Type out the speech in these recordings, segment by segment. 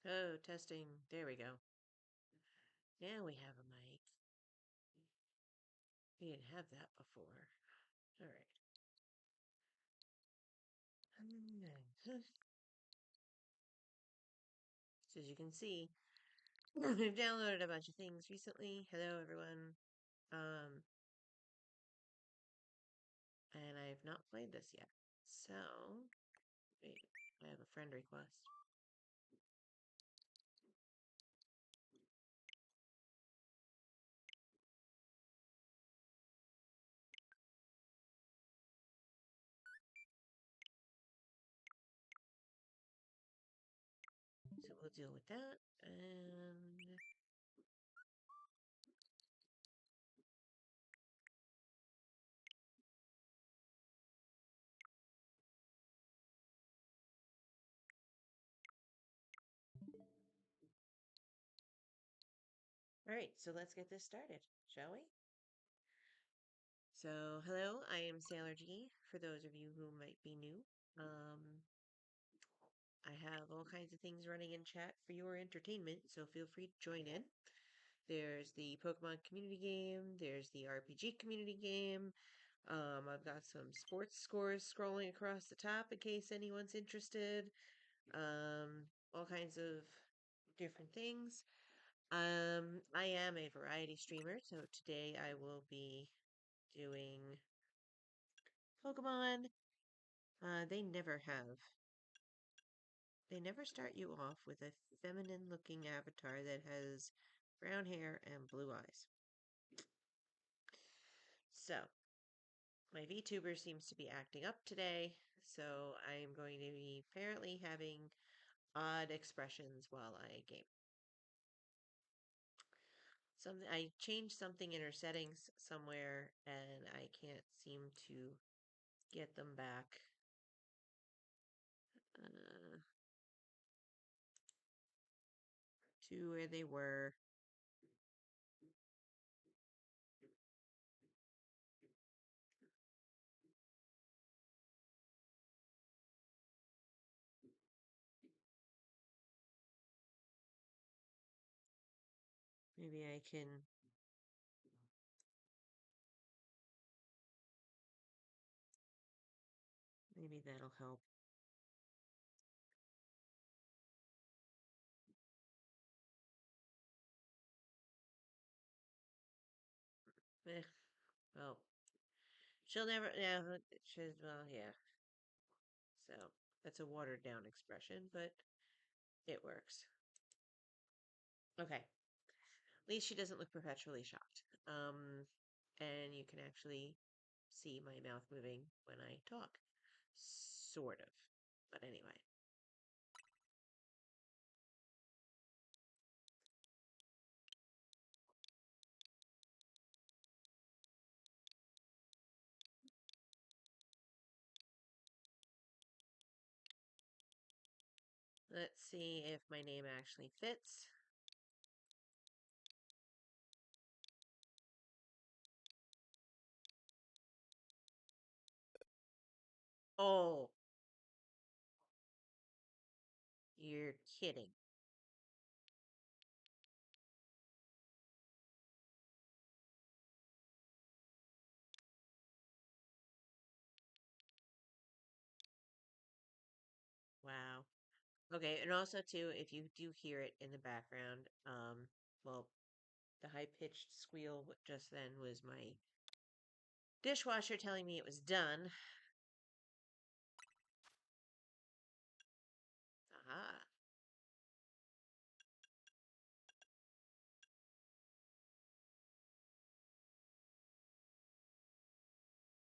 Oh, testing. There we go. Now we have a mic. We didn't have that before. All right. So as you can see, we've downloaded a bunch of things recently. Hello, everyone. Um, and I've not played this yet. So, wait, I have a friend request. So we'll deal with that. And all right, so let's get this started, shall we? So, hello, I am Sailor G, for those of you who might be new. Um, I have all kinds of things running in chat for your entertainment, so feel free to join in. There's the Pokemon community game, there's the RPG community game. I've got some sports scores scrolling across the top in case anyone's interested. All kinds of different things. I am a variety streamer, so today I will be doing Pokemon. They never have. They never start you off with a feminine looking avatar that has brown hair and blue eyes. So, my VTuber seems to be acting up today, so I'm going to be apparently having odd expressions while I game. Something I changed something in her settings somewhere and I can't seem to get them back. Uh, to where they were. Maybe I can. Maybe that'll help. Eh, well, she'll never. Yeah, she's. Well, yeah. So that's a watered down expression, but it works. Okay. At least she doesn't look perpetually shocked. And you can actually see my mouth moving when I talk. Sort of. But anyway. Let's see if my name actually fits. Oh, you're kidding. Wow. Okay, and also too, if you do hear it in the background, well, the high-pitched squeal just then was my dishwasher telling me it was done. Aha.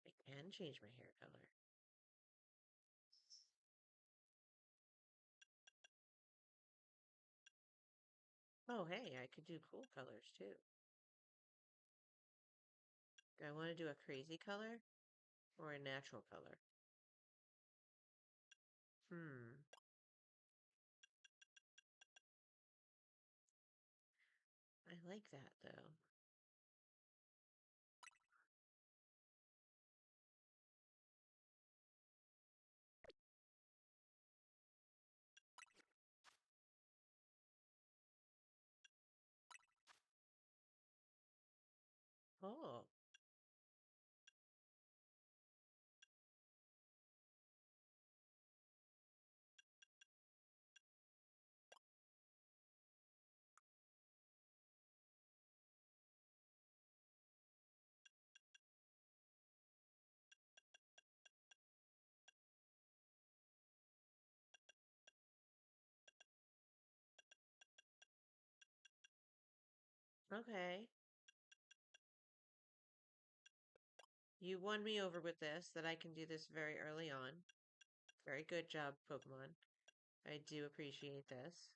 I can change my hair color. Oh, hey, I could do cool colors too. Do I want to do a crazy color or a natural color? Hmm. I like that though. Oh, okay. You won me over with this, that I can do this very early on. Very good job, Pokemon. I do appreciate this.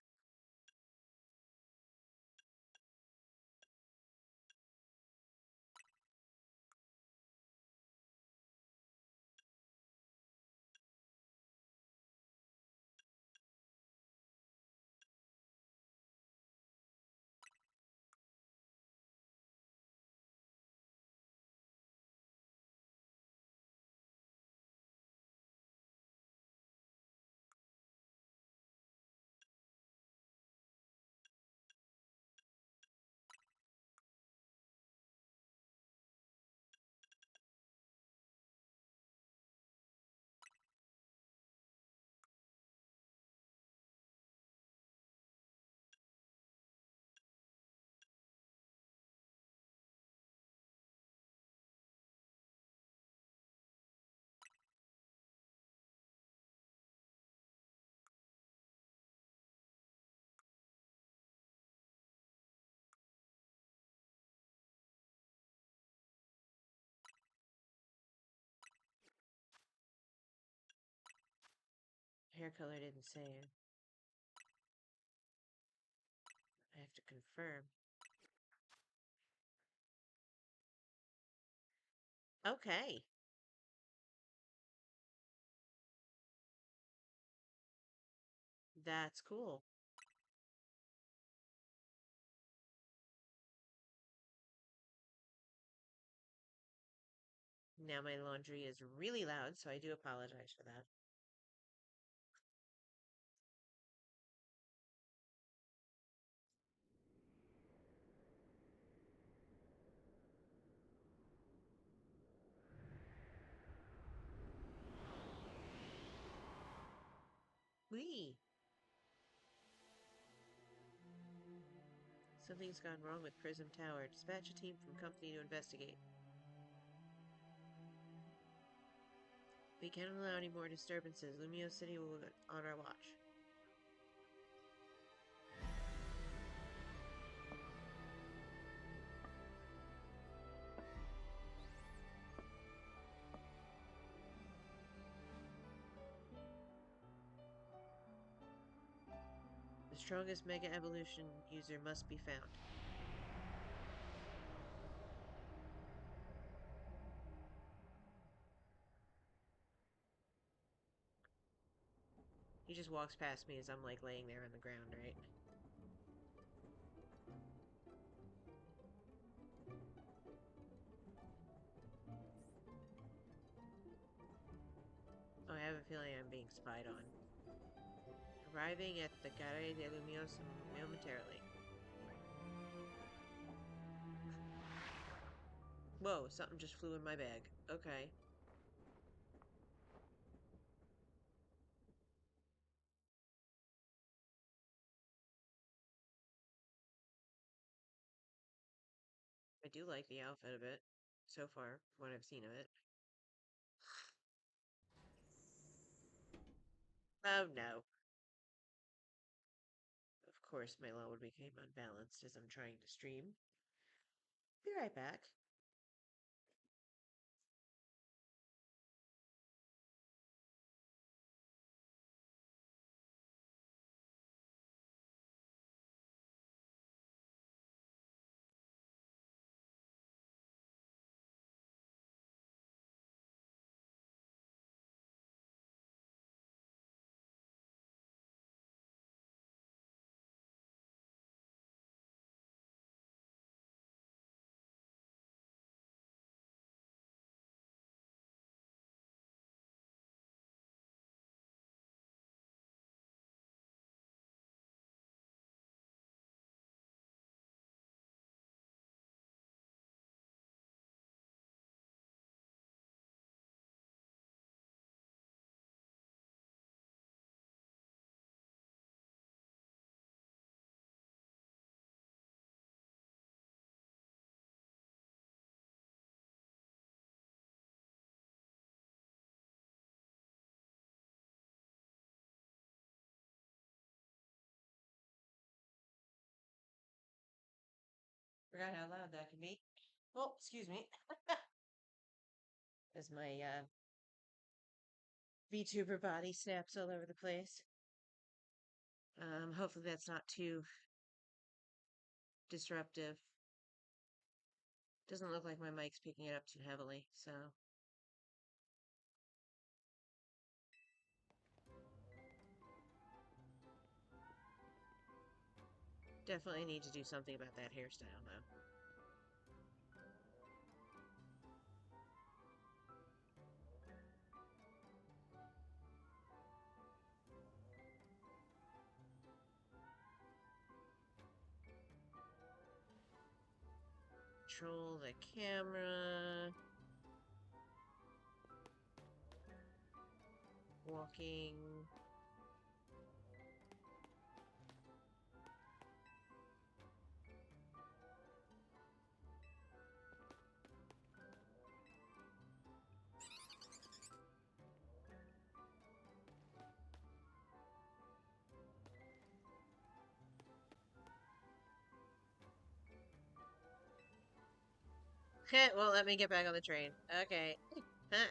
Hair color didn't say. I have to confirm. Okay. That's cool. Now my laundry is really loud, so I do apologize for that. Wee! Something's gone wrong with Prism Tower. Dispatch a team from company to investigate. We can't allow any more disturbances. Lumio City will be on our watch. The strongest Mega Evolution user must be found. He just walks past me as I'm like laying there on the ground, right? Oh, I have a feeling I'm being spied on. Arriving at the Gare de Lumios momentarily. Whoa, something just flew in my bag. Okay. I do like the outfit a bit. So far, what I've seen of it. Oh no. Of course, my load became unbalanced as I'm trying to stream. Be right back. Forgot how loud that can be. Oh, excuse me. As my VTuber body snaps all over the place. Hopefully that's not too disruptive. Doesn't look like my mic's picking it up too heavily, so. Definitely need to do something about that hairstyle, though. Control the camera. Walking. Well, let me get back on the train. Okay. Huh.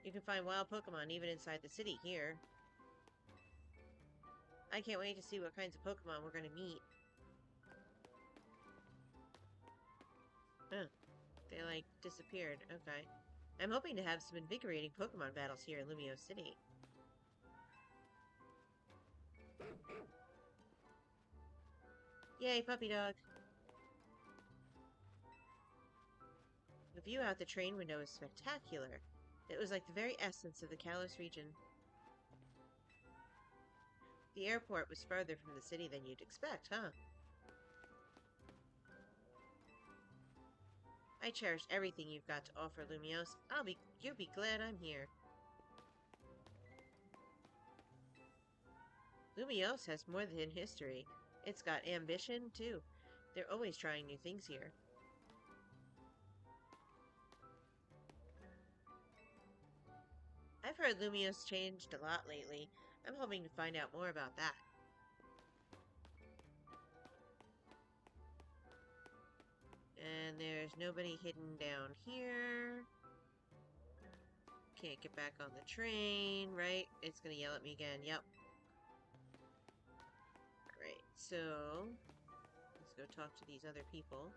You can find wild Pokemon even inside the city here. I can't wait to see what kinds of Pokemon we're gonna meet. Huh. They, like, disappeared. Okay. I'm hoping to have some invigorating Pokemon battles here in Lumio City. Yay, puppy dog. The view out the train window is spectacular. It was like the very essence of the Kalos region. The airport was farther from the city than you'd expect, huh? I cherish everything you've got to offer, Lumiose. You'll be glad I'm here. Lumiose has more than history. It's got ambition, too. They're always trying new things here. I've heard Lumiose changed a lot lately. I'm hoping to find out more about that. And there's nobody hidden down here. Can't get back on the train, right? It's gonna yell at me again. Yep. Alright, so let's go talk to these other people.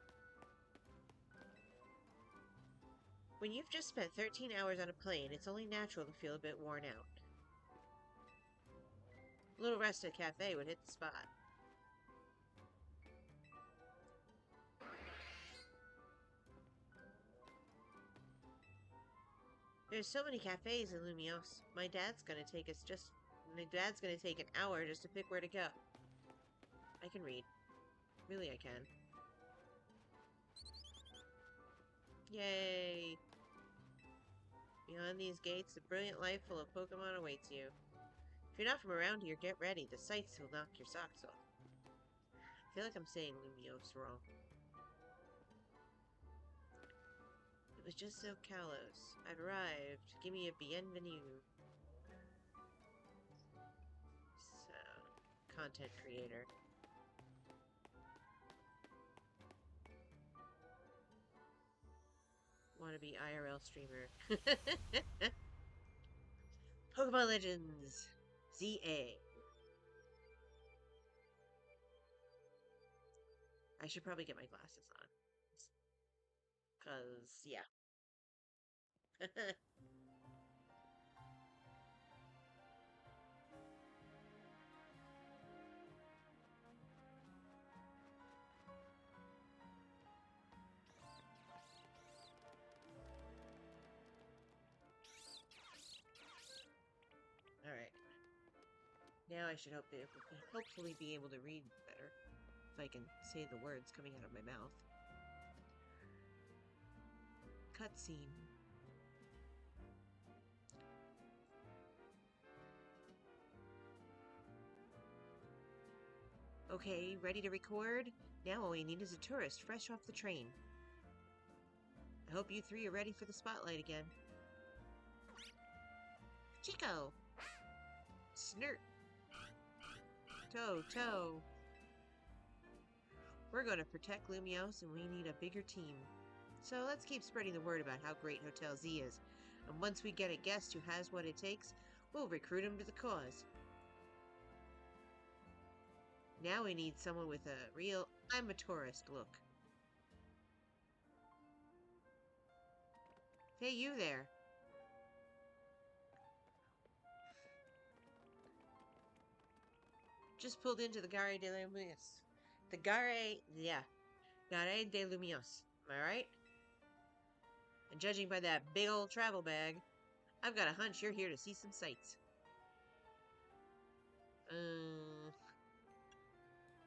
When you've just spent 13 hours on a plane, it's only natural to feel a bit worn out. A little rest at a cafe would hit the spot. There's so many cafes in Lumiose. My dad's gonna take an hour just to pick where to go. I can read. Really, I can. Yay! Beyond these gates, a brilliant life full of Pokemon awaits you. If you're not from around here, get ready. The sights will knock your socks off. I feel like I'm saying Lumiose wrong. It was just so Kalos. I've arrived. Give me a bienvenue. So, content creator. Wannabe IRL streamer. Pokemon Legends ZA. I should probably get my glasses on. Cause, yeah. Alright. Now I should hopefully be able to read better. If I can say the words coming out of my mouth. Cutscene. Okay, ready to record? Now all we need is a tourist fresh off the train. I hope you three are ready for the spotlight again. Chico! Snert! Toe. We're going to protect Lumiose and we need a bigger team. So let's keep spreading the word about how great Hotel Z is. And once we get a guest who has what it takes, we'll recruit him to the cause. Now we need someone with a real I'm a tourist look. Hey, you there. Just pulled into the Gare de Lumios. Gare de Lumios. Am I right? And judging by that big old travel bag, I've got a hunch you're here to see some sights.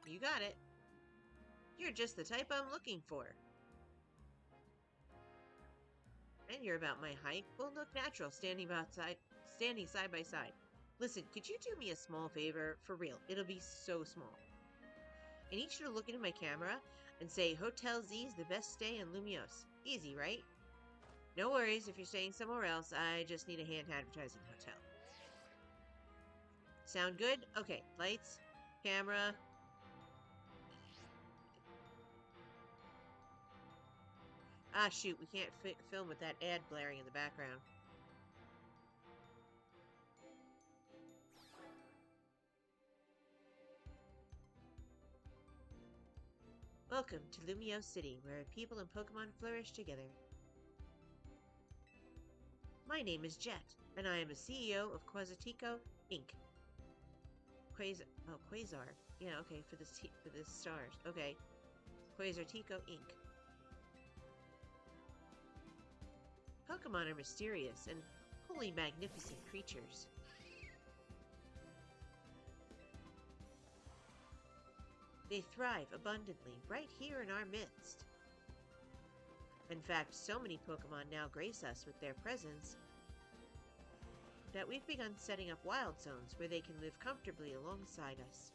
You got it. You're just the type I'm looking for. And you're about my height. We'll look natural standing side by side. Listen, could you do me a small favor? For real, it'll be so small. I need you to look into my camera and say Hotel Z is the best stay in Lumios. Easy, right? No worries if you're staying somewhere else. I just need a hand advertising hotel. Sound good? Okay, lights, camera. Ah, shoot, we can't film with that ad blaring in the background. Welcome to Lumiose City, where people and Pokemon flourish together. My name is Jet, and I am a CEO of Quasartico Inc. Quasar. Yeah, okay, for the stars. Okay. Quasartico Inc. Pokemon are mysterious and wholly magnificent creatures. They thrive abundantly right here in our midst. In fact, so many Pokemon now grace us with their presence that we've begun setting up wild zones where they can live comfortably alongside us.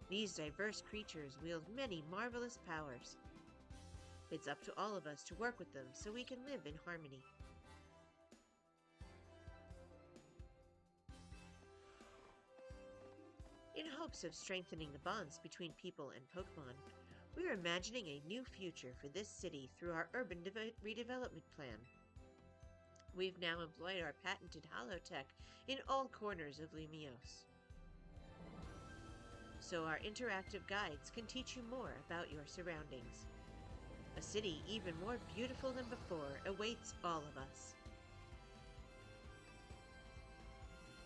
These diverse creatures wield many marvelous powers. It's up to all of us to work with them so we can live in harmony. In hopes of strengthening the bonds between people and Pokemon, we are imagining a new future for this city through our urban redevelopment plan. We've now employed our patented Holotech in all corners of Lumiose. So our interactive guides can teach you more about your surroundings. A city even more beautiful than before awaits all of us.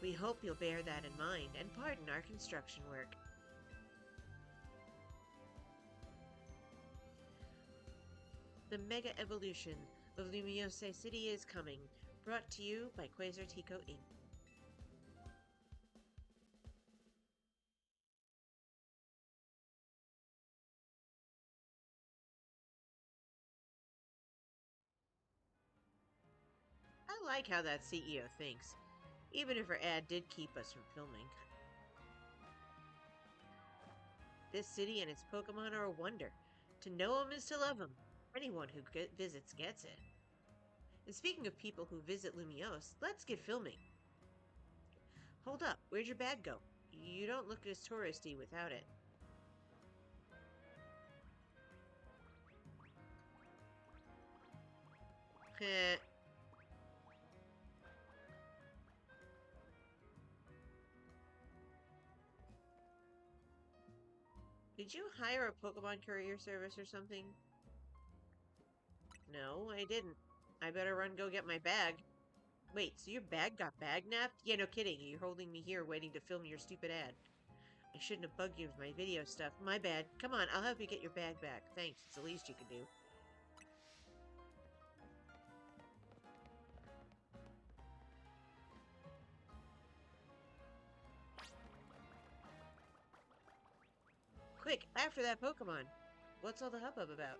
We hope you'll bear that in mind and pardon our construction work. The mega evolution of Lumiose City is coming, brought to you by Quasartico Inc. I like how that CEO thinks, even if her ad did keep us from filming. This city and its Pokemon are a wonder. To know them is to love them. Anyone who visits gets it. And speaking of people who visit Lumiose, let's get filming. Hold up, where'd your bag go? You don't look as touristy without it. Heh. Did you hire a Pokemon courier service or something? No, I didn't. I better run go get my bag. Wait, so your bag got bag napped? Yeah, no kidding. You're holding me here waiting to film your stupid ad. I shouldn't have bugged you with my video stuff. My bad. Come on, I'll help you get your bag back. Thanks, it's the least you can do. Quick, after that Pokemon. What's all the hubbub about?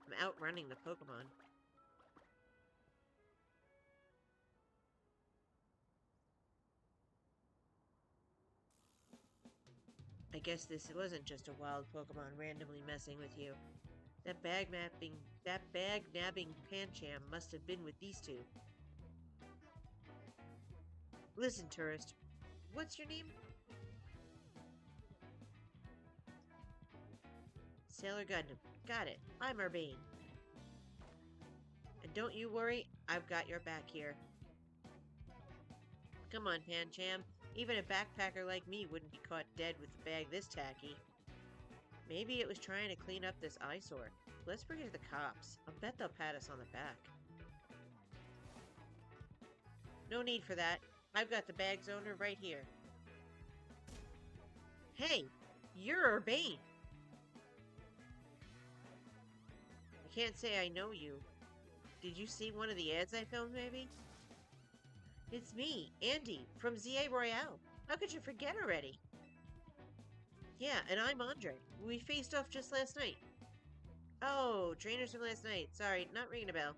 I'm outrunning the Pokemon. guess this wasn't just a wild Pokemon randomly messing with you. That bag nabbing Pancham must have been with these two. Listen, tourist, what's your name? Sailor Gundam. Got it. I'm Urbane. And don't you worry, I've got your back here. Come on, Pancham. Even a backpacker like me wouldn't be caught dead with a bag this tacky. Maybe it was trying to clean up this eyesore. Let's bring it to the cops. I'll bet they'll pat us on the back. No need for that. I've got the bag's owner right here. Hey, you're Urbane. I can't say I know you. Did you see one of the ads I filmed, maybe? It's me, Andy, from ZA Royale. How could you forget already? Yeah, and I'm Andre. We faced off just last night. Oh, trainers from last night. Sorry, not ringing a bell.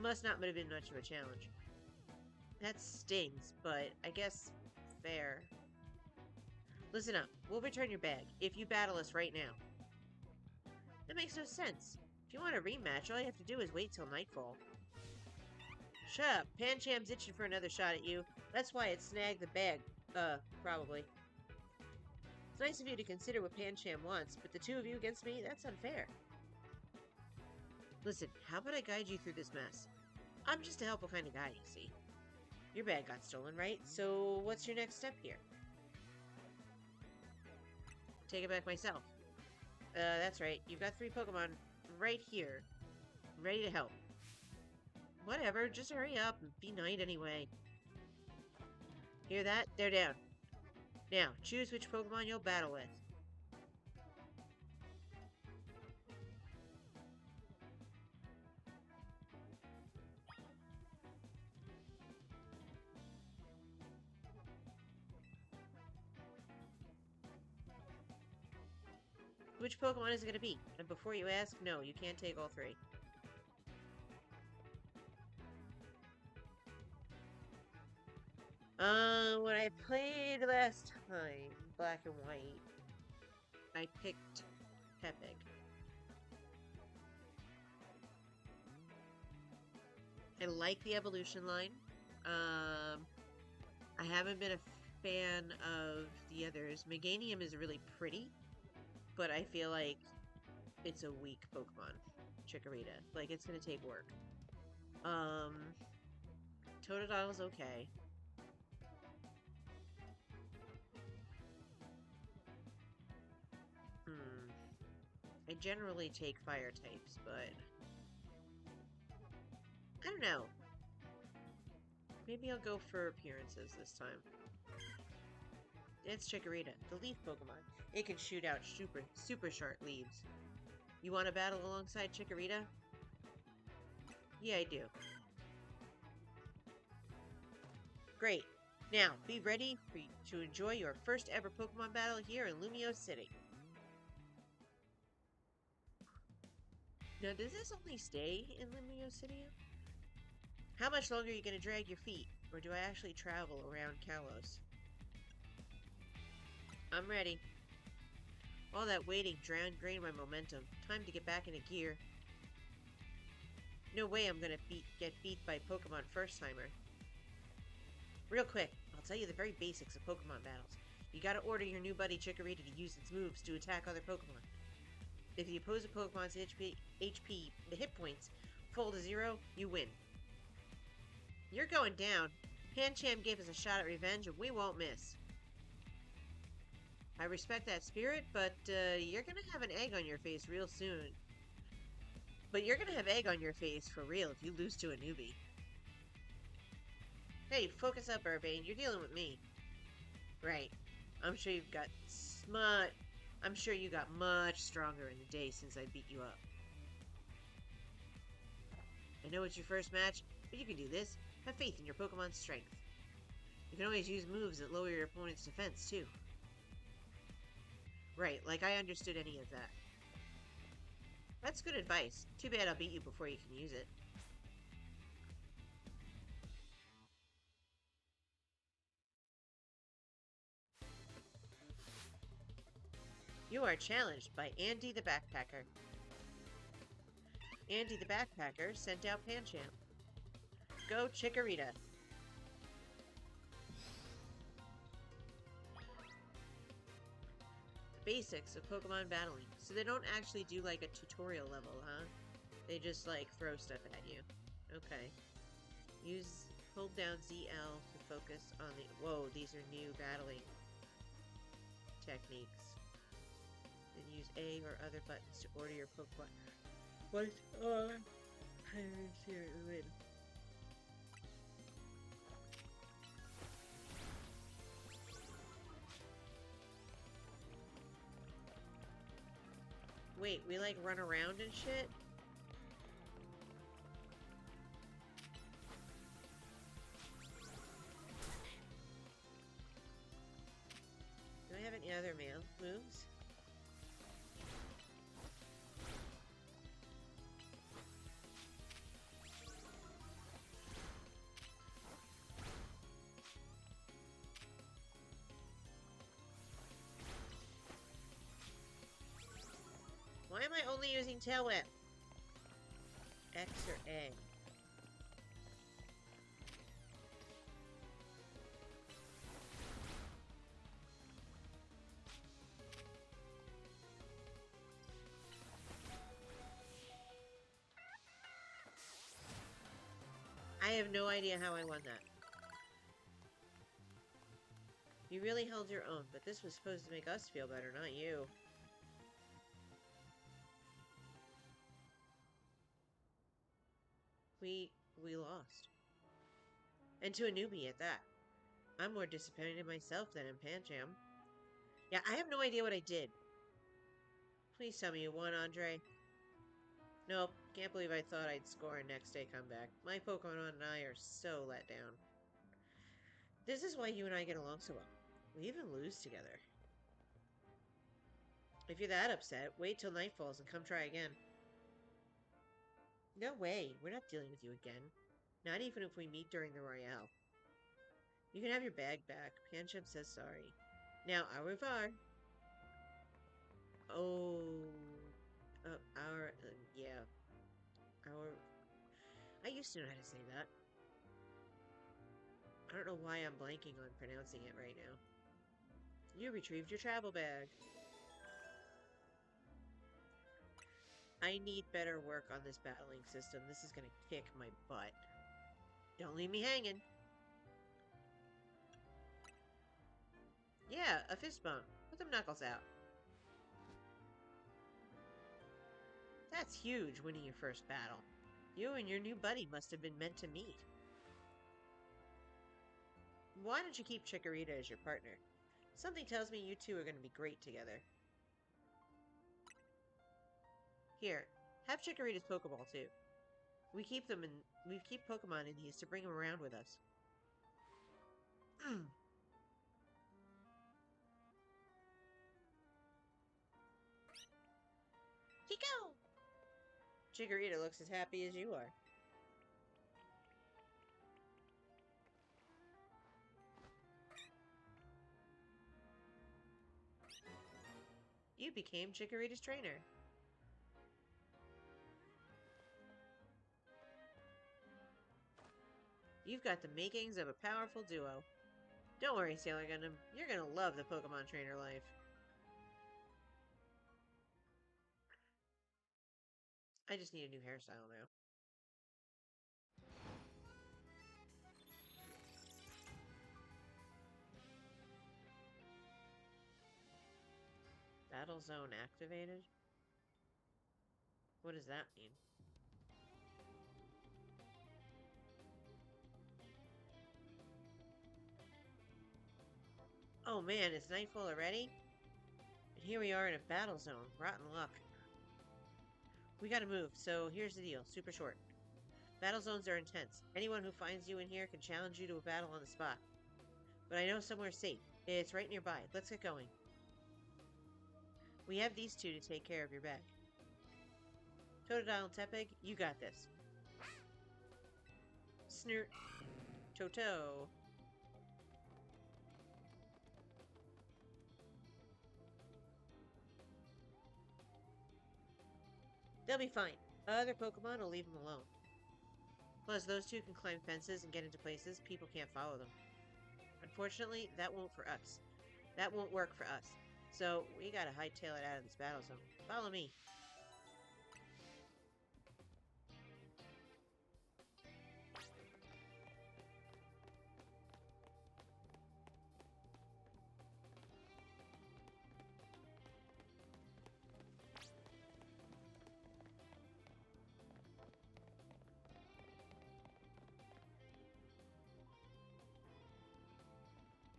Must not have been much of a challenge. That stings, but I guess fair. Listen up. We'll return your bag if you battle us right now. That makes no sense. If you want a rematch, all you have to do is wait till nightfall. Shut up. Pancham's itching for another shot at you. That's why it snagged the bag. Probably. It's nice of you to consider what Pancham wants, but the two of you against me, that's unfair. Listen, how about I guide you through this mess? I'm just a helpful kind of guy, you see. Your bag got stolen, right? So what's your next step here? Take it back myself. That's right. You've got 3 Pokemon right here, ready to help. Whatever, just hurry up and be nice anyway. Hear that? They're down. Now, choose which Pokemon you'll battle with. Which Pokemon is it going to be? And before you ask, no, you can't take all 3. When I played last time, Black and White, I picked Tepig. I like the evolution line. I haven't been a fan of the others. Meganium is really pretty, but I feel like it's a weak Pokemon. Chikorita. Like, it's gonna take work. Totodile's okay. I generally take fire types, but I don't know. Maybe I'll go for appearances this time. It's Chikorita, the leaf Pokemon. It can shoot out super short leaves. You want to battle alongside Chikorita? Yeah, I do. Great. Now, be ready to enjoy your first ever Pokemon battle here in Lumiose City. Now, does this only stay in Lumiose City? How much longer are you going to drag your feet? Or do I actually travel around Kalos? I'm ready. All that waiting drained my momentum. Time to get back into gear. No way I'm gonna get beat by Pokemon first-timer. Real quick, I'll tell you the very basics of Pokemon battles. You gotta order your new buddy Chikorita to use its moves to attack other Pokemon. If the opposing Pokemon's the hit points, fall to 0, you win. You're going down. Pancham gave us a shot at revenge and we won't miss. I respect that spirit, but you're gonna have an egg on your face real soon. But you're gonna have egg on your face for real if you lose to a newbie. Hey, focus up, Urbane. You're dealing with me. Right. I'm sure you got much stronger in the day since I beat you up. I know it's your first match, but you can do this. Have faith in your Pokemon's strength. You can always use moves that lower your opponent's defense, too. Right, like I understood any of that. That's good advice. Too bad I'll beat you before you can use it. You are challenged by Andy the Backpacker. Andy the Backpacker sent out Pancham. Go Chikorita. Basics of Pokemon battling. So they don't actually do like a tutorial level, huh? They just like throw stuff at you. Okay. Hold down ZL to focus on the... Whoa, these are new battling techniques. Then use A or other buttons to order your Pokemon. What are pirates here to win? Wait, we like run around and shit? Do I have any other moves? Why am I only using Tail Whip? X or A? I have no idea how I won that. You really held your own, but this was supposed to make us feel better, not you. We lost. And to a newbie at that. I'm more disappointed in myself than in Pancham. Yeah, I have no idea what I did. Please tell me you won, Andre. Nope, can't believe I thought I'd score a next day comeback. My Pokemon and I are so let down. This is why you and I get along so well. We even lose together. If you're that upset, wait till night falls and come try again. No way, we're not dealing with you again. Not even if we meet during the Royale. You can have your bag back. Pancham says sorry. Now, au revoir. Oh... yeah. I used to know how to say that. I don't know why I'm blanking on pronouncing it right now. You retrieved your travel bag. I need better work on this battling system. This is gonna kick my butt. Don't leave me hanging. Yeah, a fist bump. Put them knuckles out. That's huge, winning your first battle. You and your new buddy must have been meant to meet. Why don't you keep Chikorita as your partner? Something tells me you two are going to be great together. Here, have Chikorita's Pokeball too. We keep Pokemon in these to bring them around with us. Hiko! Chikorita looks as happy as you are. You became Chikorita's trainer. You've got the makings of a powerful duo. Don't worry, Sailor Gundam. You're gonna love the Pokemon trainer life. I just need a new hairstyle now. Battle zone activated? What does that mean? Oh man, it's nightfall already? And here we are in a battle zone. Rotten luck. We gotta move, so here's the deal. Super short. Battle zones are intense. Anyone who finds you in here can challenge you to a battle on the spot. But I know somewhere safe. It's right nearby. Let's get going. We have these two to take care of your bag. Totodile and Tepig, you got this. Snort. Toto. They'll be fine. Other Pokemon will leave them alone. Plus, those two can climb fences and get into places people can't follow them. Unfortunately, that won't for us. That won't work for us. So, we gotta hightail it out of this battle zone. Follow me.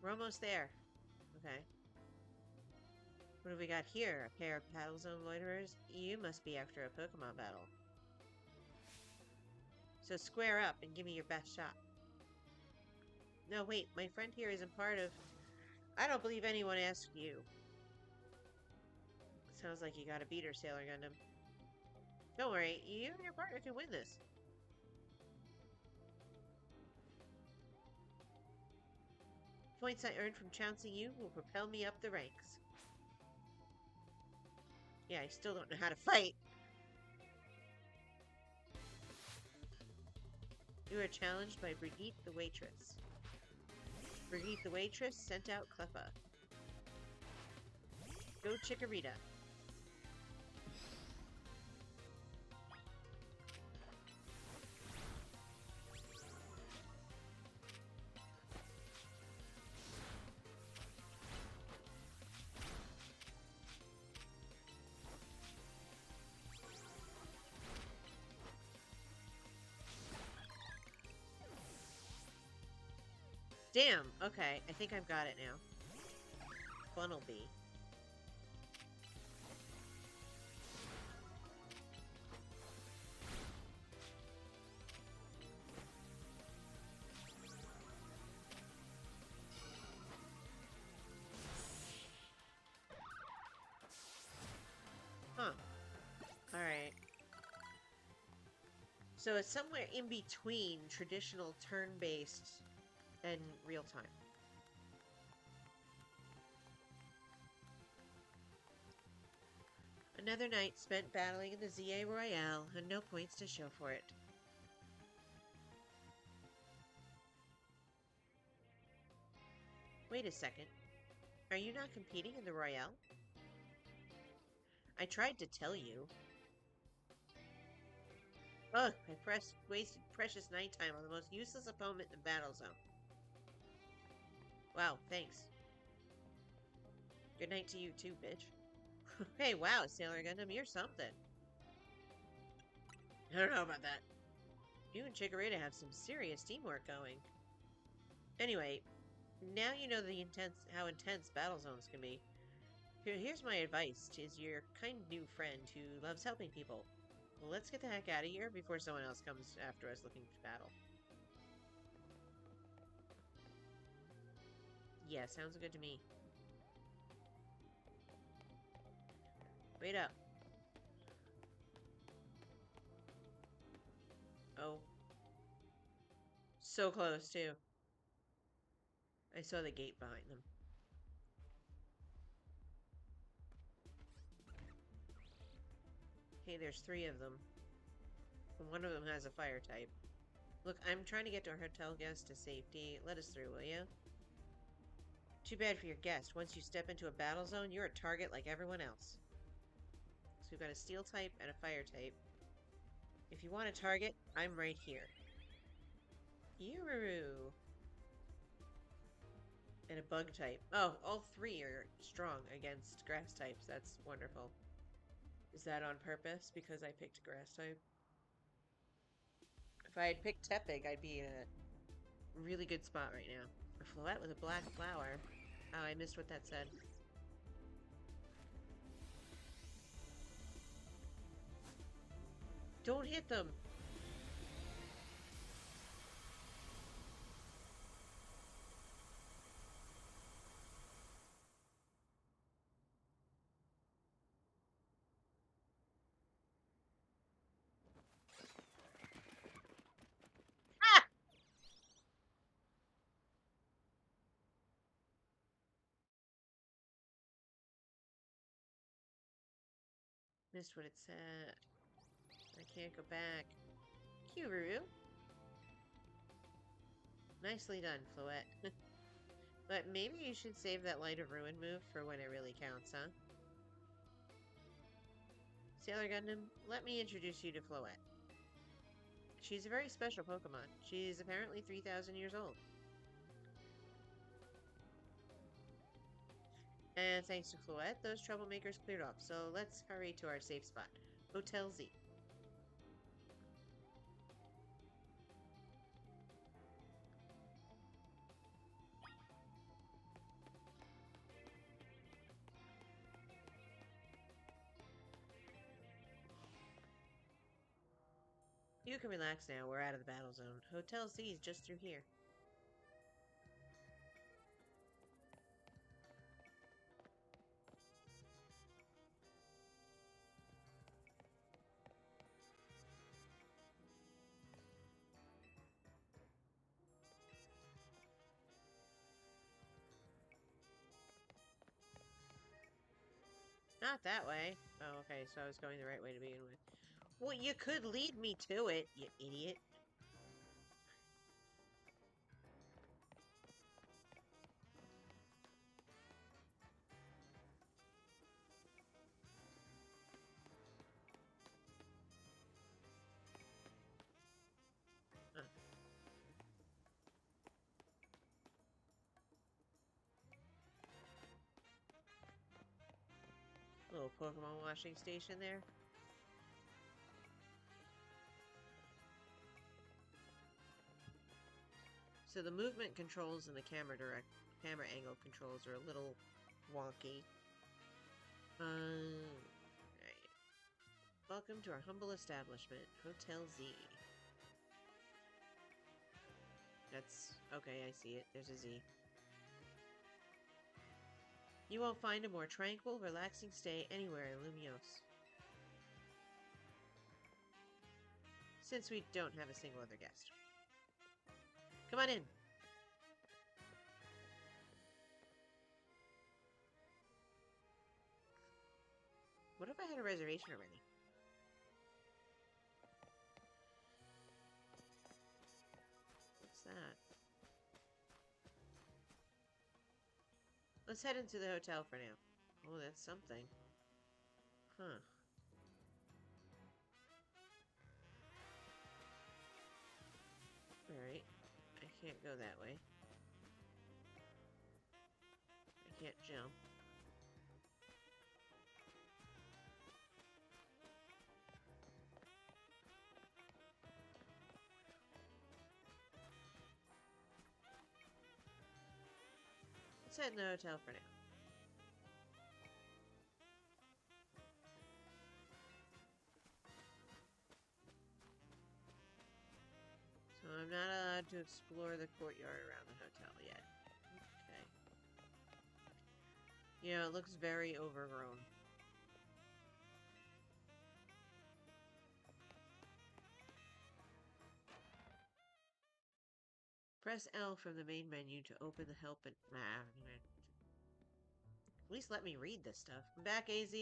We're almost there. Okay. What have we got here? A pair of Battle Zone loiterers? You must be after a Pokemon battle. So square up and give me your best shot. No, wait, my friend here isn't part of... I don't believe anyone asked you. Sounds like you got a beater, Sailor Gundam. Don't worry, you and your partner can win this. Points I earned from trouncing you will propel me up the ranks. Yeah, I still don't know how to fight. You are challenged by Brigitte the Waitress. Brigitte the Waitress sent out Cleffa. Go Chikorita. Damn, okay, I think I've got it now. Funnelby. Huh. Alright. So it's somewhere in between traditional turn-based and real-time. Another night spent battling in the ZA Royale, and no points to show for it. Wait a second. Are you not competing in the Royale? I tried to tell you. Ugh, I wasted precious nighttime on the most useless opponent in the battle zone. Wow, thanks. Good night to you too, bitch. Hey, wow, Sailor Gundam, you're something. I don't know about that. You and Chikorita have some serious teamwork going. Anyway, now you know how intense battle zones can be. Here's my advice to your kind new friend who loves helping people. Let's get the heck out of here before someone else comes after us looking to battle. Yeah, sounds good to me. Wait up. Oh. So close, too. I saw the gate behind them. Hey, there's 3 of them. One of them has a fire type. Look, I'm trying to get to our hotel guest to safety. Let us through, will you? Too bad for your guest. Once you step into a battle zone, you're a target like everyone else. So we've got a steel type and a fire type. If you want a target, I'm right here. Yuru. And a bug type. Oh, all 3 are strong against grass types. That's wonderful. Is that on purpose because I picked grass type? If I had picked Tepig, I'd be in a really good spot right now. A Floette with a black flower. Oh, I missed what that said. Don't hit them! Ah! Missed what it said. I can't go back. Kyuru. Nicely done, Floette. But maybe you should save that Light of Ruin move for when it really counts, huh? Sailor Gundam, let me introduce you to Floette. She's a very special Pokemon. She's apparently 3,000 years old. And thanks to Floette, those troublemakers cleared off. So let's hurry to our safe spot. Hotel Z. You can relax now. We're out of the battle zone. Hotel Z is just through here. Not that way. Oh, okay, so I was going the right way to begin with. Well, you could lead me to it, you idiot. Huh. Little Pokemon washing station there. So the movement controls and the camera angle controls are a little wonky. Right. Welcome to our humble establishment, Hotel Z. That's okay, I see it. There's a Z. You won't find a more tranquil, relaxing stay anywhere in Lumiose. Since we don't have a single other guest. Come on in. What if I had a reservation already? What's that? Let's head into the hotel for now. Oh, that's something. Huh. Alright. I can't go that way. I can't jump. Let's head in the hotel for now. So I'm not allowed to explore the courtyard around the hotel yet. Okay. Yeah, it looks very overgrown. Press L from the main menu to open the help and... At least let me read this stuff. I'm back, AZ.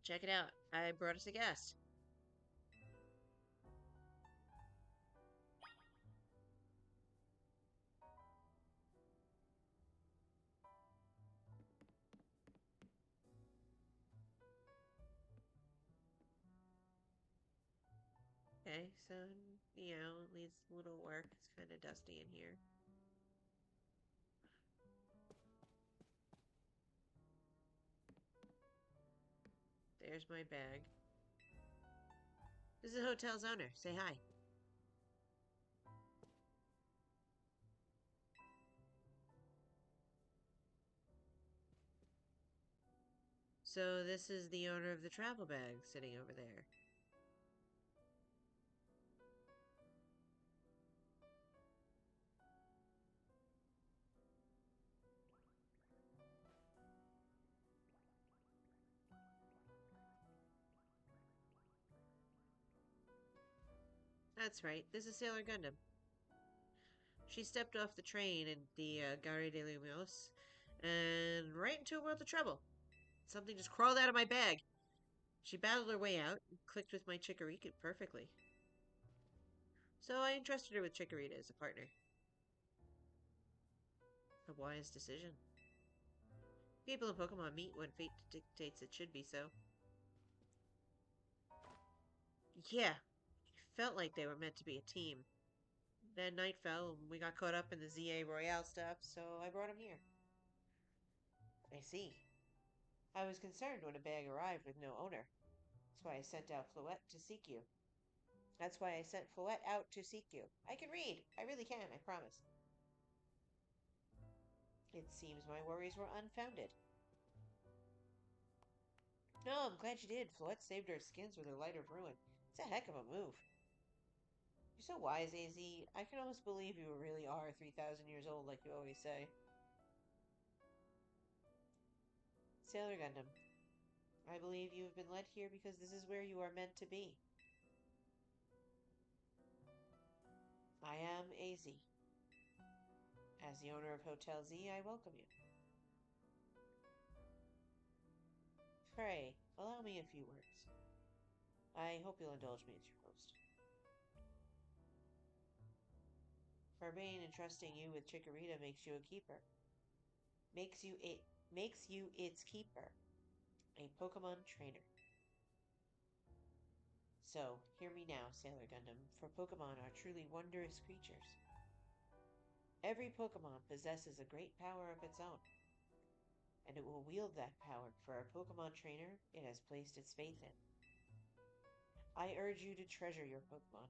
Check it out. I brought us a guest. Okay, so, you know, it needs a little work. It's kind of dusty in here. There's my bag. This is the hotel's owner. Say hi. So this is the owner of the travel bag sitting over there. That's right. This is Sailor Gundam. She stepped off the train in the Gare de Lumos and right into a world of trouble. Something just crawled out of my bag. She battled her way out and clicked with my Chikorita perfectly. So I entrusted her with Chikorita as a partner. A wise decision. People in Pokemon meet when fate dictates it should be so. Yeah, felt like they were meant to be a team. Then night fell and we got caught up in the ZA Royale stuff, so I brought him here. I see. I was concerned when a bag arrived with no owner. That's why I sent out Floette to seek you. That's why I sent Floette out to seek you. I can read. I really can, I promise. It seems my worries were unfounded. No, I'm glad you did. Floette saved our skins with her Light of Ruin. It's a heck of a move. You're so wise, AZ. I can almost believe you really are 3,000 years old, like you always say. Sailor Gundam, I believe you have been led here because this is where you are meant to be. I am AZ. As the owner of Hotel Z, I welcome you. Pray, allow me a few words. I hope you'll indulge me as your host. Barbane entrusting you with Chikorita makes you a keeper. Makes you its keeper. A Pokemon trainer. So, hear me now, Sailor Gundam, for Pokemon are truly wondrous creatures. Every Pokemon possesses a great power of its own, and it will wield that power for a Pokemon trainer it has placed its faith in. I urge you to treasure your Pokemon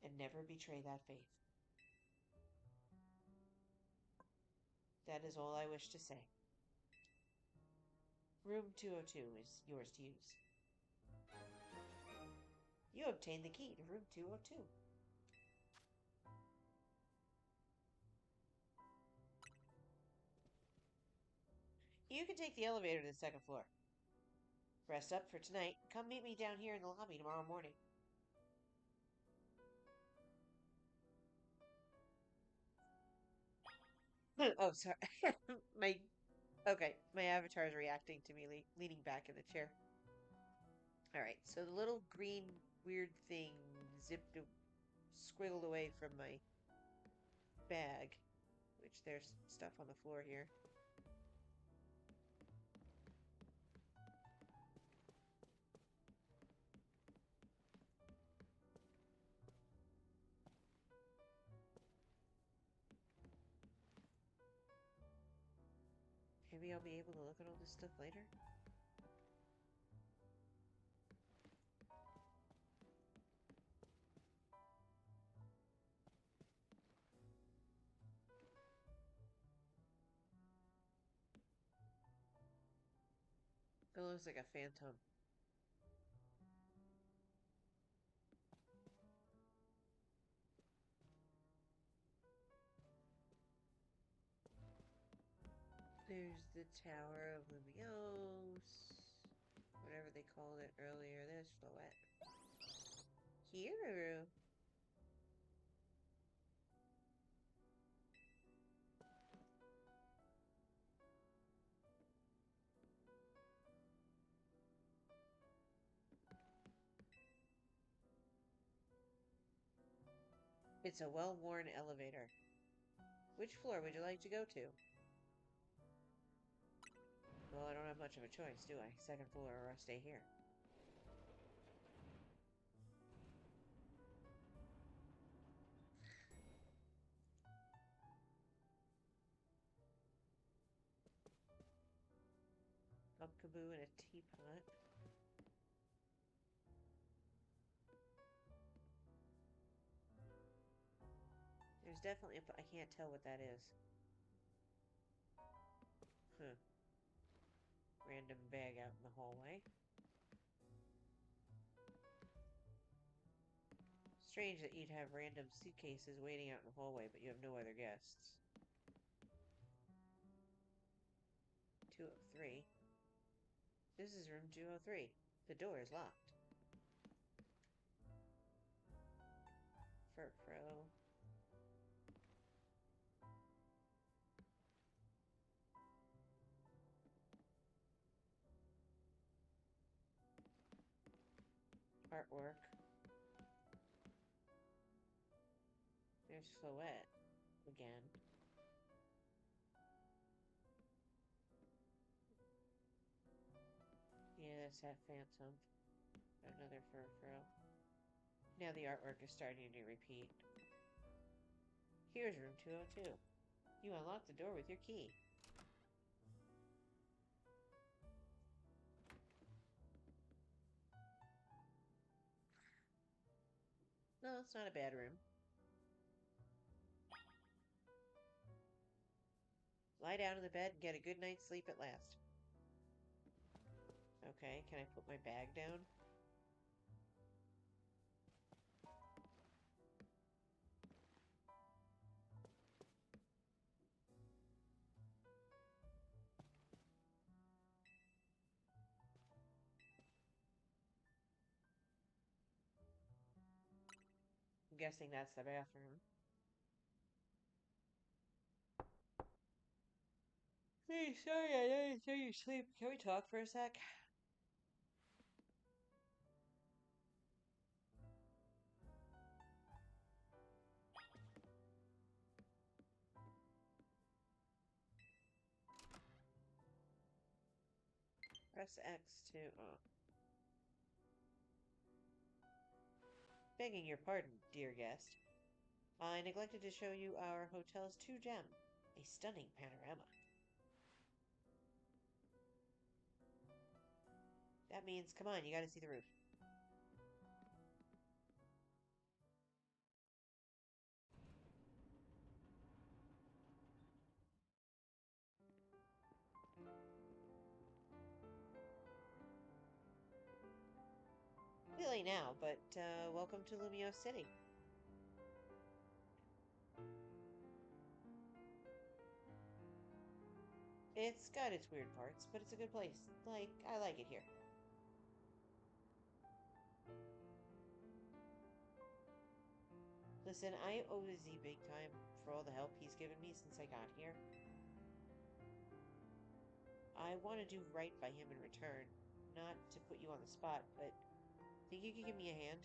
and never betray that faith. That is all I wish to say. Room 202 is yours to use. You obtained the key to room 202. You can take the elevator to the second floor. Rest up for tonight. Come meet me down here in the lobby tomorrow morning. Oh, sorry. my Okay, my avatar is reacting to me leaning back in the chair. Alright, so the little green weird thing squiggled away from my bag, which there's stuff on the floor here. Maybe I'll be able to look at all this stuff later? It looks like a phantom. There's the Tower of Lumiose. Whatever they called it earlier. There's Floette. Here. It's a well-worn elevator. Which floor would you like to go to? Well, I don't have much of a choice, do I? Second floor or I stay here. Pumpkaboo and a teapot. There's definitely I can't tell what that is. Huh. Random bag out in the hallway. Strange that you'd have random suitcases waiting out in the hallway, but you have no other guests. 203. This is room 203. The door is locked. Furfro. artwork. There's Floette again. Yeah, that's that Phantom. Another Furfrou. Now the artwork is starting to repeat. Here's room 202. You unlock the door with your key. No, it's not a bad room. Lie down in the bed and get a good night's sleep at last. Okay, can I put my bag down? I'm guessing that's the bathroom. Hey, sorry I didn't hear you sleep. Can we talk for a sec? Press X to... Oh. Begging your pardon, dear guest. I neglected to show you our hotel's 2 gem. A stunning panorama. That means, come on, you gotta see the roof. Really now, but welcome to Lumio City. It's got its weird parts, but it's a good place. I like it here. Listen, I owe Z big time for all the help he's given me since I got here. I want to do right by him in return. Not to put you on the spot, but think you could give me a hand?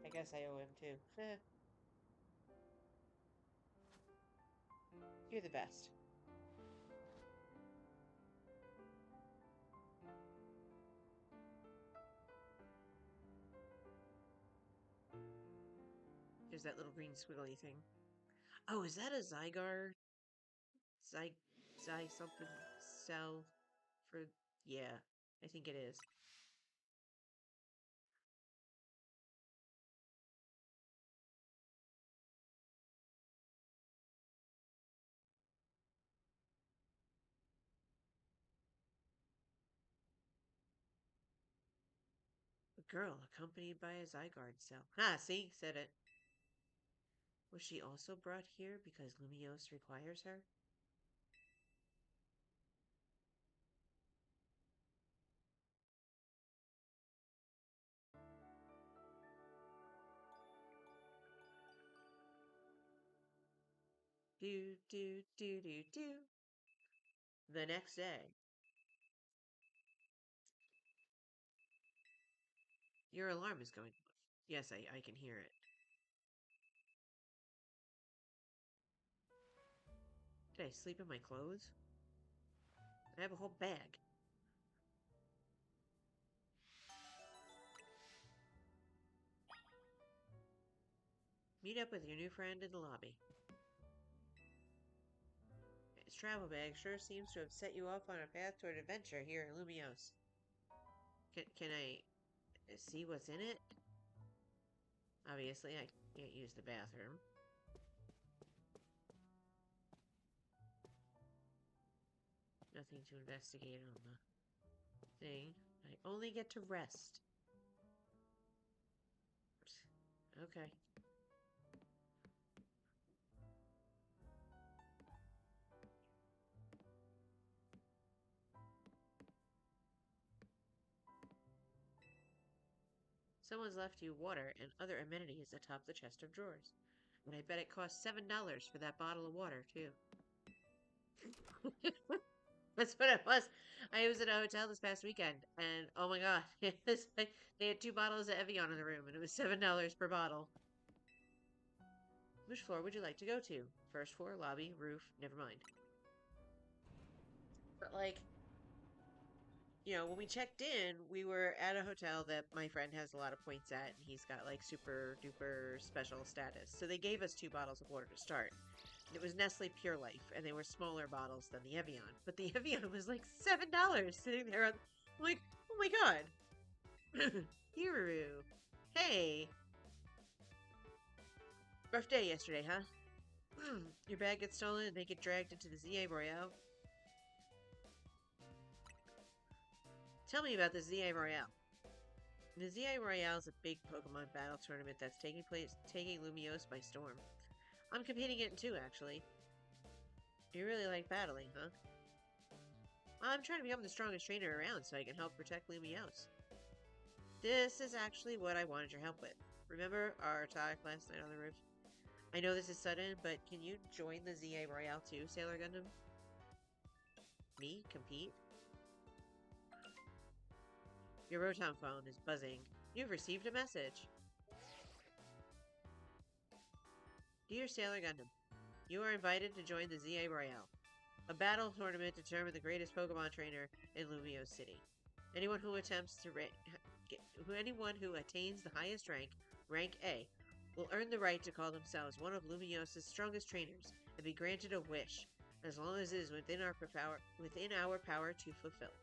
I guess I owe him too. You're the best. There's that little green squiggly thing. Oh, is that a Zygarde? Zy something cell for... Yeah, I think it is. A girl accompanied by a Zygarde cell. Ah, see? Said it. Was she also brought here because Lumiose requires her? Do, do, do, do, do. The next day. Your alarm is going off. Yes, I can hear it. Did I sleep in my clothes? I have a whole bag. Meet up with your new friend in the lobby. His travel bag sure seems to have set you off on a path toward adventure here in Lumiose. Can I see what's in it? Obviously, I can't use the bathroom. Nothing to investigate on the thing. I only get to rest. Okay. Someone's left you water and other amenities atop the chest of drawers. And I bet it cost $7 for that bottle of water, too. That's what it was. I was at a hotel this past weekend, and oh my god, it was like they had 2 bottles of Evian in the room, and it was $7 per bottle. Which floor would you like to go to? First floor, lobby, roof, never mind. But like, when we checked in, we were at a hotel that my friend has a lot of points at, and he's got like super duper special status. So they gave us 2 bottles of water to start. And it was Nestle Pure Life, and they were smaller bottles than the Evian. But the Evian was like $7 sitting there. I'm like, oh my god. Hiru. Hey. Rough day yesterday, huh? Your bag gets stolen and they get dragged into the ZA Royale. Tell me about the ZA Royale. The ZA Royale is a big Pokemon battle tournament that's taking Lumiose by storm. I'm competing in it too, actually. You really like battling, huh? I'm trying to become the strongest trainer around so I can help protect Lumiose. This is actually what I wanted your help with. Remember our talk last night on the roof? I know this is sudden, but can you join the ZA Royale too, Sailor Gundam? Me? Compete? Your Rotom phone is buzzing. You've received a message. Dear Sailor Gundam, you are invited to join the ZA Royale, a battle tournament to determine the greatest Pokemon trainer in Lumiose City. Anyone who attains the highest rank, rank A, will earn the right to call themselves one of Lumiose's strongest trainers and be granted a wish, as long as it is within our power to fulfill.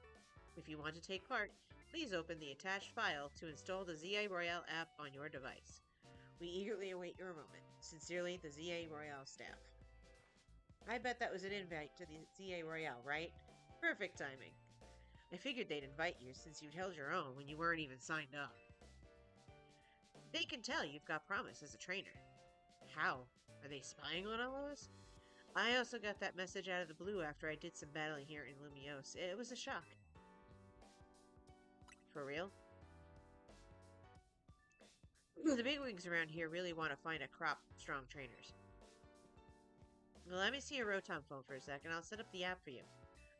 If you want to take part, please open the attached file to install the ZA Royale app on your device. We eagerly await your moment. Sincerely, the ZA Royale staff. I bet that was an invite to the ZA Royale, right? Perfect timing. I figured they'd invite you since you'd held your own when you weren't even signed up. They can tell you've got promise as a trainer. How? Are they spying on all of us? I also got that message out of the blue after I did some battling here in Lumiose. It was a shock. For real? The bigwigs around here really want to find a crop of strong trainers. Well, let me see your Rotom phone for a second. I'll set up the app for you.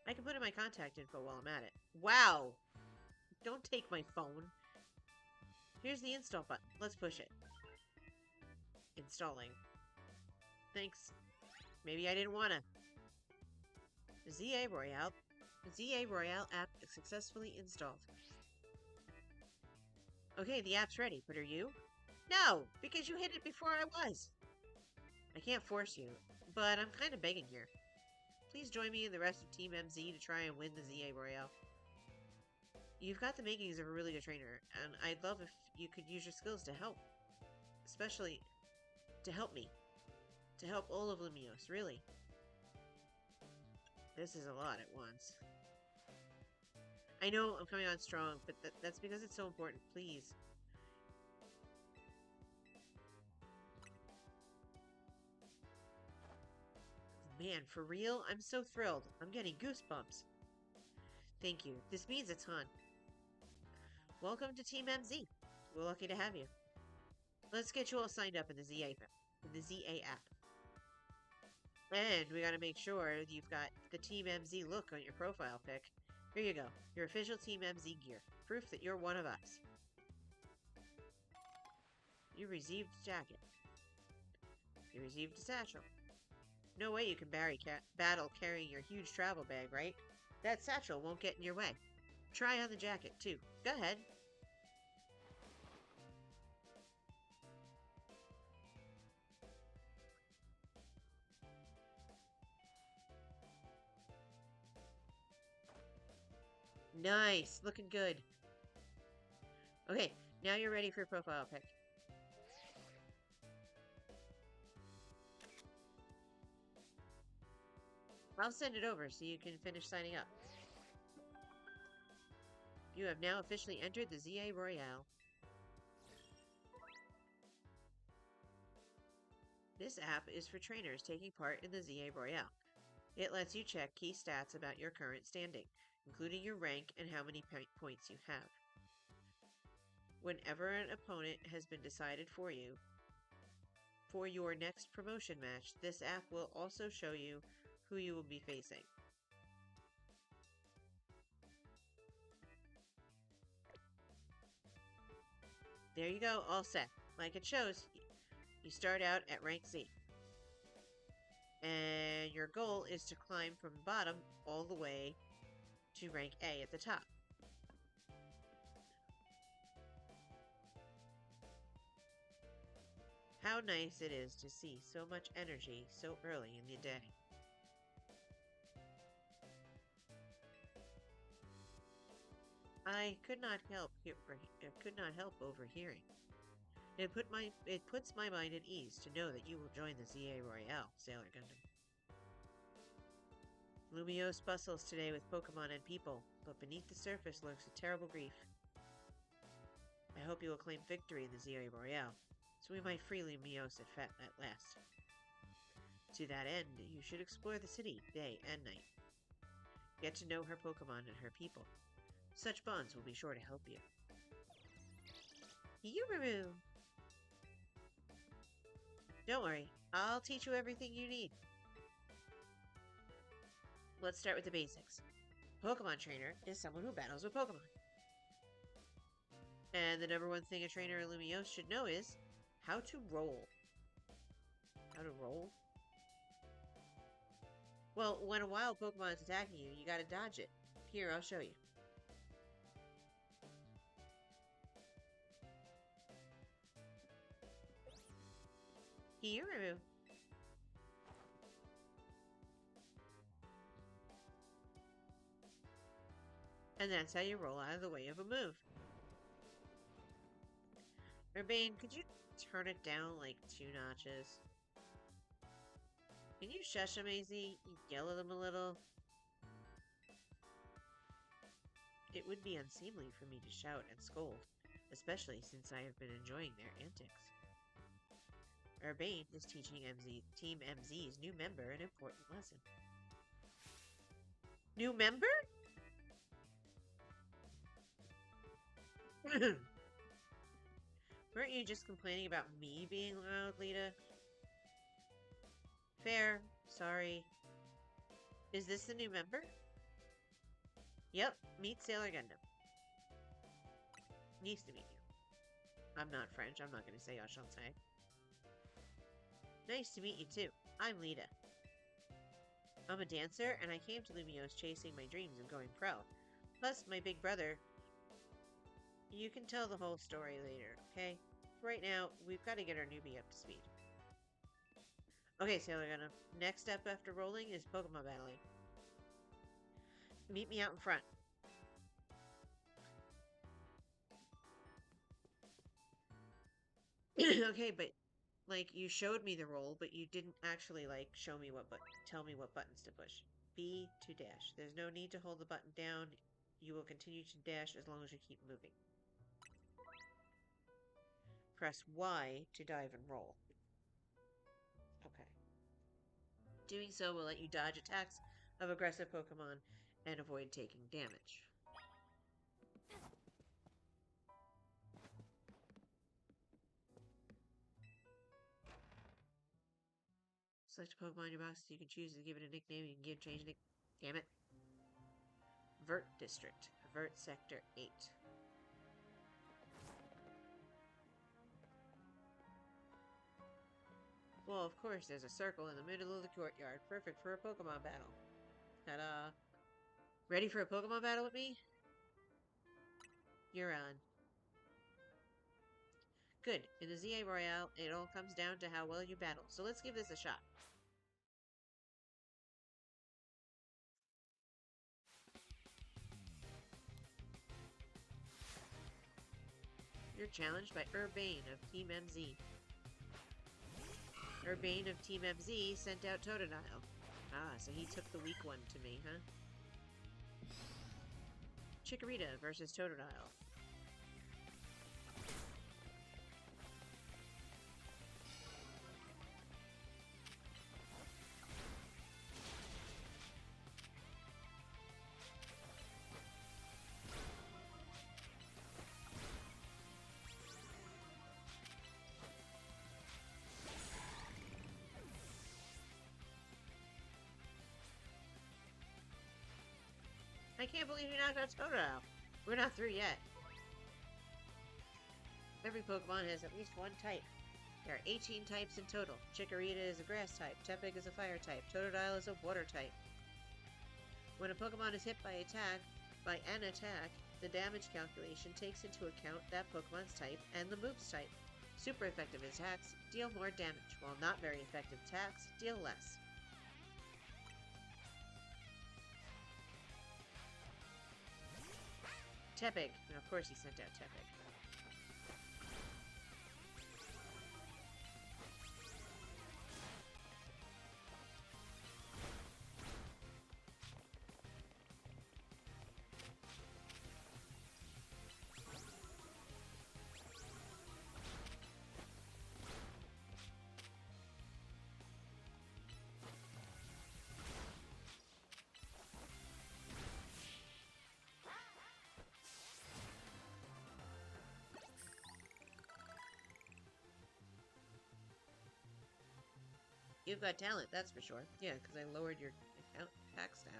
I can put in my contact info while I'm at it. Wow! Don't take my phone. Here's the install button. Let's push it. Installing. Thanks. Maybe I didn't wanna. The ZA Royale app is successfully installed. Okay, the app's ready, but are you? No, because you hit it before I was. I can't force you, but I'm kind of begging here. Please join me and the rest of Team MZ to try and win the ZA Royale. You've got the makings of a really good trainer, and I'd love if you could use your skills to help. Especially to help me. To help all of Lumiose, really. This is a lot at once. I know I'm coming on strong, but that's because it's so important. Please. Man, for real? I'm so thrilled. I'm getting goosebumps. Thank you. This means a ton. Welcome to Team MZ. We're lucky to have you. Let's get you all signed up in the ZA app. And we gotta make sure you've got the Team MZ look on your profile pic. Here you go. Your official Team MZ gear. Proof that you're one of us. You received a jacket. You received a satchel. No way you can battle carrying your huge travel bag, right? That satchel won't get in your way. Try on the jacket, too. Go ahead. Nice. Looking good. Okay, now you're ready for your profile pic. I'll send it over so you can finish signing up. You have now officially entered the ZA Royale. This app is for trainers taking part in the ZA Royale. It lets you check key stats about your current standing, including your rank and how many points you have. Whenever an opponent has been decided for you, for your next promotion match, this app will also show you who you will be facing. There you go, all set. Like it shows, you start out at rank Z. And your goal is to climb from the bottom all the way to rank A at the top. How nice it is to see so much energy so early in the day. I could not help overhearing. It puts my mind at ease to know that you will join the ZA Royale, Sailor Gundam. Lumiose bustles today with Pokemon and people, but beneath the surface lurks a terrible grief. I hope you will claim victory in the ZA Royale, so we might free Lumiose at last. To that end, you should explore the city day and night. Get to know her Pokemon and her people. Such bonds will be sure to help you. Yuru! Don't worry, I'll teach you everything you need. Let's start with the basics. Pokemon trainer is someone who battles with Pokemon. And the number one thing a trainer in Lumiose should know is how to roll. How to roll? Well, when a wild Pokemon is attacking you, you gotta dodge it. Here, I'll show you. Here. And that's how you roll out of the way of a move. Urbane, could you turn it down like 2 notches? Can you shush them, AZ? Yell at them a little? It would be unseemly for me to shout and scold, especially since I have been enjoying their antics. Urbane is teaching Team MZ's new member an important lesson. New member? Weren't you just complaining about me being loud, Lita? Fair. Sorry. Is this the new member? Yep. Meet Sailor Gundam. Nice to meet you. I'm not French. I'm not going to say enchanté. Nice to meet you, too. I'm Lita. I'm a dancer, and I came to Lumiose chasing my dreams of going pro. Plus, my big brother... You can tell the whole story later, okay? Right now, we've got to get our newbie up to speed. Okay, Sailor Gundam. Next step after rolling is Pokemon battling. Meet me out in front. Okay, but like you showed me the roll, but you didn't actually like tell me what buttons to push. B to dash. There's no need to hold the button down. You will continue to dash as long as you keep moving. Press Y to dive and roll. Okay. Doing so will let you dodge attacks of aggressive Pokemon and avoid taking damage. Select a Pokemon in your box so you can choose to give it a nickname. You can change nick. Damn it. Vert District. Vert Sector 8. Well, of course, there's a circle in the middle of the courtyard. Perfect for a Pokemon battle. Ta-da. Ready for a Pokemon battle with me? You're on. Good. In the ZA Royale, it all comes down to how well you battle. So let's give this a shot. You're challenged by Urbane of Team MZ. Urbane of Team MZ sent out Totodile. Ah, so he took the weak one to me, huh? Chikorita versus Totodile. I can't believe you knocked out Totodile. We're not through yet. Every Pokemon has at least one type. There are 18 types in total. Chikorita is a grass type, Tepig is a fire type, Totodile is a water type. When a Pokemon is hit by an attack, the damage calculation takes into account that Pokemon's type and the move's type. Super effective attacks deal more damage, while not very effective attacks deal less. Tepig. And of course he sent out Tepig. You've got talent, that's for sure. Yeah, because I lowered your attack stat.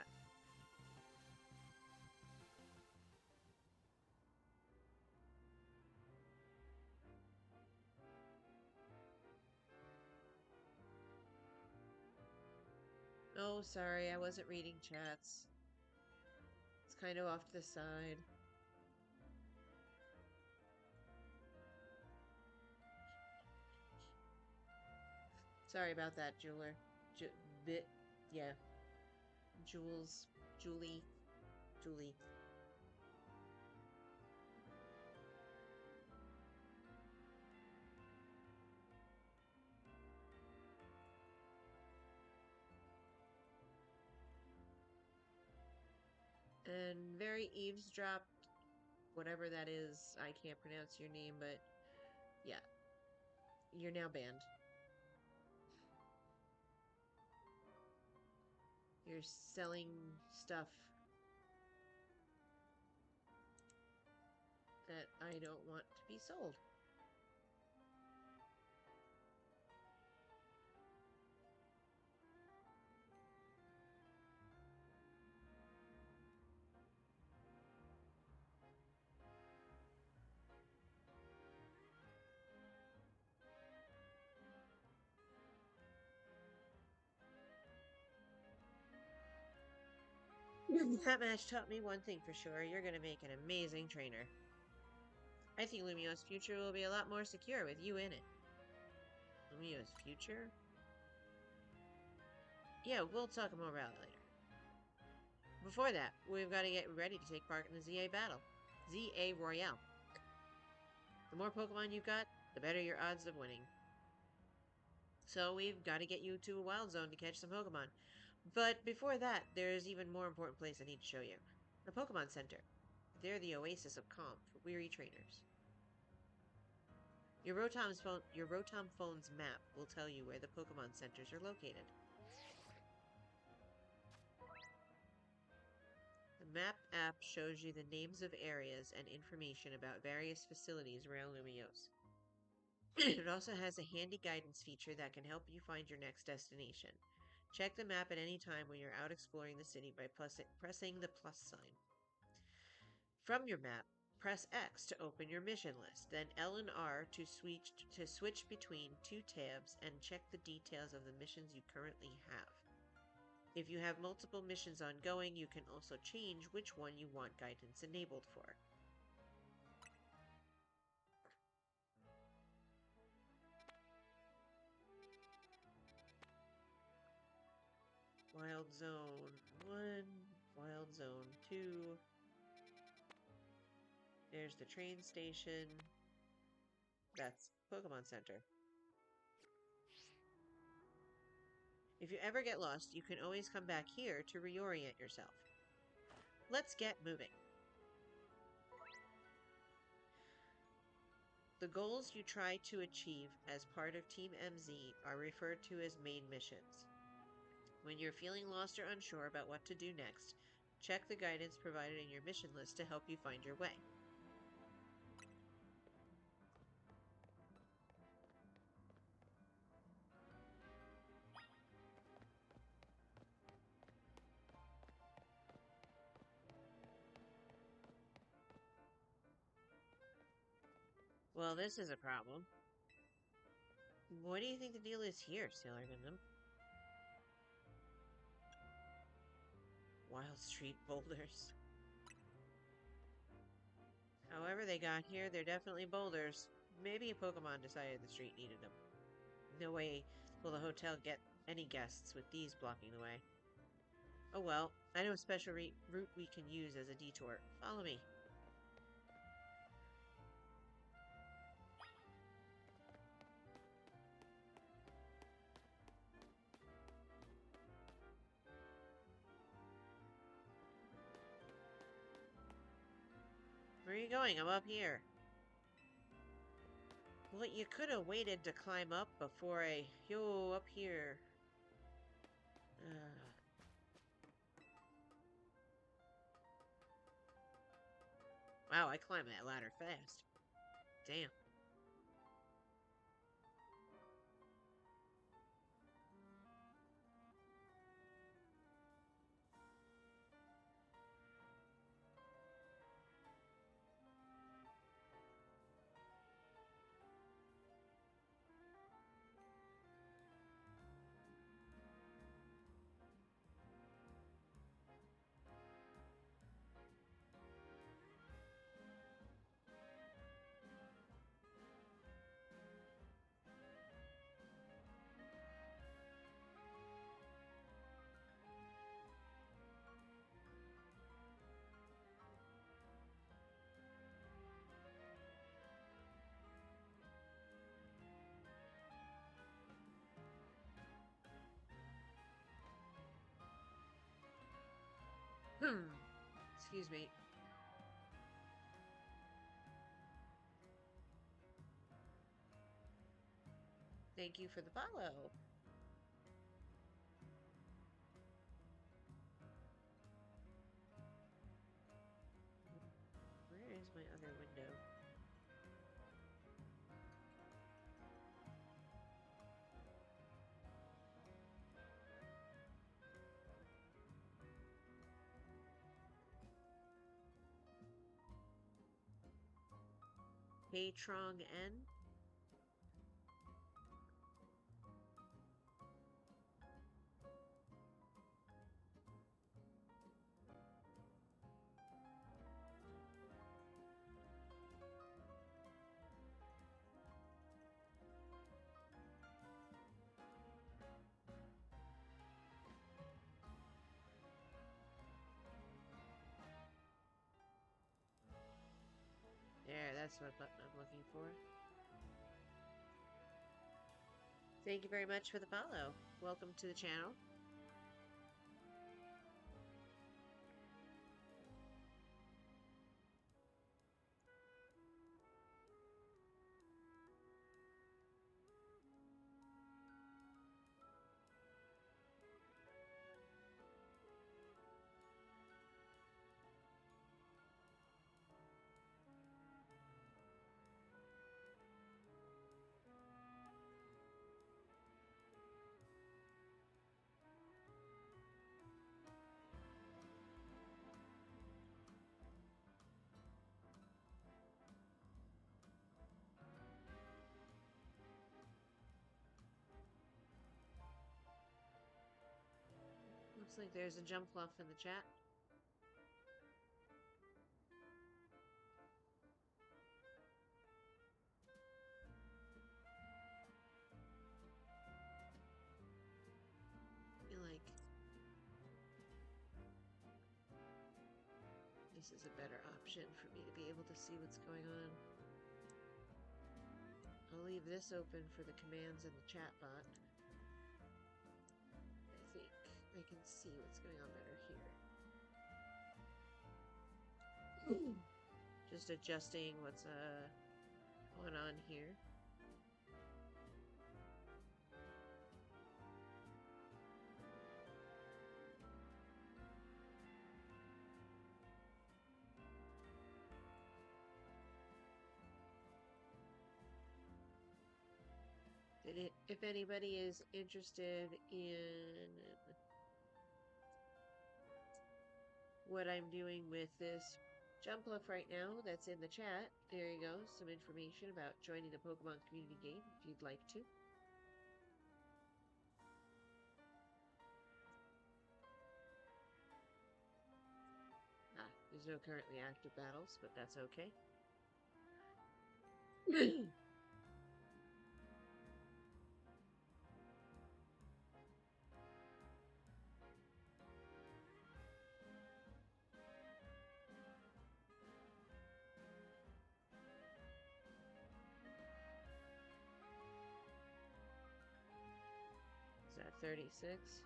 Oh, sorry, I wasn't reading chats. It's kind of off to the side. Sorry about that, jeweler. Bit, yeah. Jules, Julie, Julie. And very eavesdropped, whatever that is. I can't pronounce your name, but yeah, you're now banned. You're selling stuff that I don't want to be sold. That match taught me one thing for sure. You're going to make an amazing trainer. I think Lumio's future will be a lot more secure with you in it. Lumio's future? Yeah, we'll talk more about it later. Before that, we've got to get ready to take part in the ZA battle. ZA Royale. The more Pokemon you've got, the better your odds of winning. So we've got to get you to a wild zone to catch some Pokemon. But before that, there's even more important place I need to show you. The Pokemon Center. They're the oasis of calm for weary trainers. Your Rotom phone's map will tell you where the Pokemon centers are located. The map app shows you the names of areas and information about various facilities around Lumiose. It also has a handy guidance feature that can help you find your next destination. Check the map at any time when you're out exploring the city by pressing the plus sign. From your map, press X to open your mission list, then L and R to switch between two tabs and check the details of the missions you currently have. If you have multiple missions ongoing, you can also change which one you want guidance enabled for. Wild Zone 1, Wild Zone 2. There's the train station. That's Pokemon Center. If you ever get lost, you can always come back here to reorient yourself. Let's get moving. The goals you try to achieve as part of Team MZ are referred to as main missions. When you're feeling lost or unsure about what to do next, check the guidance provided in your mission list to help you find your way. Well, this is a problem. What do you think the deal is here, Sailor Gundam? Wild Street boulders. However they got here, they're definitely boulders. Maybe a Pokemon decided the street needed them. No way will the hotel get any guests with these blocking the way. Oh well, I know a special route we can use as a detour. Follow me. Where are you going? I'm up here. Well, you could have waited to climb up before I... Yo, up here. Uh, wow, I climbed that ladder fast. Damn. Hmm. Excuse me. Thank you for the follow. Where is my other window? Trong N? There, that's what button I'm looking for. Thank you very much for the follow. Welcome to the channel. Looks like there's a jump fluff in the chat. I feel like this is a better option for me to be able to see what's going on. I'll leave this open for the commands in the chat bot. I think I can see what's going on better here. Just adjusting what's going on here. If anybody is interested in what I'm doing with this Jumpluff right now, that's in the chat. There you go, some information about joining the Pokemon community game if you'd like to. Ah, there's no currently active battles, but that's okay. Is that 36?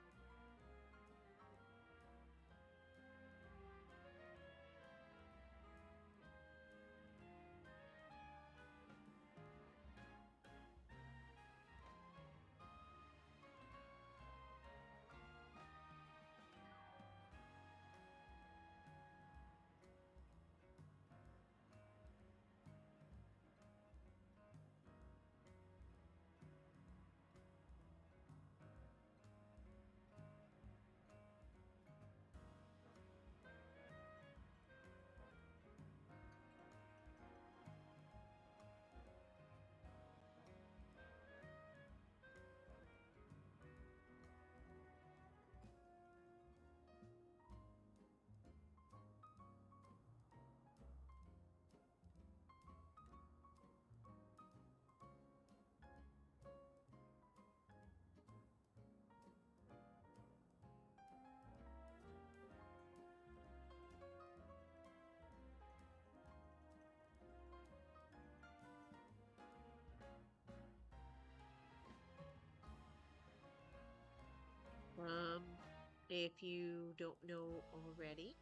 If you don't know already,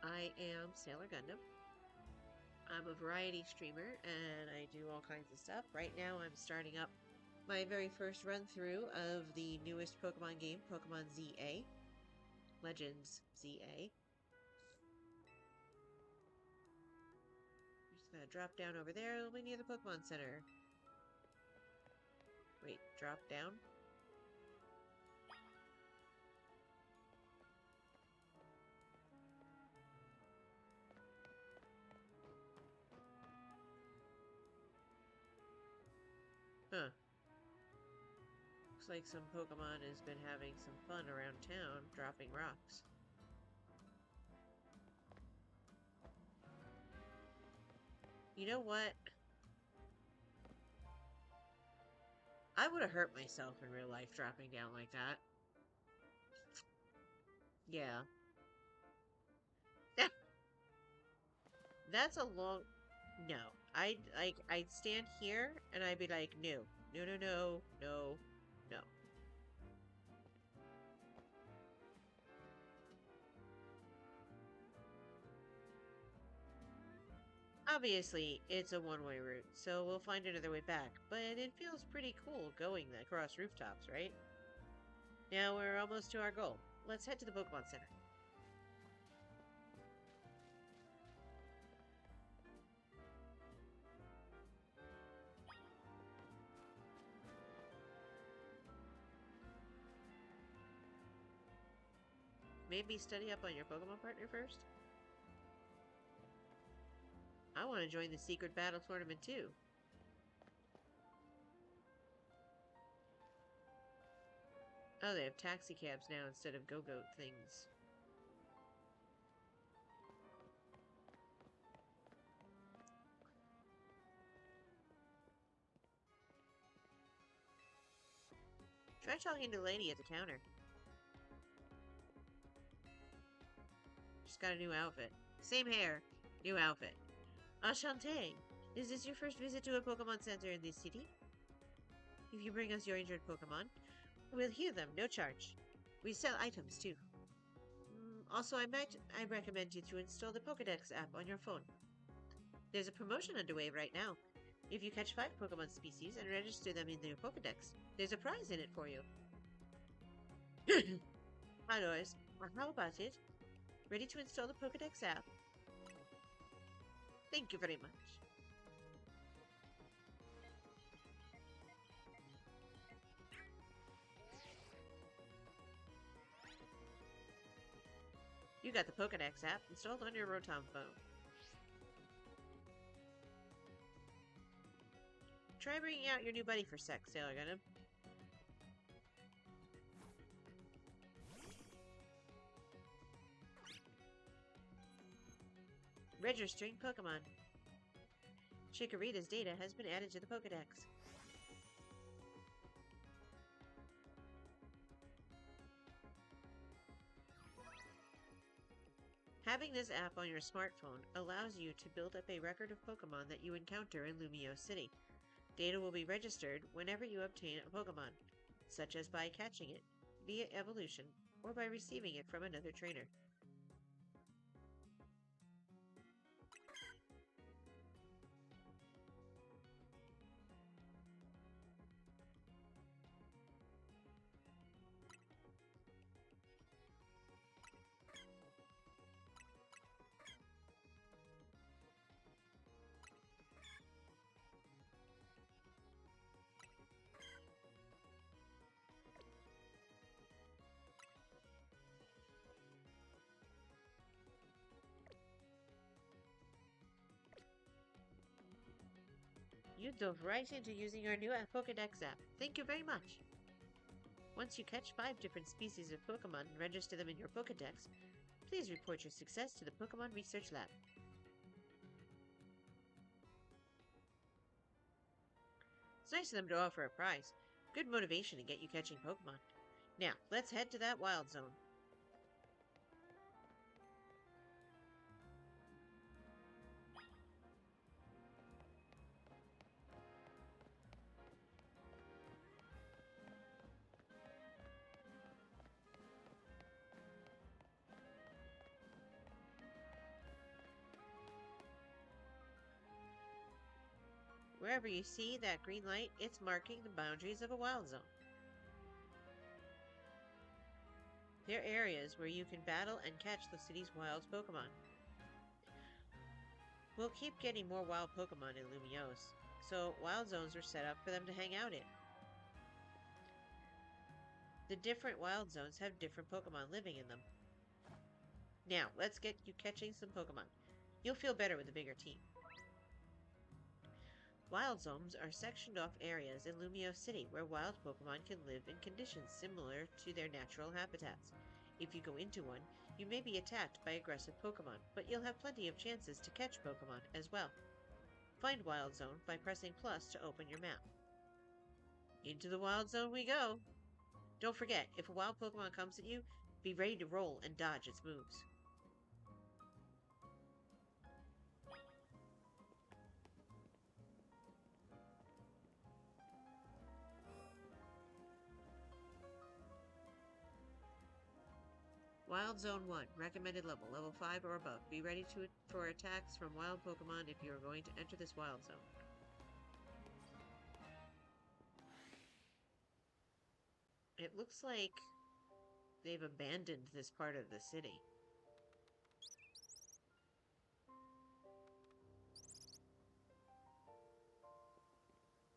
I am Sailor Gundam. I'm a variety streamer and I do all kinds of stuff. Right now, I'm starting up my very first run through of the newest Pokemon game, Pokemon ZA. Legends ZA. Just gonna drop down over there. It'll be near the Pokemon Center. Wait, drop down? Huh. Looks like some Pokemon has been having some fun around town, dropping rocks. You know what? I would have hurt myself in real life dropping down like that. Yeah. That's a long... No. I'd stand here and I'd be like, no. No, no, no, no, no. Obviously, it's a one-way route, so we'll find another way back, but it feels pretty cool going across rooftops, right? Now we're almost to our goal. Let's head to the Pokemon Center. Maybe study up on your Pokemon partner first? I want to join the secret battle tournament too. Oh, they have taxi cabs now instead of go-go things. Try talking to the lady at the counter. Just got a new outfit. Same hair, new outfit. Enchanté! Is this your first visit to a Pokemon Center in this city? If you bring us your injured Pokemon, we'll heal them, no charge. We sell items too. Also, I recommend you to install the Pokedex app on your phone. There's a promotion underway right now. If you catch 5 Pokemon species and register them in your Pokedex, there's a prize in it for you. Alloys, how about it? Ready to install the Pokedex app? Thank you very much. You got the Pokedex app installed on your Rotom phone. try bringing out your new buddy for sec, Sailor Gundam. Registering Pokemon. Chikorita's data has been added to the Pokedex. Having this app on your smartphone allows you to build up a record of Pokemon that you encounter in Lumio City. Data will be registered whenever you obtain a Pokemon, such as by catching it via evolution or by receiving it from another trainer. You dove right into using our new Pokedex app. Thank you very much. Once you catch 5 different species of Pokemon and register them in your Pokedex, please report your success to the Pokemon Research Lab. It's nice of them to offer a prize. Good motivation to get you catching Pokemon. Now, let's head to that wild zone. Wherever you see that green light, it's marking the boundaries of a wild zone. They're areas where you can battle and catch the city's wild Pokemon. We'll keep getting more wild Pokemon in Lumiose, so wild zones are set up for them to hang out in. The different wild zones have different Pokemon living in them. Now, let's get you catching some Pokemon. You'll feel better with a bigger team. Wild zones are sectioned off areas in Lumio City where wild Pokemon can live in conditions similar to their natural habitats. If you go into one, you may be attacked by aggressive Pokemon, but you'll have plenty of chances to catch Pokemon as well. Find Wild Zone by pressing plus to open your map. Into the Wild Zone we go! Don't forget, if a wild Pokemon comes at you, be ready to roll and dodge its moves. Wild Zone 1, recommended level 5 or above. Be ready for attacks from wild Pokemon if you are going to enter this wild zone. It looks like they've abandoned this part of the city.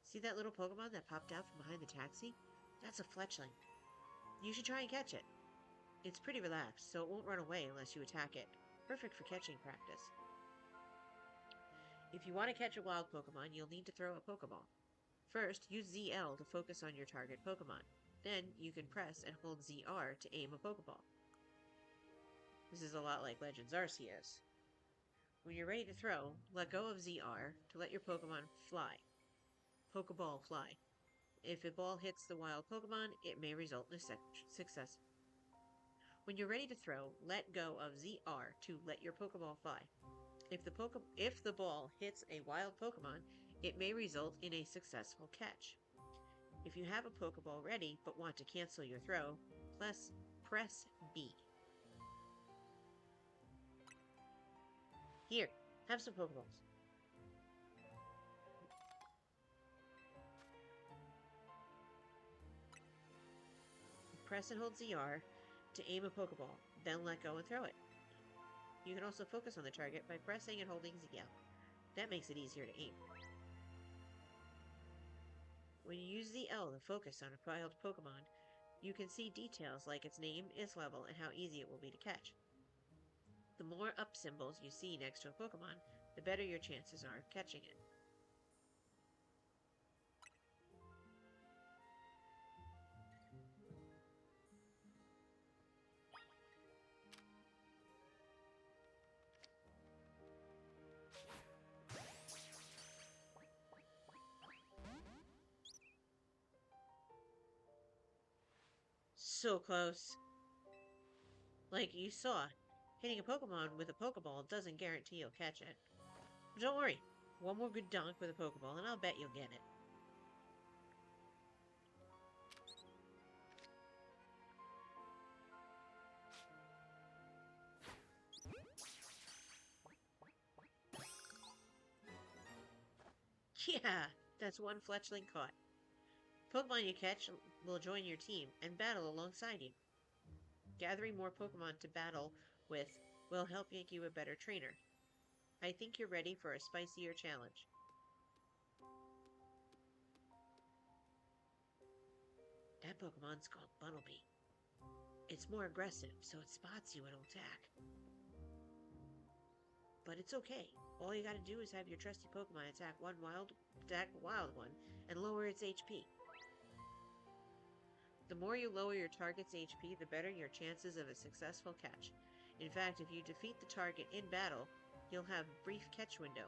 See that little Pokemon that popped out from behind the taxi? That's a Fletchling. You should try and catch it. It's pretty relaxed, so it won't run away unless you attack it. Perfect for catching practice. If you want to catch a wild Pokemon, you'll need to throw a Pokeball. First, use ZL to focus on your target Pokemon. Then, you can press and hold ZR to aim a Pokeball. This is a lot like Legends Arceus. When you're ready to throw, let go of ZR to let your Pokemon fly. Pokeball fly. If a ball hits the wild Pokemon, it may result in a success. When you're ready to throw, let go of ZR to let your Pokeball fly. If the ball hits a wild Pokemon, it may result in a successful catch. If you have a Pokeball ready but want to cancel your throw, press B. Here, have some Pokeballs. Press and hold ZR to aim a Pokeball, then let go and throw it. You can also focus on the target by pressing and holding ZL. That makes it easier to aim. When you use ZL to focus on a wild Pokemon, you can see details like its name, its level, and how easy it will be to catch. The more up symbols you see next to a Pokemon, the better your chances are of catching it. So close. Like you saw, hitting a Pokemon with a Pokeball doesn't guarantee you'll catch it. But don't worry, one more good dunk with a Pokeball and I'll bet you'll get it. Yeah, that's one Fletchling caught. Pokemon you catch will join your team and battle alongside you. Gathering more Pokemon to battle with will help make you a better trainer. I think you're ready for a spicier challenge. That Pokemon's called Bunnelby. It's more aggressive, so it spots you, it'll attack. But it's okay. All you gotta do is have your trusty Pokemon attack a wild one and lower its HP. The more you lower your target's HP, the better your chances of a successful catch. In fact, if you defeat the target in battle, you'll have a brief catch window,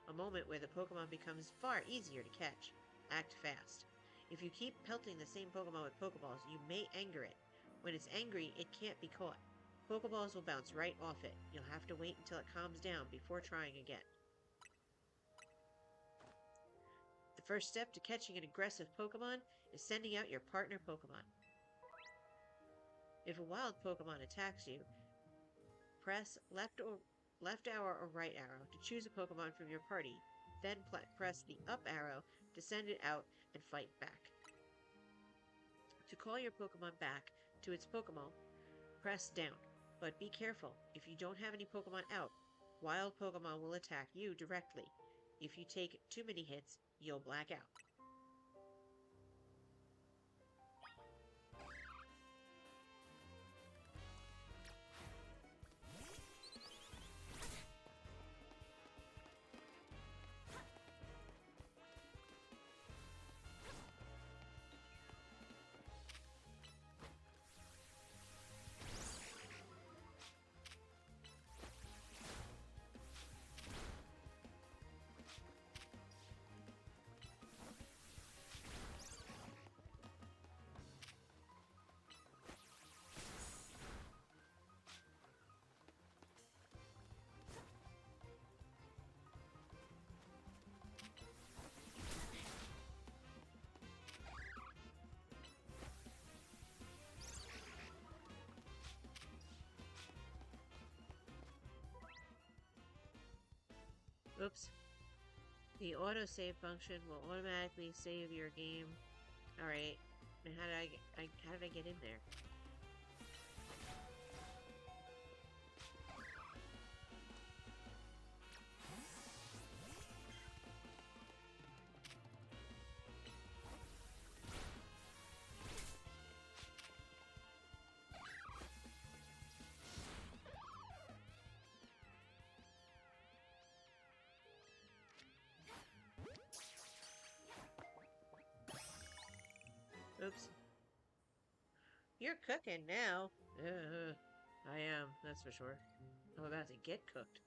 a moment where the Pokemon becomes far easier to catch. Act fast. If you keep pelting the same Pokemon with Pokeballs, you may anger it. When it's angry, it can't be caught. Pokeballs will bounce right off it. You'll have to wait until it calms down before trying again. The first step to catching an aggressive Pokemon is sending out your partner Pokemon. If a wild Pokemon attacks you, press left arrow or right arrow to choose a Pokemon from your party. Then press the up arrow to send it out and fight back. To call your Pokemon back to its Pokemon, press down. But be careful, if you don't have any Pokemon out, wild Pokemon will attack you directly. If you take too many hits, you'll black out. Oops. The autosave function will automatically save your game. Alright. And how did I get in there? Oops. You're cooking now. I am, that's for sure. I'm about to get cooked.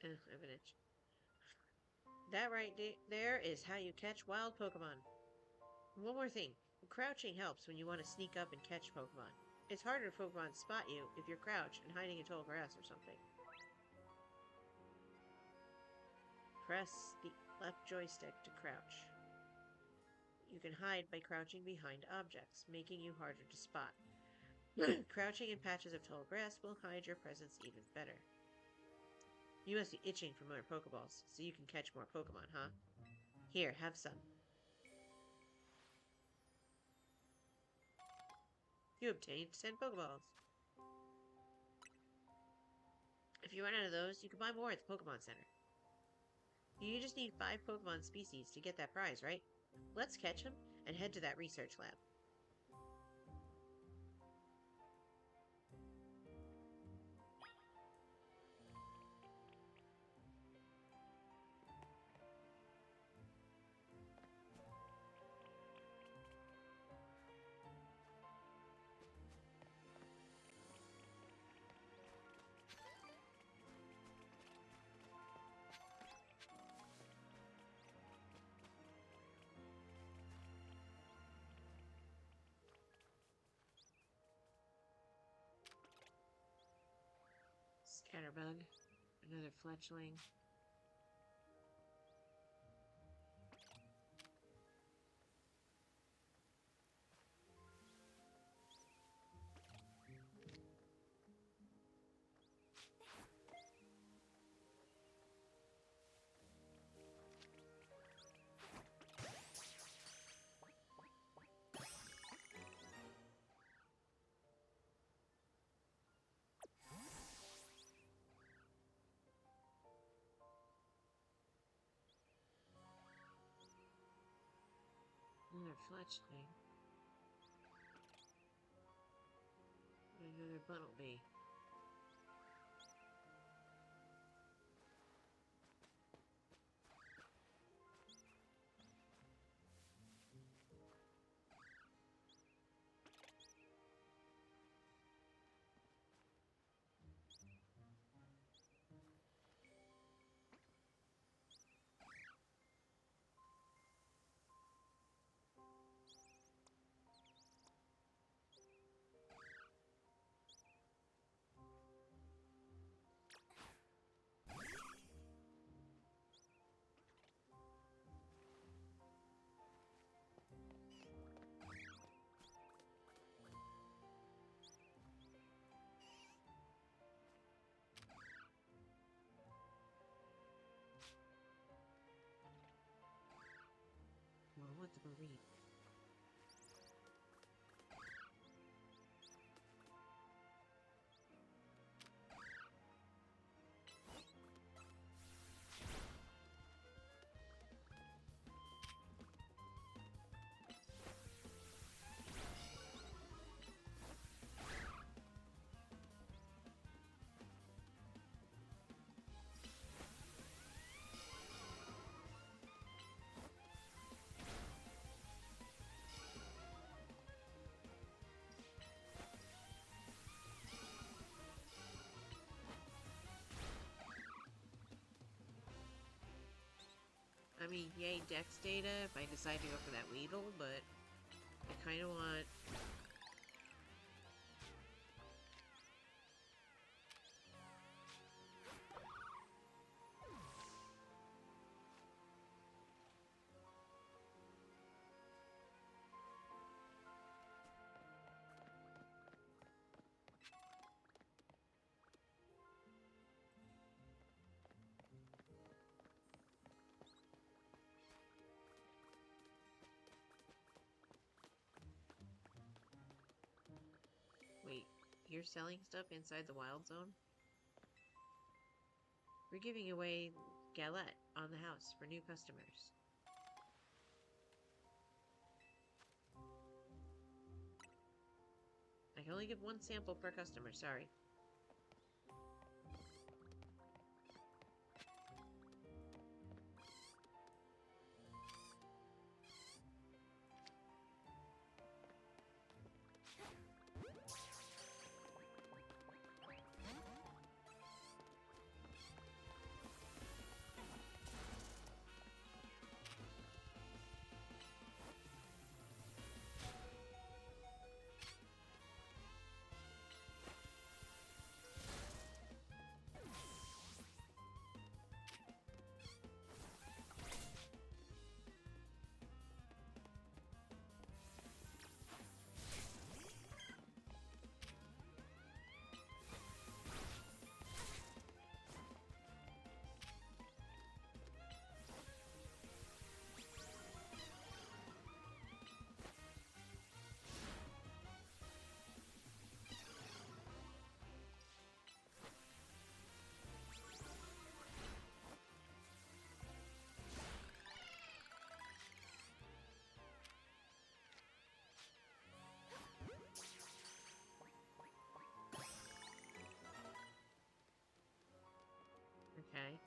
I have an itch. That right there is how you catch wild Pokemon. One more thing. Crouching helps when you want to sneak up and catch Pokemon. It's harder for Pokemon to spot you if you're crouched and hiding in tall grass or something. Press the left joystick to crouch. You can hide by crouching behind objects, making you harder to spot. Crouching in patches of tall grass will hide your presence even better. You must be itching for more Pokeballs, so you can catch more Pokemon, huh? Here, have some. You obtained 10 Pokeballs. If you run out of those, you can buy more at the Pokemon Center. You just need 5 Pokemon species to get that prize, right? Let's catch them and head to that research lab. Scatterbug. Another fletchling. Another fletchling. Another bumblebee. Well, what's a marine? I mean, yay, Dex data if I decide to go for that Weedle, but I kind of want... Wait, you're selling stuff inside the wild zone? We're giving away Galette on the house for new customers. I can only give one sample per customer, sorry. Okay.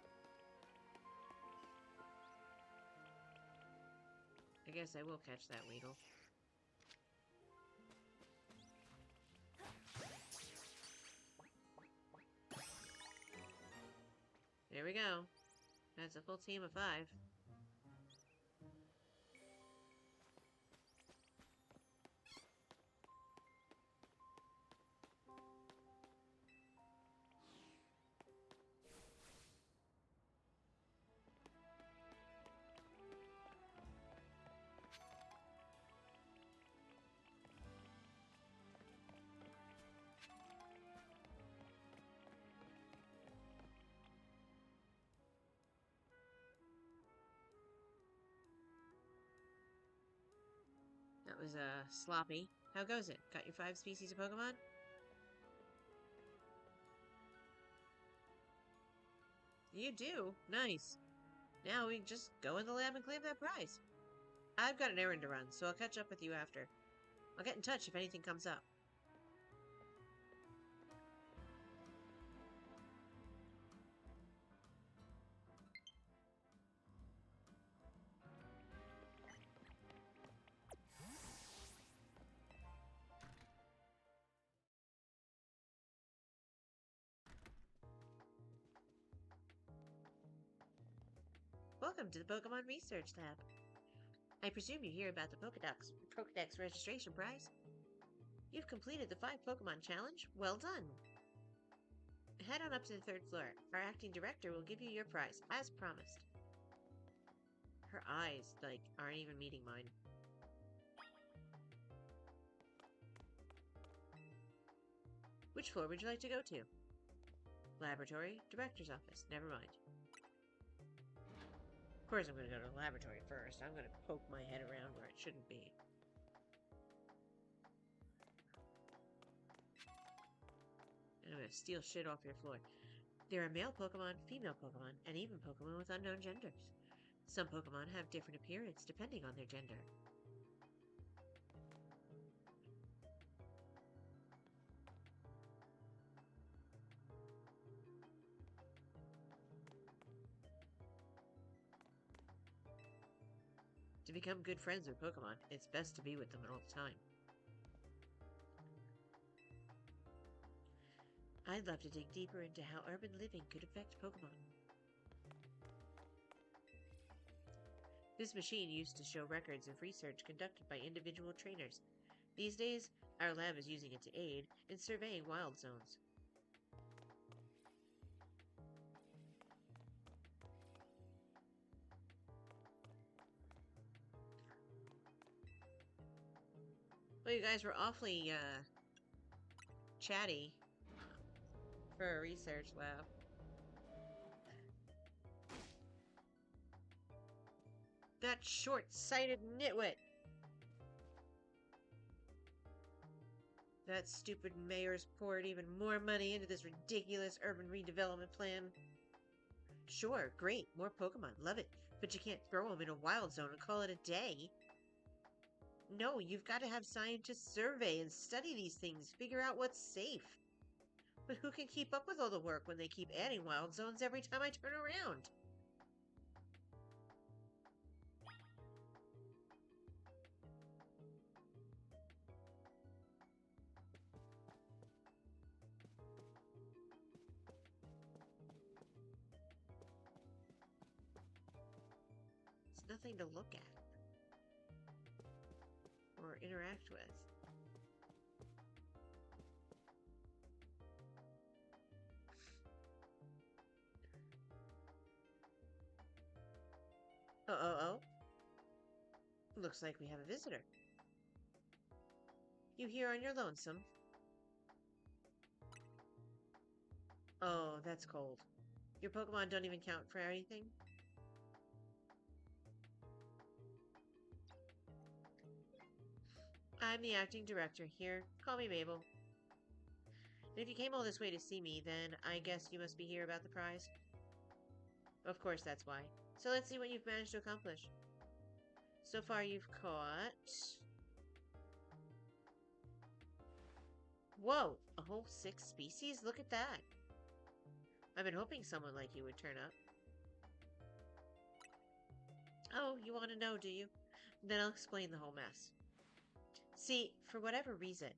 I guess I will catch that Weedle. There we go. That's a full team of 5. was sloppy. How goes it? Got your 5 species of Pokemon? You do? Nice. Now we can just go in the lab and claim that prize. I've got an errand to run, so I'll catch up with you after. I'll get in touch if anything comes up. Welcome to the Pokemon Research Lab. I presume you hear about the Pokedex registration prize. You've completed the 5 Pokemon challenge. Well done. Head on up to the 3rd floor. Our acting director will give you your prize, as promised. Her eyes, aren't even meeting mine. Which floor would you like to go to? Laboratory, director's office. Never mind. Of course I'm going to go to the laboratory first. I'm going to poke my head around where it shouldn't be. And I'm going to steal shit off your floor. There are male Pokemon, female Pokemon, and even Pokemon with unknown genders. Some Pokemon have different appearance depending on their gender. To become good friends with Pokemon, it's best to be with them all the time. I'd love to dig deeper into how urban living could affect Pokemon. This machine used to show records of research conducted by individual trainers. These days, our lab is using it to aid in surveying wild zones. Well, you guys were awfully, chatty for a research lab. That short-sighted nitwit! That stupid mayor's poured even more money into this ridiculous urban redevelopment plan. Sure, great, more Pokemon, love it. But you can't throw them in a wild zone and call it a day. No, you've got to have scientists survey and study these things, figure out what's safe. But who can keep up with all the work when they keep adding wild zones every time I turn around? It's nothing to look at or interact with. Oh. Looks like we have a visitor. You here on your lonesome? Oh, that's cold. Your Pokemon don't even count for anything? I'm the acting director here. Call me Mabel. And if you came all this way to see me, then I guess you must be here about the prize. Of course, that's why. So let's see what you've managed to accomplish. So far, you've caught... Whoa! A whole 6 species? Look at that! I've been hoping someone like you would turn up. Oh, you want to know, do you? Then I'll explain the whole mess. See, for whatever reason,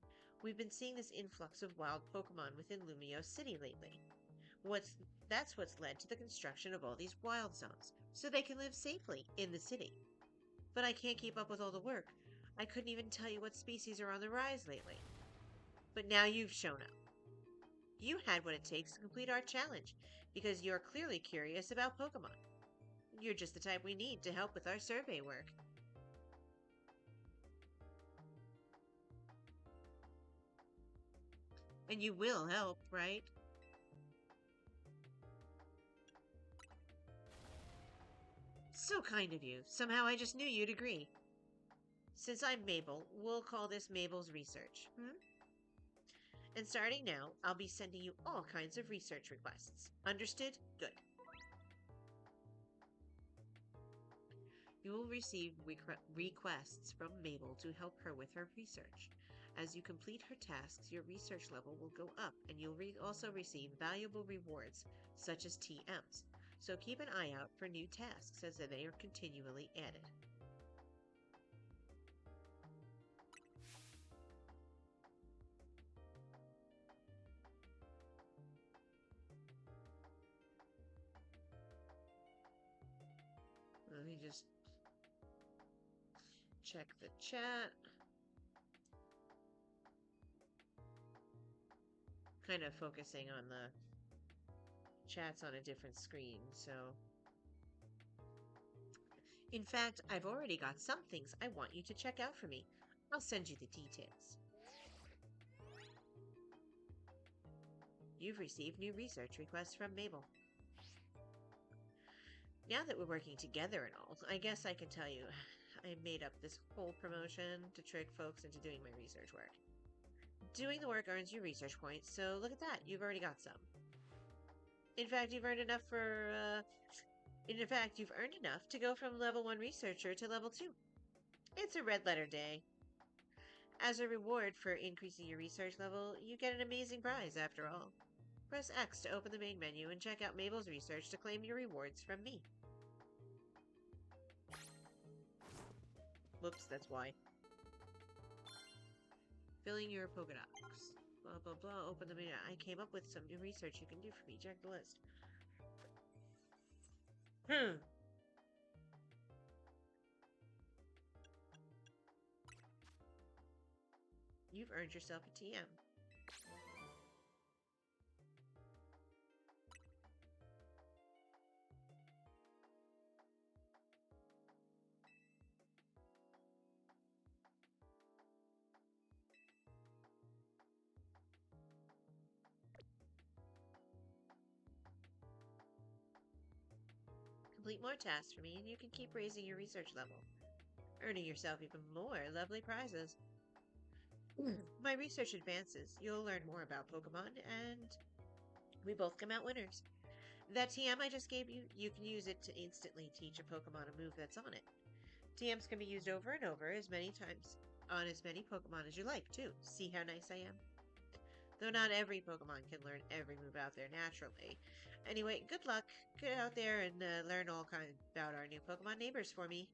we've been seeing this influx of wild Pokemon within Lumio City lately. That's what's led to the construction of all these wild zones, so they can live safely in the city. But I can't keep up with all the work. I couldn't even tell you what species are on the rise lately. But now you've shown up. You had what it takes to complete our challenge, because you're clearly curious about Pokemon. You're just the type we need to help with our survey work. And you will help, right? So kind of you. Somehow I just knew you'd agree. Since I'm Mabel, we'll call this Mabel's Research. Hmm? And starting now, I'll be sending you all kinds of research requests. Understood? Good. You will receive requests from Mabel to help her with her research. As you complete her tasks, your research level will go up, and you'll also receive valuable rewards, such as TMs. So keep an eye out for new tasks as they are continually added. Let me just check the chat. Kind of focusing on the chats on a different screen, so. In fact, I've already got some things I want you to check out for me. I'll send you the details. You've received new research requests from Mabel. Now that we're working together and all, I guess I can tell you, I made up this whole promotion to trick folks into doing my research work. Doing the work earns you research points, so look at that, you've already got some. In fact, you've earned enough to go from level 1 researcher to level 2. It's a red letter day. As a reward for increasing your research level, you get an amazing prize after all. Press X to open the main menu and check out Mabel's research to claim your rewards from me. Whoops, that's why. Filling your Pokedocs. Blah, blah, blah. Open the menu. I came up with some new research you can do for me. Check the list. You've earned yourself a TM. Complete more tasks for me, and you can keep raising your research level, earning yourself even more lovely prizes. My research advances. You'll learn more about Pokemon, and we both come out winners. That TM I just gave you, you can use it to instantly teach a Pokemon a move that's on it. TMs can be used over and over as many times on as many Pokemon as you like, too. See how nice I am? Though not every Pokemon can learn every move out there naturally. Anyway, good luck. Get out there and learn all kinds about our new Pokemon neighbors for me.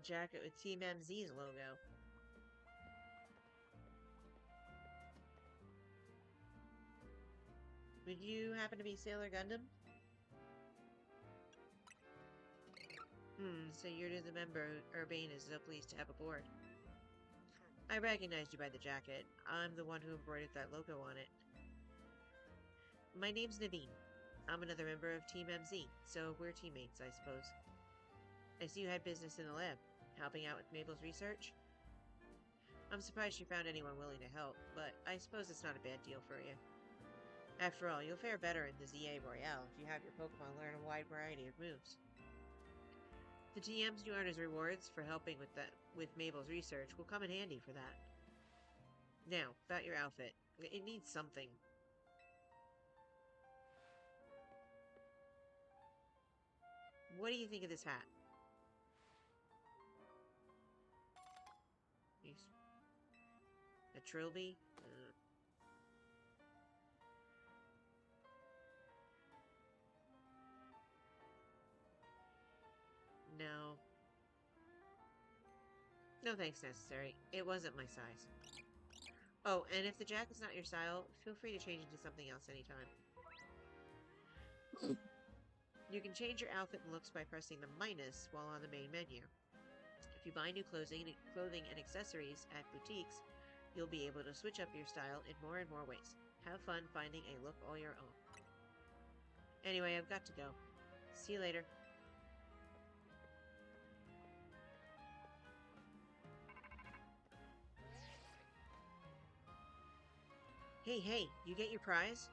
Jacket with Team MZ's logo. Would you happen to be Sailor Gundam? So you're the member Urbane is so pleased to have aboard. I recognized you by the jacket. I'm the one who embroidered that logo on it. My name's Naveen. I'm another member of Team MZ, so we're teammates, I suppose. I see you had business in the lab, helping out with Mabel's research. I'm surprised you found anyone willing to help, but I suppose it's not a bad deal for you. After all, you'll fare better in the ZA Royale if you have your Pokemon learn a wide variety of moves. The TMs you earn as rewards for helping with Mabel's research will come in handy for that. Now, about your outfit. It needs something. What do you think of this hat? A trilby? No. No thanks necessary. It wasn't my size. Oh, and if the jacket's not your style, feel free to change into something else anytime. You can change your outfit and looks by pressing the minus while on the main menu. If you buy new clothing and accessories at boutiques, you'll be able to switch up your style in more and more ways. Have fun finding a look all your own. Anyway, I've got to go. See you later. Hey, you get your prize?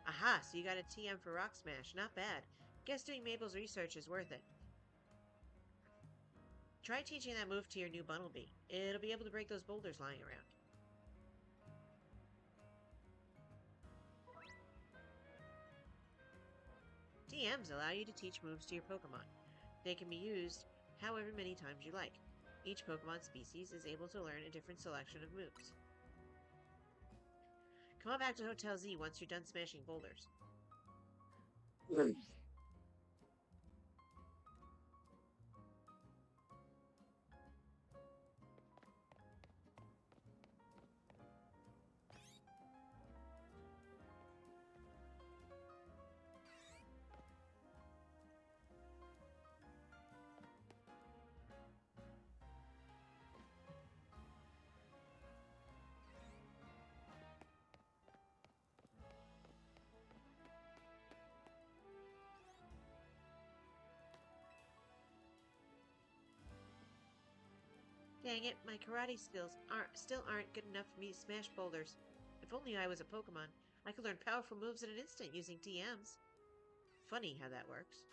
Aha, so you got a TM for Rock Smash. Not bad. Guess doing Mabel's research is worth it. Try teaching that move to your new Bunnelby. It'll be able to break those boulders lying around. TMs allow you to teach moves to your Pokemon. They can be used however many times you like. Each Pokemon species is able to learn a different selection of moves. Come on back to Hotel Z once you're done smashing boulders. Dang it, my karate skills still aren't good enough for me to smash boulders. If only I was a Pokemon, I could learn powerful moves in an instant using TMs. Funny how that works.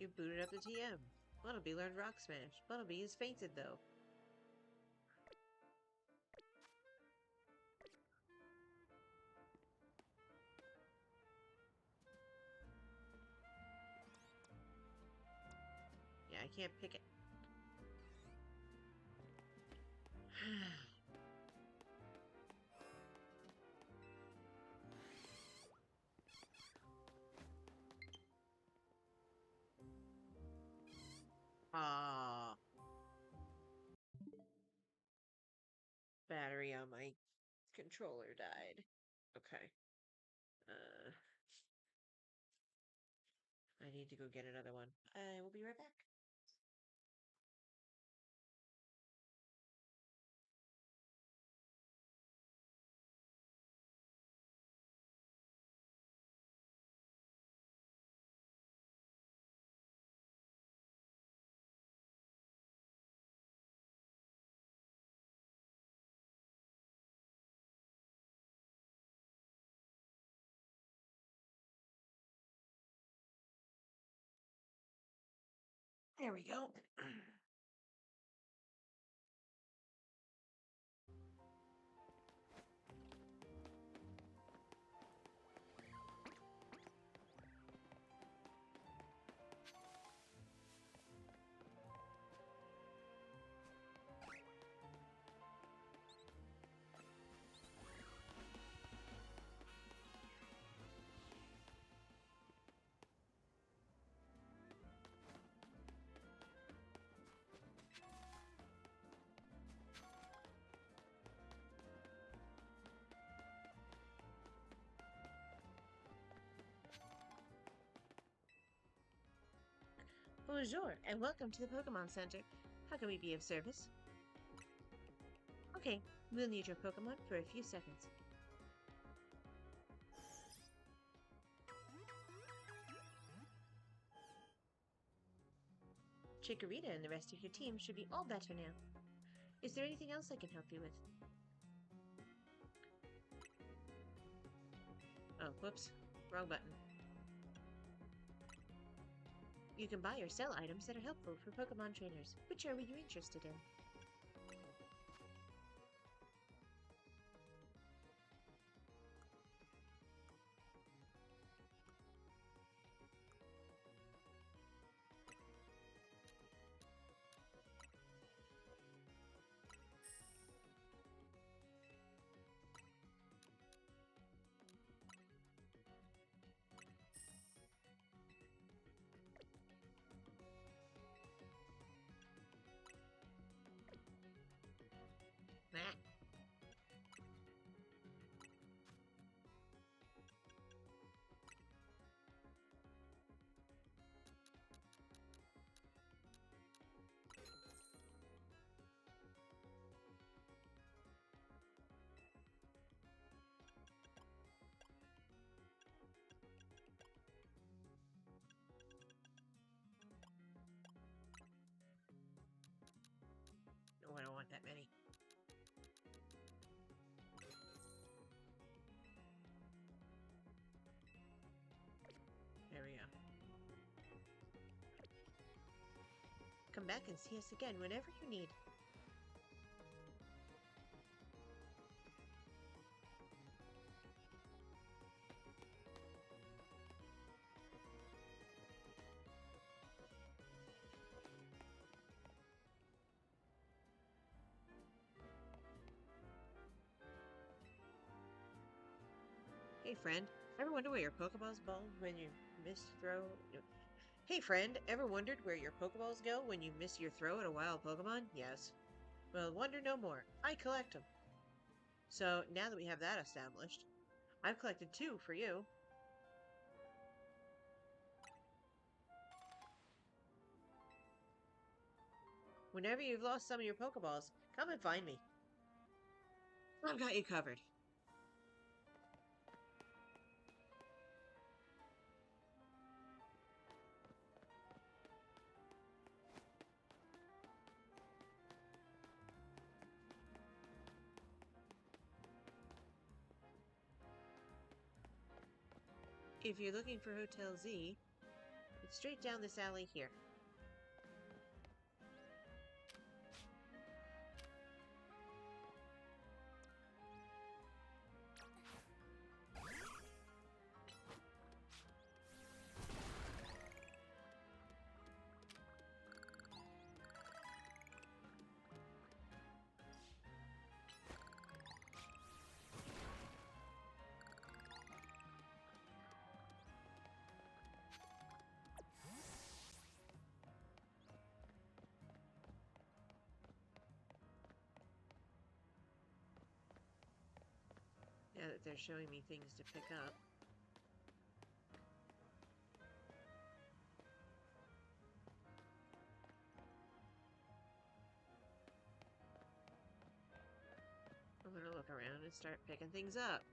You booted up the TM. Bunnelby learned Rock Smash. Bunnelby is fainted, though. Yeah, I can't pick it. Ah, battery on my controller died. Okay. Uh, I need to go get another one. I will be right back. There we go. Bonjour, and welcome to the Pokemon Center. How can we be of service? Okay, we'll need your Pokemon for a few seconds. Chikorita and the rest of your team should be all better now. Is there anything else I can help you with? Oh, whoops. Wrong button. You can buy or sell items that are helpful for Pokemon trainers. Which are you interested in? Nah. No, I don't want that many. There we go. Come back and see us again whenever you need. Hey friend, ever wonder where your Pokeballs go when you misthrow? Hey friend, ever wondered where your Pokeballs go when you miss your throw at a wild Pokemon? Yes. Well, wonder no more. I collect them. So now that we have that established, I've collected two for you. Whenever you've lost some of your Pokeballs, come and find me. I've got you covered. If you're looking for Hotel Z, it's straight down this alley here. Now that they're showing me things to pick up. I'm gonna look around and start picking things up.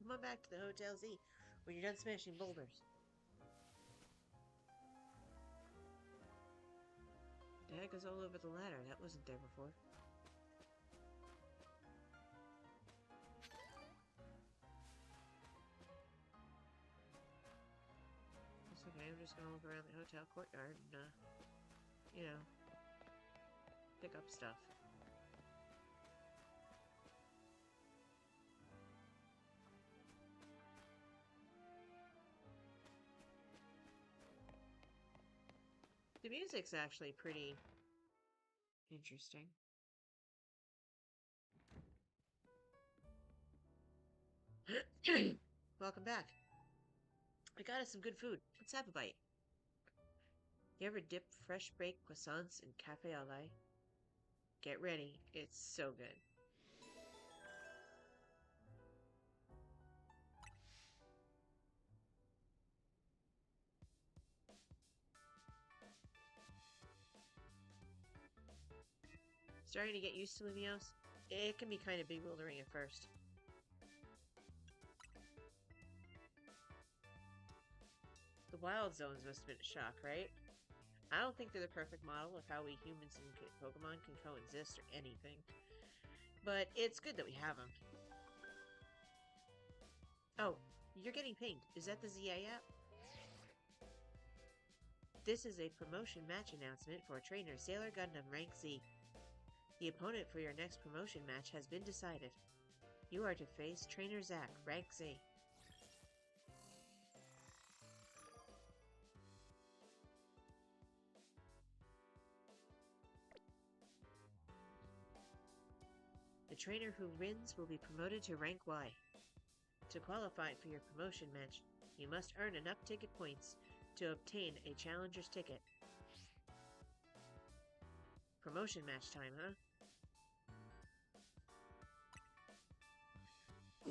Come on back to the Hotel Z when you're done smashing boulders. Daggers all over the ladder. That wasn't there before. It's okay, I'm just gonna look around the hotel courtyard and, you know, pick up stuff. The music's actually pretty interesting. Welcome back. I got us some good food. Let's have a bite. You ever dip fresh baked croissants in cafe au lait? Get ready. It's so good. Starting to get used to Lumiose? It can be kind of bewildering at first. The wild zones must have been a shock, right? I don't think they're the perfect model of how we humans and Pokemon can coexist or anything. But it's good that we have them. Oh, you're getting pinged. Is that the ZA app? This is a promotion match announcement for Trainer Sailor Gundam Rank Z. The opponent for your next promotion match has been decided. You are to face Trainer Zack, Rank Z. The trainer who wins will be promoted to Rank Y. To qualify for your promotion match, you must earn enough ticket points to obtain a challenger's ticket. Promotion match time, huh?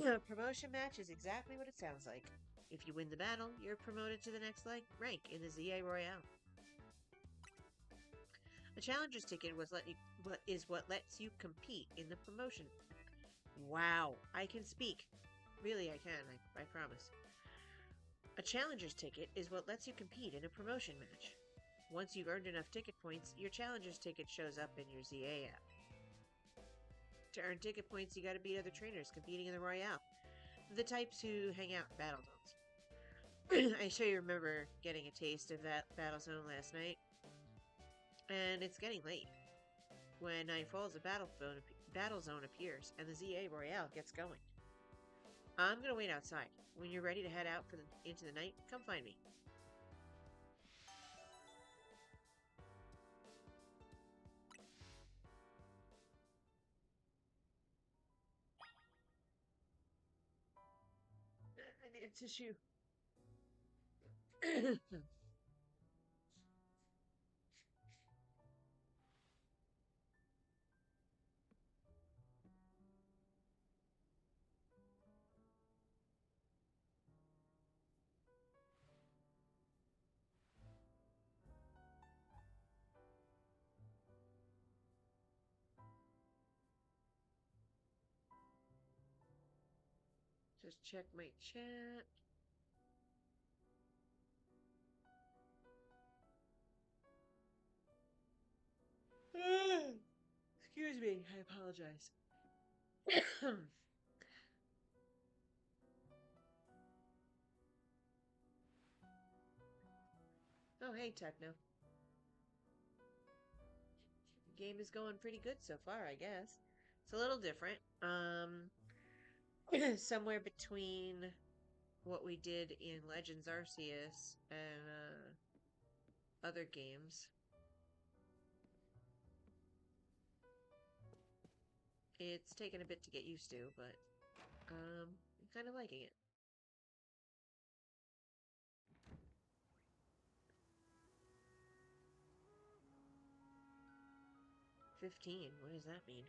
A promotion match is exactly what it sounds like. If you win the battle, you're promoted to the next rank in the ZA Royale. A challenger's ticket is what lets you compete in the promotion. Wow, I can speak. Really, I can, I promise. A challenger's ticket is what lets you compete in a promotion match. Once you've earned enough ticket points, your challenger's ticket shows up in your ZA app. To earn ticket points, you gotta beat other trainers competing in the Royale. The types who hang out in Battle Zones. I'm sure you remember getting a taste of that Battle Zone last night. And it's getting late. When Nightfalls, a battle zone appears, and the ZA Royale gets going. I'm gonna wait outside. When you're ready to head out into the night, come find me. I need a tissue. Just check my chat. Excuse me, I apologize. Oh, hey, Techno. The game is going pretty good so far, I guess. It's a little different. Somewhere between what we did in Legends Arceus and other games. It's taken a bit to get used to, but I'm kind of liking it. 15, what does that mean?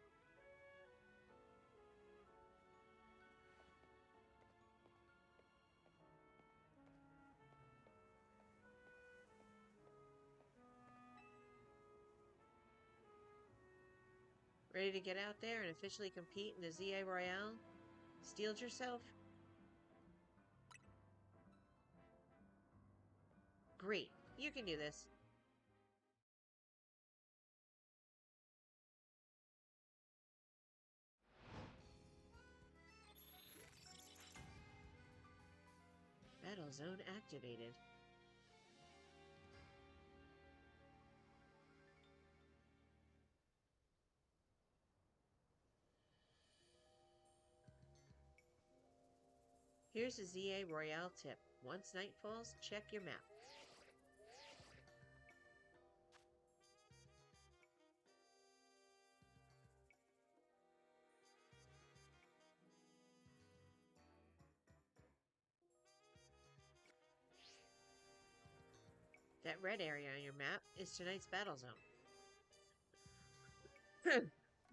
Ready to get out there and officially compete in the ZA Royale? Steeled yourself? Great, you can do this. Battle zone activated. Here's a ZA Royale tip. Once night falls, check your map. That red area on your map is tonight's battle zone.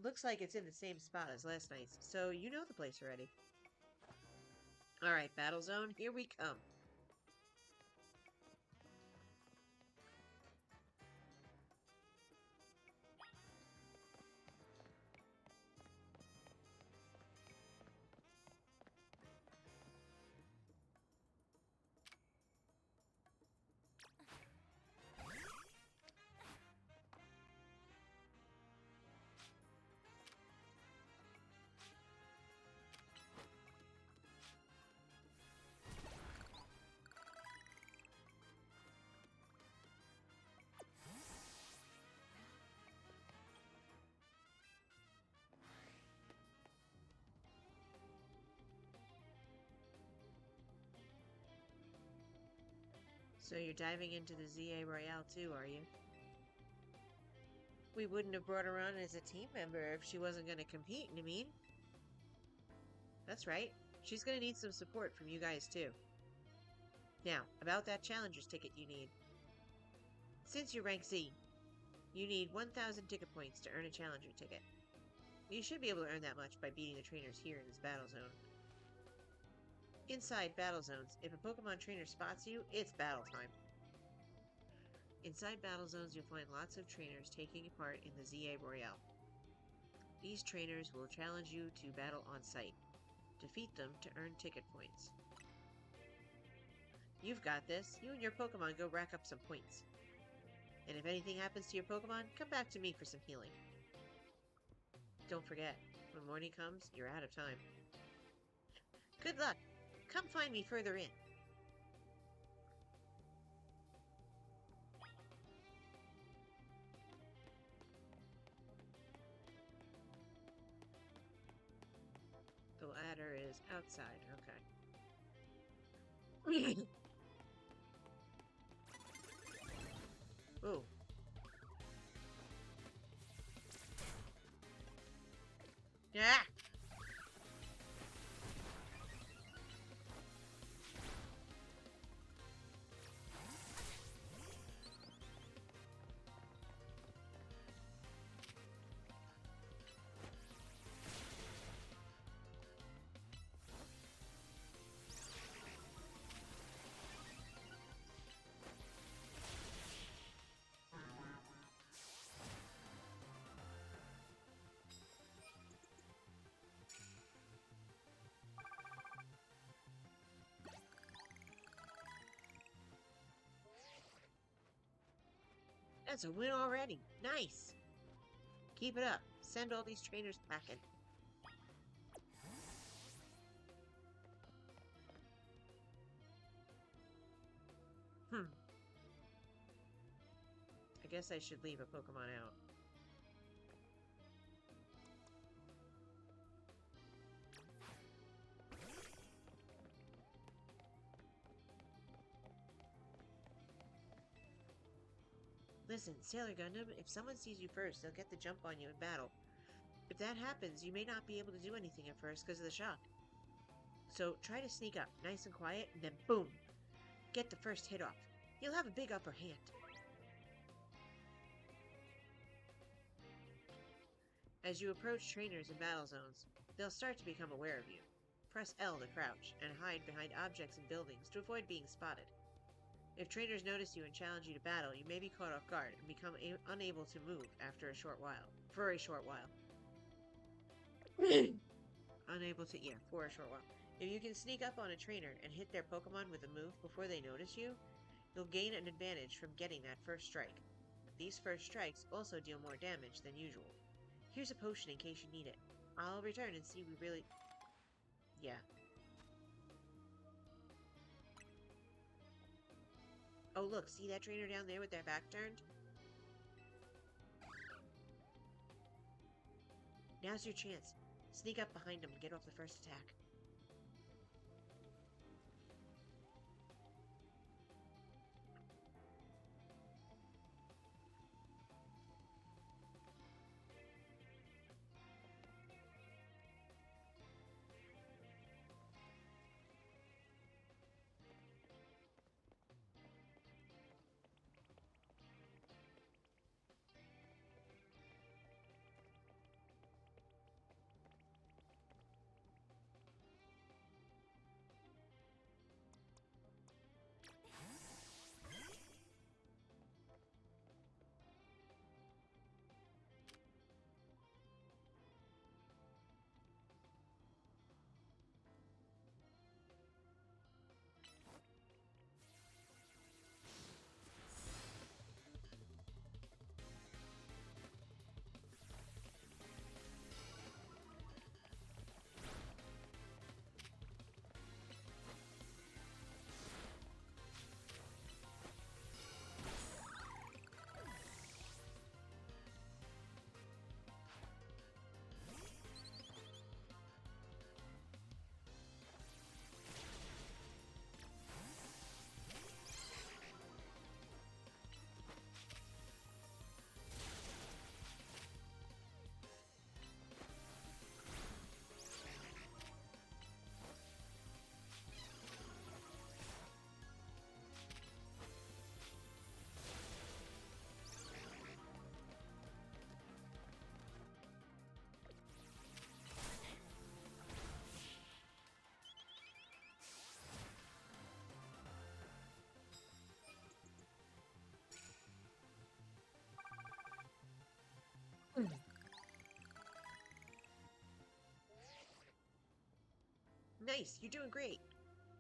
Looks like it's in the same spot as last night's, so you know the place already. Alright, Battle Zone, here we come. So you're diving into the ZA Royale too, are you? We wouldn't have brought her on as a team member if she wasn't going to compete, I mean. That's right. She's going to need some support from you guys too. Now, about that Challenger's ticket you need. Since you're rank Z, you need 1,000 ticket points to earn a Challenger ticket. You should be able to earn that much by beating the trainers here in this battle zone. Inside battle zones, if a Pokemon trainer spots you, it's battle time. Inside battle zones, you'll find lots of trainers taking part in the ZA Royale. These trainers will challenge you to battle on site. Defeat them to earn ticket points. You've got this. You and your Pokemon go rack up some points. And if anything happens to your Pokemon, come back to me for some healing. Don't forget, when morning comes, you're out of time. Good luck! Come find me further in. The ladder is outside, okay. Ooh. Yeah! That's a win already. Nice! Keep it up. Send all these trainers packing. I guess I should leave a Pokemon out. Listen, Sailor Gundam, if someone sees you first, they'll get the jump on you in battle. If that happens, you may not be able to do anything at first because of the shock. So try to sneak up, nice and quiet, and then boom! Get the first hit off. You'll have a big upper hand. As you approach trainers in battle zones, they'll start to become aware of you. Press L to crouch, and hide behind objects and buildings to avoid being spotted. If trainers notice you and challenge you to battle, you may be caught off guard and become unable to move after a short while. For a short while. Unable to, yeah, for a short while. If you can sneak up on a trainer and hit their Pokemon with a move before they notice you, you'll gain an advantage from getting that first strike. These first strikes also deal more damage than usual. Here's a potion in case you need it. I'll return and see we really... Yeah. Oh look, see that trainer down there with their back turned? Now's your chance. Sneak up behind him and get off the first attack. Nice, you're doing great.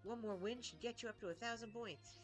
One more win should get you up to 1,000 points.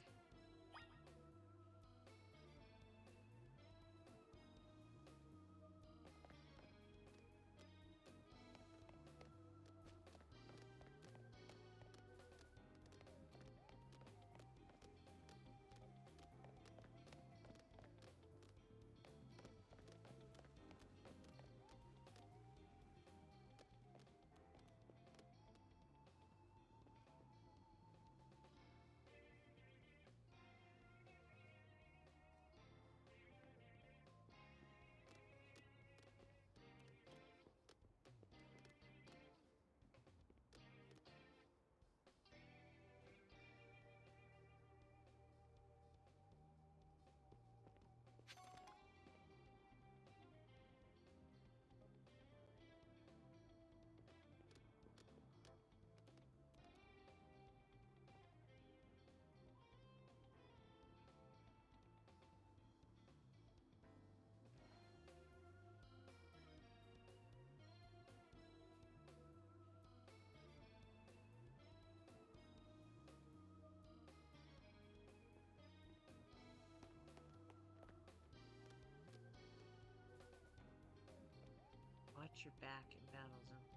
Watch your back in battle zones.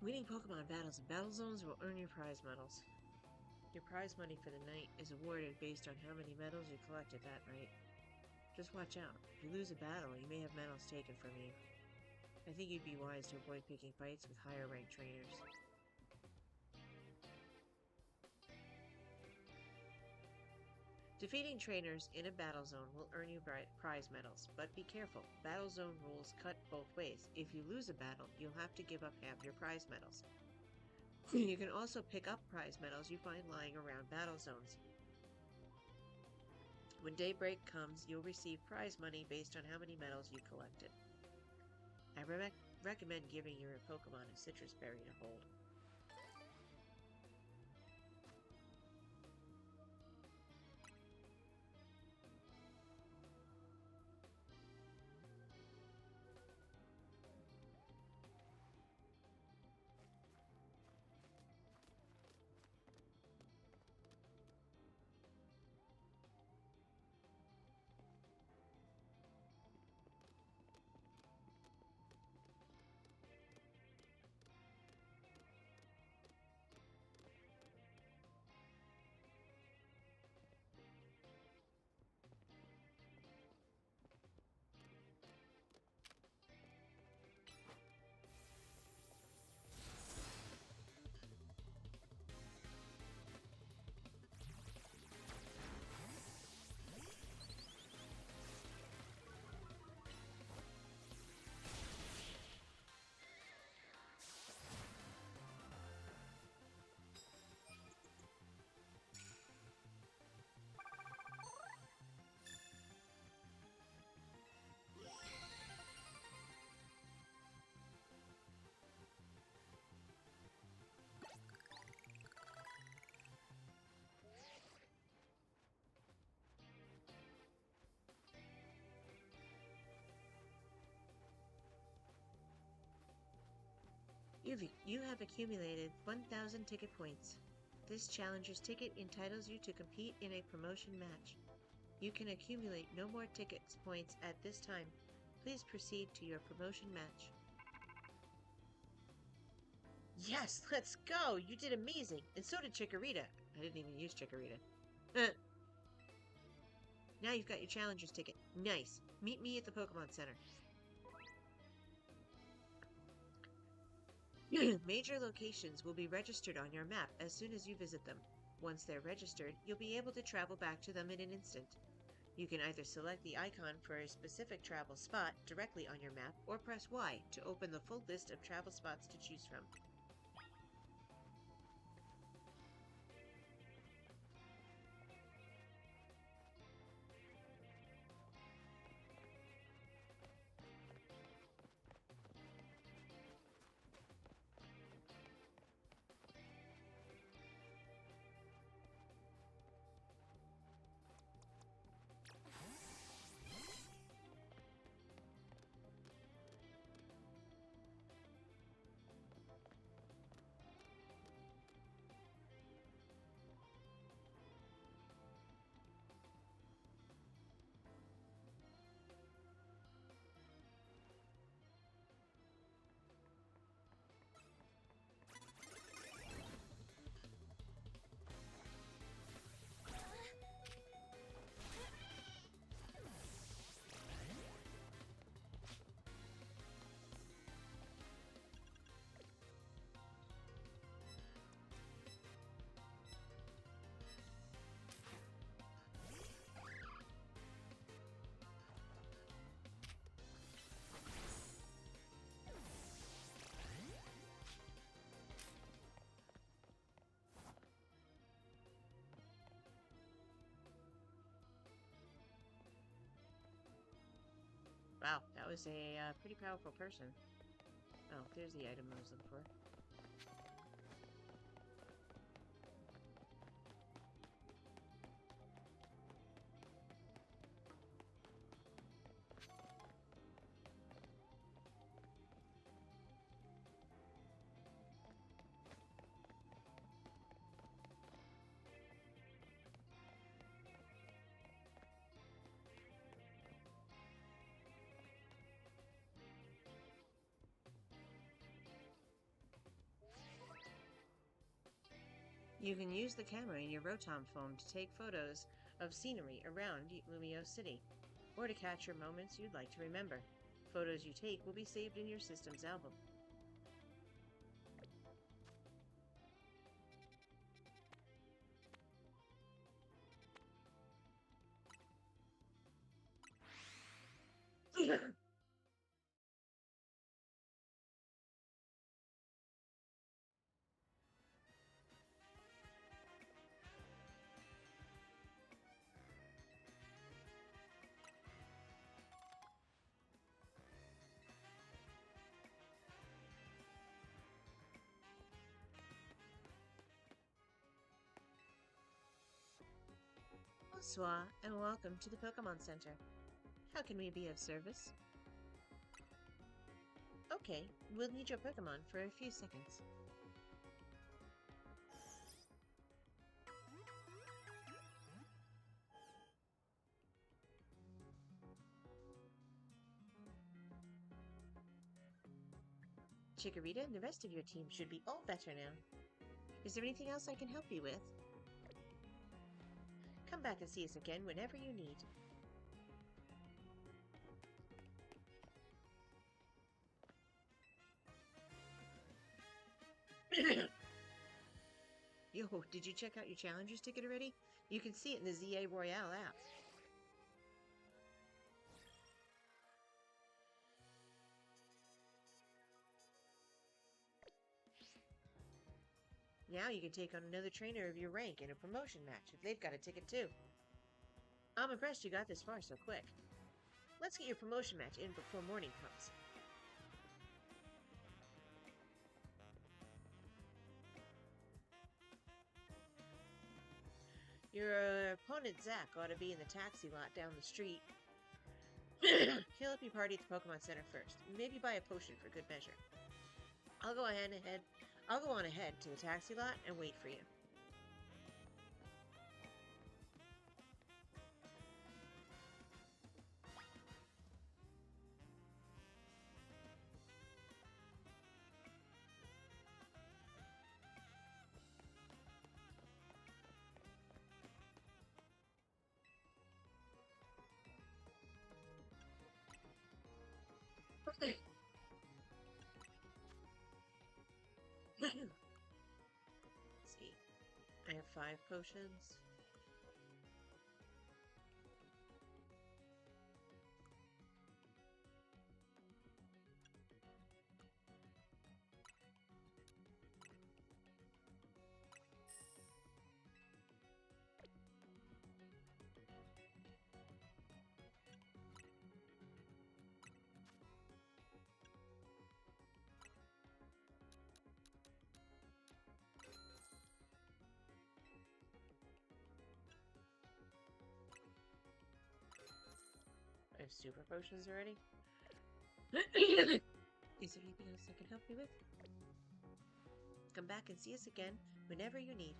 Winning Pokemon battles in battle zones will earn you prize medals. Your prize money for the night is awarded based on how many medals you collected that night. Just watch out. If you lose a battle, you may have medals taken from you. I think you'd be wise to avoid picking fights with higher ranked trainers. Defeating trainers in a battle zone will earn you prize medals, but be careful. Battle zone rules cut both ways. If you lose a battle, you'll have to give up half your prize medals. You can also pick up prize medals you find lying around battle zones. When daybreak comes, you'll receive prize money based on how many medals you collected. I recommend giving your Pokemon a citrus berry to hold. You have accumulated 1,000 ticket points. This challenger's ticket entitles you to compete in a promotion match. You can accumulate no more ticket points at this time. Please proceed to your promotion match. Yes, let's go! You did amazing! And so did Chikorita. I didn't even use Chikorita. Now you've got your challenger's ticket. Nice. Meet me at the Pokemon Center. Major locations will be registered on your map as soon as you visit them. Once they're registered, you'll be able to travel back to them in an instant. You can either select the icon for a specific travel spot directly on your map or press Y to open the full list of travel spots to choose from. Lumiose, a pretty powerful person. Oh, there's the item I was looking for. You can use the camera in your Rotom phone to take photos of scenery around Lumio City, or to capture moments you'd like to remember. Photos you take will be saved in your system's album. Bonsoir, and welcome to the Pokemon Center. How can we be of service? Okay, we'll need your Pokemon for a few seconds. Chikorita and the rest of your team should be all better now. Is there anything else I can help you with? Come back and see us again whenever you need. Yo, did you check out your Challengers ticket already? You can see it in the ZA Royale app. Now you can take on another trainer of your rank in a promotion match if they've got a ticket too. I'm impressed you got this far so quick. Let's get your promotion match in before morning comes. Your opponent Zach ought to be in the taxi lot down the street. He'll help you party at the Pokemon Center first. Maybe buy a potion for good measure. I'll go on ahead to the taxi lot and wait for you. Let's see. I have 5 potions. I have super potions already. Is there anything else I can help you with? Come back and see us again whenever you need.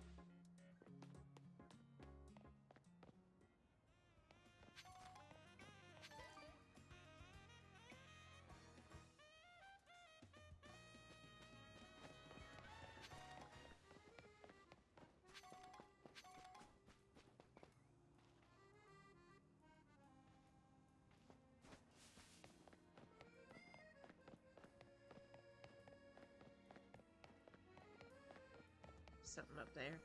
Something up there.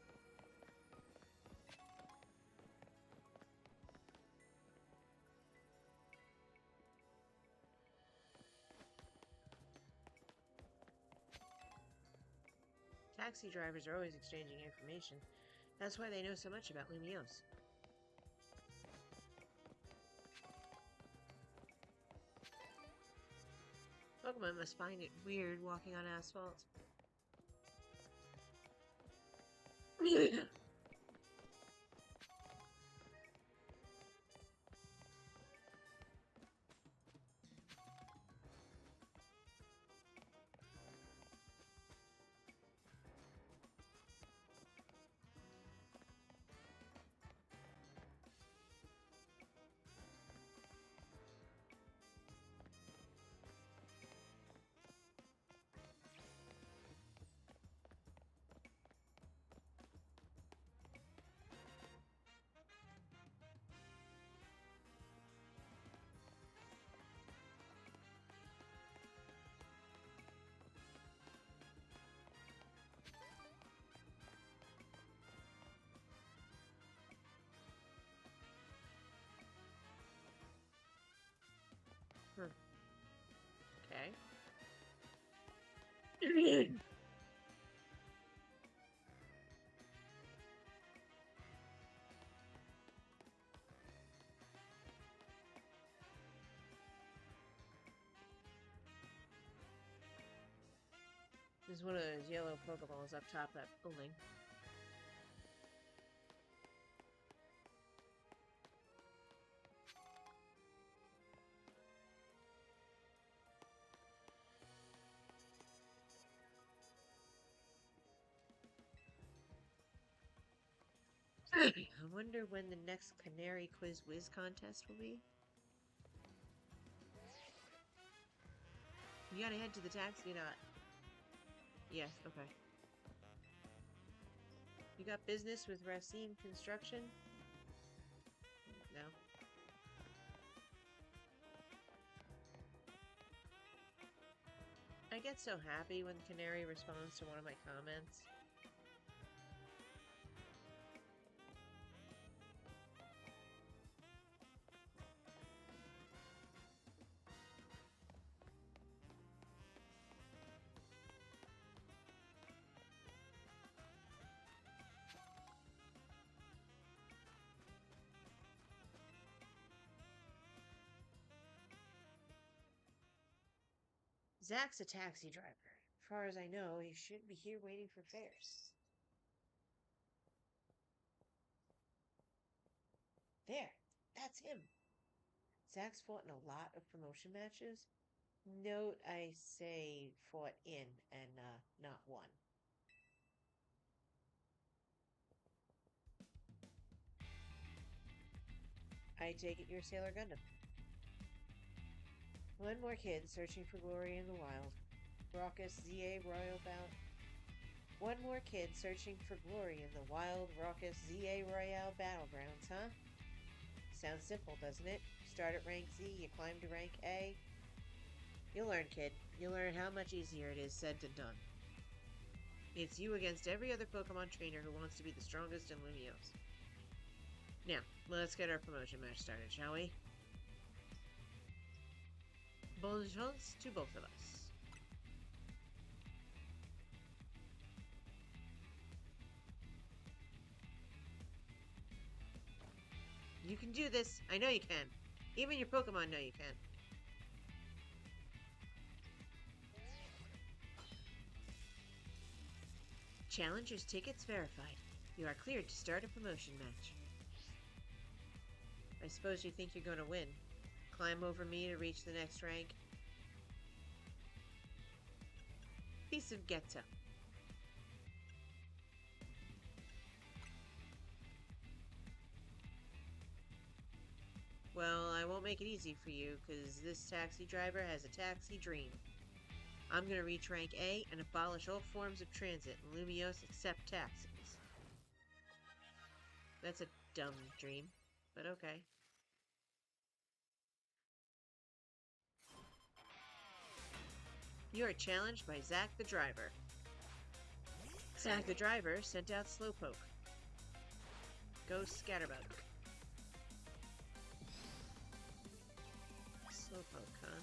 Taxi drivers are always exchanging information. That's why they know so much about Lumiose. Pokemon must find it weird walking on asphalt. Okay. There's one of those yellow Pokeballs up top of that building. I wonder when the next Canary Quiz Whiz contest will be. You gotta head to the taxi, not. Yes, okay. You got business with Racine Construction? No. I get so happy when Canary responds to one of my comments. Zach's a taxi driver. As far as I know, he should be here waiting for fares. There, that's him. Zach's fought in a lot of promotion matches. Note I say fought in and not won. I take it you're Sailor Gundam. One more kid searching for glory in the wild. Raucous ZA Royal Bound. One more kid searching for glory in the wild, raucous ZA Royale battlegrounds, huh? Sounds simple, doesn't it? Start at rank Z, you climb to rank A. You'll learn, kid. You'll learn how much easier it is said than done. It's you against every other Pokemon trainer who wants to be the strongest in Lumiose. Now, let's get our promotion match started, shall we? Bonne chance to both of us. You can do this. I know you can. Even your Pokemon know you can. Challenger's tickets verified. You are cleared to start a promotion match. I suppose you think you're going to win. Climb over me to reach the next rank. Piece of Ghetto. Well, I won't make it easy for you, because this taxi driver has a taxi dream. I'm going to reach rank A and abolish all forms of transit in Lumiose except taxis. That's a dumb dream, but okay. You are challenged by Zach the driver. Zach the driver sent out Slowpoke. Go Scatterbug. Slowpoke, huh?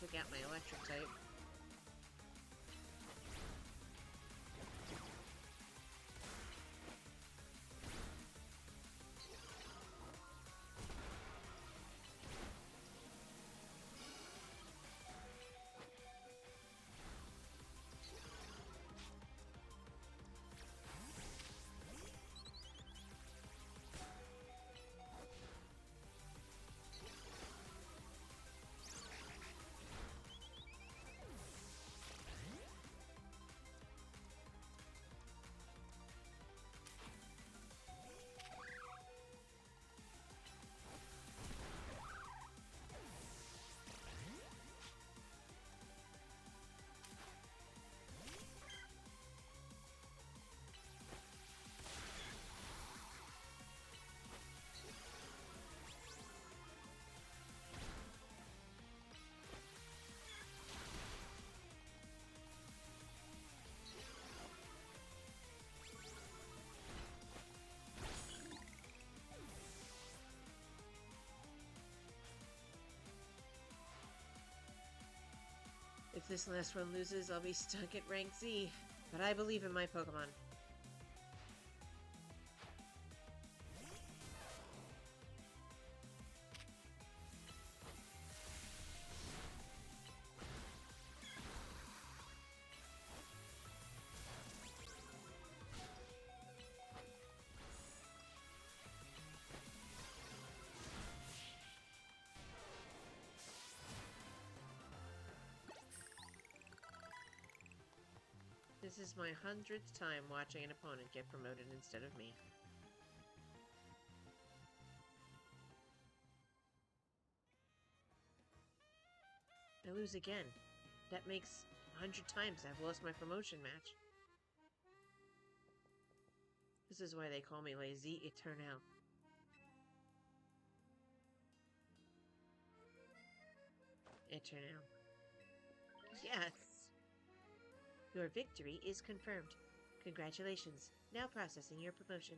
took out my electric type. If this last one loses, I'll be stuck at rank Z. But I believe in my Pokemon. This is my 100th time watching an opponent get promoted instead of me. I lose again. That makes 100 times I've lost my promotion match. This is why they call me Les Eternal. Eternal. Yes! Your victory is confirmed. Congratulations. Now processing your promotion.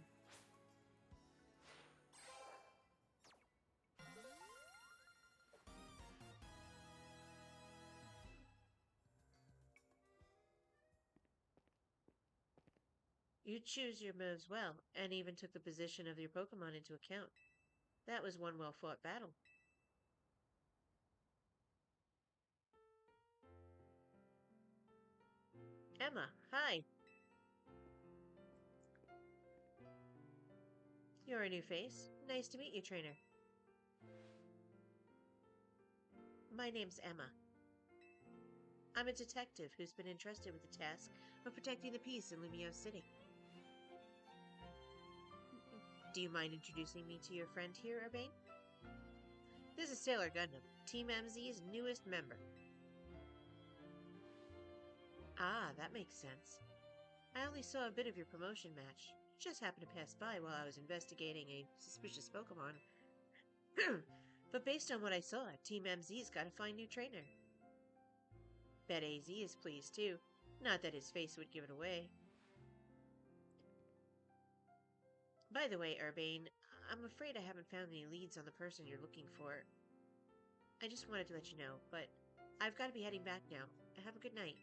You choose your moves well, and even took the position of your Pokemon into account. That was one well-fought battle. Emma, hi! You're a new face. Nice to meet you, trainer. My name's Emma. I'm a detective who's been entrusted with the task of protecting the peace in Lumiose City. Do you mind introducing me to your friend here, Urbane? This is Sailor Gundam, Team MZ's newest member. Ah, that makes sense. I only saw a bit of your promotion match. Just happened to pass by while I was investigating a suspicious Pokemon. But based on what I saw, Team MZ's got to find new trainer. Bet AZ is pleased too. Not that his face would give it away. By the way, Urbane, I'm afraid I haven't found any leads on the person you're looking for. I just wanted to let you know, but I've got to be heading back now. Have a good night.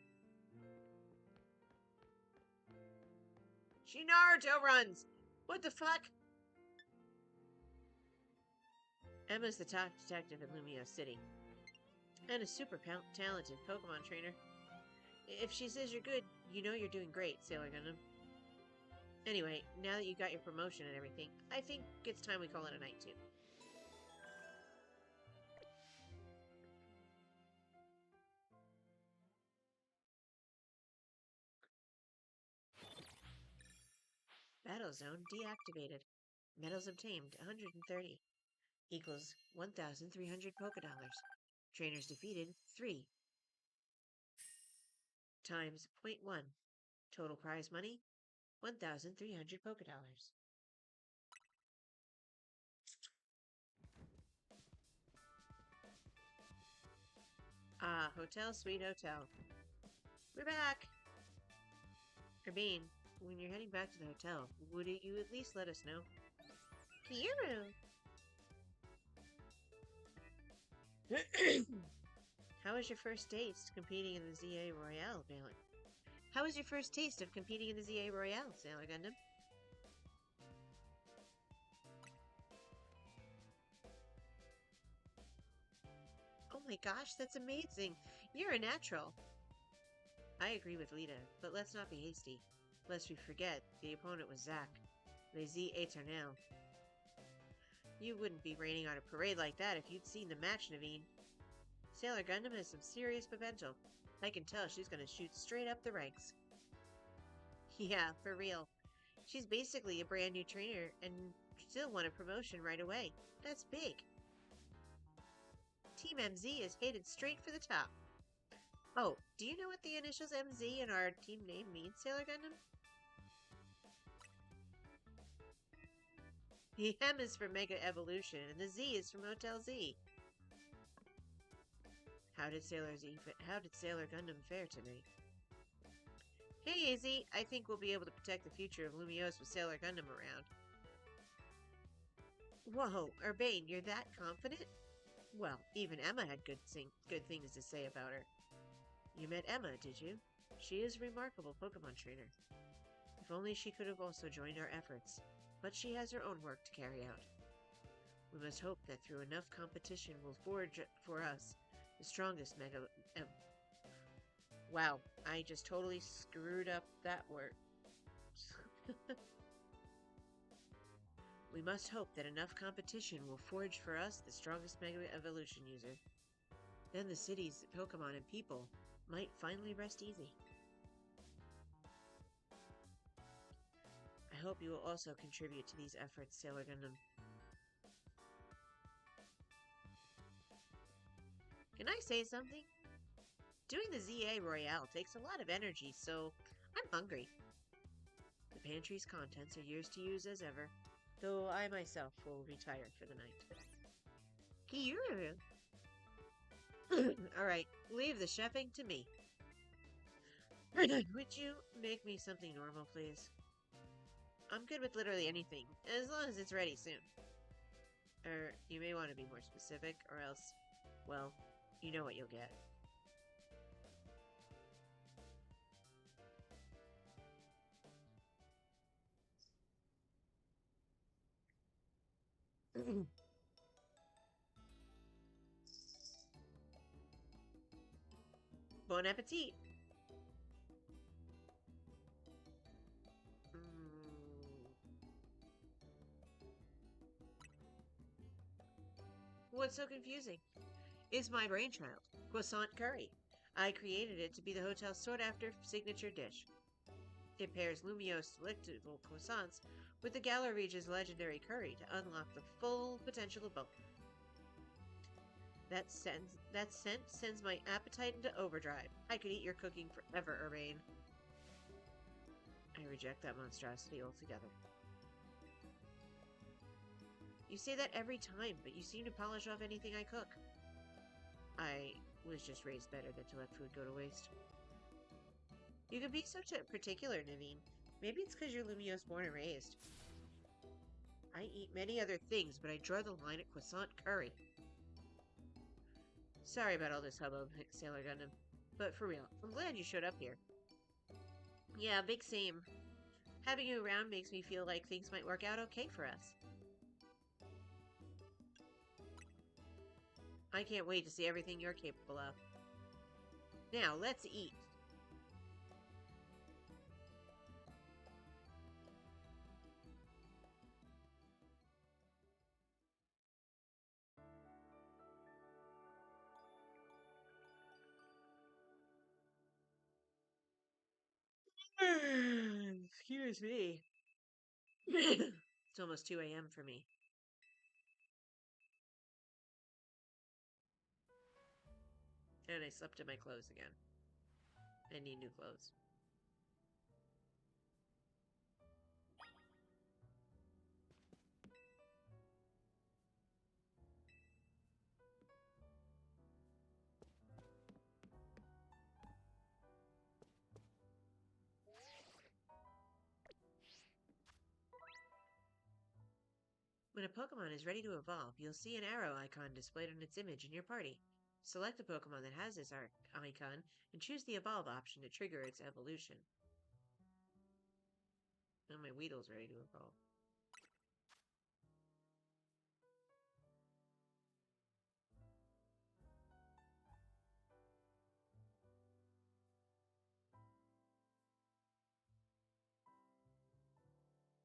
She Naruto runs! What the fuck? Emma's the top detective in Lumiose City. And a super talented Pokemon trainer. If she says you're good, you know you're doing great, Sailor Gundam. Anyway, now that you got your promotion and everything, I think it's time we call it a night too. Battle zone deactivated. Medals obtained 130. Equals 1,300 Pokedollars. Trainers defeated 3. Times 0.1. Total prize money 1,300 Pokedollars. Ah, Hotel Sweet Hotel. We're back! Urbane, when you're heading back to the hotel, would you at least let us know? Kiru! How was your first taste competing in the ZA Royale, Sailor? How was your first taste of competing in the ZA Royale, Sailor Gundam? Oh my gosh, that's amazing! You're a natural! I agree with Lita, but let's not be hasty. Lest we forget, the opponent was Zack. Les Eternels. You wouldn't be raining on a parade like that if you'd seen the match, Naveen. Sailor Gundam has some serious potential. I can tell she's gonna shoot straight up the ranks. Yeah, for real. She's basically a brand new trainer and still won a promotion right away. That's big. Team MZ is headed straight for the top. Oh, do you know what the initials MZ in our team name mean, Sailor Gundam? The M is for Mega Evolution, and the Z is from Hotel Z. How did Sailor Gundam fare tonight? Hey, AZ, I think we'll be able to protect the future of Lumiose with Sailor Gundam around. Whoa, Urbane, you're that confident? Well, even Emma had good things to say about her. You met Emma, did you? She is a remarkable Pokemon trainer. If only she could have also joined our efforts. But she has her own work to carry out. We must hope that through enough competition will forge for us the strongest Mega... wow, I just totally screwed up that word. We must hope that enough competition will forge for us the strongest Mega Evolution user. Then the city's Pokemon and people might finally rest easy. I hope you will also contribute to these efforts, Sailor Gundam. Can I say something? Doing the ZA Royale takes a lot of energy, so I'm hungry. The pantry's contents are yours to use as ever, though I myself will retire for the night. Kiyuru! Alright, leave the chefing to me. Would you make me something normal, please? I'm good with literally anything, as long as it's ready soon. You may want to be more specific, or else, well, you know what you'll get. Bon appetit! What's so confusing? It's my brainchild, croissant curry. I created it to be the hotel's sought-after signature dish. It pairs Lumio's delectable croissants with the Galar region's legendary curry to unlock the full potential of both. That scent sends my appetite into overdrive. I could eat your cooking forever, Urbane. I reject that monstrosity altogether. You say that every time, but you seem to polish off anything I cook. I was just raised better than to let food go to waste. You can be so particular, Naveen. Maybe it's because you're Lumio's born and raised. I eat many other things, but I draw the line at croissant curry. Sorry about all this hubbub, Sailor Gundam. But for real, I'm glad you showed up here. Yeah, big same. Having you around makes me feel like things might work out okay for us. I can't wait to see everything you're capable of. Now, let's eat. Excuse me. It's almost 2 a.m. for me. And I slept in my clothes again. I need new clothes. When a Pokemon is ready to evolve, you'll see an arrow icon displayed on its image in your party. Select the Pokemon that has this icon and choose the Evolve option to trigger its evolution. Now my Weedle's ready to evolve.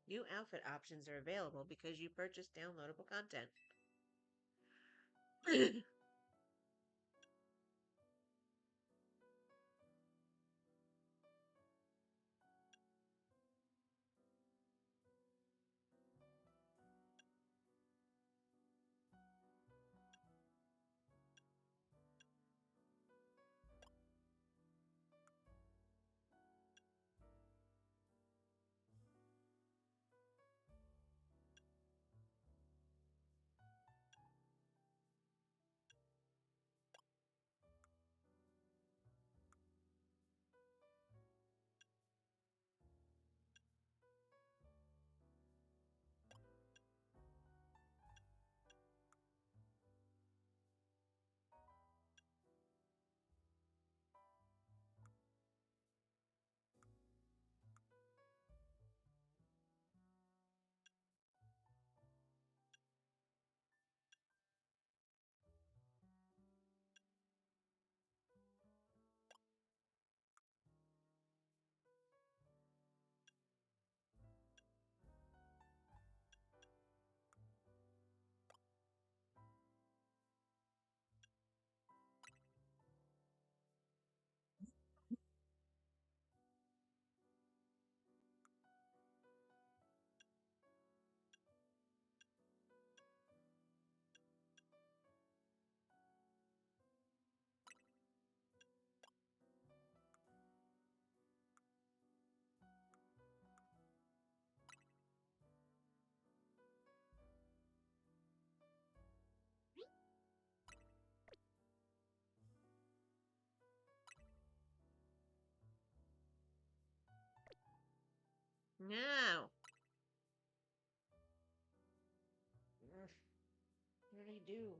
New outfit options are available because you purchased downloadable content. No. What did I do?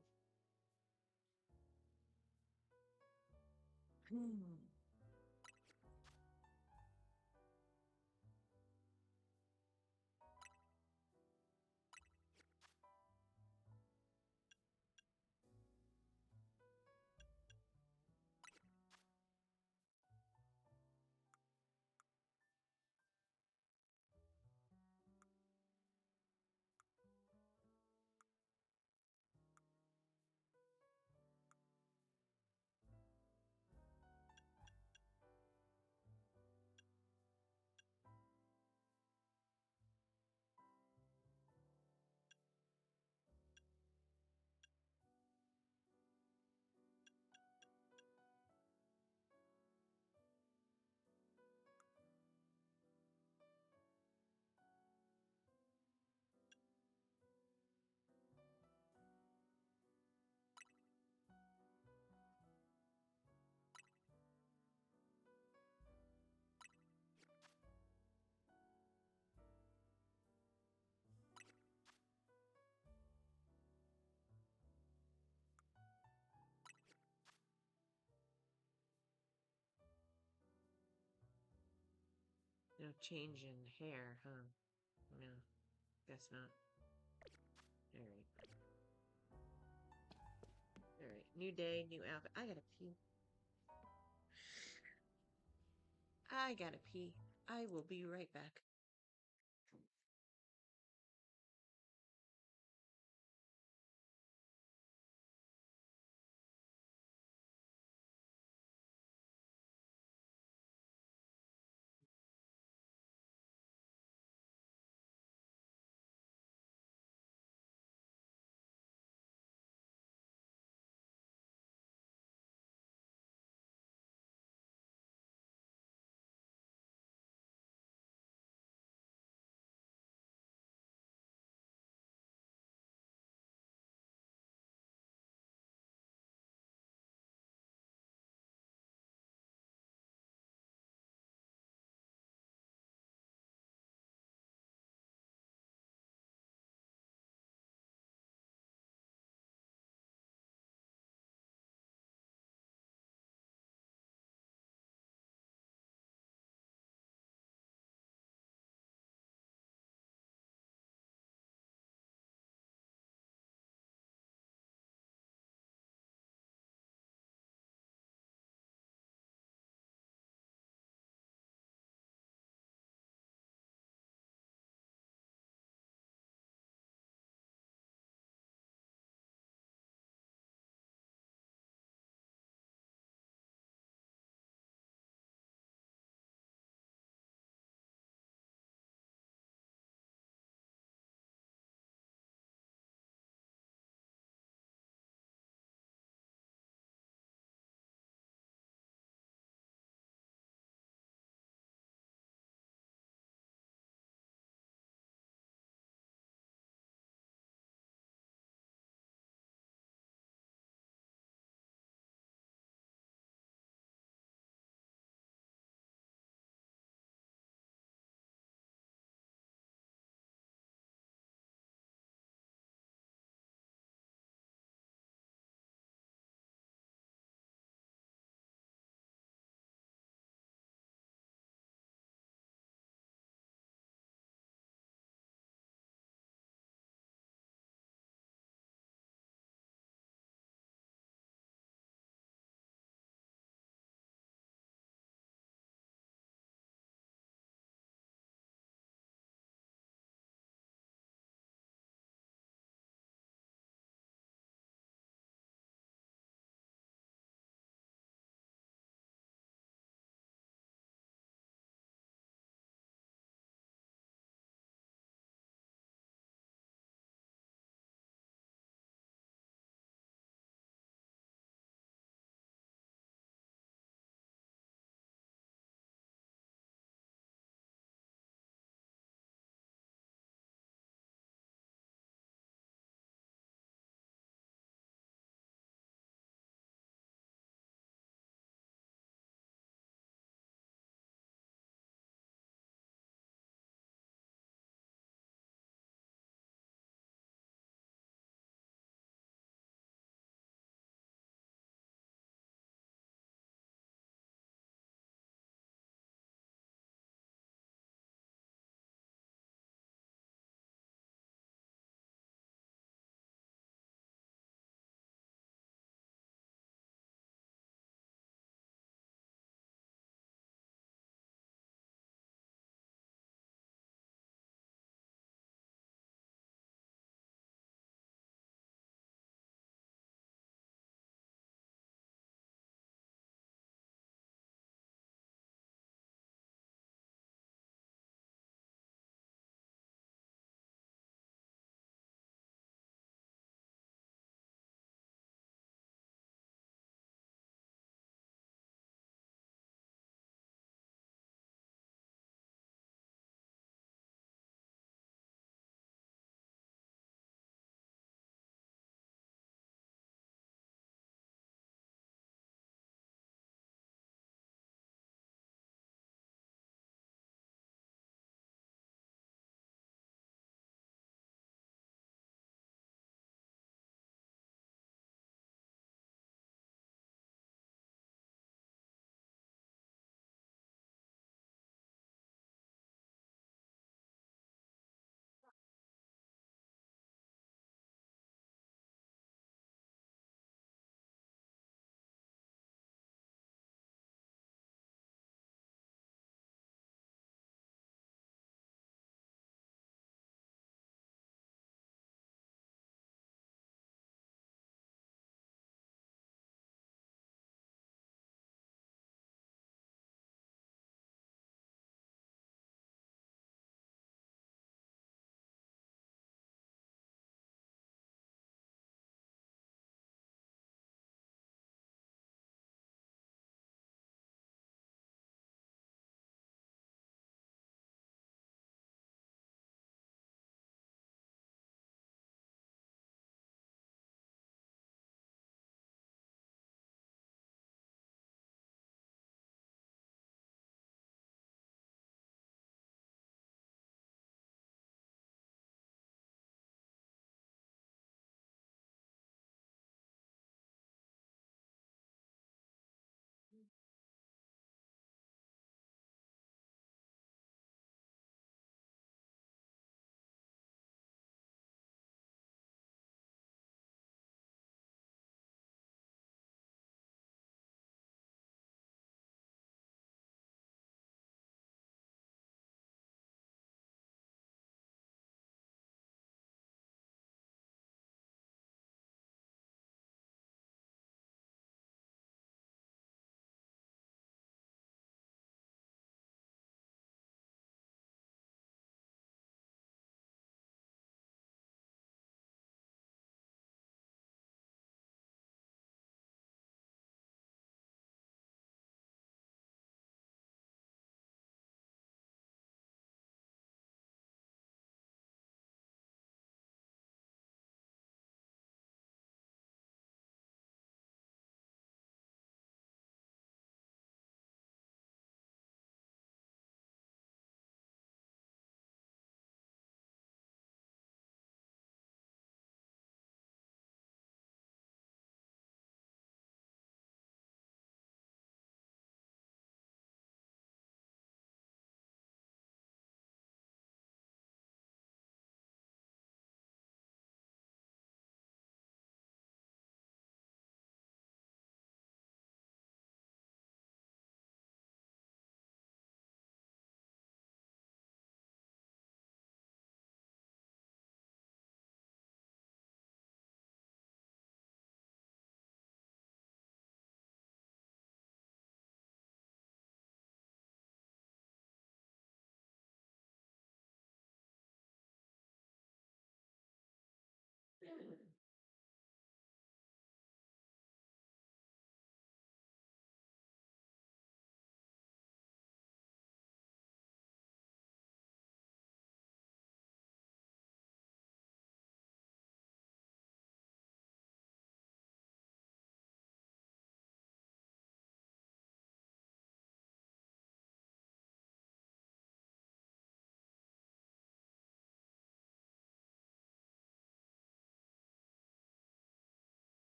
No change in hair, huh? No, guess not. Alright. Alright. New day, new outfit. I gotta pee. I gotta pee. I will be right back.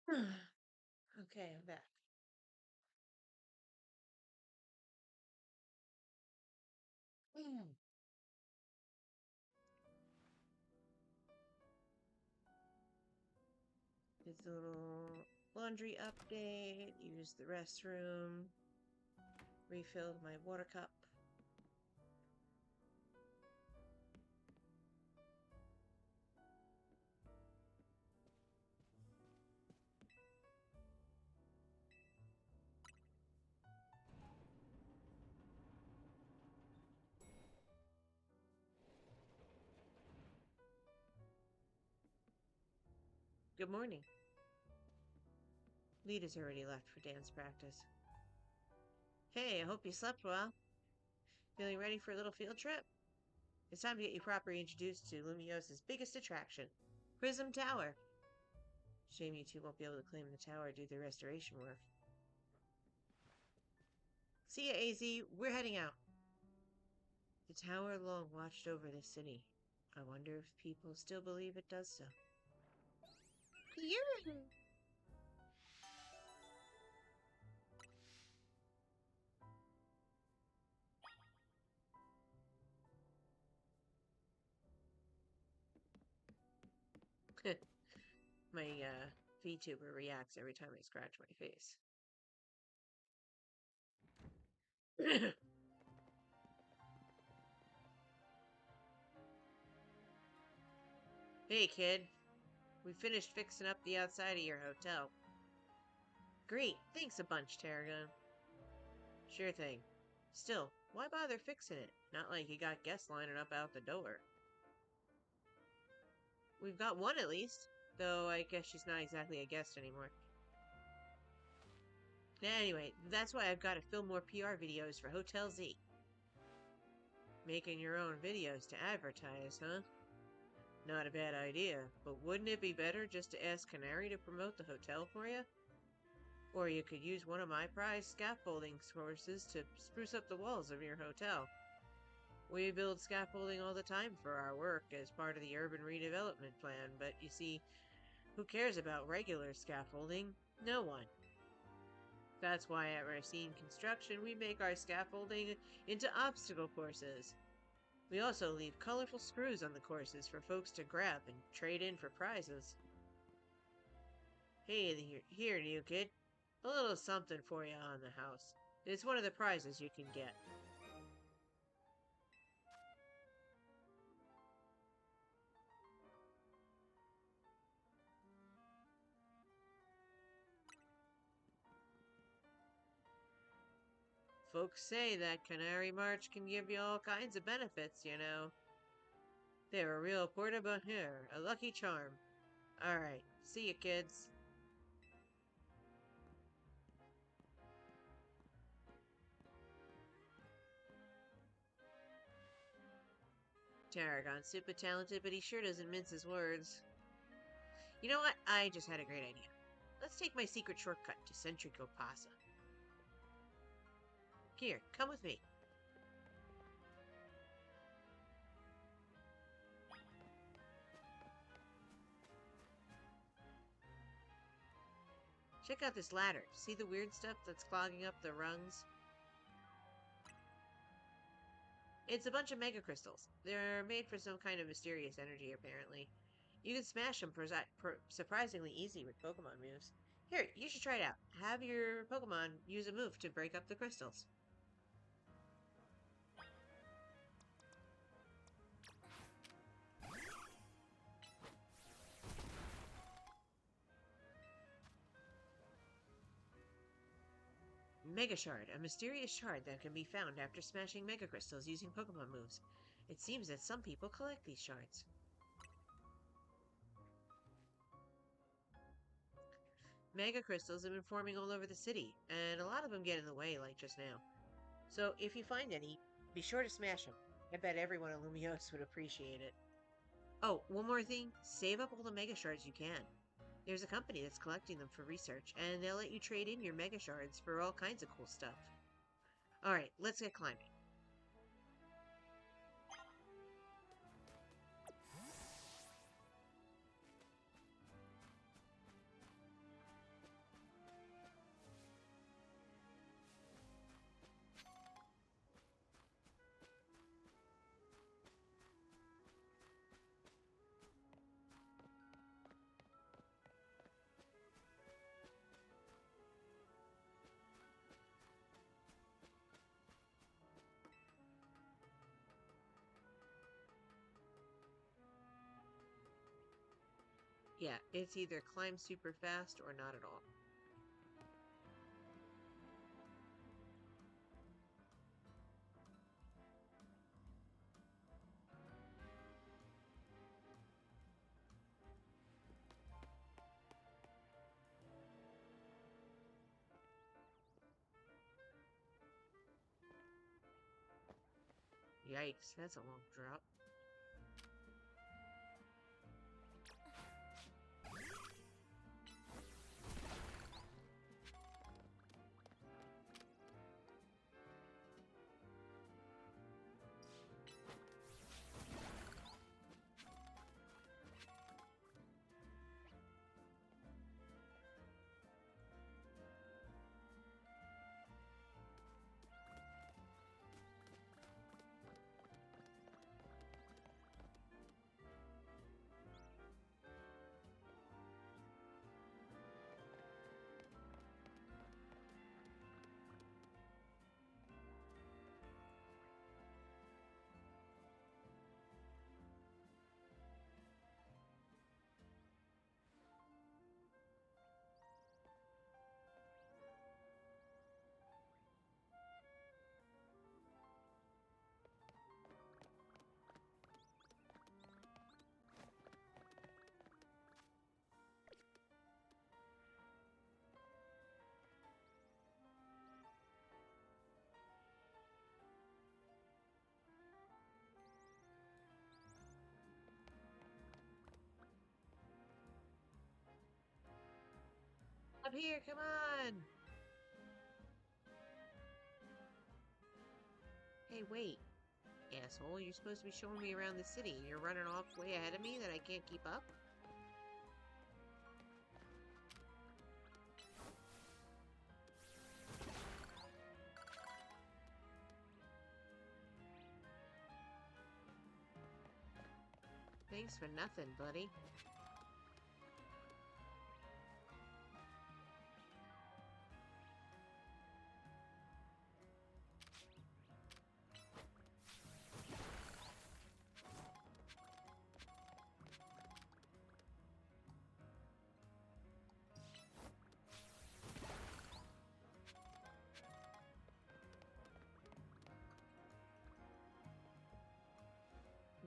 Okay, I'm back. Mm. It's a little laundry update. Use the restroom. Refilled my water cup. Good morning. Lita's already left for dance practice. Hey, I hope you slept well. Feeling ready for a little field trip? It's time to get you properly introduced to Lumios's biggest attraction, Prism Tower. Shame you two won't be able to claim the tower due to the restoration work. See ya, AZ. We're heading out. The tower long watched over the city. I wonder if people still believe it does so. My VTuber reacts every time I scratch my face. Hey, kid. We finished fixing up the outside of your hotel. Great. Thanks a bunch, Tarragon. Sure thing. Still, why bother fixing it? Not like you got guests lining up out the door. We've got one at least, though I guess she's not exactly a guest anymore. Anyway, that's why I've got to film more PR videos for Hotel Z. Making your own videos to advertise, huh? Not a bad idea, but wouldn't it be better just to ask Canary to promote the hotel for you? Or you could use one of my prized scaffolding courses to spruce up the walls of your hotel. We build scaffolding all the time for our work as part of the urban redevelopment plan, but you see, who cares about regular scaffolding? No one. That's why at Racine Construction we make our scaffolding into obstacle courses. We also leave colorful screws on the courses for folks to grab and trade in for prizes. Hey, here, new kid. A little something for you on the house. It's one of the prizes you can get. Folks say that Canary March can give you all kinds of benefits, you know. They're a real porte bonheur, a lucky charm. Alright, see you, kids. Tarragon's super talented, but he sure doesn't mince his words. You know what? I just had a great idea. Let's take my secret shortcut to Centrico Pasa. Here, come with me. Check out this ladder. See the weird stuff that's clogging up the rungs? It's a bunch of mega crystals. They're made for some kind of mysterious energy, apparently. You can smash them surprisingly easy with Pokemon moves. Here, you should try it out. Have your Pokemon use a move to break up the crystals. Mega Shard, a mysterious shard that can be found after smashing Mega Crystals using Pokemon moves. It seems that some people collect these shards. Mega Crystals have been forming all over the city, and a lot of them get in the way, like just now. So if you find any, be sure to smash them. I bet everyone in Lumiose would appreciate it. Oh, one more thing. Save up all the Mega Shards you can. There's a company that's collecting them for research, and they'll let you trade in your Mega Shards for all kinds of cool stuff. Alright, let's get climbing. Yeah, it's either climb super fast or not at all. Yikes, that's a long drop. Up here, come on! Hey, wait, asshole, you're supposed to be showing me around the city. You're running off way ahead of me that I can't keep up? Thanks for nothing, buddy.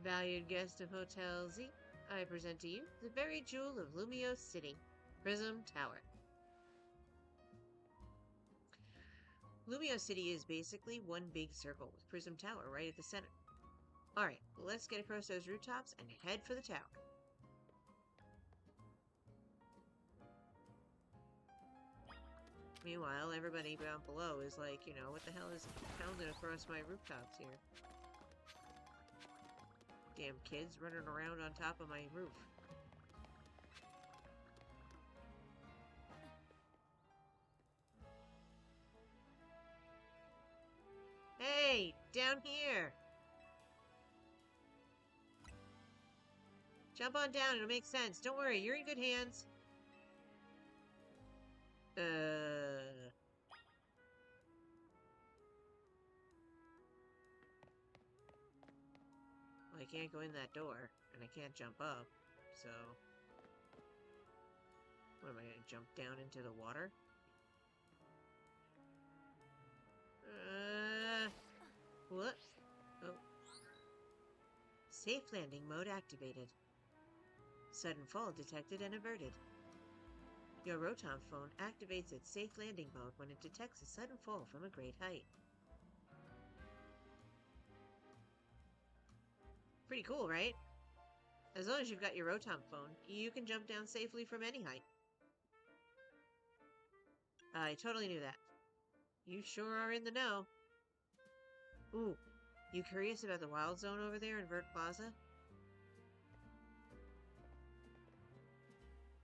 Valued guest of Hotel Z, I present to you the very jewel of Lumiose City, Prism Tower. Lumiose City is basically one big circle with Prism Tower right at the center. Alright, let's get across those rooftops and head for the tower. Meanwhile, everybody down below is like, what the hell is pounding across my rooftops here? Damn kids running around on top of my roof. Hey, down here! Jump on down, it'll make sense. Don't worry, you're in good hands. Well, I can't go in that door, and I can't jump up, so... What, am I gonna jump down into the water? What? Oh. Safe landing mode activated. Sudden fall detected and averted. Your Rotom phone activates its safe landing mode when it detects a sudden fall from a great height. Pretty cool, right? As long as you've got your Rotom phone, you can jump down safely from any height. I totally knew that. You sure are in the know. Ooh, you curious about the Wild Zone over there in Vert Plaza?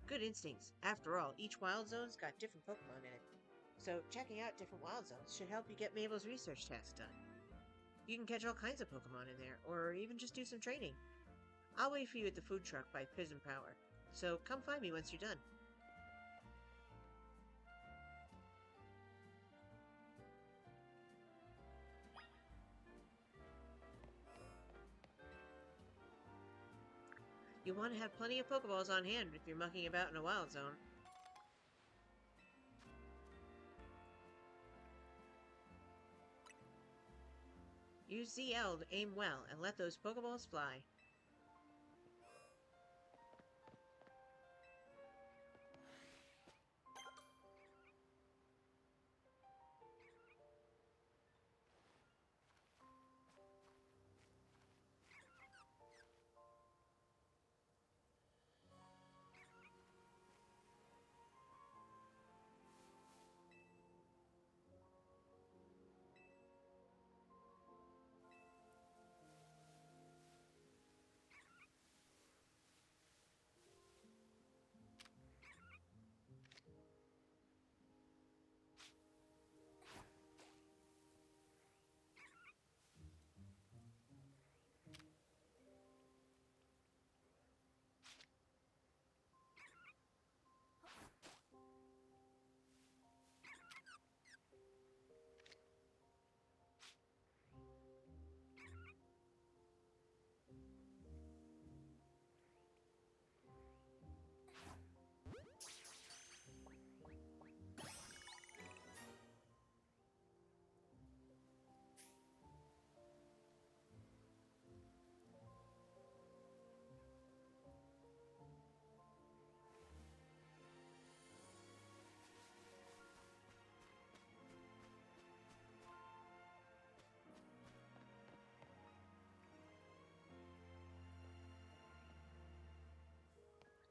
Good instincts. After all, each Wild Zone's got different Pokemon in it. So checking out different Wild Zones should help you get Mabel's research task done. You can catch all kinds of Pokemon in there, or even just do some training. I'll wait for you at the food truck by Prism Power, so come find me once you're done. You want to have plenty of Pokeballs on hand if you're mucking about in a wild zone. Use ZL to aim well and let those Pokeballs fly.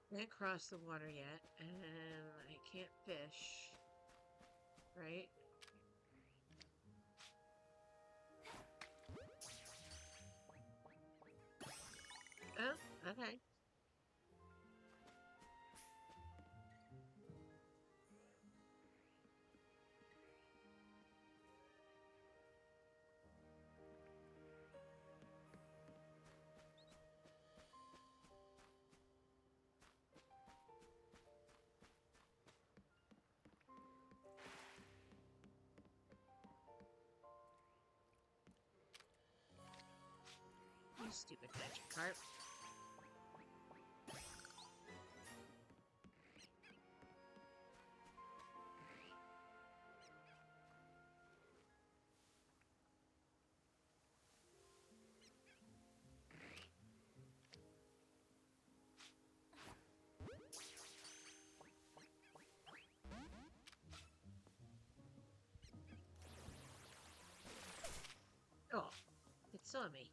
Can't cross the water yet, and I can't fish. Right? Oh, okay. You stupid Magikarp. Oh, it saw me.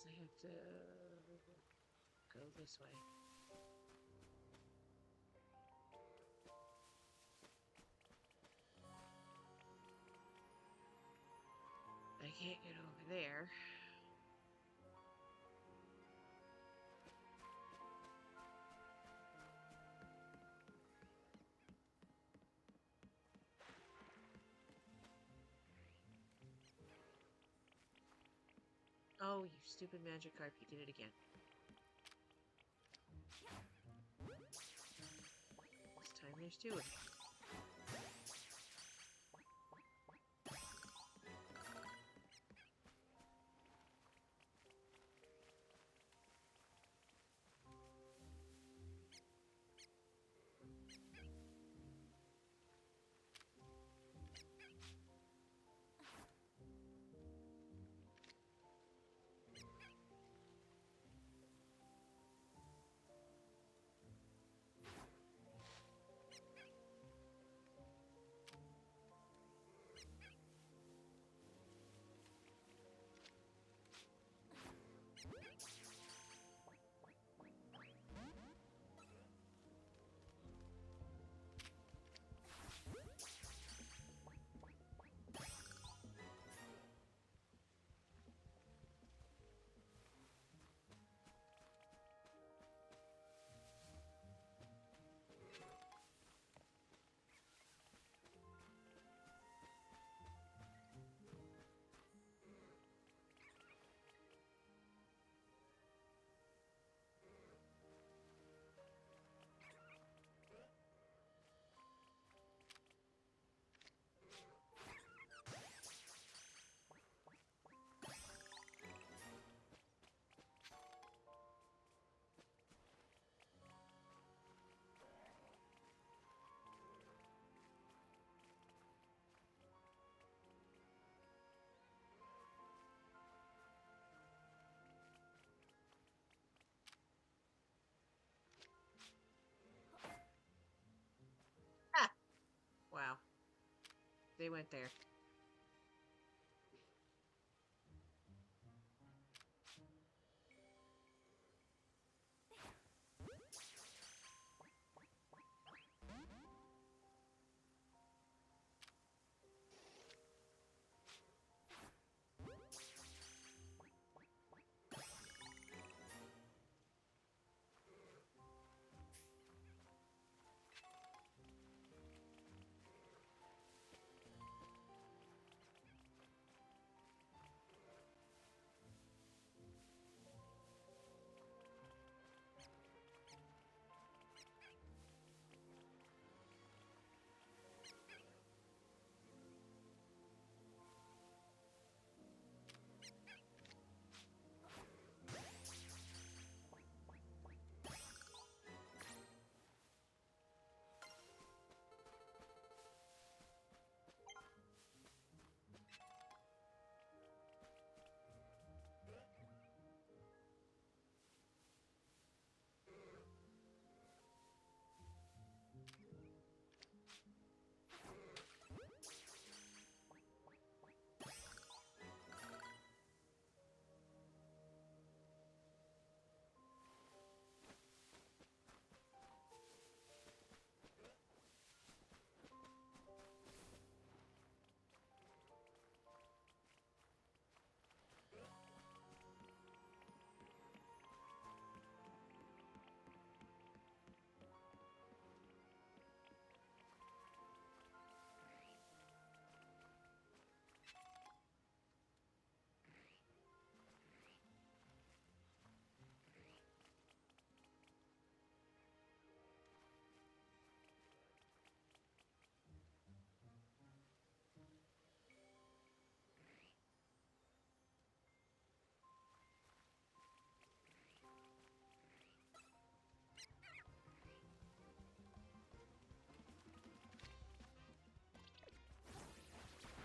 So I have to go this way. I can't get over there. Oh, you stupid Magikarp, you did it again. This time there's two of you. They went there.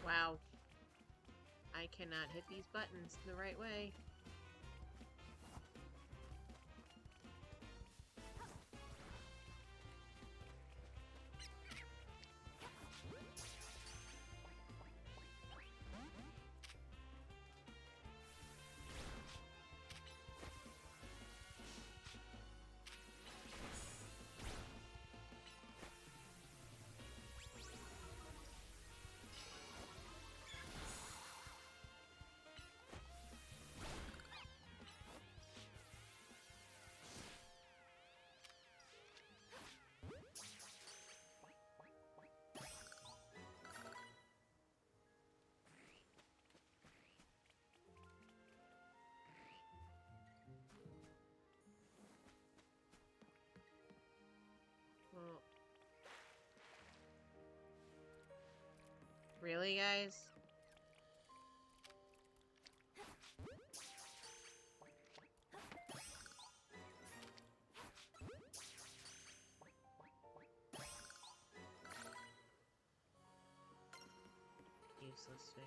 Wow. I cannot hit these buttons the right way. Well, really, guys? Useless fish.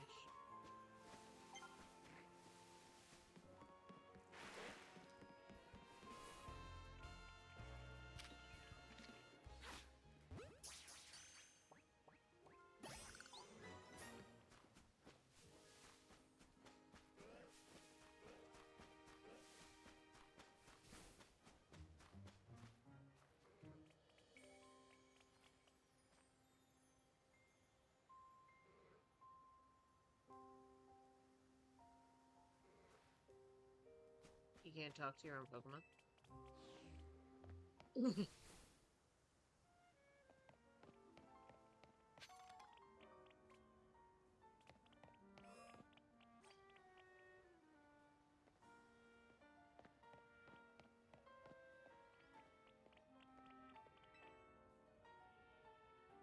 You can't talk to your own Pokemon.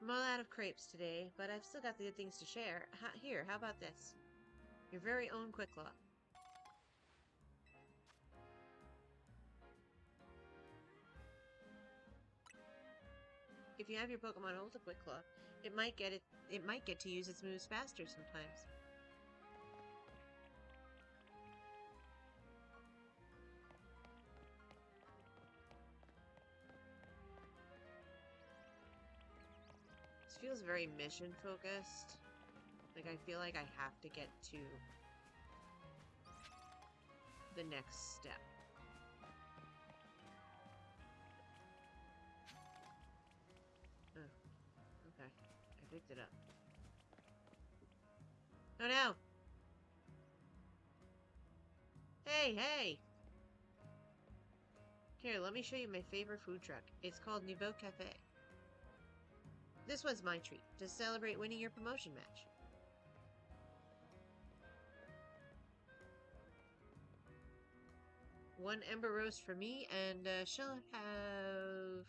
I'm all out of crepes today, but I've still got the good things to share. Here, how about this? Your very own Quick Claw. If you have your Pokemon hold a Quick Claw, it might get to use its moves faster sometimes. This feels very mission focused. Like, I feel like I have to get to the next step. Oh, okay. I picked it up. Oh no! Hey, hey! Here, let me show you my favorite food truck. It's called Niveau Cafe. This one's my treat, to celebrate winning your promotion match. One ember roast for me, and she'll have...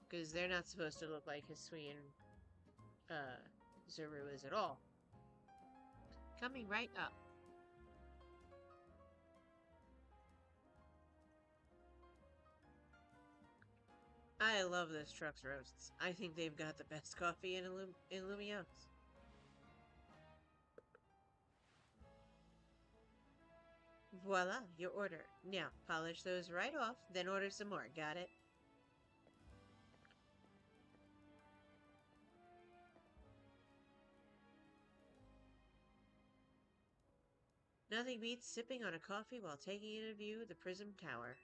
Because they're not supposed to look like Hisui and Zuru is at all. Coming right up. I love this truck's roasts. I think they've got the best coffee in Lumiose. Voila, your order. Now, polish those right off, then order some more. Got it? Nothing beats sipping on a coffee while taking in view the Prism Tower.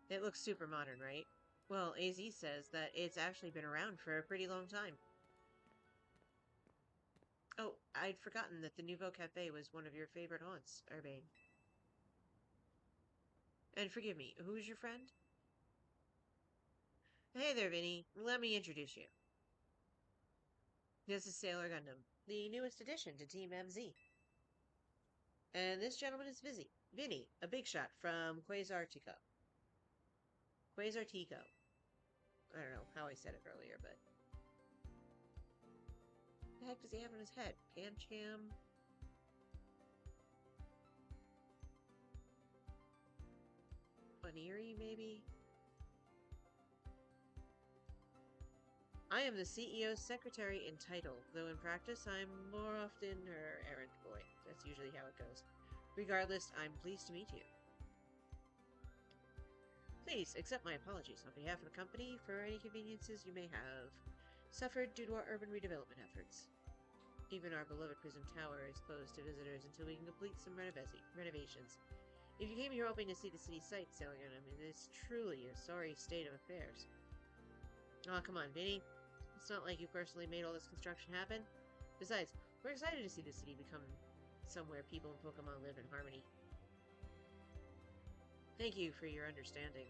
It looks super modern, right? Well, AZ says that it's actually been around for a pretty long time. Oh, I'd forgotten that the Nouveau Cafe was one of your favorite haunts, Urbane. And forgive me, who's your friend? Hey there, Vinny. Let me introduce you. This is Sailor Gundam, the newest addition to Team MZ. And this gentleman is Vinny, a big shot from Quasar Tico. Quasar Tico. I don't know how I said it earlier, but... What the heck does he have on his head? Pancham? Buniri, maybe? I am the CEO's secretary in title, though in practice I'm more often her errand boy. That's usually how it goes. Regardless, I'm pleased to meet you. Please accept my apologies on behalf of the company for any inconveniences you may have suffered due to our urban redevelopment efforts. Even our beloved Prism Tower is closed to visitors until we can complete some renovations. If you came here hoping to see the city sights, Sailor Gundam, it is truly a sorry state of affairs. Aw, come on, Vinny. It's not like you personally made all this construction happen. Besides, we're excited to see the city become somewhere people and Pokemon live in harmony. Thank you for your understanding.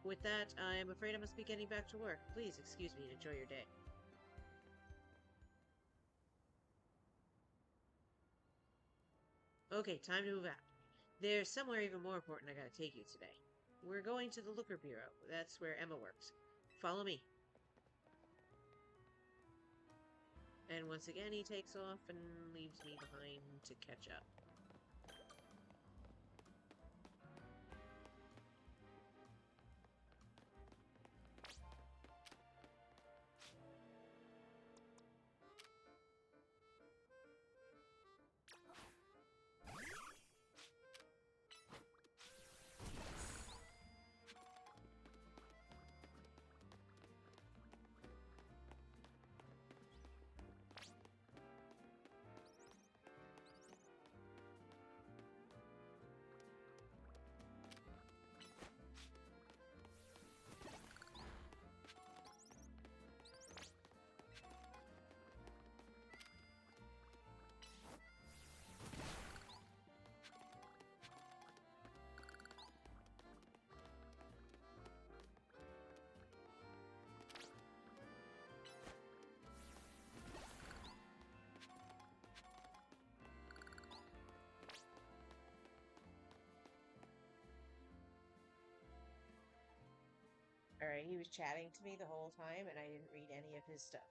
With that, I'm afraid I must be getting back to work. Please excuse me and enjoy your day. Okay, time to move out. There's somewhere even more important I gotta take you today. We're going to the Looker Bureau. That's where Emma works. Follow me. And once again, he takes off and leaves me behind to catch up. Alright, he was chatting to me the whole time, and I didn't read any of his stuff.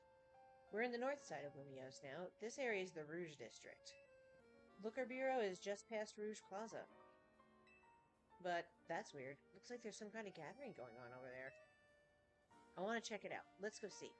We're in the north side of Lumiose now. This area is the Rouge District. Looker Bureau is just past Rouge Plaza. But that's weird. Looks like there's some kind of gathering going on over there. I want to check it out. Let's go see.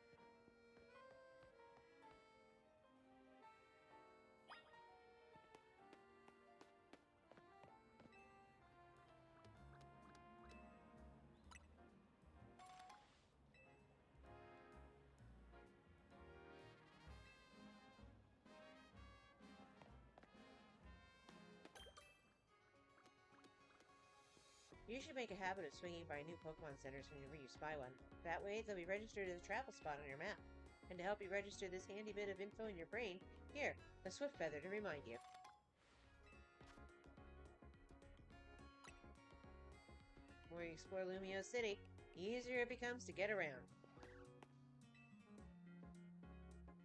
You should make a habit of swinging by new Pokemon centers whenever you spy one. That way, they'll be registered as a travel spot on your map. And to help you register this handy bit of info in your brain, here, a Swift Feather to remind you. The more you explore Lumio City, the easier it becomes to get around.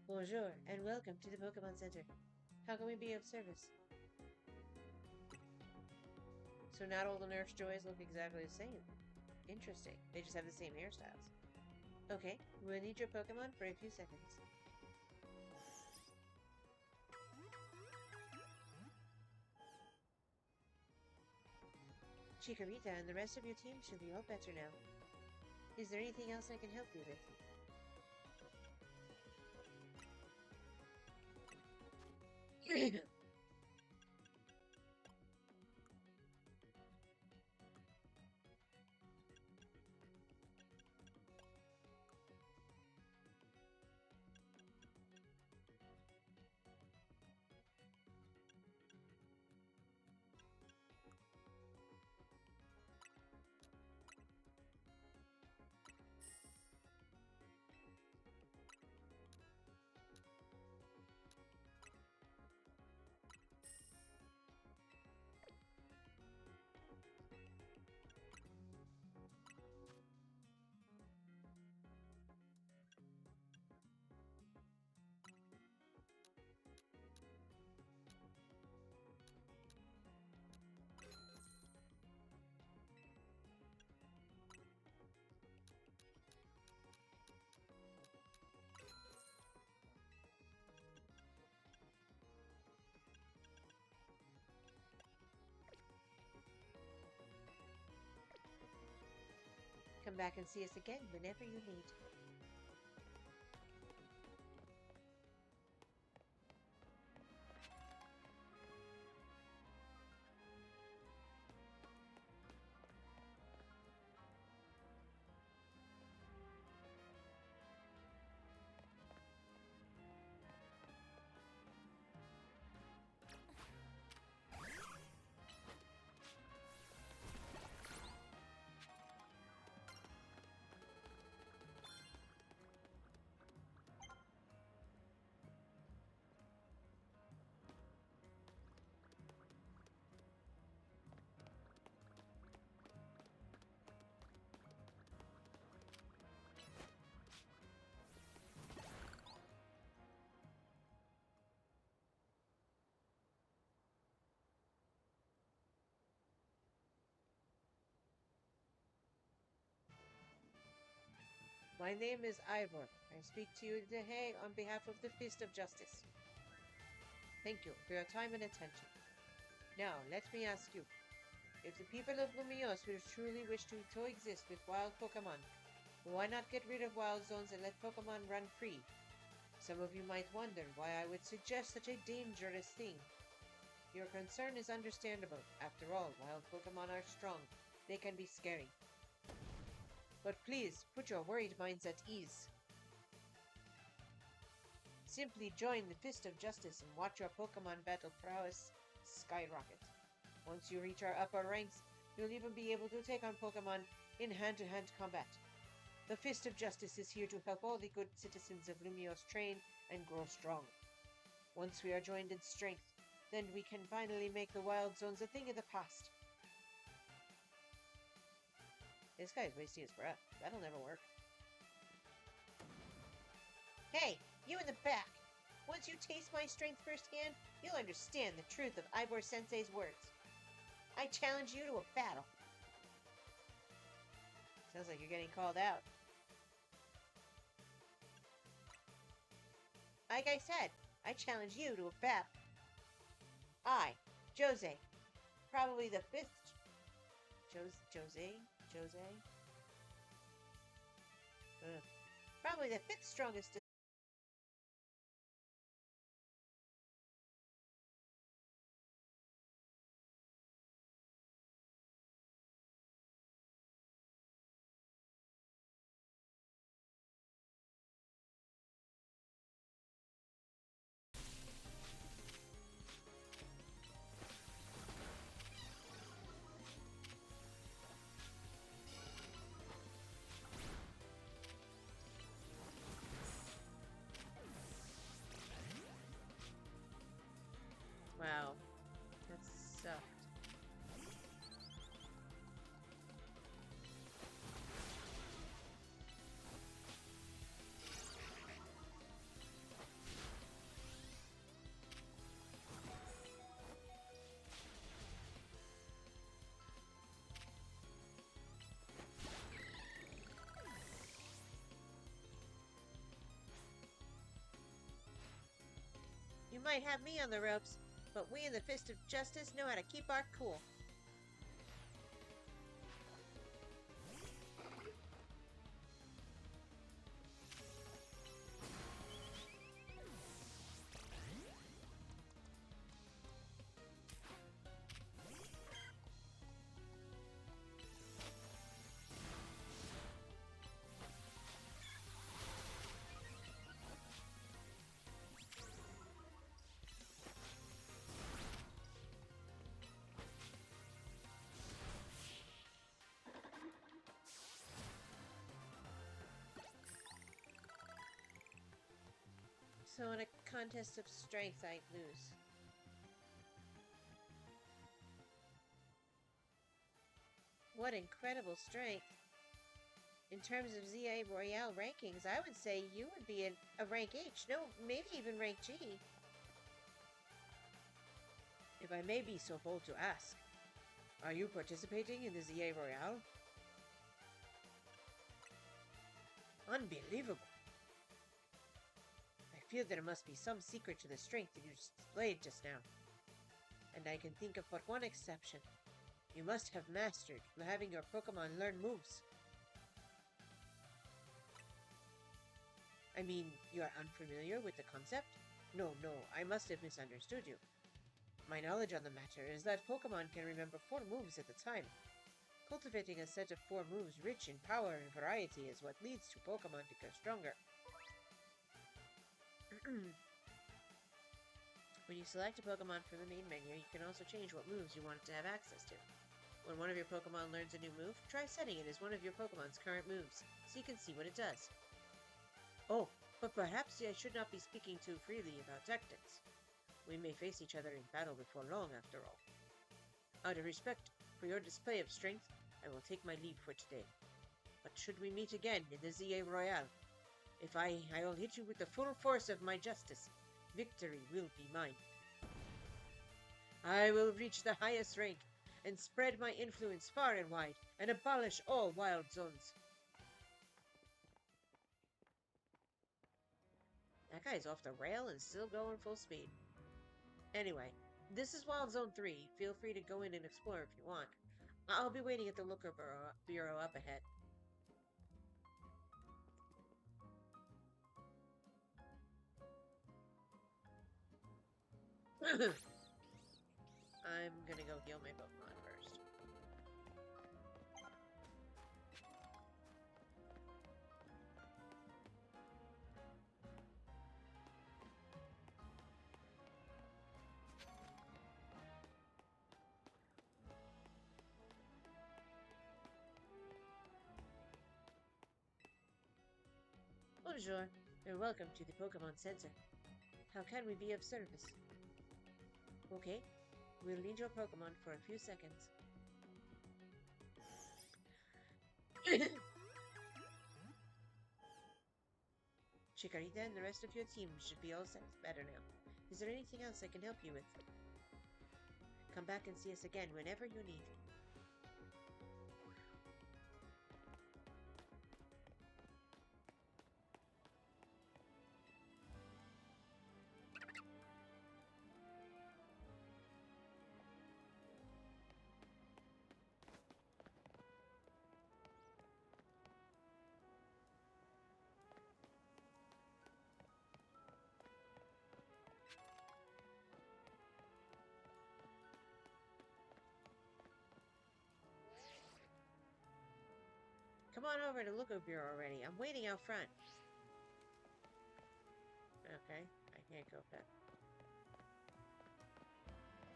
Bonjour, and welcome to the Pokemon Center. How can we be of service? So not all the Nerf's Joys look exactly the same. Interesting. They just have the same hairstyles. Okay, we'll need your Pokemon for a few seconds. Chikorita and the rest of your team should be all better now. Is there anything else I can help you with? Come back and see us again whenever you need. My name is Ivor. I speak to you today on behalf of the Fist of Justice. Thank you for your time and attention. Now, let me ask you. If the people of Lumiose will truly wish to coexist with wild Pokemon, why not get rid of wild zones and let Pokemon run free? Some of you might wonder why I would suggest such a dangerous thing. Your concern is understandable. After all, wild Pokemon are strong. They can be scary. But please, put your worried minds at ease. Simply join the Fist of Justice and watch your Pokemon battle prowess skyrocket. Once you reach our upper ranks, you'll even be able to take on Pokemon in hand-to-hand combat. The Fist of Justice is here to help all the good citizens of Lumiose train and grow strong. Once we are joined in strength, then we can finally make the wild zones a thing of the past. This guy's wasting his breath. That'll never work. Hey, you in the back! Once you taste my strength firsthand, you'll understand the truth of Ivor Sensei's words. I challenge you to a battle. Sounds like you're getting called out. Like I said, I challenge you to a battle. I, Jose, probably the fifth... Jose? Probably the fifth strongest might have me on the ropes, but we in the Fist of Justice know how to keep our cool. So in a contest of strength, I'd lose. What incredible strength. In terms of ZA Royale rankings, I would say you would be a rank H. No, maybe even rank G. If I may be so bold to ask, are you participating in the ZA Royale? Unbelievable. I feel there must be some secret to the strength that you displayed just now. And I can think of but one exception. You must have mastered having your Pokemon learn moves. I mean, you are unfamiliar with the concept? No, I must have misunderstood you. My knowledge on the matter is that Pokemon can remember 4 moves at a time. Cultivating a set of 4 moves rich in power and variety is what leads to Pokemon to grow stronger. When you select a Pokemon from the main menu, you can also change what moves you want it to have access to. When one of your Pokemon learns a new move, try setting it as one of your Pokemon's current moves, so you can see what it does. Oh, but perhaps I should not be speaking too freely about tactics. We may face each other in battle before long, after all. Out of respect for your display of strength, I will take my leave for today. But should we meet again in the ZA Royale, I will hit you with the full force of my justice. Victory will be mine. I will reach the highest rank and spread my influence far and wide and abolish all wild zones. That guy's off the rail and still going full speed. Anyway, this is Wild Zone 3. Feel free to go in and explore if you want. I'll be waiting at the Looker Bureau up ahead. I'm gonna go heal my Pokemon first. Bonjour, and welcome to the Pokemon Center. How can we be of service? Okay, we'll need your Pokemon for a few seconds. Chikorita and the rest of your team should be all set better now. Is there anything else I can help you with? Come back and see us again whenever you need. Come on over to Looker Bureau already. I'm waiting out front. Okay, I can't go back.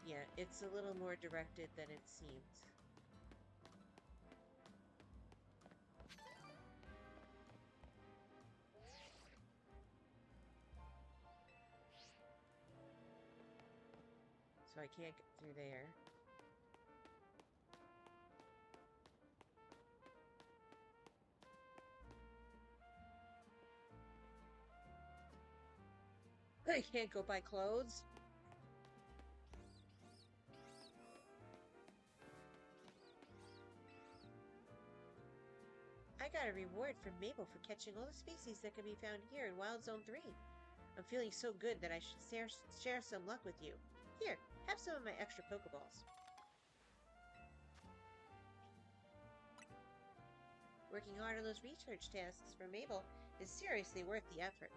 Yeah, it's a little more directed than it seems. So I can't get through there. I can't go buy clothes. I got a reward from Mabel for catching all the species that can be found here in Wild Zone 3. I'm feeling so good that I should share some luck with you. Here, have some of my extra Pokeballs. Working hard on those research tasks for Mabel is seriously worth the effort.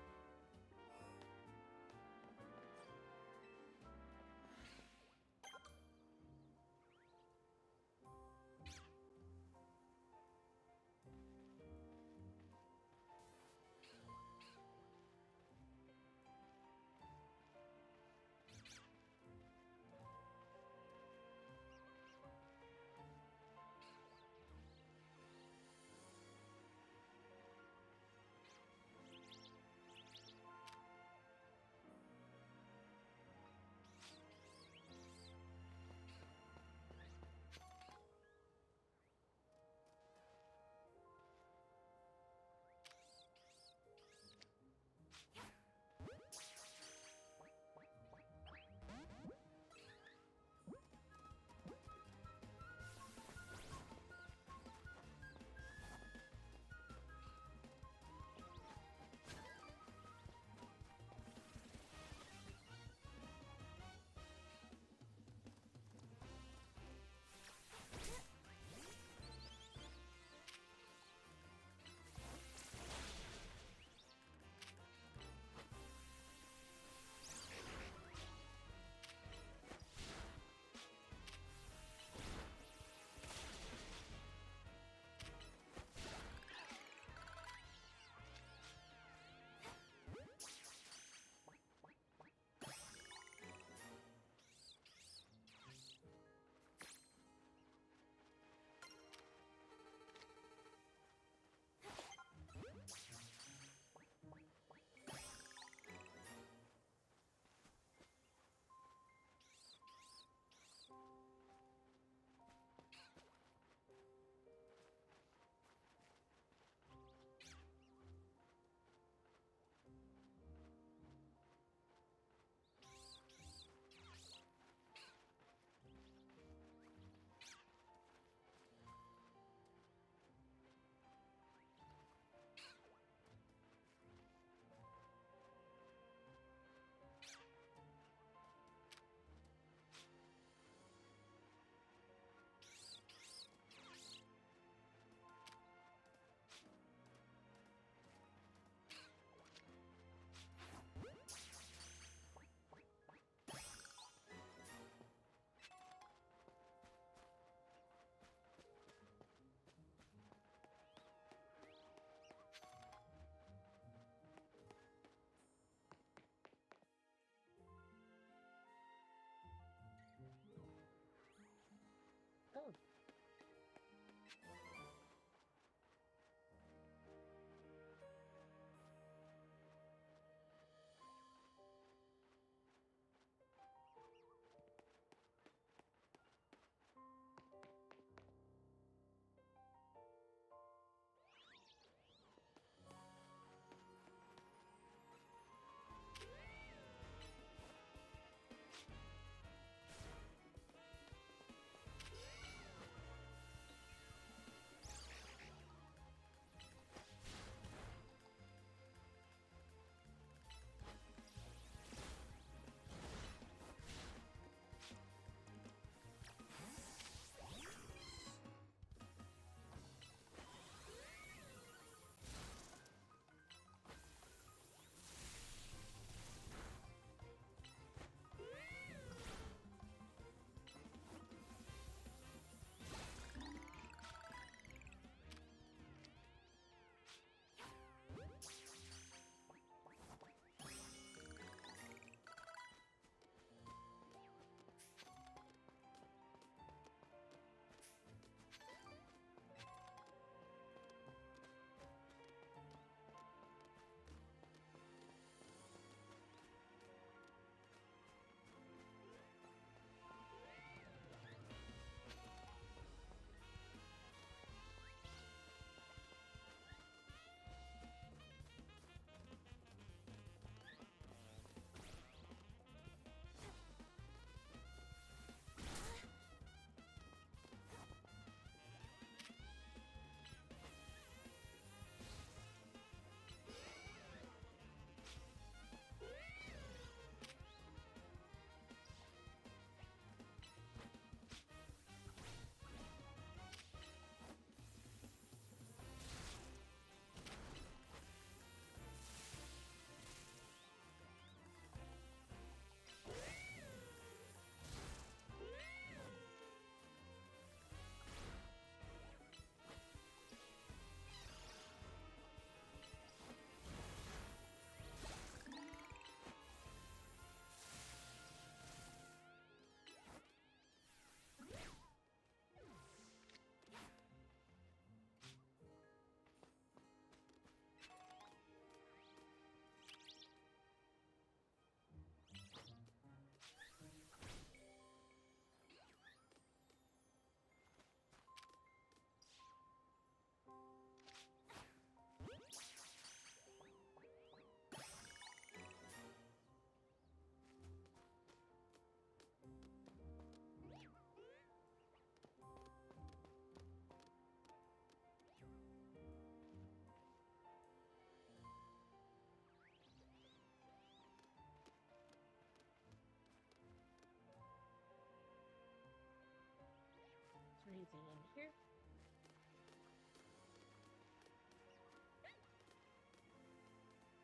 anything in here?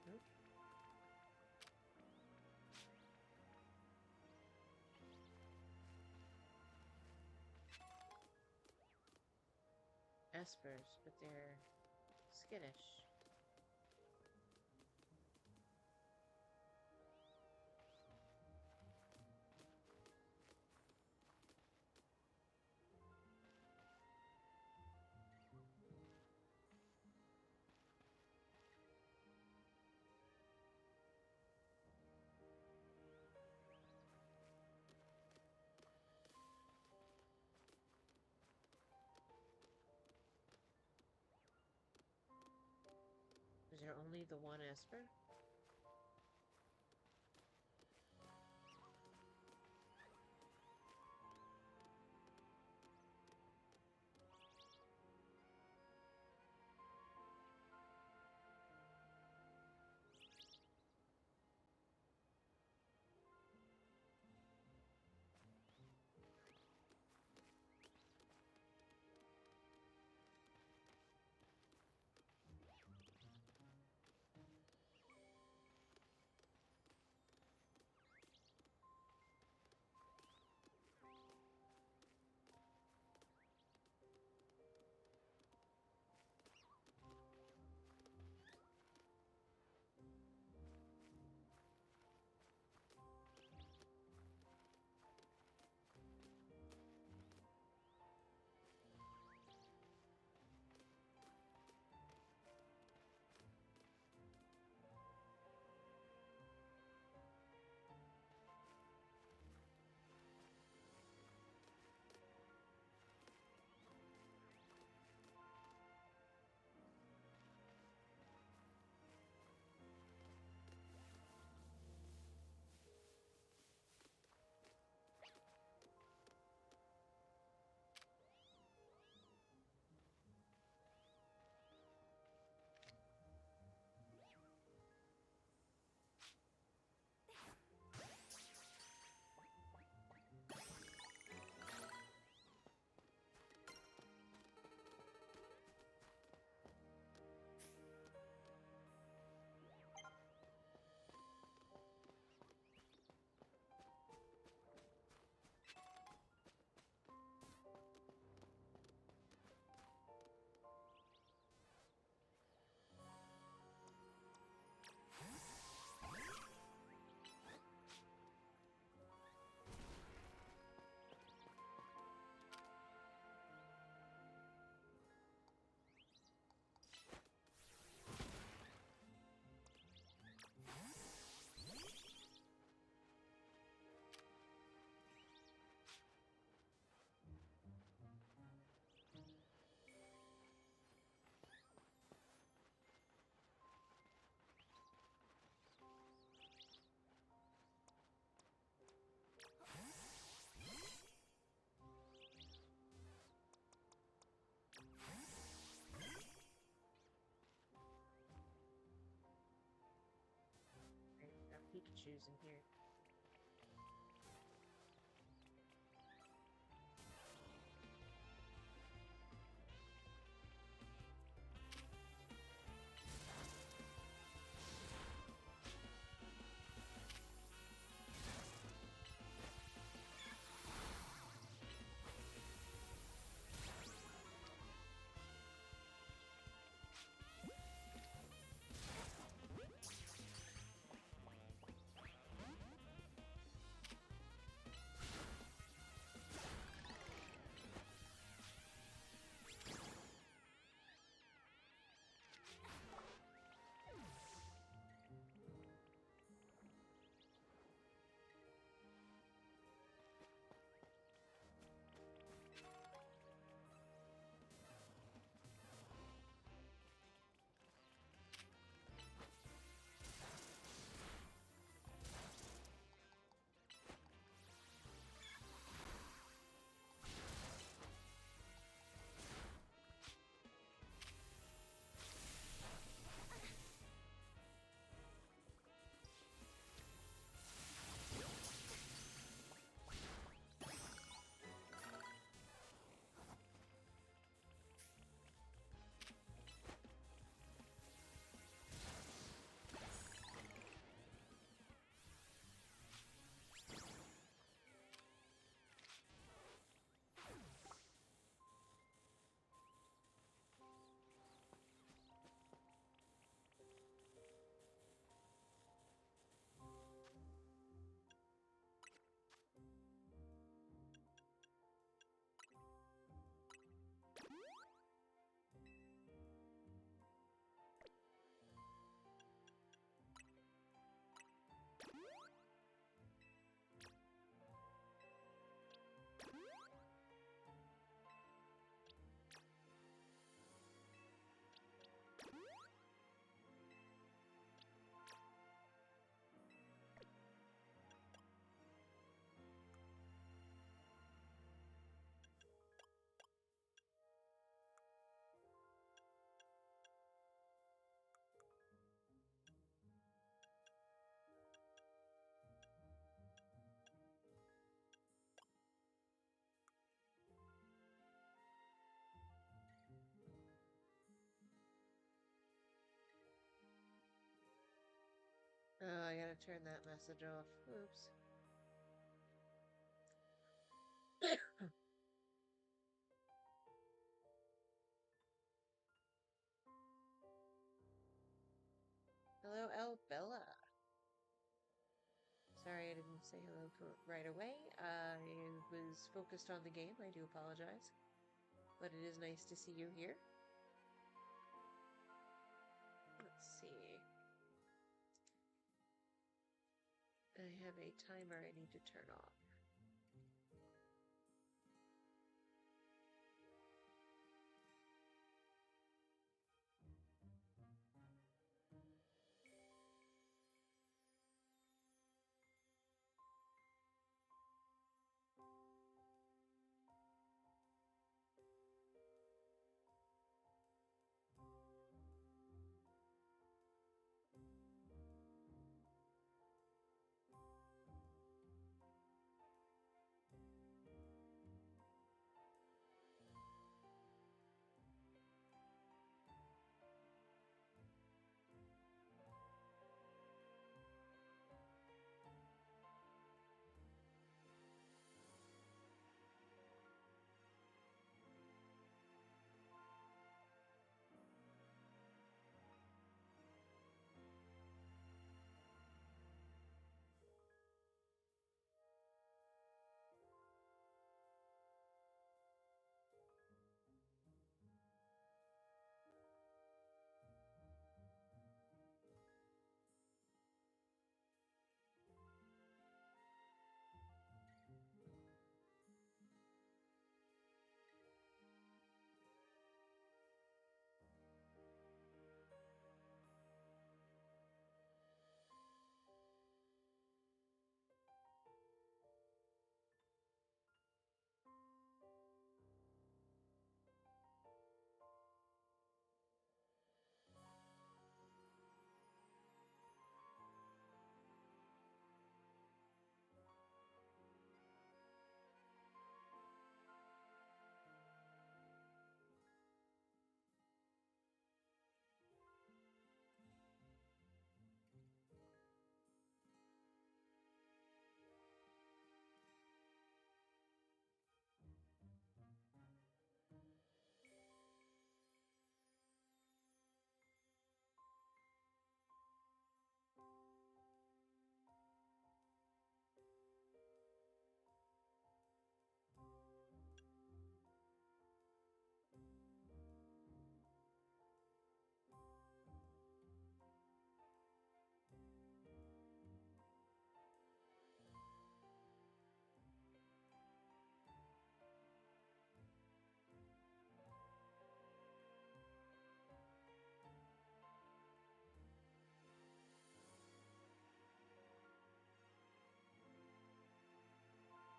Nope. Espers, but they're skittish. Is there only the one Esper? Right, got Pikachu's in here. Oh, I gotta turn that message off. Oops. Hello, Albella. Sorry I didn't say hello right away. I was focused on the game. I do apologize. But it is nice to see you here. Let's see. I have a timer I need to turn off.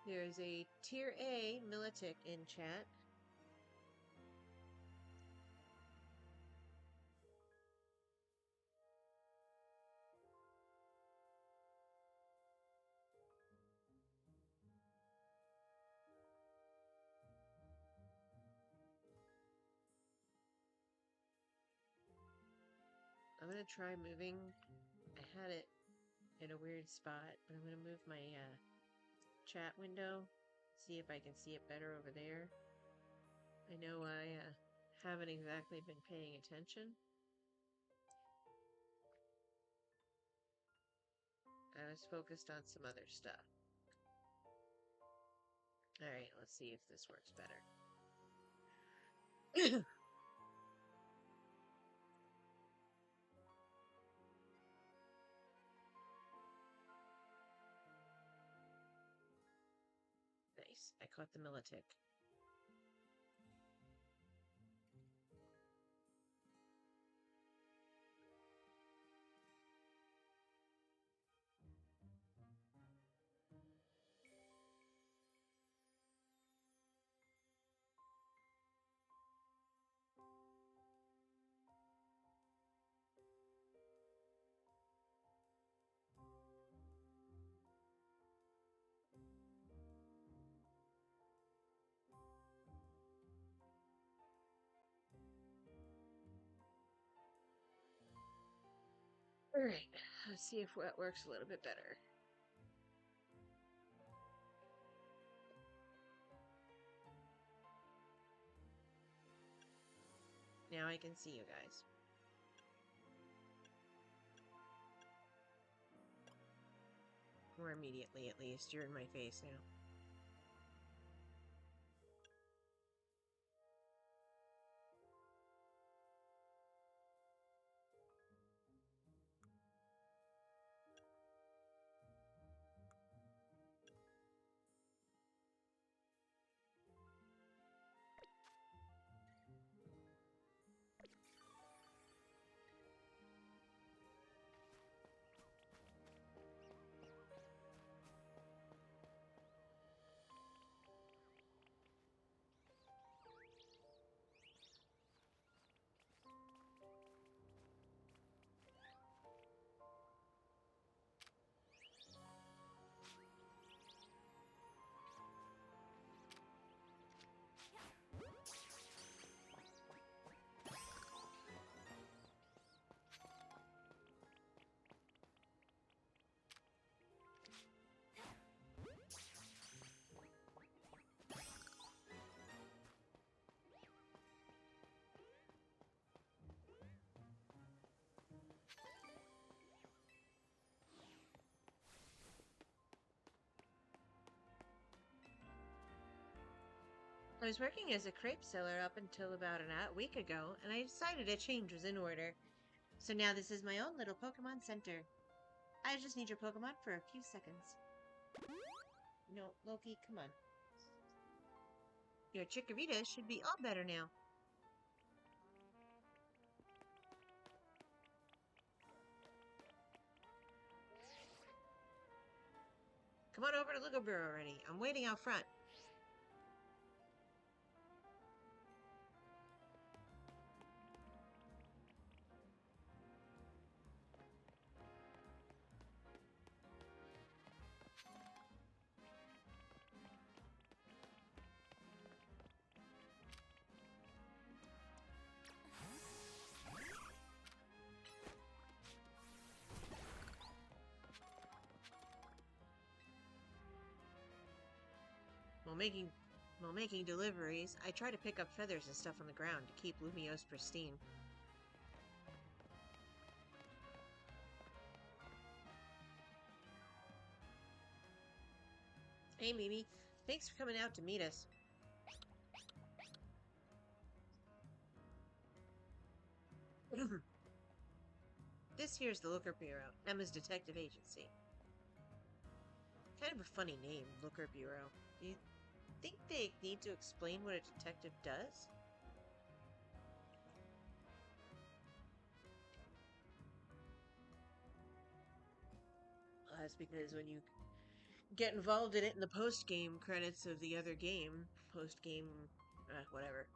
There's a Tier A Militic in chat. I'm gonna try moving. I had it in a weird spot, but I'm gonna move my chat window, see if I can see it better over there. I know I haven't exactly been paying attention. I was focused on some other stuff. Alright, let's see if this works better. Nice. I caught the Militic. Alright. Let's see if that works a little bit better. Now I can see you guys. Or immediately, at least. You're in my face now. I was working as a crepe seller up until about a week ago, and I decided a change was in order. So now this is my own little Pokemon Center. I just need your Pokemon for a few seconds. No, Loki, come on. Your Chikorita should be all better now. Come on over to Lugabur already. I'm waiting out front. While making deliveries, I try to pick up feathers and stuff on the ground to keep Lumiose pristine. Hey, Mimi. Thanks for coming out to meet us. This here's the Looker Bureau, Emma's detective agency. Kind of a funny name, Looker Bureau. Do you think they need to explain what a detective does? Well, that's because when you get involved in it in the post-game credits of the other game, post-game, whatever.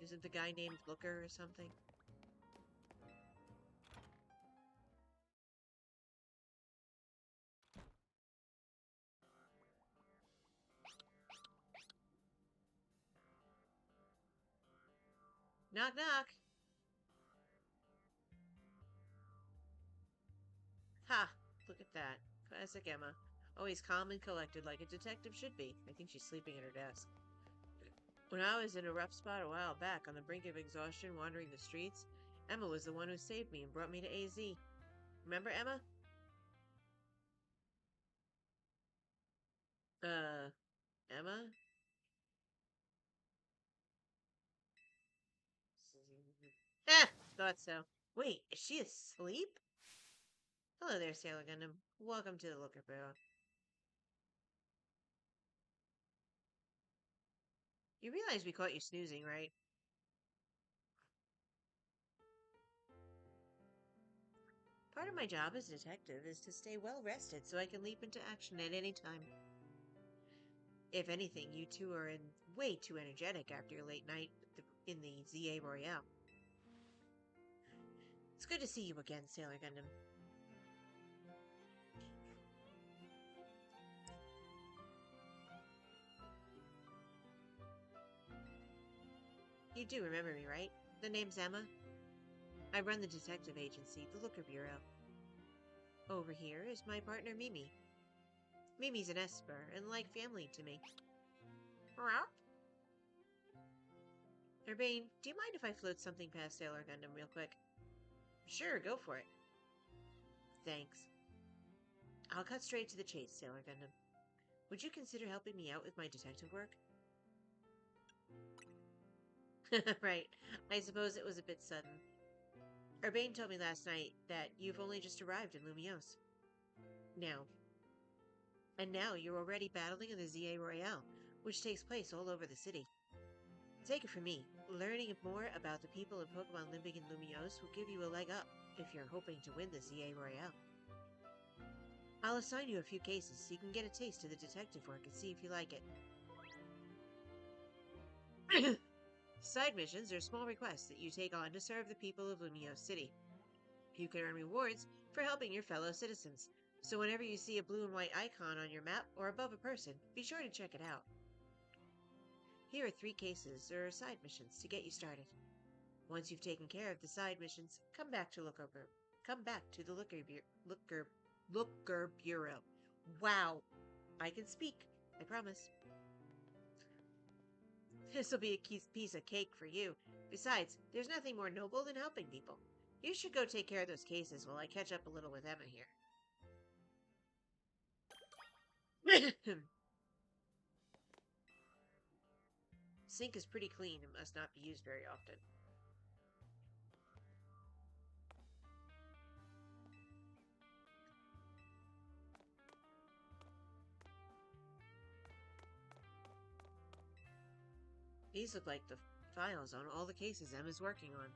Isn't the guy named Looker or something? Knock knock! Ha! Look at that. Classic Emma. Always calm and collected like a detective should be. I think she's sleeping at her desk. When I was in a rough spot a while back on the brink of exhaustion wandering the streets, Emma was the one who saved me and brought me to AZ. Remember Emma? Emma? Ah! Thought so. Wait, is she asleep? Hello there, Sailor Gundam. Welcome to the Looker Bureau. You realize we caught you snoozing, right? Part of my job as a detective is to stay well rested so I can leap into action at any time. If anything, you two are way too energetic after your late night in the ZA Royale. It's good to see you again, Sailor Gundam. You do remember me, right? The name's Emma. I run the detective agency, the Looker Bureau. Over here is my partner Mimi. Mimi's an Esper and like family to me. Meow. Urbane, do you mind if I float something past Sailor Gundam real quick? Sure, go for it. Thanks. I'll cut straight to the chase, Sailor Gundam. Would you consider helping me out with my detective work? Right. I suppose it was a bit sudden. Urbane told me last night that you've only just arrived in Lumiose. Now. And now you're already battling in the ZA Royale, which takes place all over the city. Take it from me, learning more about the people of Pokemon living in Lumiose will give you a leg up if you're hoping to win the ZA Royale. I'll assign you a few cases so you can get a taste of the detective work and see if you like it. Side missions are small requests that you take on to serve the people of Lumiose City. You can earn rewards for helping your fellow citizens, so whenever you see a blue and white icon on your map or above a person, be sure to check it out. Here are 3 cases or side missions to get you started. Once you've taken care of the side missions, come back to the Looker Bureau. Wow, I can speak. I promise. This'll be a piece of cake for you. Besides, there's nothing more noble than helping people. You should go take care of those cases while I catch up a little with Emma here. Sink is pretty clean and must not be used very often. These look like the files on all the cases Emma's working on.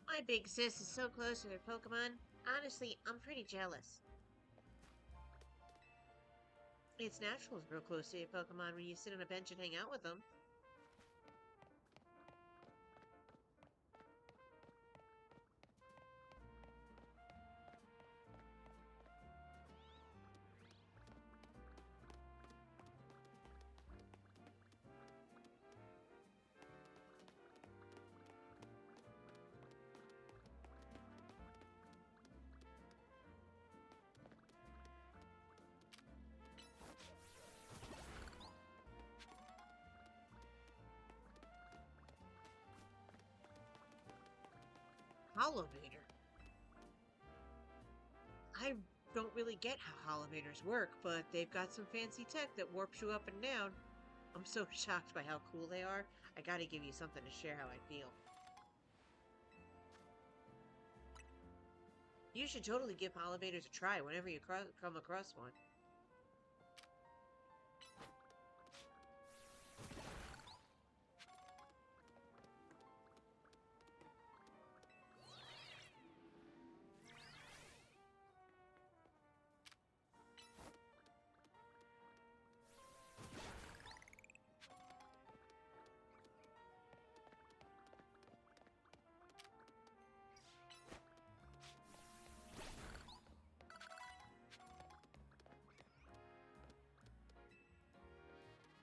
My big sis is so close to her Pokemon. Honestly, I'm pretty jealous. It's natural to grow close to your Pokemon when you sit on a bench and hang out with them. Holovator. I don't really get how Holovators work, but they've got some fancy tech that warps you up and down. I'm so shocked by how cool they are. I gotta give you something to share how I feel. You should totally give Holovators a try whenever you come across one.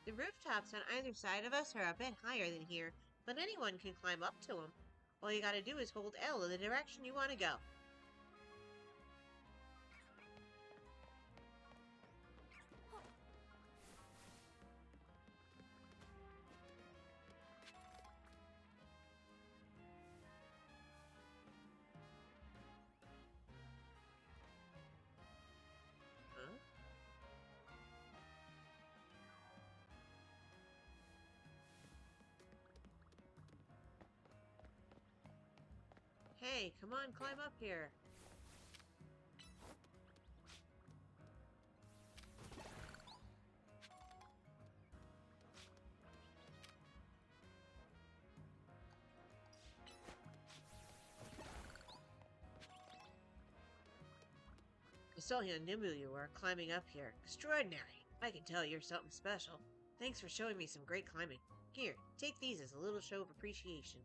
The rooftops on either side of us are a bit higher than here, but anyone can climb up to them. All you gotta do is hold L in the direction you want to go. Hey, come on, climb up here. I saw how nimble you were climbing up here. Extraordinary. I can tell you're something special. Thanks for showing me some great climbing. Here, take these as a little show of appreciation.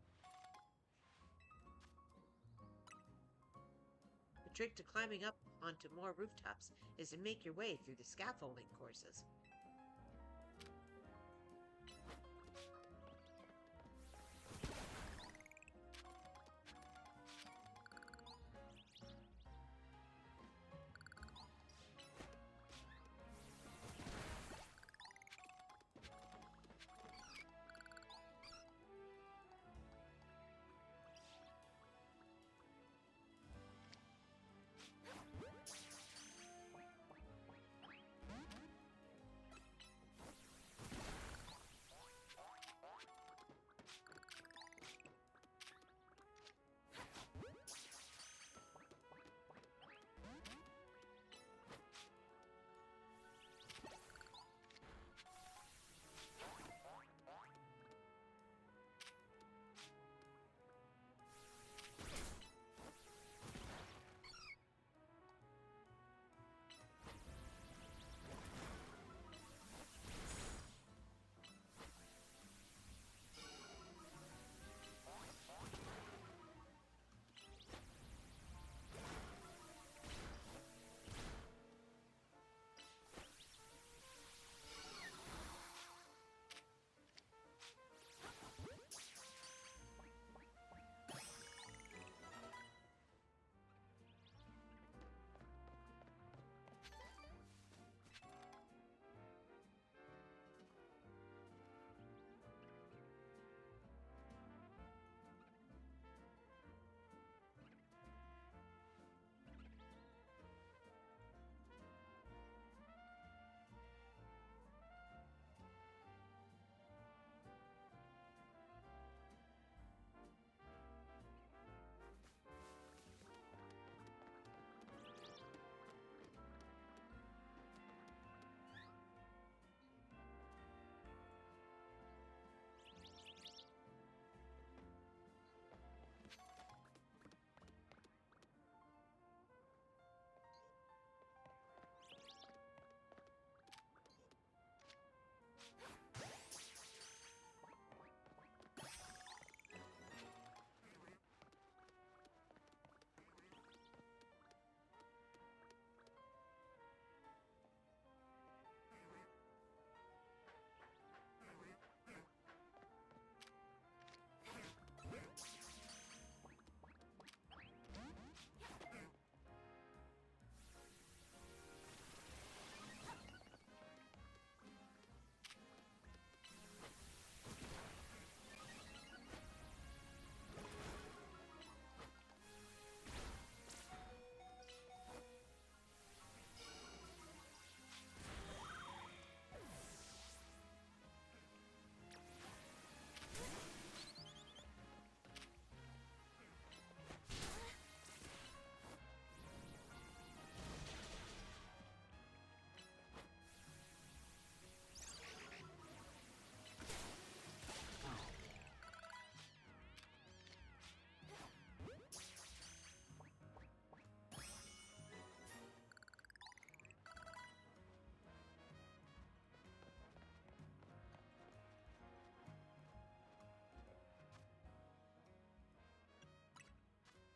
The trick to climbing up onto more rooftops is to make your way through the scaffolding courses.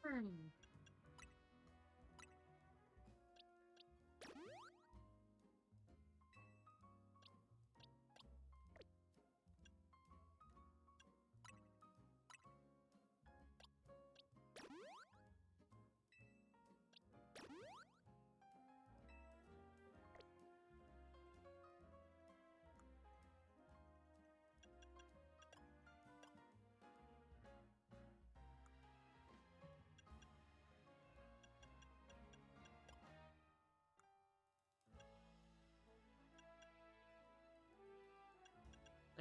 Hmm.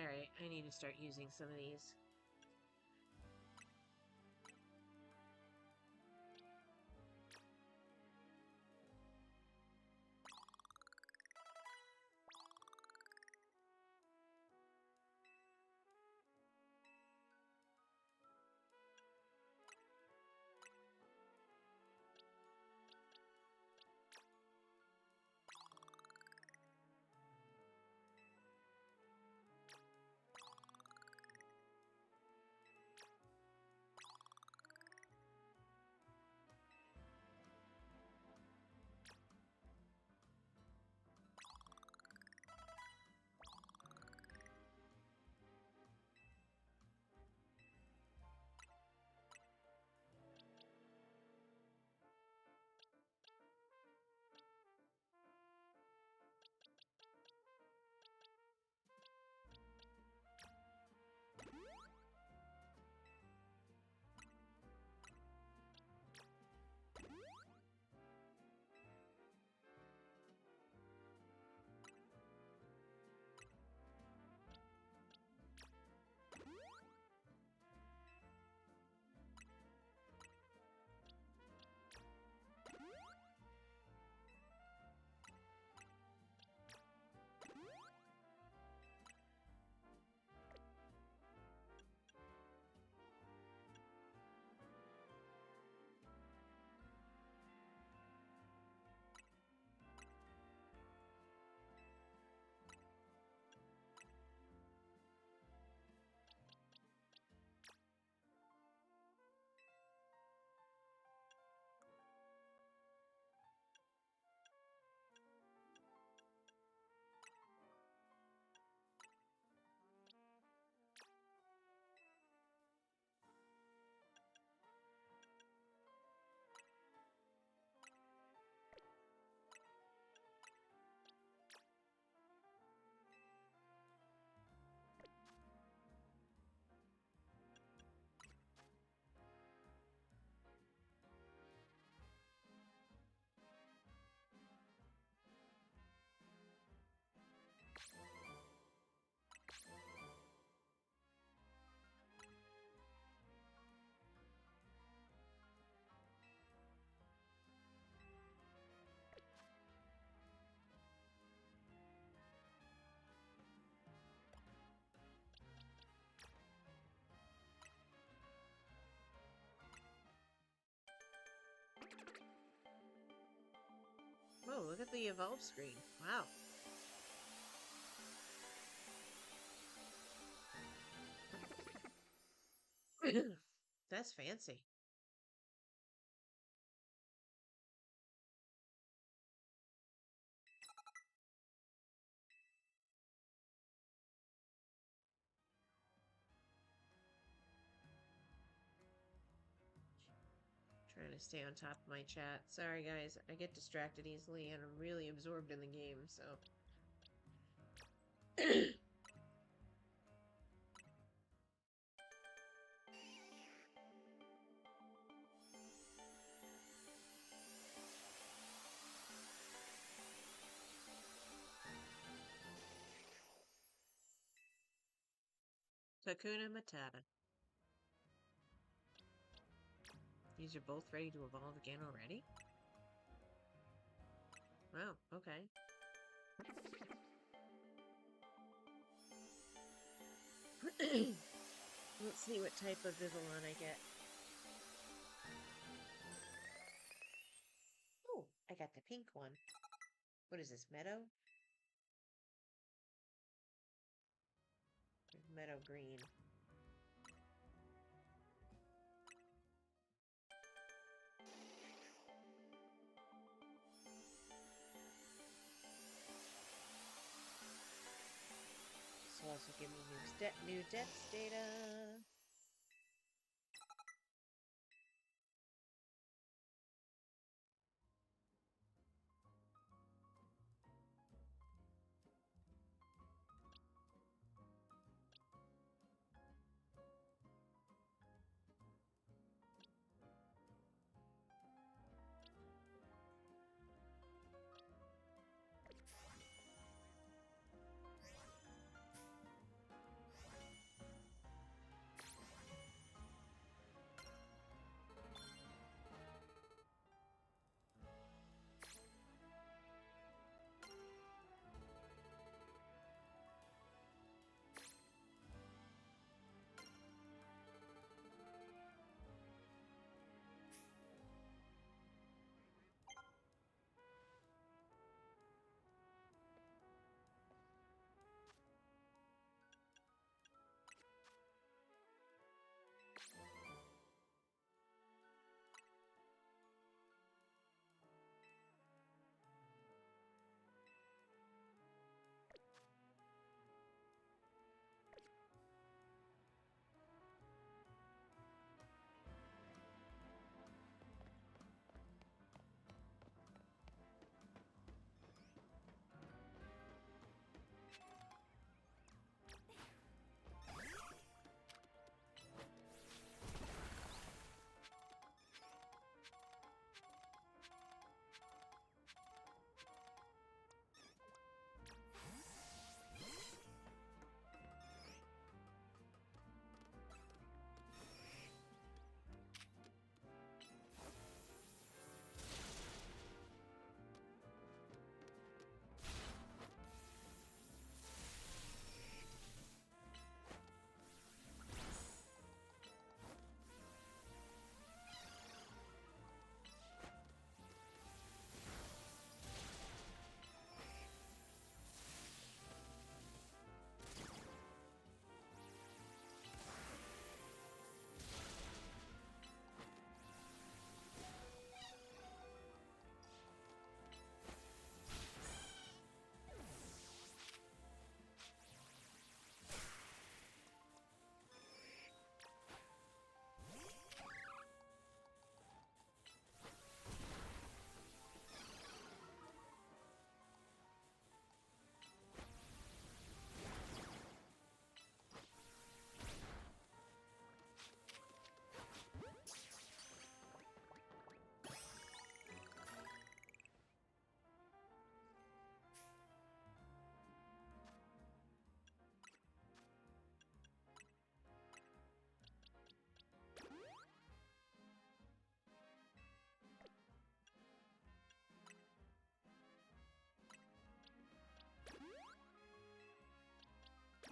Alright, I need to start using some of these. look at the evolve screen. Wow. That's fancy. Trying to stay on top of my chat. Sorry, guys. I get distracted easily, and I'm really absorbed in the game, so. Hakuna Matata. These are both ready to evolve again already? Wow, okay. Let's see what type of Vivillon I get. Oh, I got the pink one. What is this, Meadow? Meadow green. This will also give me new depth data.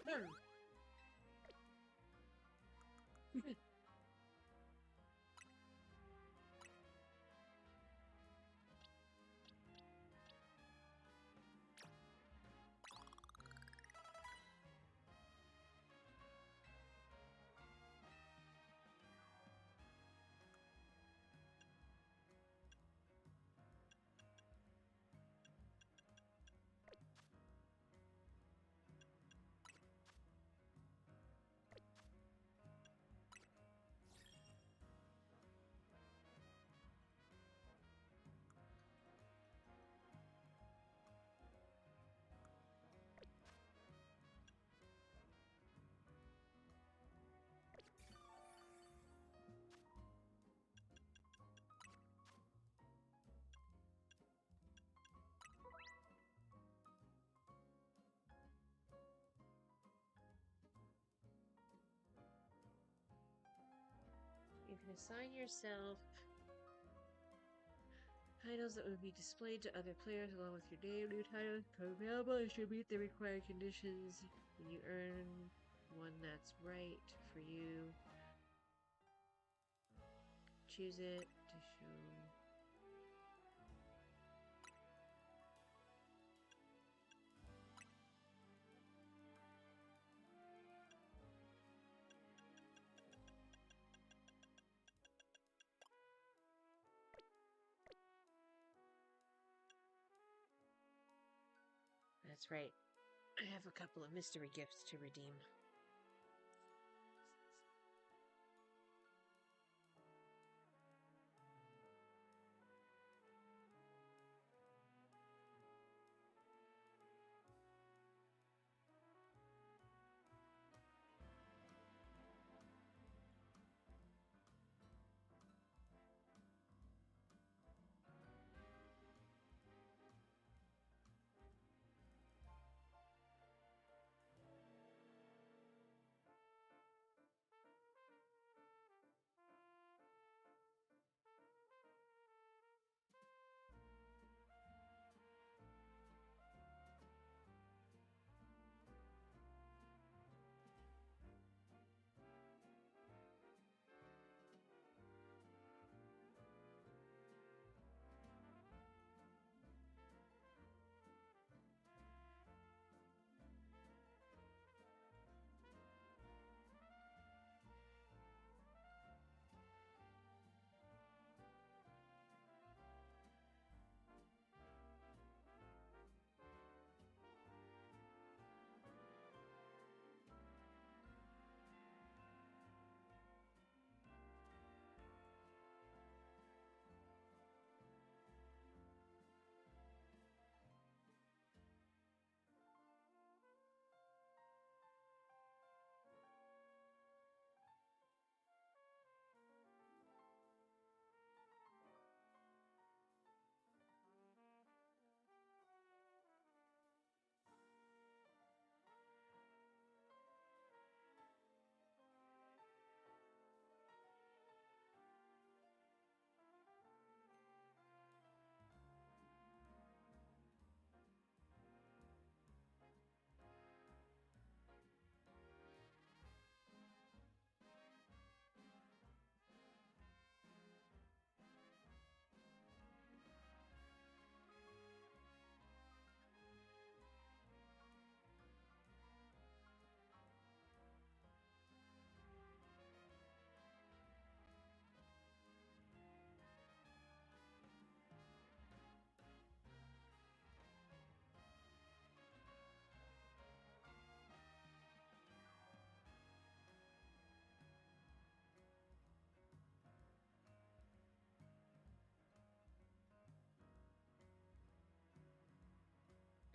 Hmm. Assign yourself titles that would be displayed to other players along with your name. New titles are available and should meet the required conditions when you earn one that's right for you. Choose it to show. That's right. I have a couple of mystery gifts to redeem.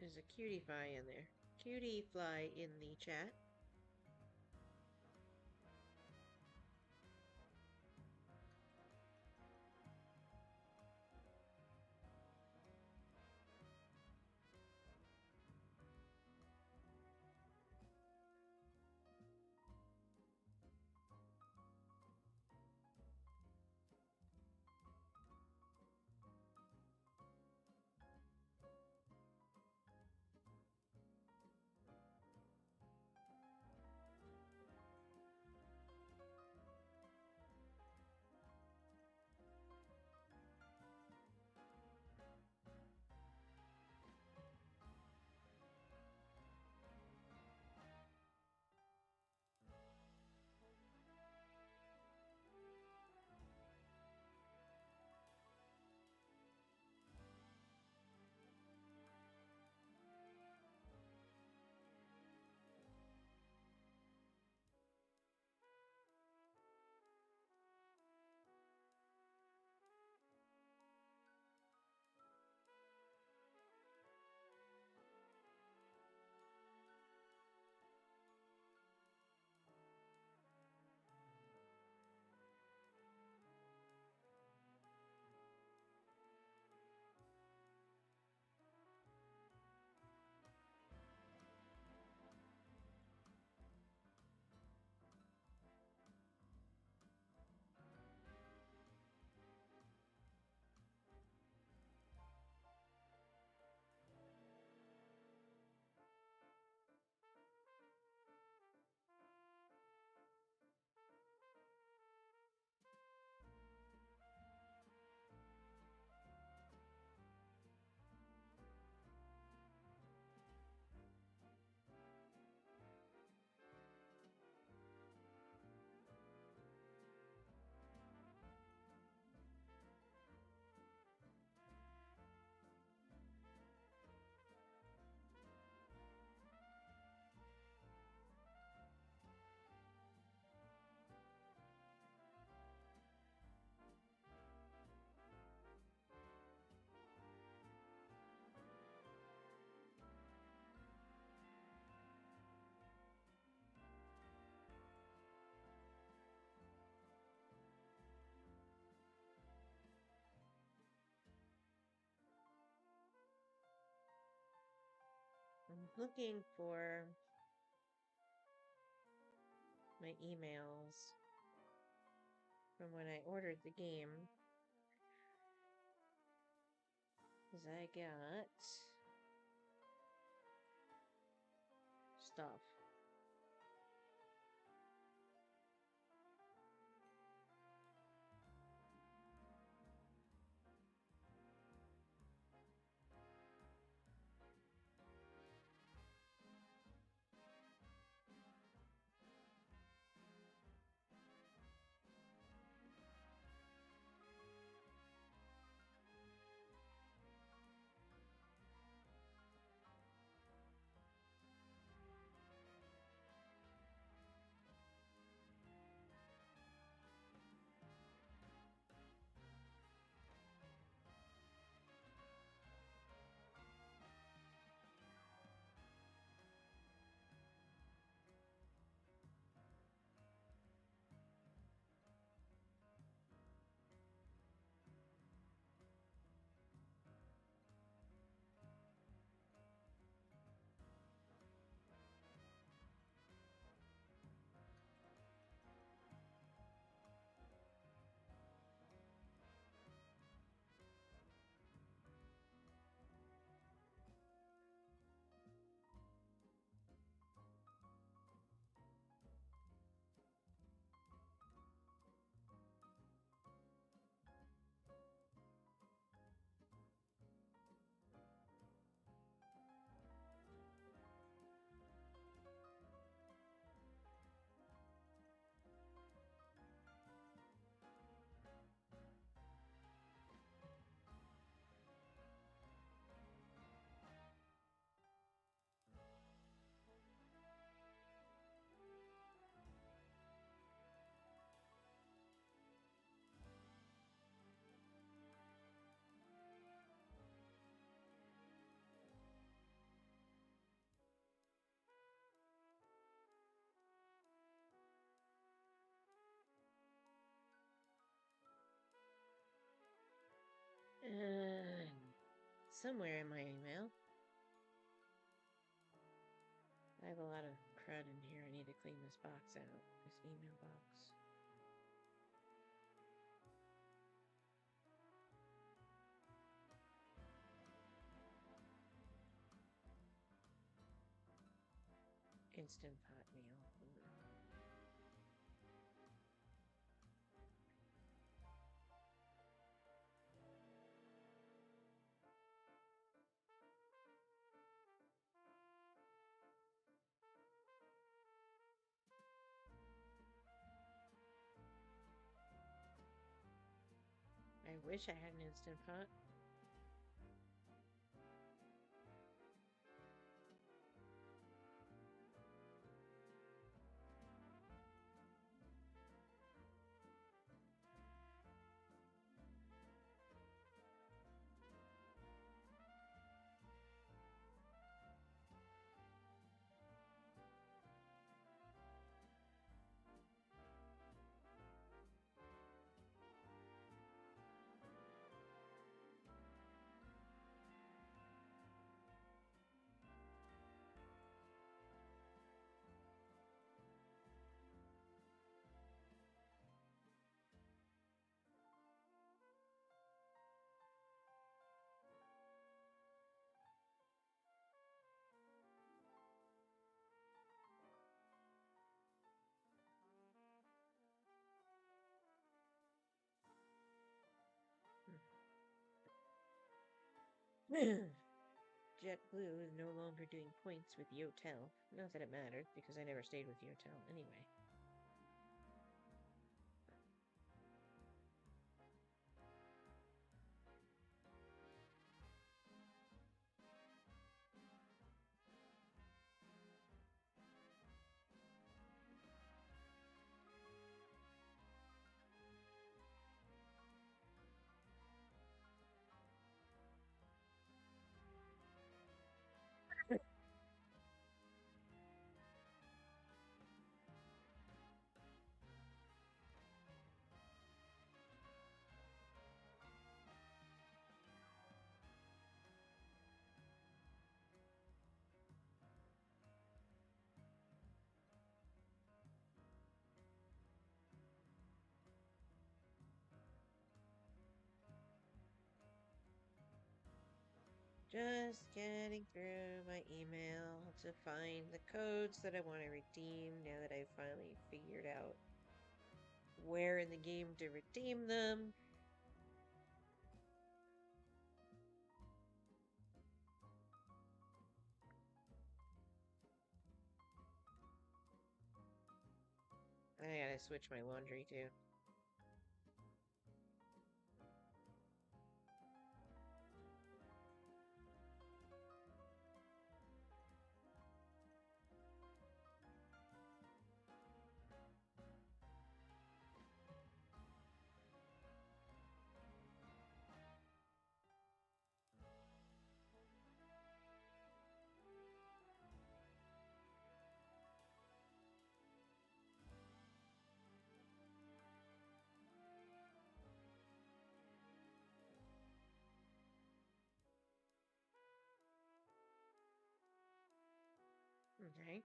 There's a cutie fly in there. Cutie fly in the chat. looking for my emails from when I ordered the game. Because I got stuff. Uh, Somewhere in my email. I have a lot of crud in here. I need to clean this box out. This email box. Instant Pot meal. I wish I had an Instant Pot. JetBlue is no longer doing points with Yotel. Not that it mattered, because I never stayed with Yotel anyway. Just getting through my email to find the codes that I want to redeem now that I've finally figured out where in the game to redeem them. I gotta switch my laundry too. Okay.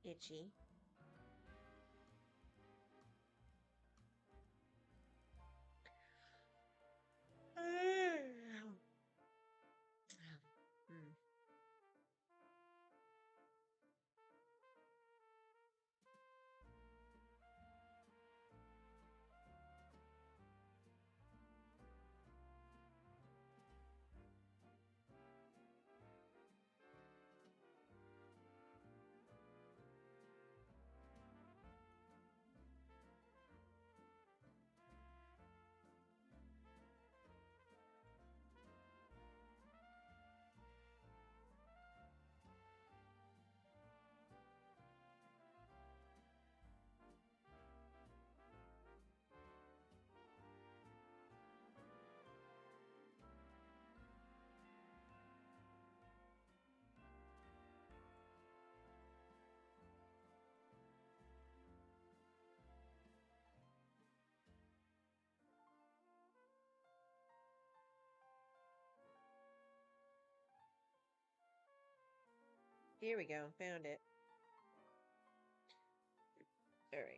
Itchy. Hmm. Here we go. Found it. All right.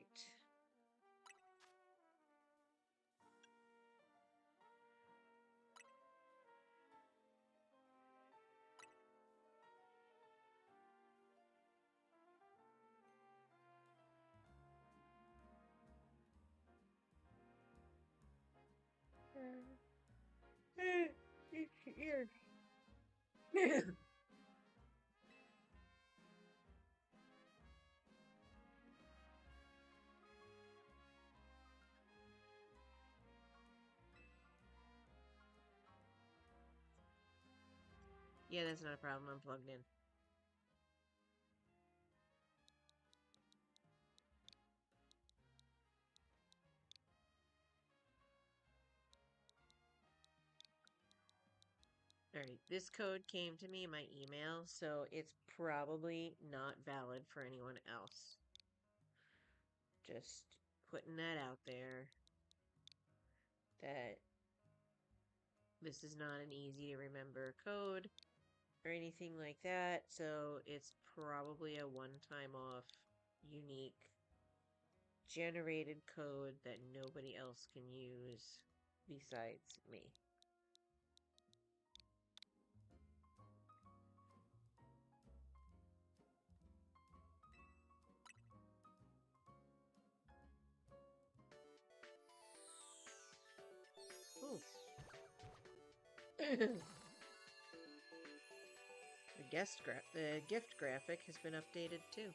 Here. Yeah, that's not a problem. I'm plugged in. All right, this code came to me in my email, so it's probably not valid for anyone else. Just putting that out there that this is not an easy to remember code or anything like that, so it's probably a one-time off, unique, generated code that nobody else can use besides me. Ooh. The gift graphic has been updated too.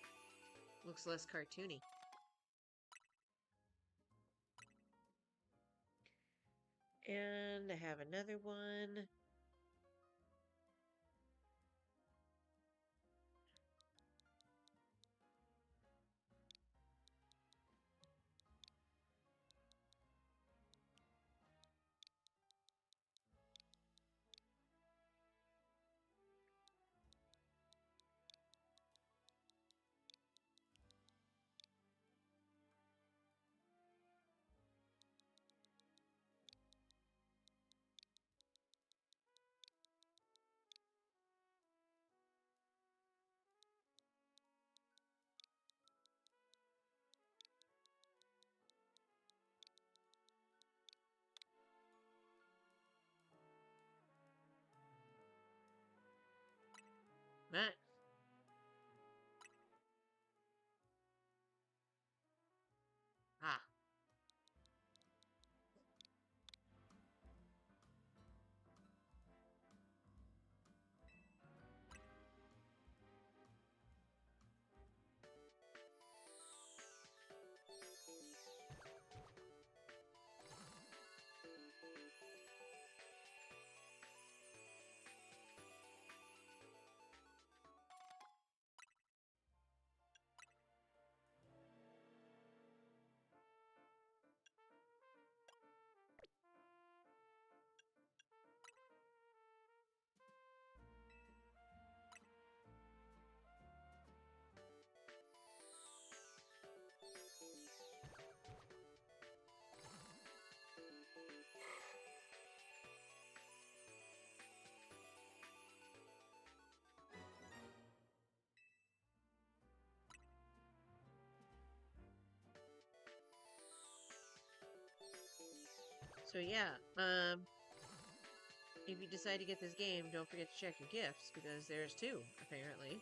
Looks less cartoony. And I have another one. Right. Ah. So yeah, if you decide to get this game, don't forget to check your gifts because there's two, apparently.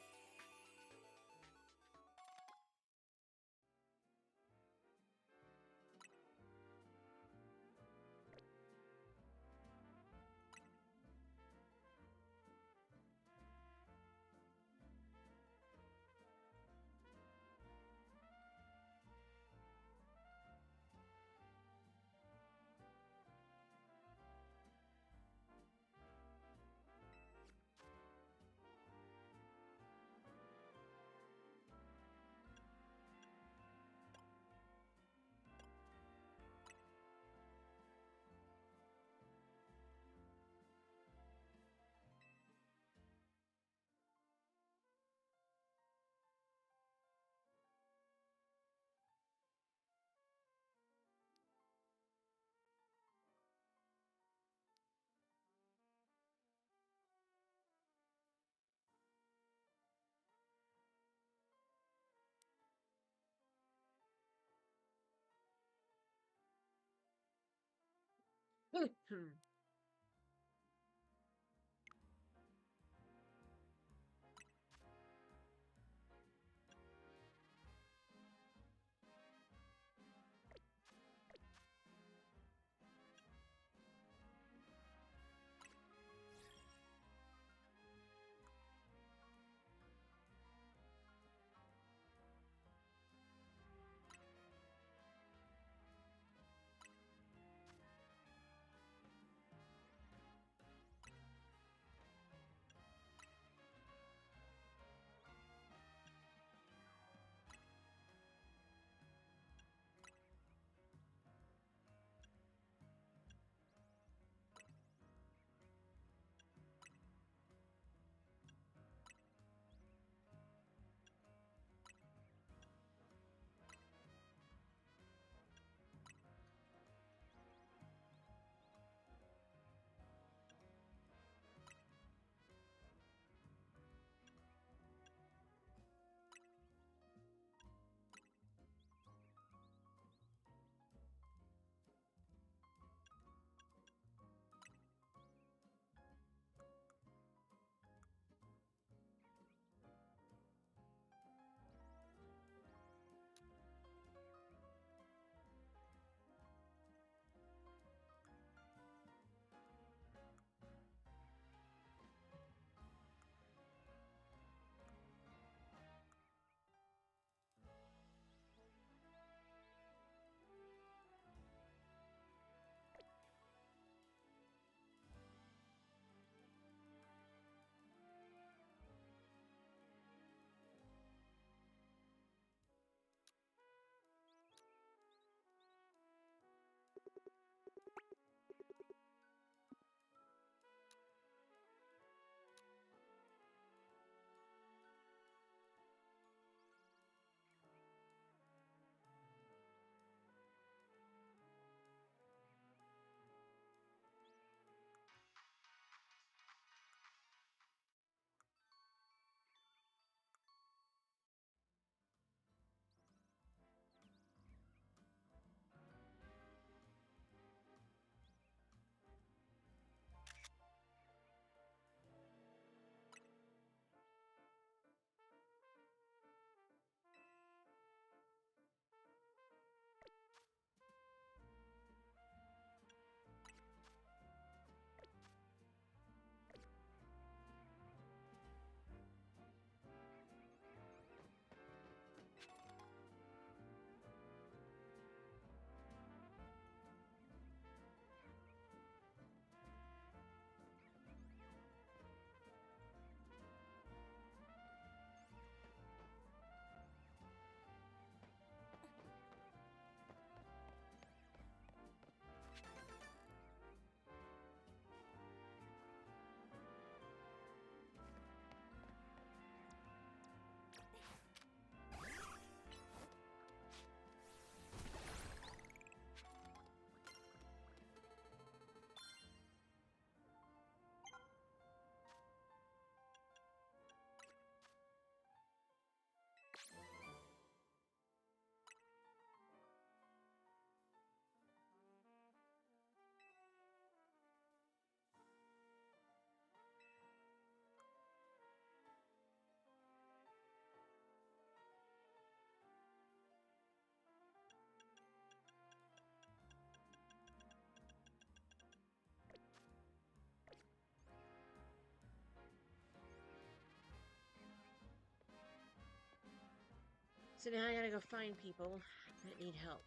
So now I gotta go find people that need help.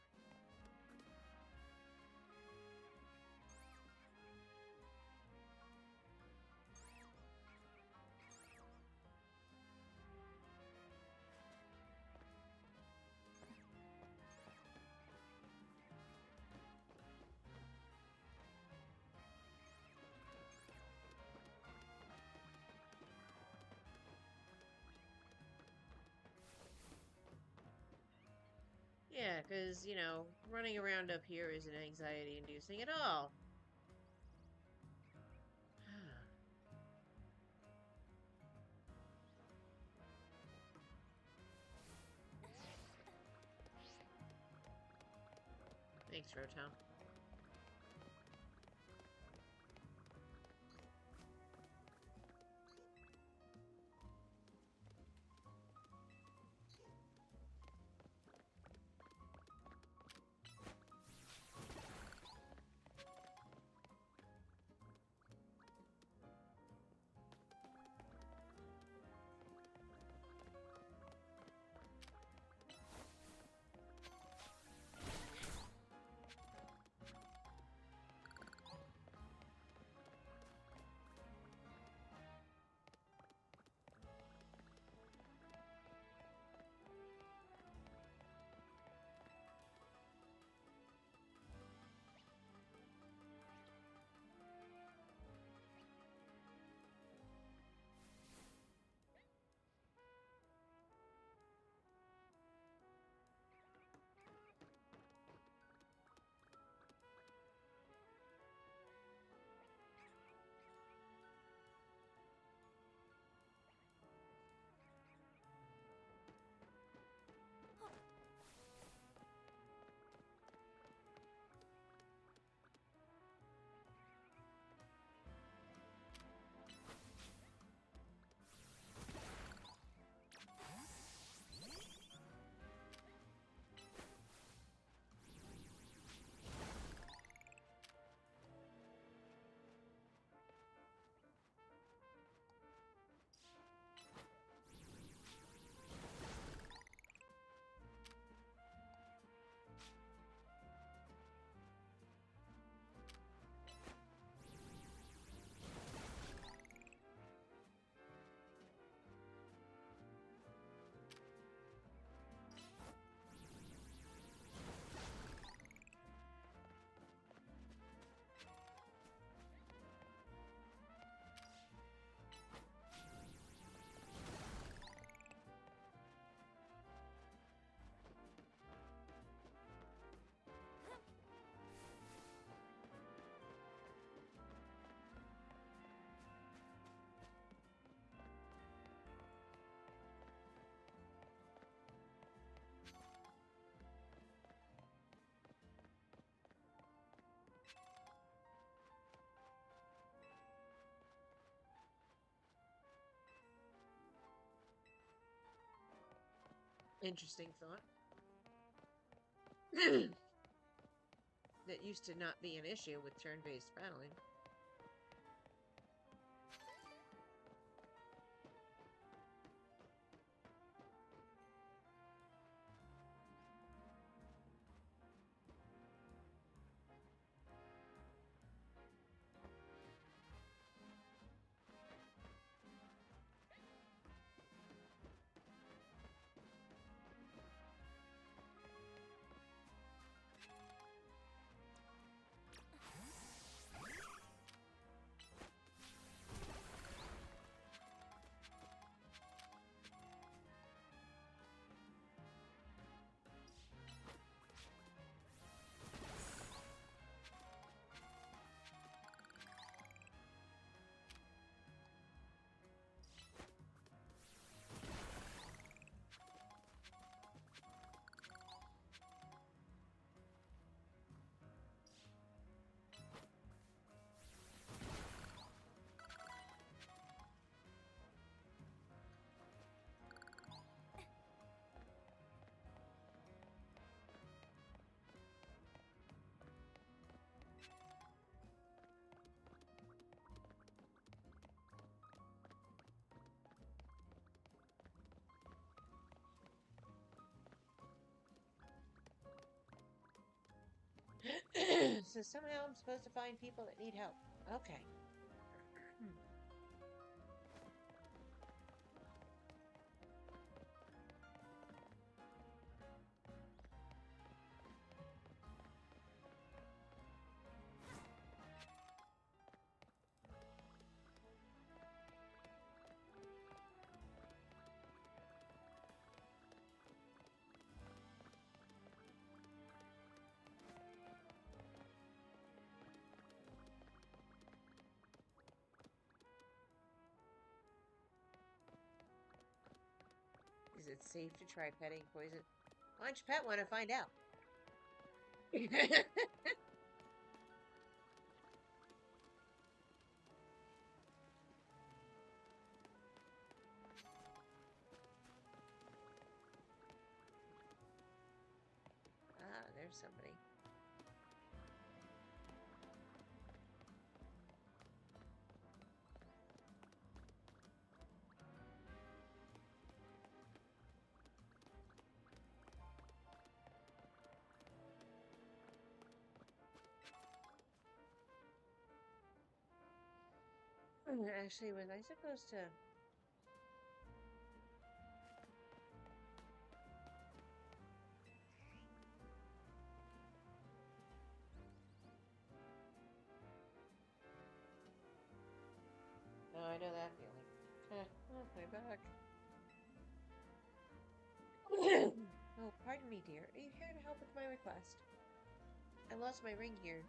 Yeah, because, running around up here isn't anxiety inducing at all. Thanks, Rotom. Interesting thought. That used to not be an issue with turn-based battling. So somehow I'm supposed to find people that need help. Okay. Is it safe to try petting poison? Why don't you pet one and find out? Ah, there's somebody. Actually, was I supposed to? Oh, I know that feeling. Oh, my back. Oh, pardon me, dear. Are you here to help with my request? I lost my ring here,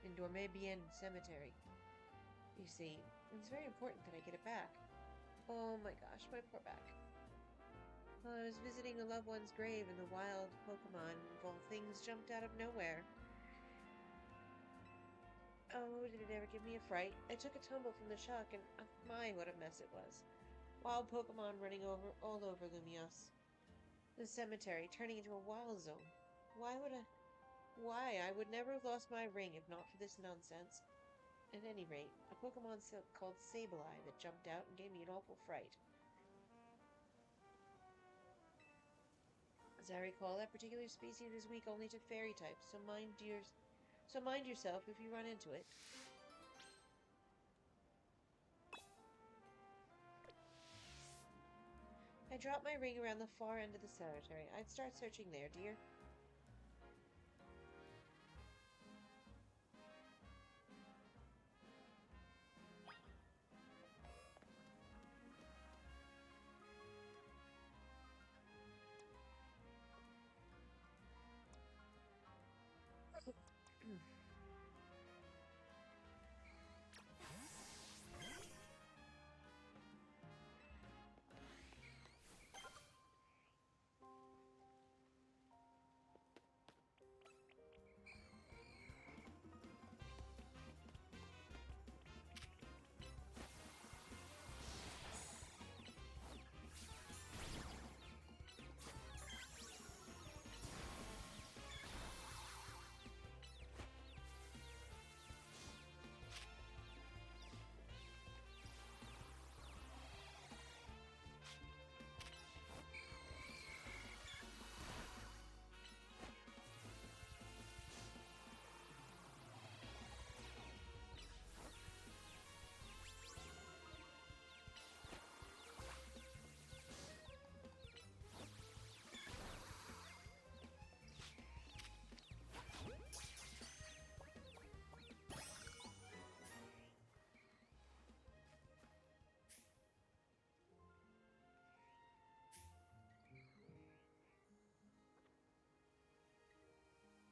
in Dormebien Cemetery. You see, it's very important that I get it back. Oh my gosh, my poor back. Well, I was visiting a loved one's grave and the wild Pokemon of all things jumped out of nowhere. Oh, did it ever give me a fright? I took a tumble from the shock and my, what a mess it was. Wild Pokemon running all over Lumios. The cemetery turning into a wild zone. Why? I would never have lost my ring if not for this nonsense. At any rate, a Pokemon called Sableye that jumped out and gave me an awful fright. As I recall, that particular species is weak only to fairy types, so mind yourself if you run into it. I dropped my ring around the far end of the cemetery. I'd start searching there, dear.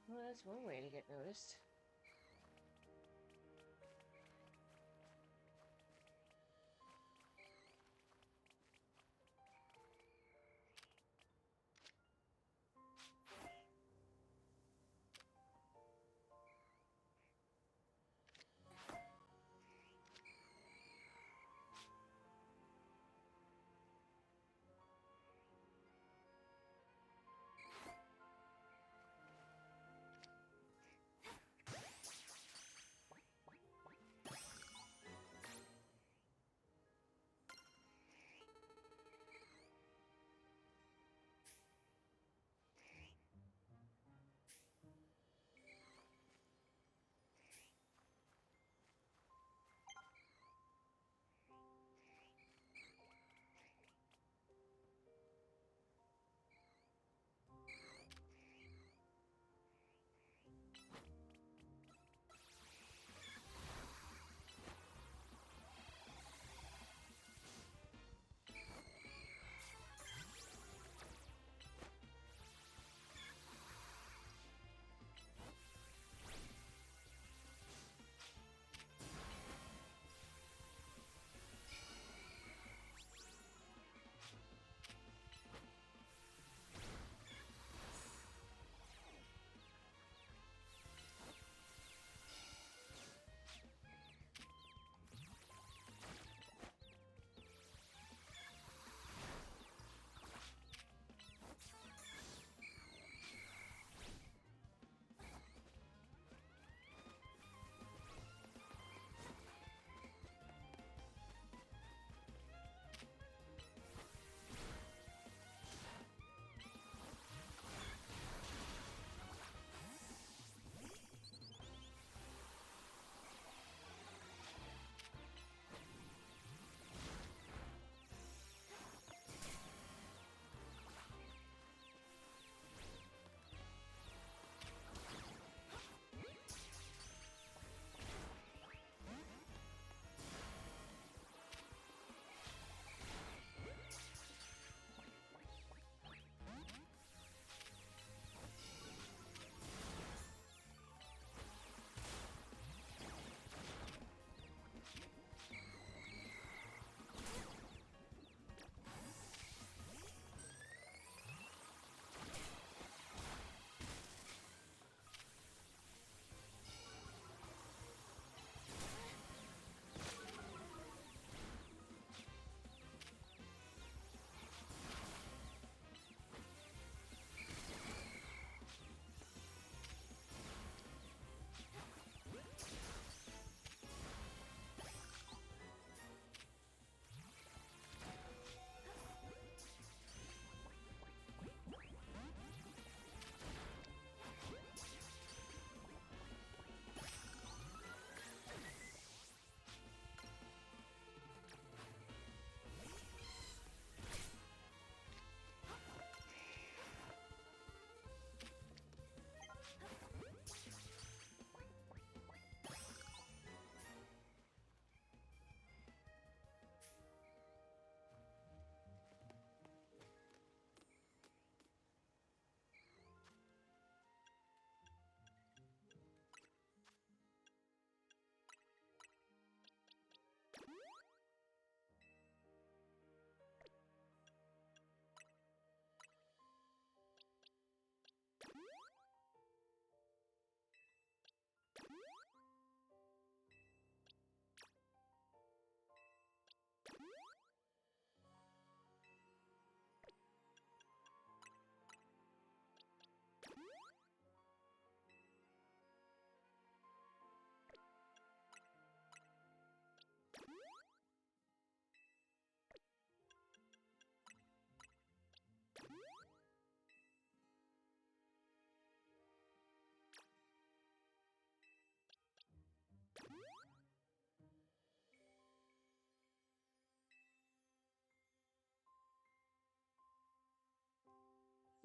Well, that's one way to get noticed.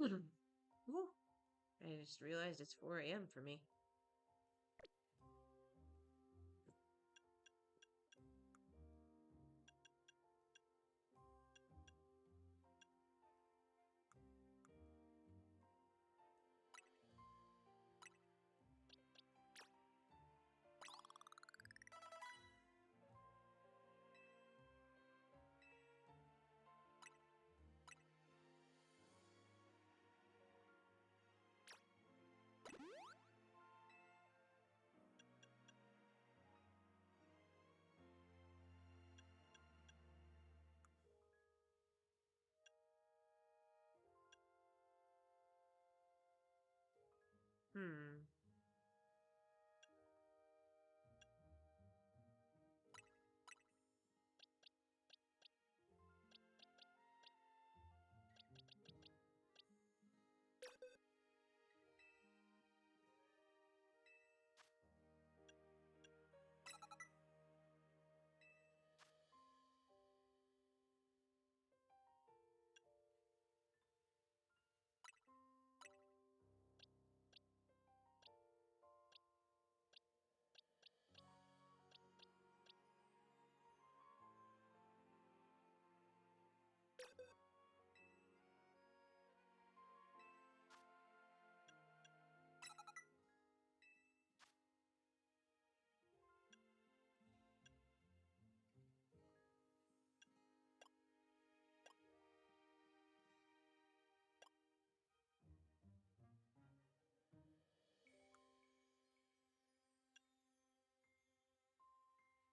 Ooh, I just realized it's 4 a.m. for me. Hmm.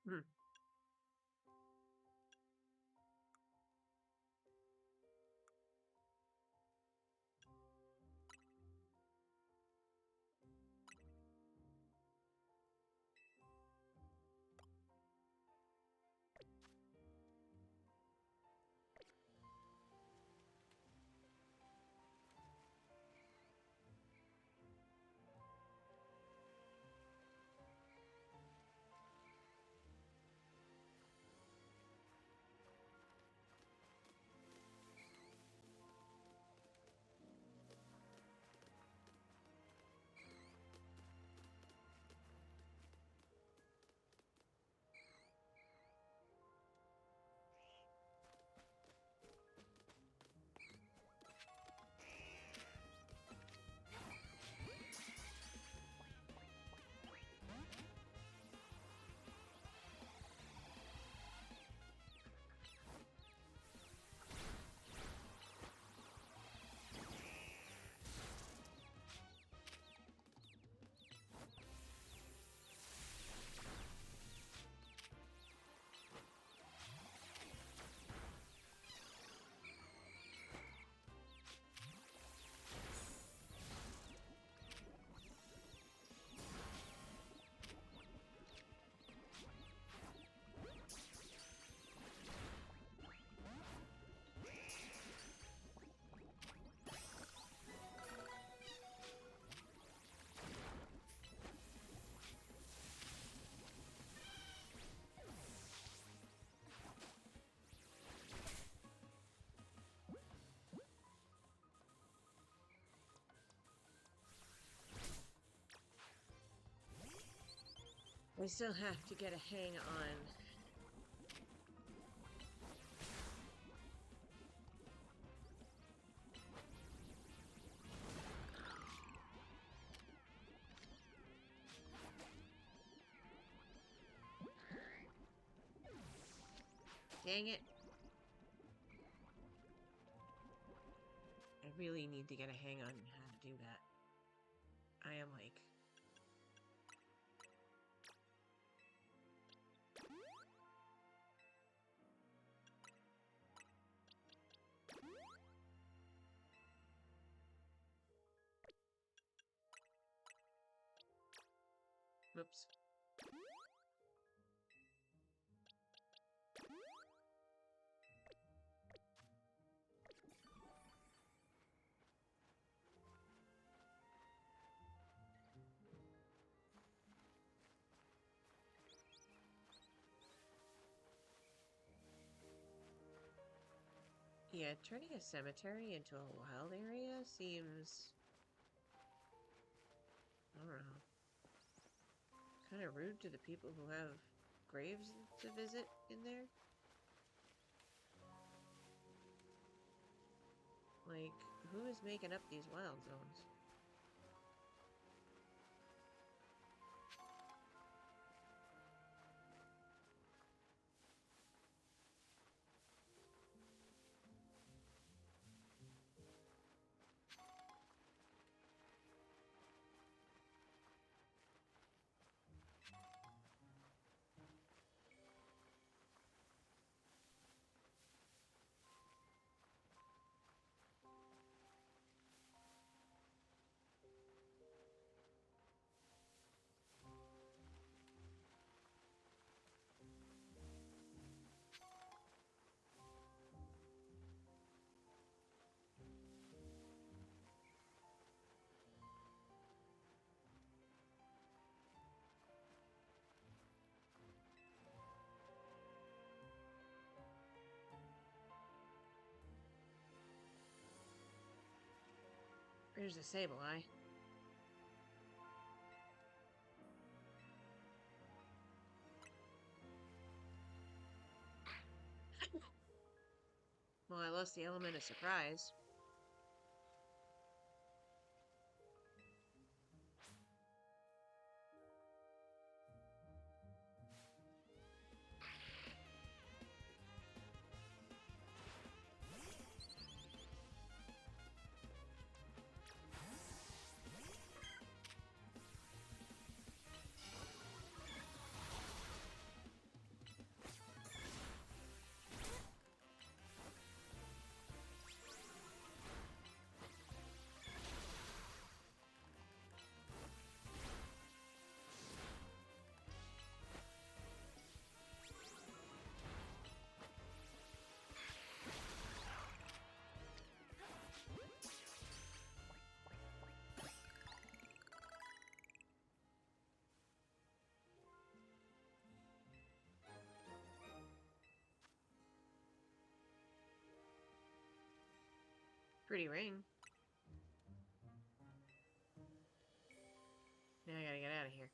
Hmm. I still have to get a hang on. Dang it. I really need to get a hang on how to do that. I am like... Whoops. Yeah, turning a cemetery into a wild area seems, I don't know, kind of rude to the people who have graves to visit in there. Like, who is making up these wild zones? There's a Sableye. Well, I lost the element of surprise. Pretty ring. Now I gotta get out of here.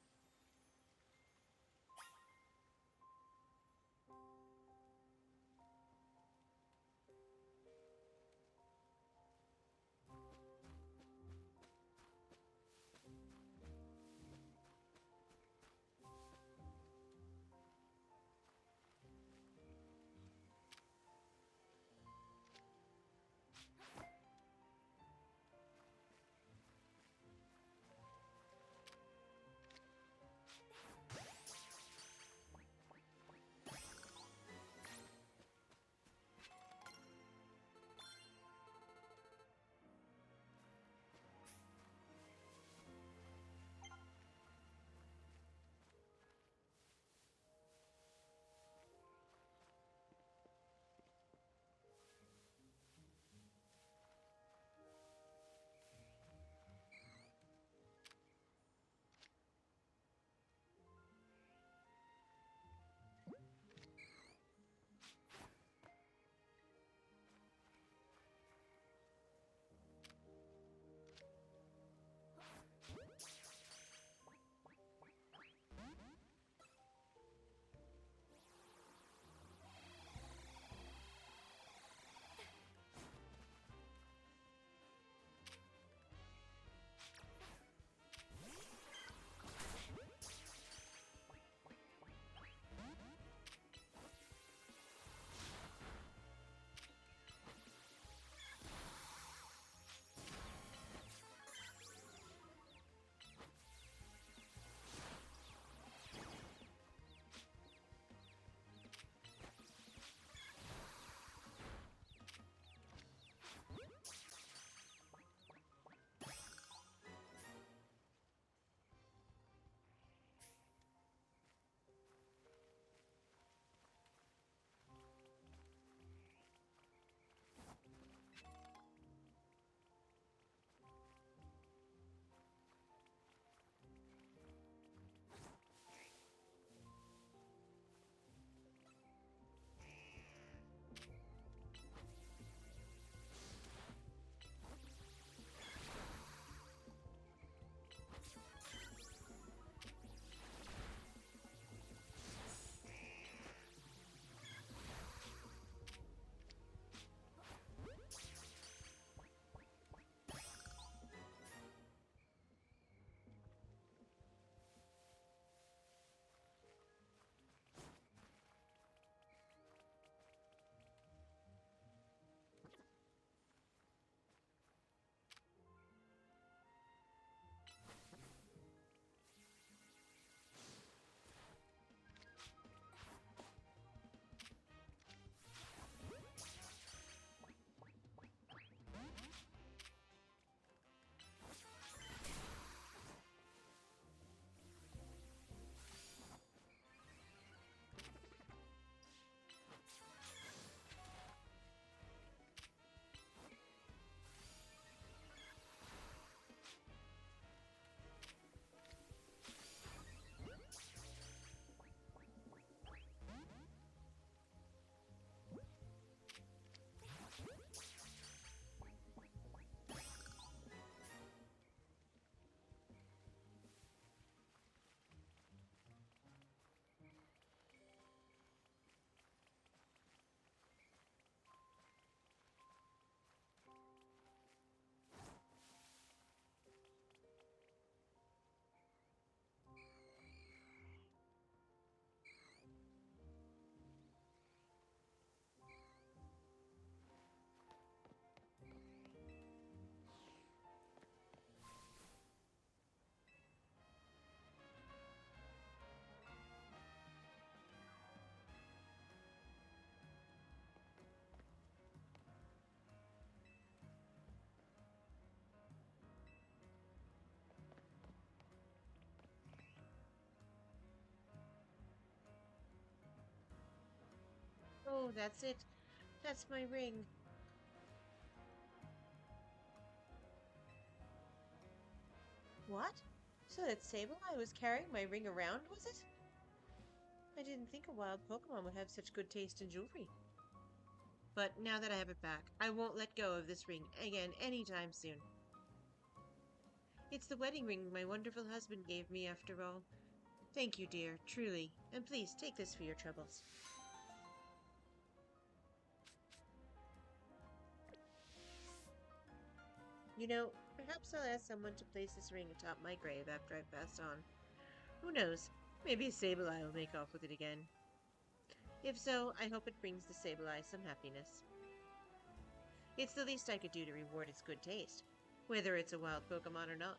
Oh, that's it. That's my ring. What? So that Sableye was carrying my ring around, was it? I didn't think a wild Pokemon would have such good taste in jewelry. But now that I have it back, I won't let go of this ring again anytime soon. It's the wedding ring my wonderful husband gave me after all. Thank you, dear, truly, and please take this for your troubles. You know, perhaps I'll ask someone to place this ring atop my grave after I've passed on. Who knows? Maybe Sableye will make off with it again. If so, I hope it brings the Sableye some happiness. It's the least I could do to reward its good taste, whether it's a wild Pokemon or not.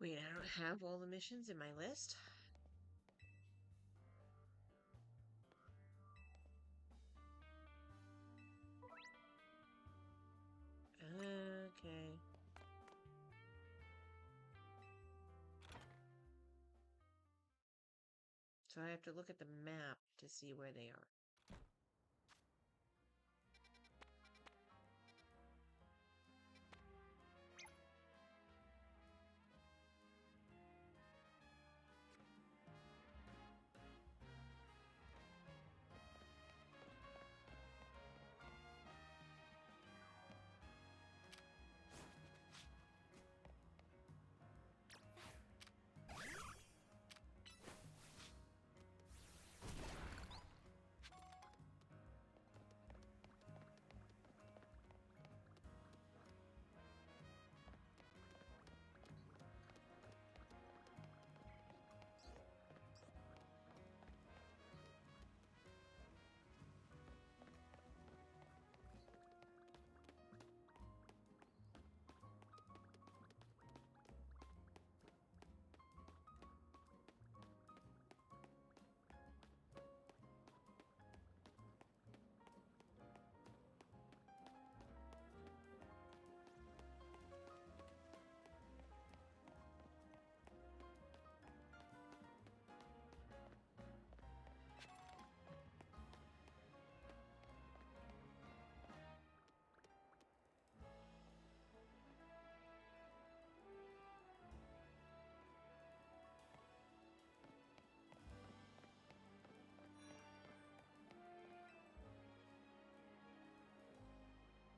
Wait, I don't have all the missions in my list? Okay. So I have to look at the map to see where they are.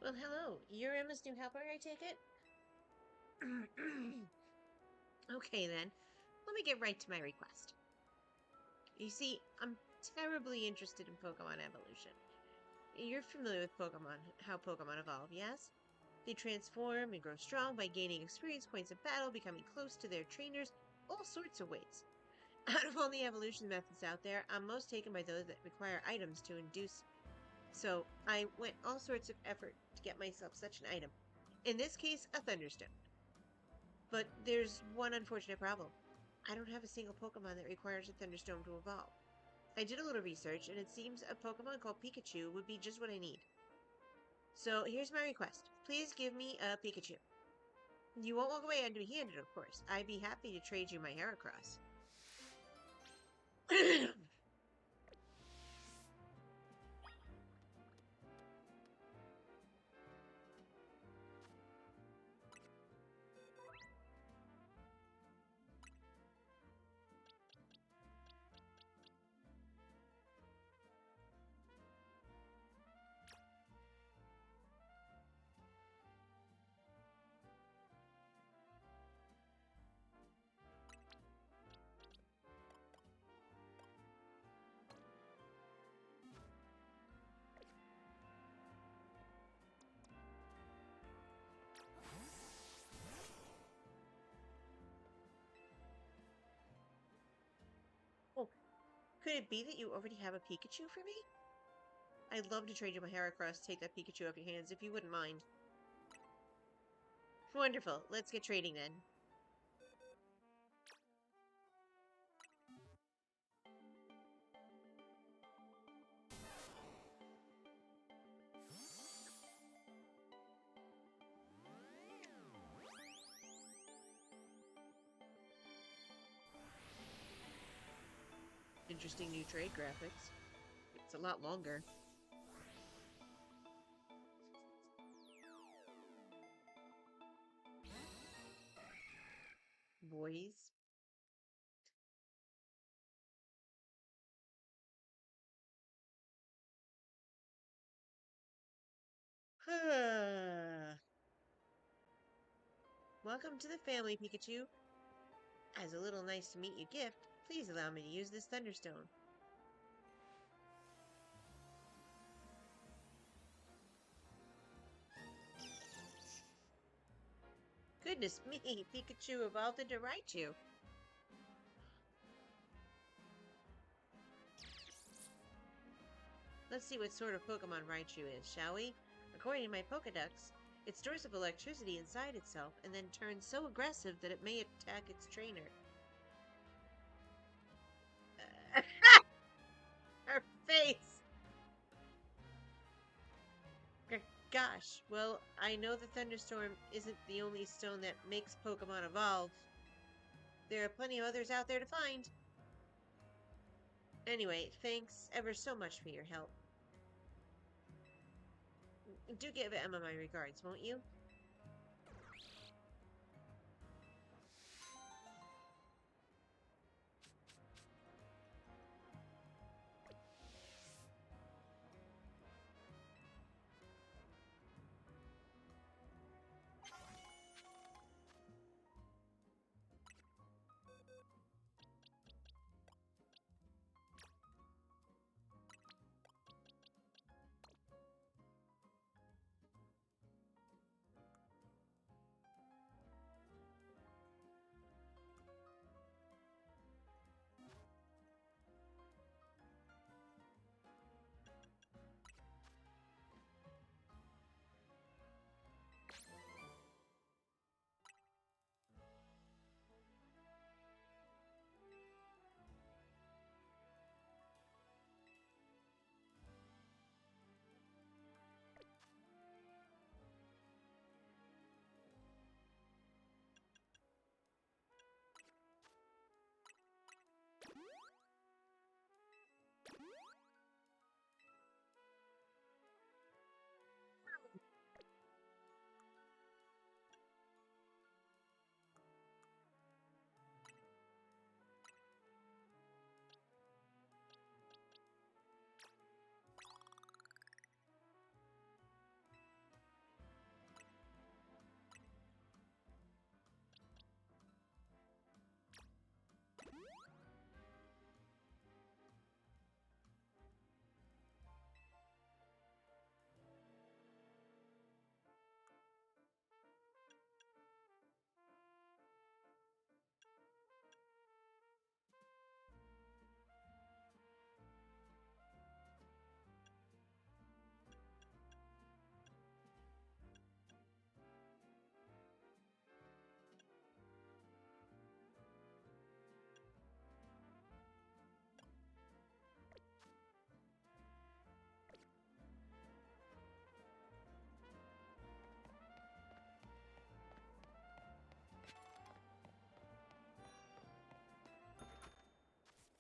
Well, hello. You're Emma's new helper, I take it? Okay, then. Let me get right to my request. You see, I'm terribly interested in Pokemon evolution. You're familiar with Pokemon, how Pokemon evolve, yes? They transform and grow strong by gaining experience points in battle, becoming close to their trainers, all sorts of ways. Out of all the evolution methods out there, I'm most taken by those that require items to induce. So I went all sorts of effort to get myself such an item. In this case, a Thunderstone. But there's one unfortunate problem. I don't have a single Pokemon that requires a Thunderstone to evolve. I did a little research, and it seems a Pokemon called Pikachu would be just what I need. So here's my request. Please give me a Pikachu. You won't walk away empty-handed, of course. I'd be happy to trade you my Heracross. Oh, could it be that you already have a Pikachu for me? I'd love to trade you my Heracross to take that Pikachu off your hands if you wouldn't mind. Wonderful. Let's get trading then. Interesting new trade graphics. It's a lot longer. Boys. Welcome to the family, Pikachu. As a little nice to meet you gift, please allow me to use this Thunderstone. Goodness me, Pikachu evolved into Raichu. Let's see what sort of Pokemon Raichu is, shall we? According to my Pokedex, it stores up electricity inside itself and then turns so aggressive that it may attack its trainer. Her face! Gosh, well, I know the Thunderstorm isn't the only stone that makes Pokemon evolve. There are plenty of others out there to find. Anyway, thanks ever so much for your help. Do give Emma my regards, won't you?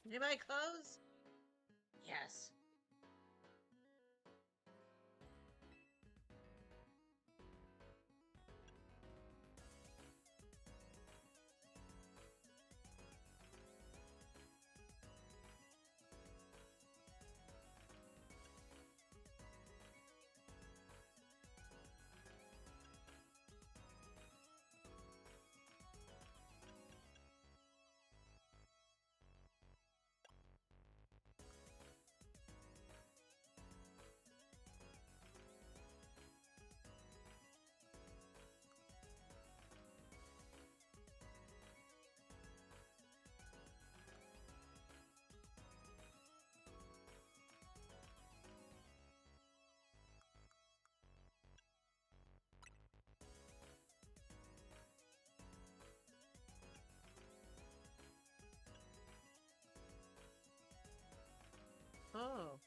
Anybody close? Yes. Oh.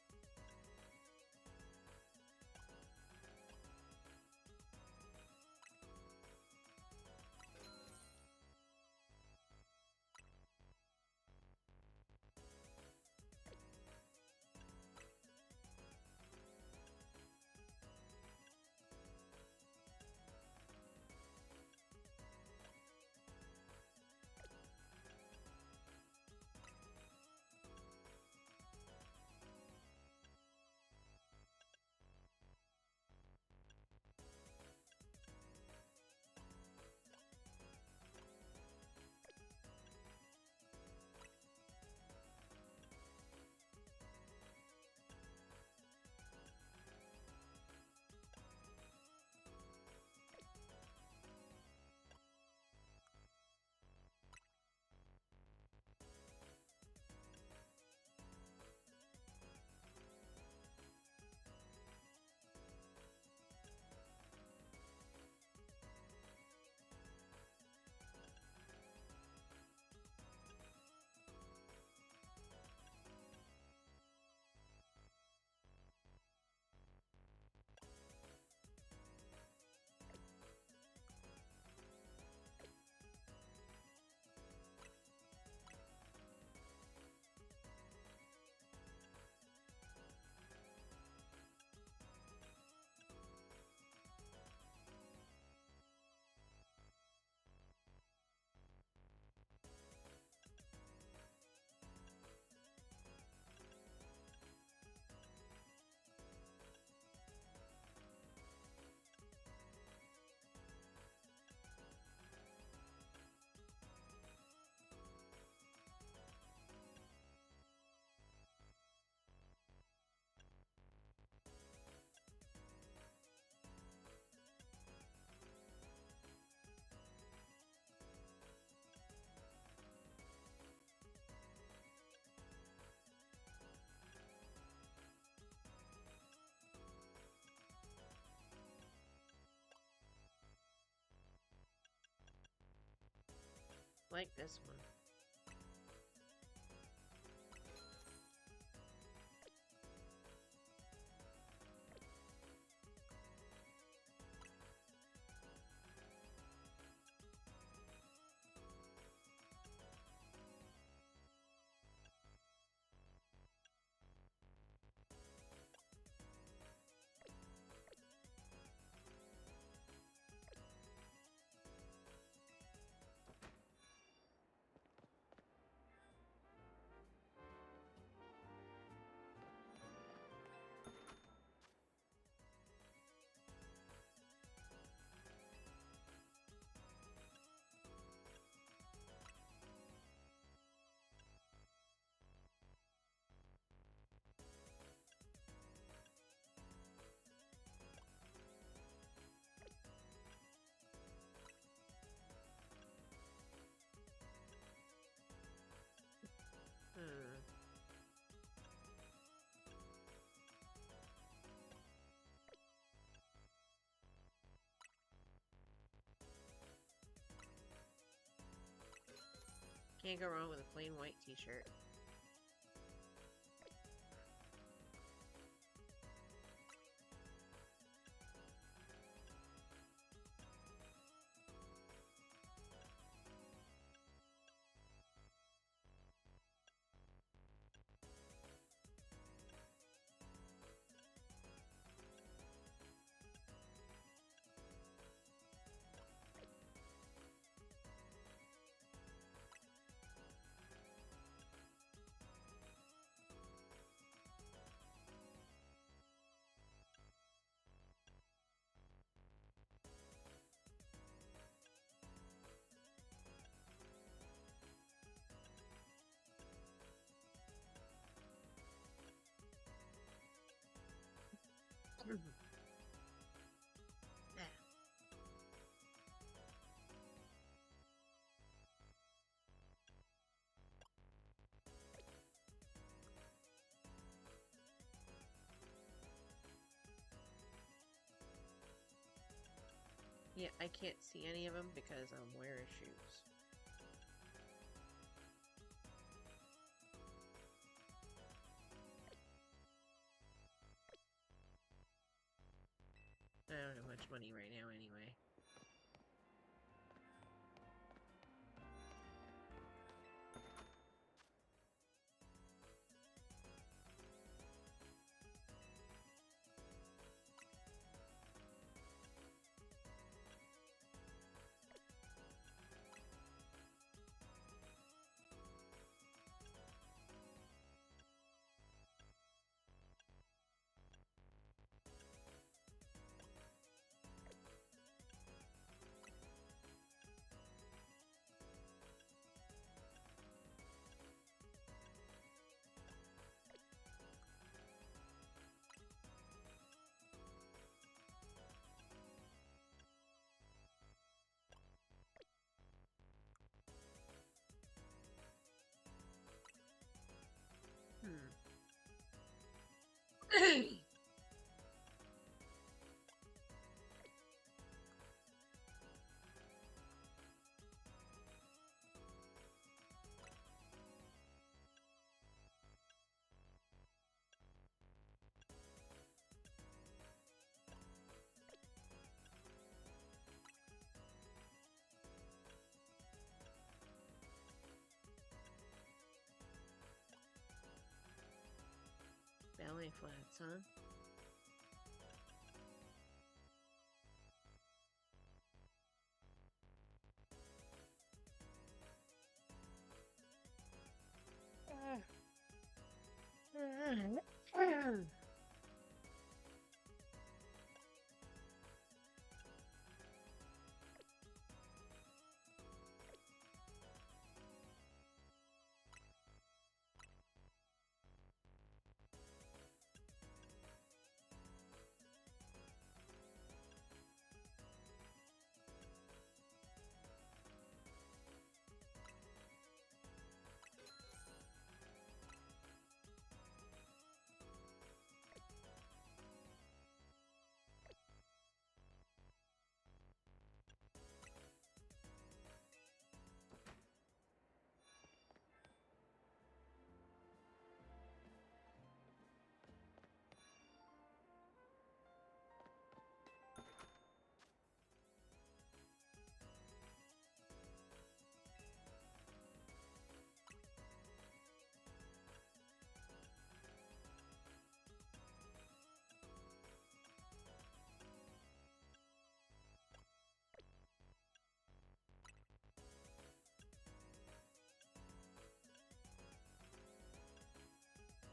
Like this one. Hmm. Can't go wrong with a plain white t-shirt. Yeah, I can't see any of them because I'm wearing shoes. I don't have much money right now anyway. Hmm. Ballet flats, huh?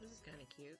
This is kind of cute.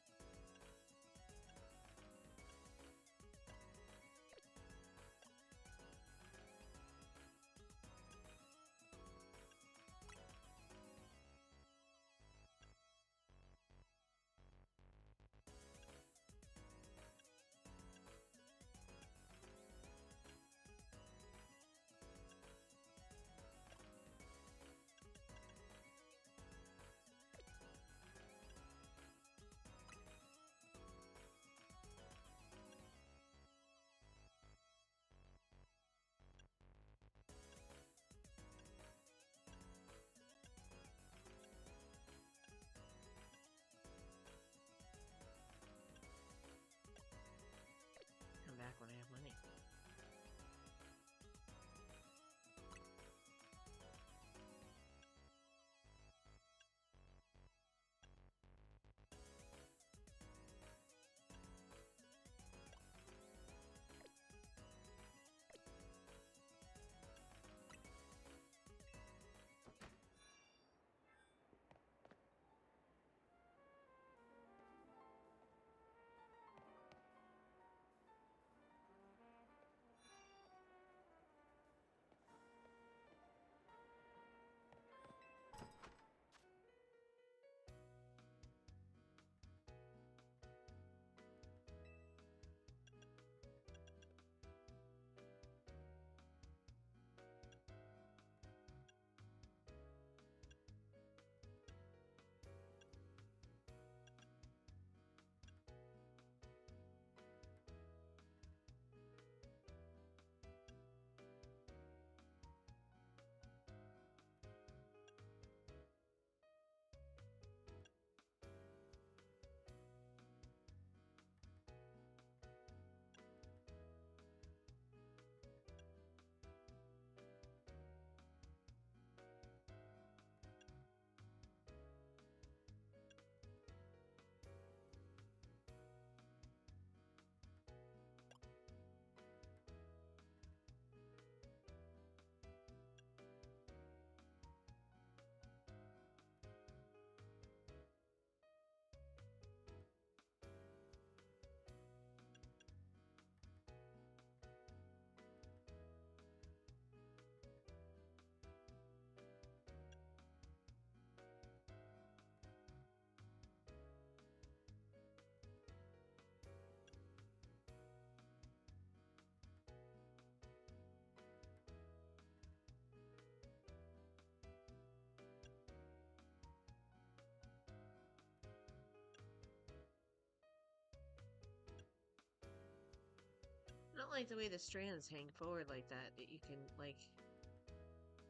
like the way the strands hang forward like that, that you can, like,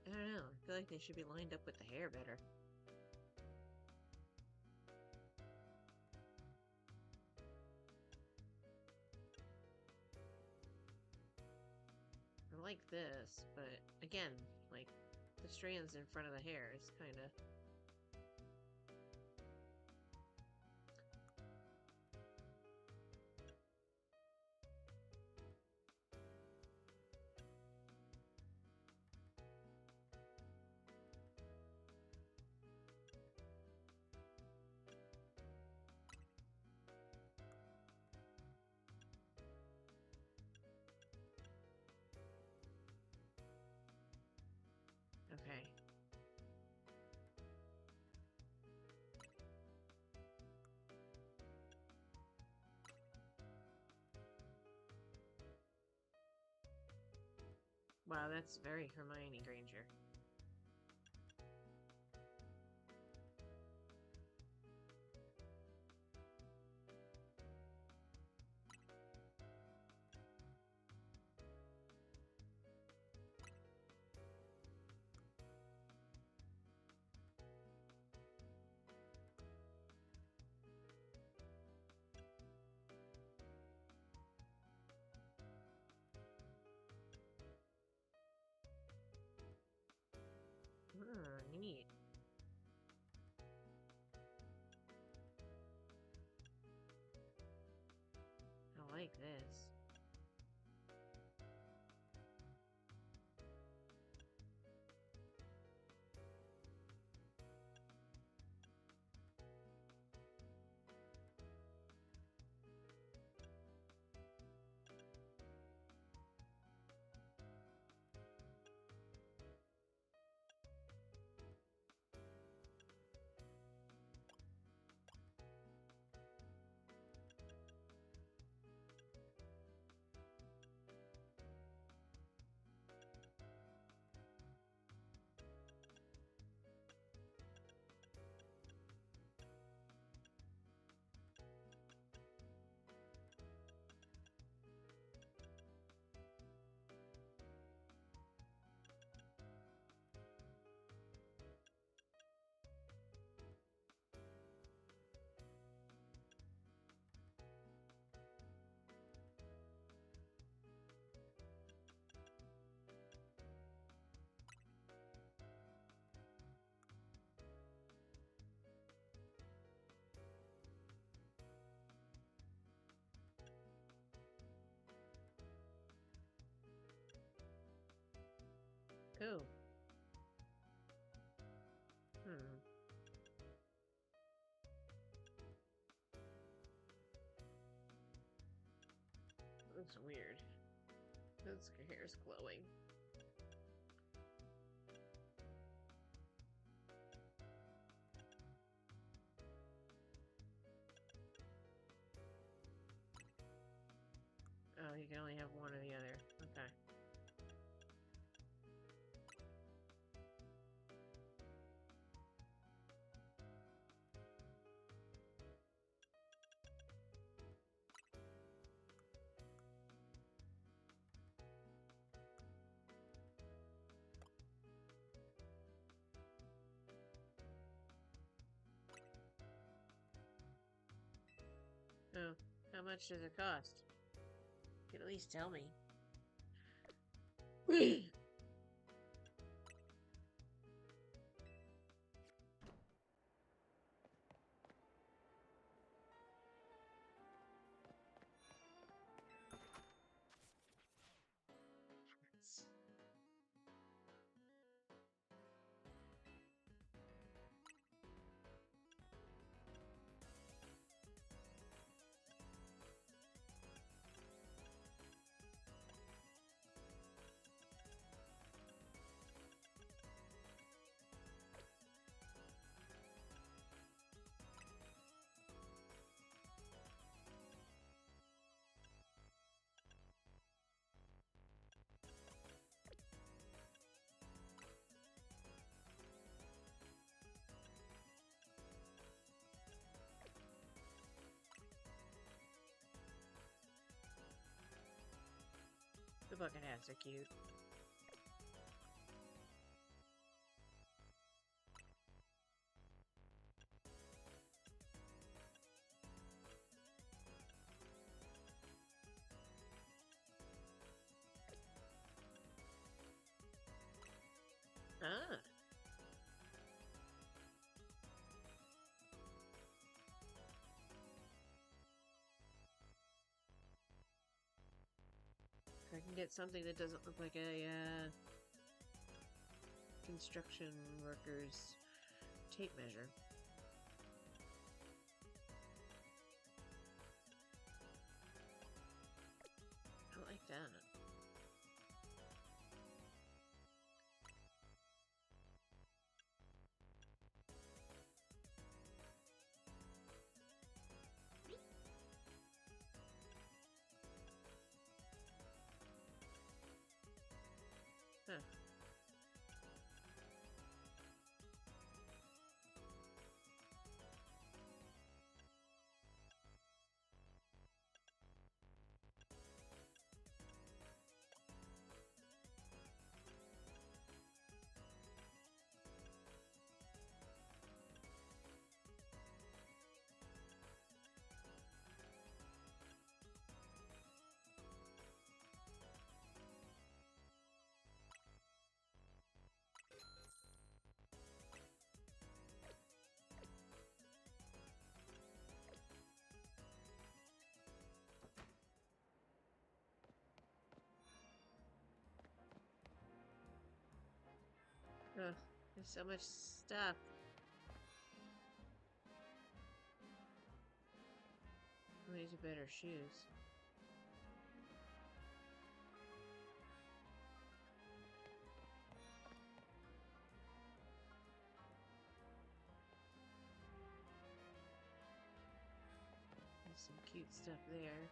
I don't know. I feel like they should be lined up with the hair better. I like this, but again, like, the strands in front of the hair is kind of... Okay. Wow, that's very Hermione Granger. Ah, neat. I like this. Cool. Hmm. Looks weird. Looks like her hair's glowing. Oh, you can only have one or the other. Okay. Oh, how much does it cost? You can at least tell me. bucket hats are cute. Ah. If I can get something that doesn't look like a construction worker's tape measure. I like that. Huh. Ugh, there's so much stuff. These are better shoes. There's some cute stuff there.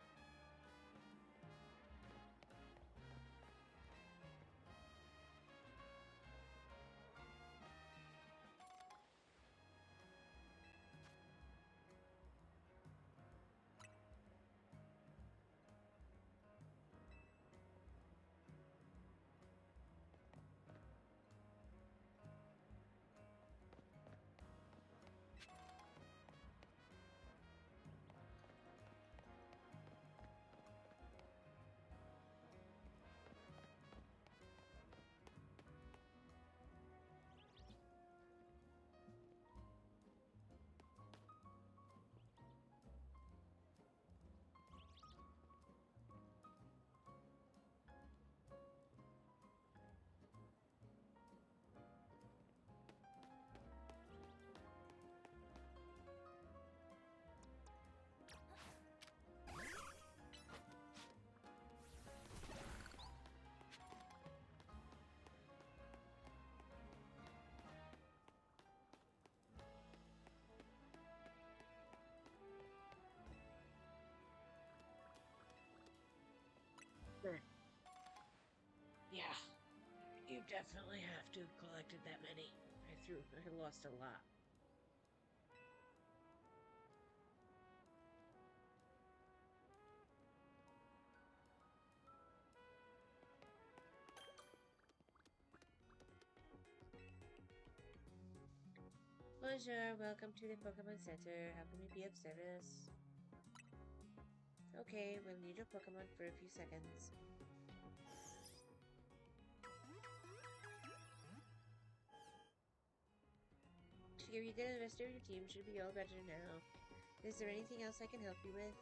Sure. Yeah, you definitely have to have collected that many. I lost a lot. Bonjour, welcome to the Pokemon Center. How can we be of service? Okay, we'll need your Pokemon for a few seconds. Figure you did the rest of your team should be all better now. Is there anything else I can help you with?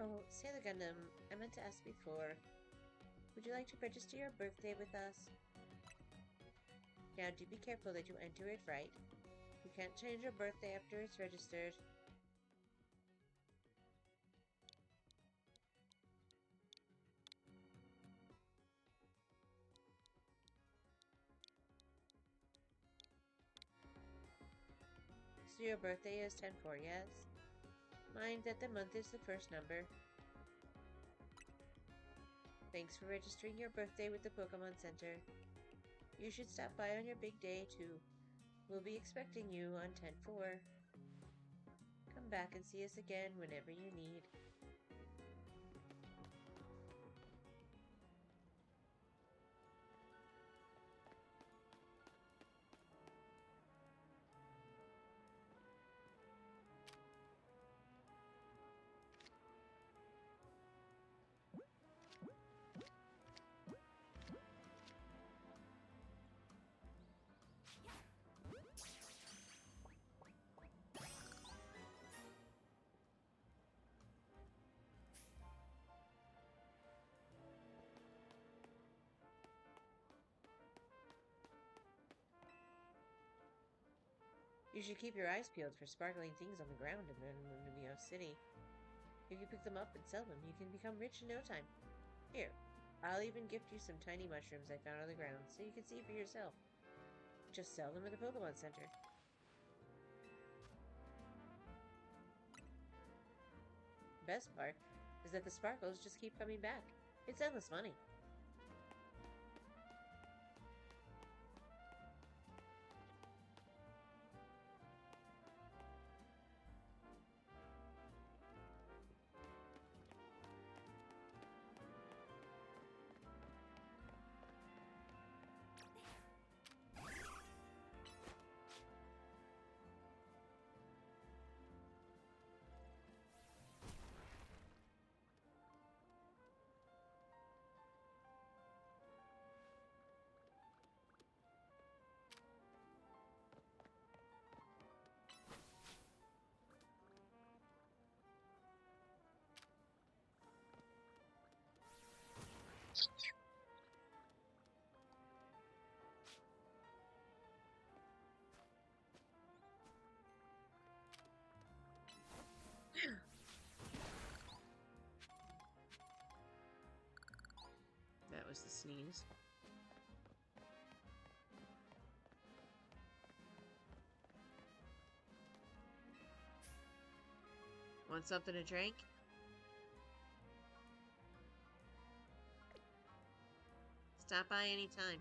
Oh, Sailor Gundam, I meant to ask before. Would you like to register your birthday with us? Now, do be careful that you enter it right. You can't change your birthday after it's registered. So your birthday is 10-4, yes? Mind that the month is the first number. Thanks for registering your birthday with the Pokemon Center. You should stop by on your big day, too. We'll be expecting you on 10-4. Come back and see us again whenever you need. You should keep your eyes peeled for sparkling things on the ground in Lumio City. If you pick them up and sell them, you can become rich in no time. Here, I'll even gift you some tiny mushrooms I found on the ground so you can see for yourself. Just sell them at the Pokemon Center. Best part is that the sparkles just keep coming back. It's endless money. That was the sneeze. Want something to drink? Stop by anytime.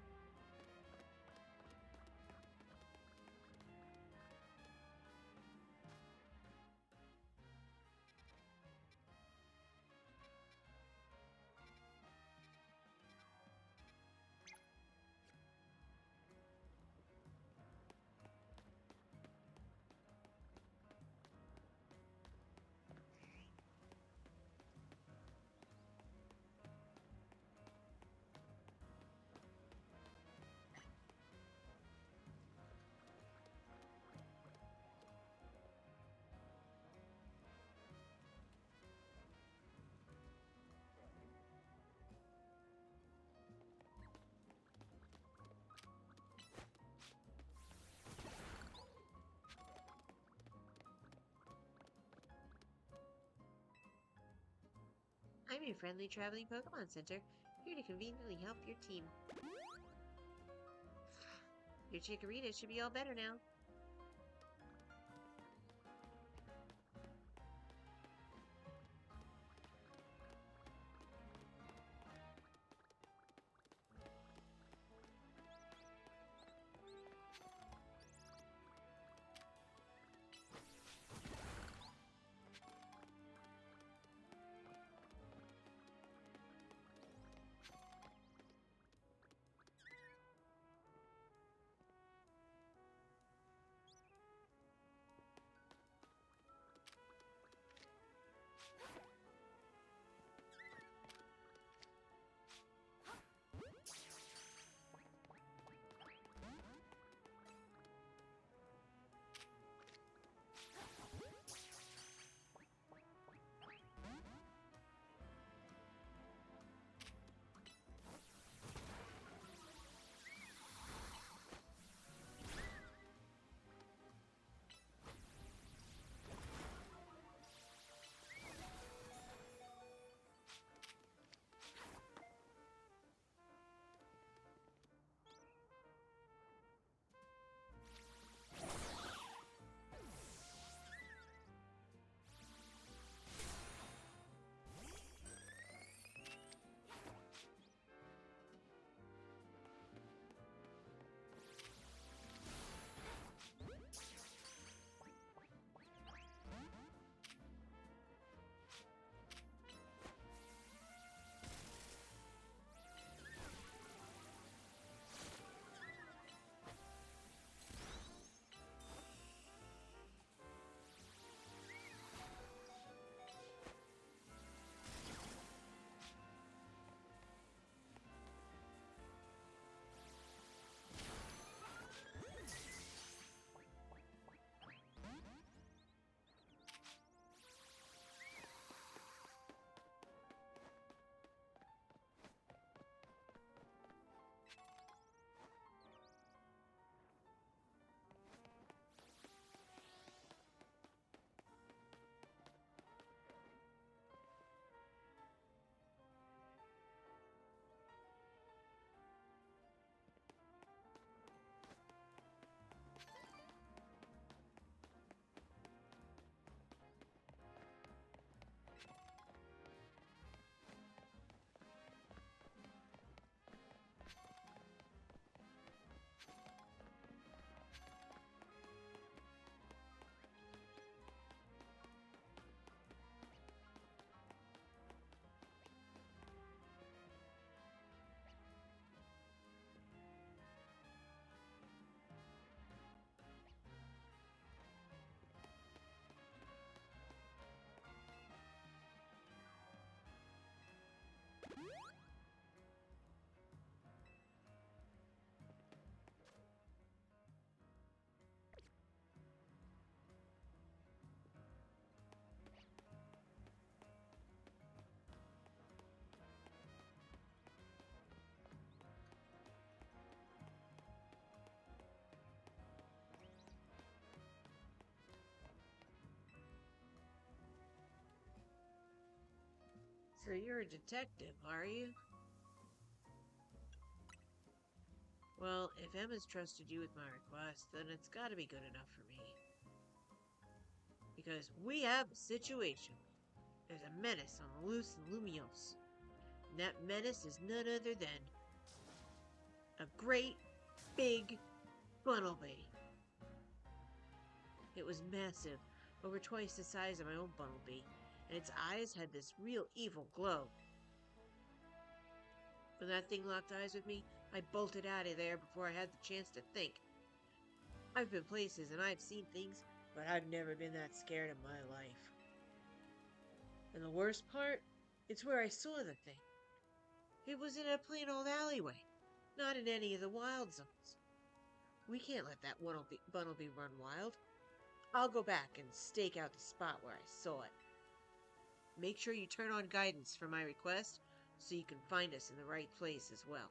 I'm your friendly traveling Pokemon Center, here to conveniently help your team. Your Chikorita should be all better now. So you're a detective, are you? Well, if Emma's trusted you with my request, then it's gotta be good enough for me. Because we have a situation. There's a menace on the loose in Lumiose. And that menace is none other than a great big Bunnelby. It was massive, over twice the size of my own Bunnelby, and its eyes had this real evil glow. When that thing locked eyes with me, I bolted out of there before I had the chance to think. I've been places and I've seen things, but I've never been that scared in my life. And the worst part? It's where I saw the thing. It was in a plain old alleyway, not in any of the wild zones. We can't let that Bunnelby run wild. I'll go back and stake out the spot where I saw it. Make sure you turn on guidance for my request so you can find us in the right place as well.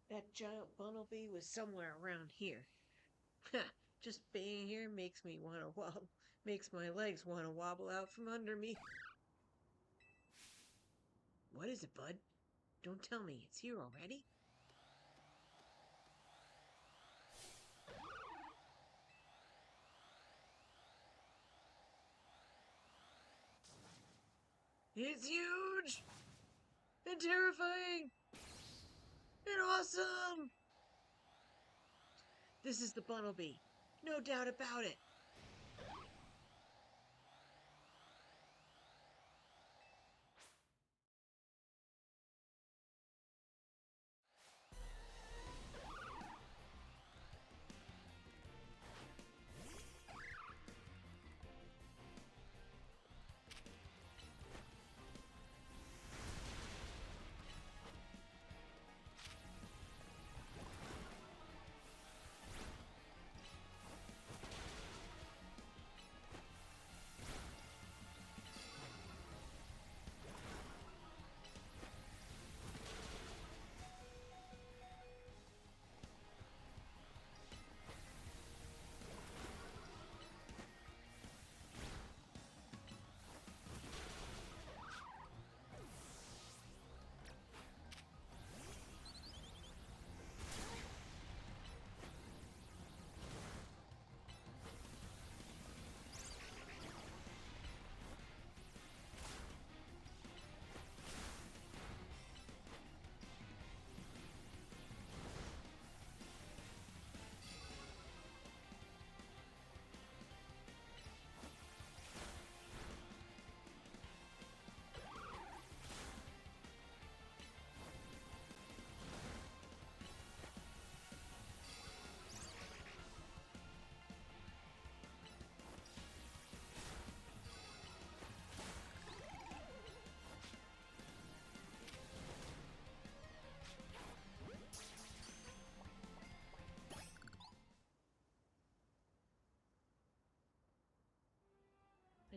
That giant Bunnelby was somewhere around here. Just being here makes me want to wobble, makes my legs want to wobble out from under me. What is it, bud? Don't tell me it's here already? It's huge and terrifying and awesome! This is the Bunnelby. No doubt about it.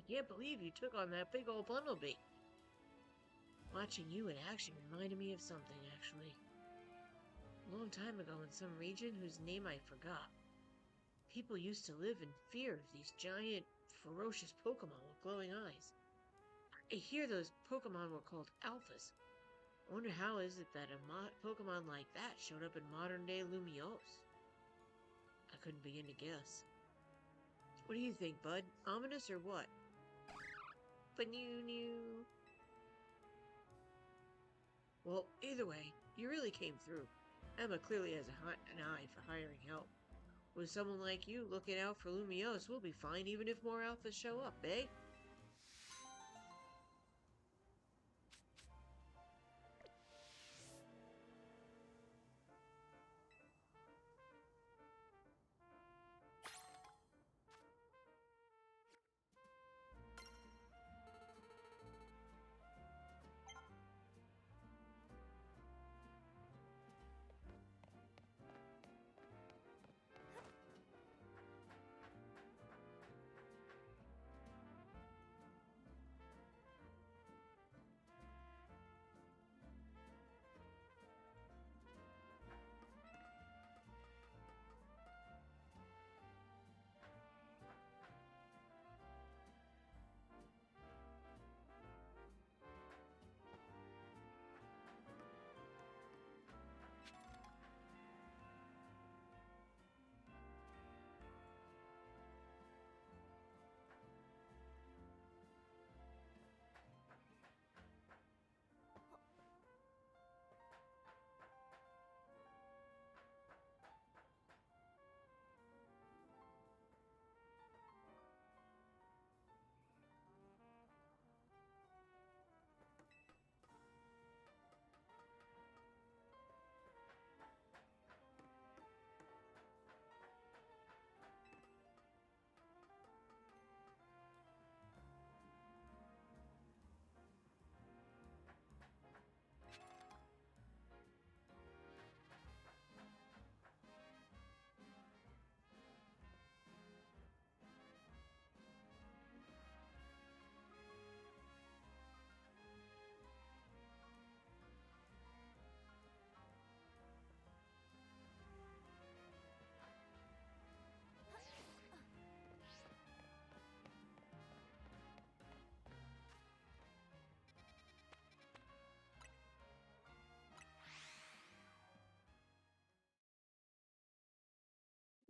I can't believe you took on that big old Bunnelby. Watching you in action reminded me of something, actually. A long time ago in some region whose name I forgot, people used to live in fear of these giant, ferocious Pokemon with glowing eyes. I hear those Pokemon were called Alphas. I wonder how is it that a Pokemon like that showed up in modern-day Lumiose? I couldn't begin to guess. What do you think, bud? Ominous or what? Ba-new-new. Well, either way, you really came through. Emma clearly has an eye for hiring help. With someone like you looking out for Lumiose, we'll be fine even if more Alphas show up, eh?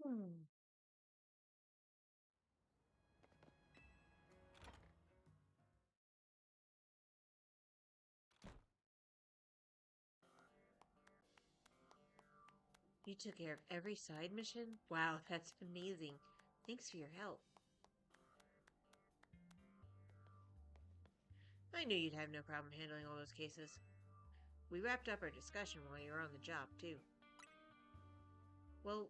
Hmm. You took care of every side mission? Wow, that's amazing. Thanks for your help. I knew you'd have no problem handling all those cases. We wrapped up our discussion while you were on the job, too. Well,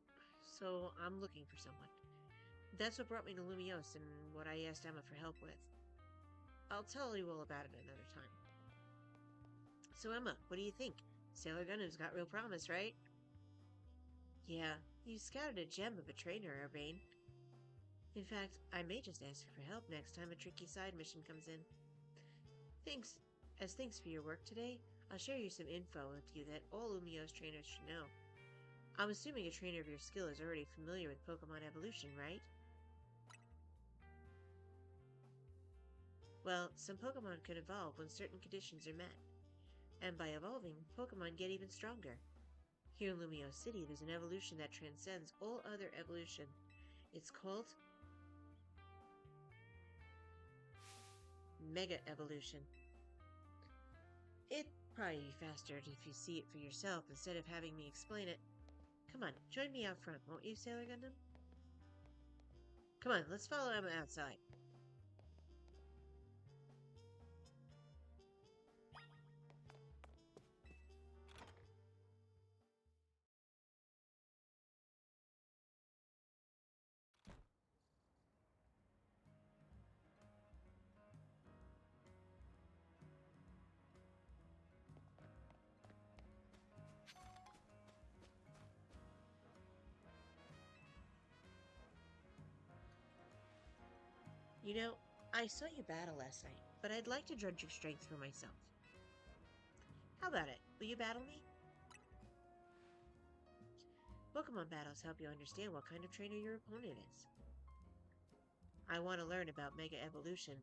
so I'm looking for someone. That's what brought me to Lumiose and what I asked Emma for help with. I'll tell you all about it another time. So, Emma, what do you think? Sailor Gundam's got real promise, right? Yeah, you scouted a gem of a trainer, Urbane. In fact, I may just ask her for help next time a tricky side mission comes in. Thanks. As thanks for your work today, I'll share you some info with you that all Lumiose trainers should know. I'm assuming a trainer of your skill is already familiar with Pokemon evolution, right? Well, some Pokemon can evolve when certain conditions are met. And by evolving, Pokemon get even stronger. Here in Lumiose City, there's an evolution that transcends all other evolution. It's called Mega Evolution. It'd probably be faster if you see it for yourself instead of having me explain it. Come on, join me out front, won't you, Sailor Gundam? Come on, let's follow Emma outside. You know, I saw you battle last night, but I'd like to judge your strength for myself. How about it? Will you battle me? Pokemon battles help you understand what kind of trainer your opponent is. I want to learn about Mega Evolution.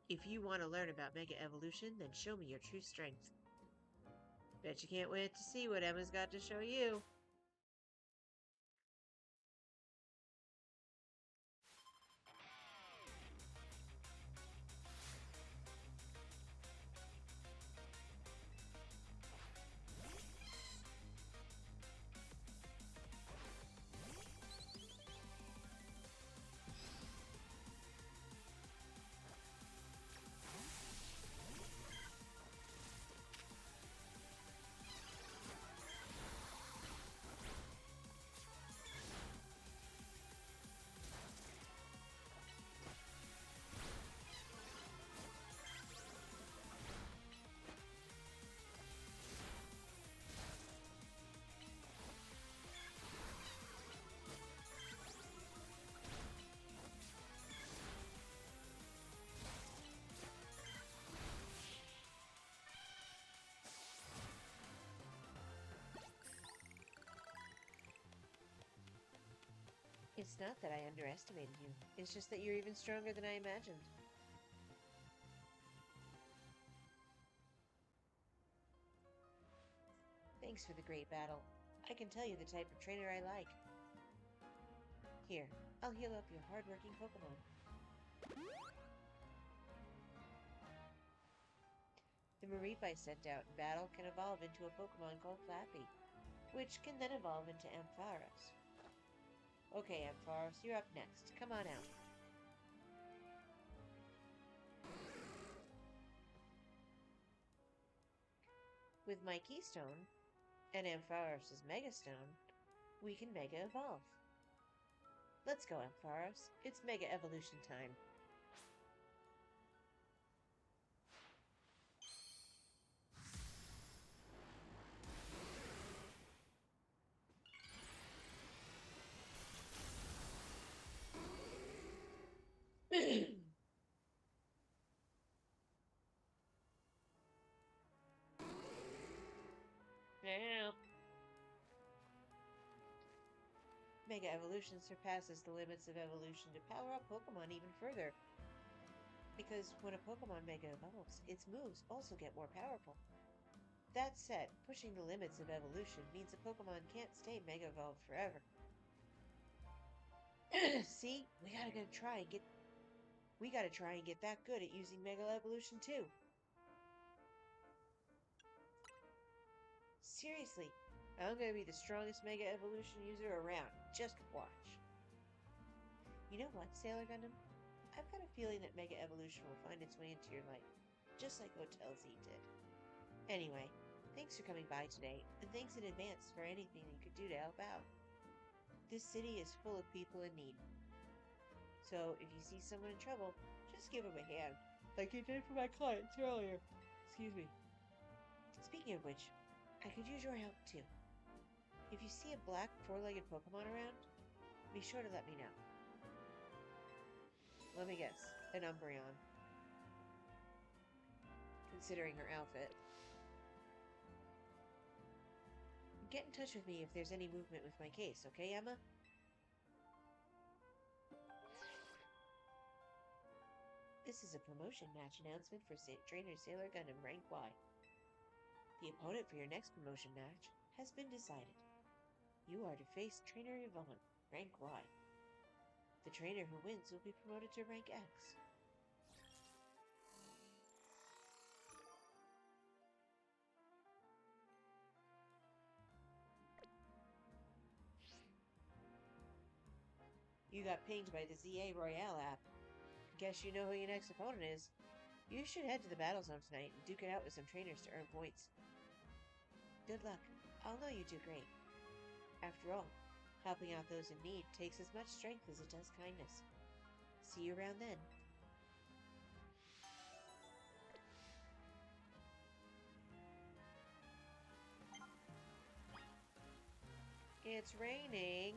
If you want to learn about Mega Evolution, then show me your true strength. Bet you can't wait to see what Emma's got to show you. It's not that I underestimated you. It's just that you're even stronger than I imagined. Thanks for the great battle. I can tell you the type of trainer I like. Here, I'll heal up your hard-working Pokemon. The Mareep I sent out in battle can evolve into a Pokemon called Flappy, which can then evolve into Ampharos. Okay, Ampharos, you're up next. Come on out. With my Keystone and Ampharos' Mega Stone, we can Mega Evolve. Let's go, Ampharos. It's Mega Evolution time. Now, Mega Evolution surpasses the limits of evolution to power up Pokemon even further. Because when a Pokemon Mega evolves, its moves also get more powerful. That said, pushing the limits of evolution means a Pokemon can't stay Mega evolved forever. See, we gotta try and get that good at using Mega Evolution too. Seriously, I'm gonna be the strongest Mega Evolution user around. Just watch. You know what, Sailor Gundam? I've got a feeling that Mega Evolution will find its way into your life, just like Hotel Z did. Anyway, thanks for coming by today, and thanks in advance for anything you could do to help out. This city is full of people in need, so if you see someone in trouble, just give them a hand, like you did for my clients earlier. Excuse me. Speaking of which, I could use your help too. If you see a black four-legged Pokemon around, be sure to let me know. Let me guess, an Umbreon. Considering her outfit. Get in touch with me if there's any movement with my case, okay, Emma? This is a promotion match announcement for Trainer Sailor Gundam Rank Y. The opponent for your next promotion match has been decided. You are to face Trainer Yvonne, Rank Y. The trainer who wins will be promoted to Rank X. You got pinged by the ZA Royale app. Guess you know who your next opponent is. You should head to the battle zone tonight and duke it out with some trainers to earn points. Good luck. I'll know you do great. After all, helping out those in need takes as much strength as it does kindness. See you around then. It's raining.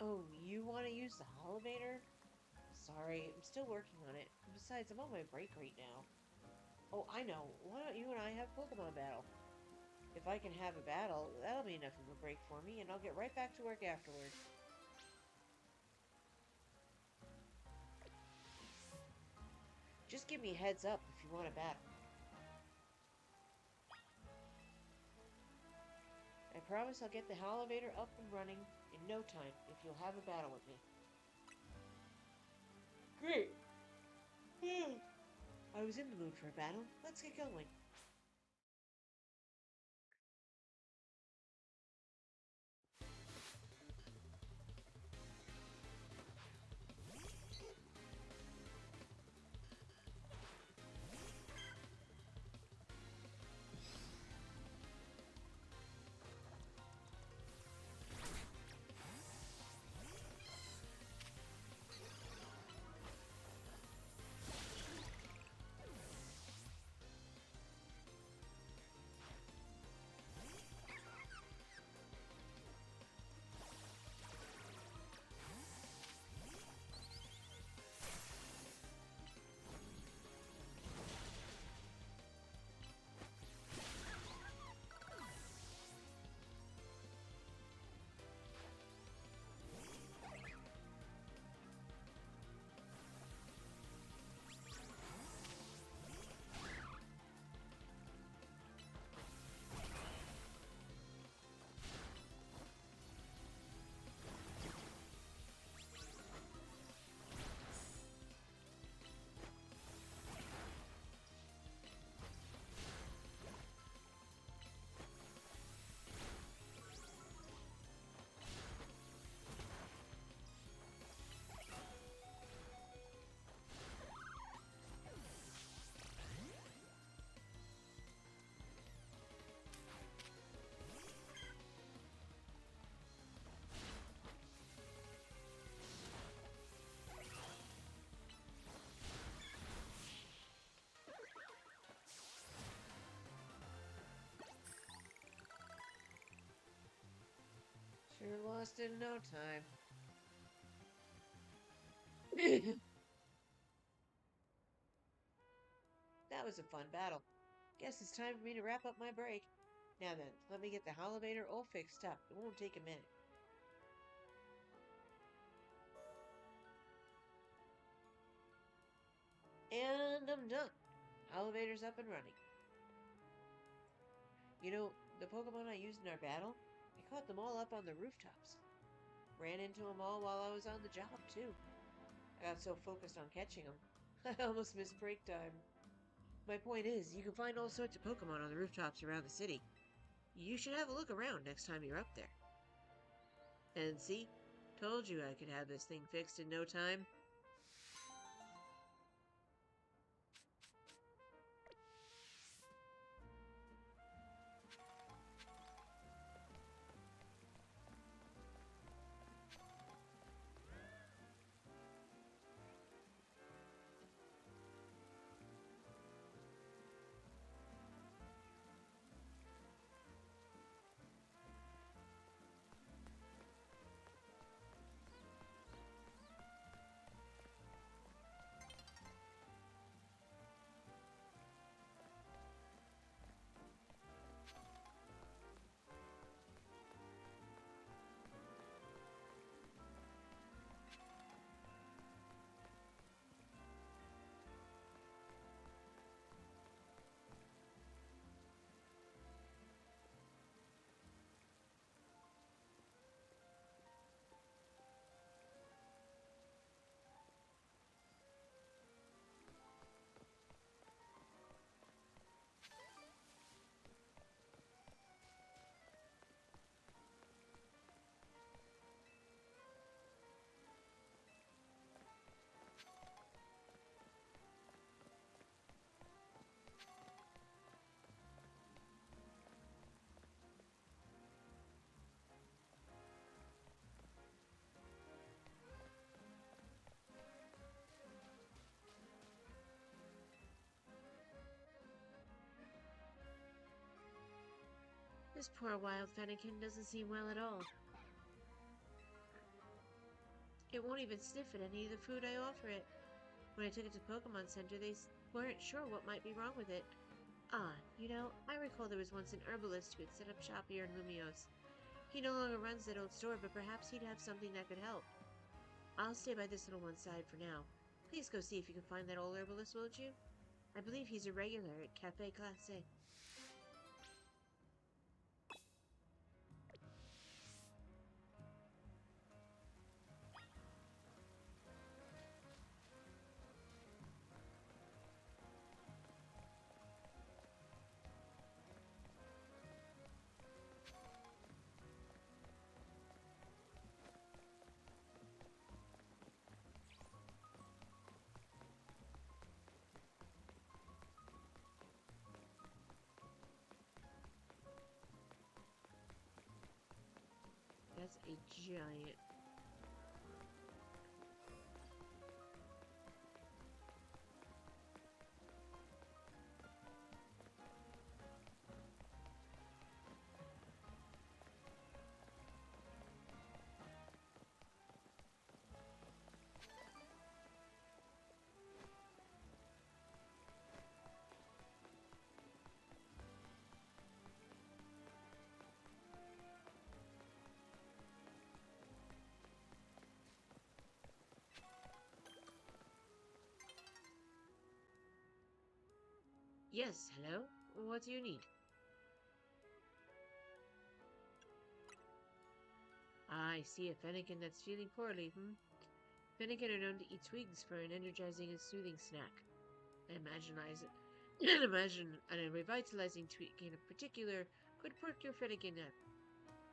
Oh, you want to use the Holovator? Sorry, I'm still working on it. Besides, I'm on my break right now. Oh, I know. Why don't you and I have Pokemon battle? If I can have a battle, that'll be enough of a break for me, and I'll get right back to work afterward. Just give me a heads up if you want a battle. I promise I'll get the Holovator up and running in no time if you'll have a battle with me. Great! I was in the mood for a battle. Let's get going. Sure lost in no time. That was a fun battle. Guess it's time for me to wrap up my break. Now then, let me get the elevator all fixed up. It won't take a minute. And I'm done. Elevator's up and running. You know, the Pokemon I used in our battle, I caught them all up on the rooftops. Ran into them all while I was on the job, too. I got so focused on catching them, I almost missed break time. My point is, you can find all sorts of Pokemon on the rooftops around the city. You should have a look around next time you're up there. And see, told you I could have this thing fixed in no time. This poor wild Fennekin doesn't seem well at all. It won't even sniff at any of the food I offer it. When I took it to Pokemon Center, they weren't sure what might be wrong with it. Ah, I recall there was once an herbalist who had set up shop here in Lumiose. He no longer runs that old store, but perhaps he'd have something that could help. I'll stay by this little one side for now. Please go see if you can find that old herbalist, won't you? I believe he's a regular at Cafe Classe. That's a giant. Yes, hello? What do you need? Ah, I see a Fennekin that's feeling poorly, Fennekin are known to eat twigs for an energizing and soothing snack. I imagine a revitalizing twig in particular could perk your Fennekin up.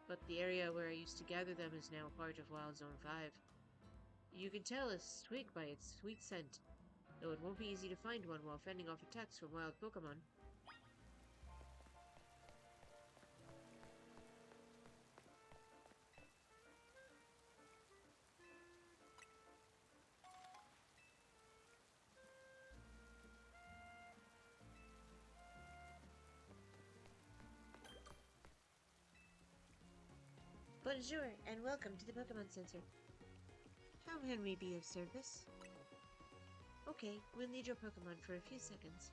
But the area where I used to gather them is now part of Wild Zone 5. You can tell a twig by its sweet scent, though it won't be easy to find one while fending off attacks from wild Pokemon. Bonjour, and welcome to the Pokemon Center. How can we be of service? Okay, we'll need your Pokemon for a few seconds.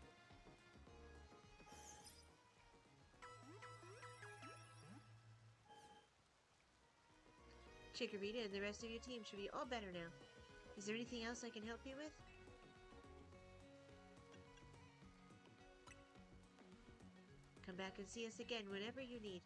Chikorita and the rest of your team should be all better now. Is there anything else I can help you with? Come back and see us again whenever you need.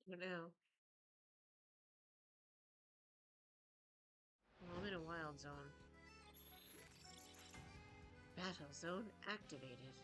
For now. Well, I'm in a wild zone. Battle zone activated.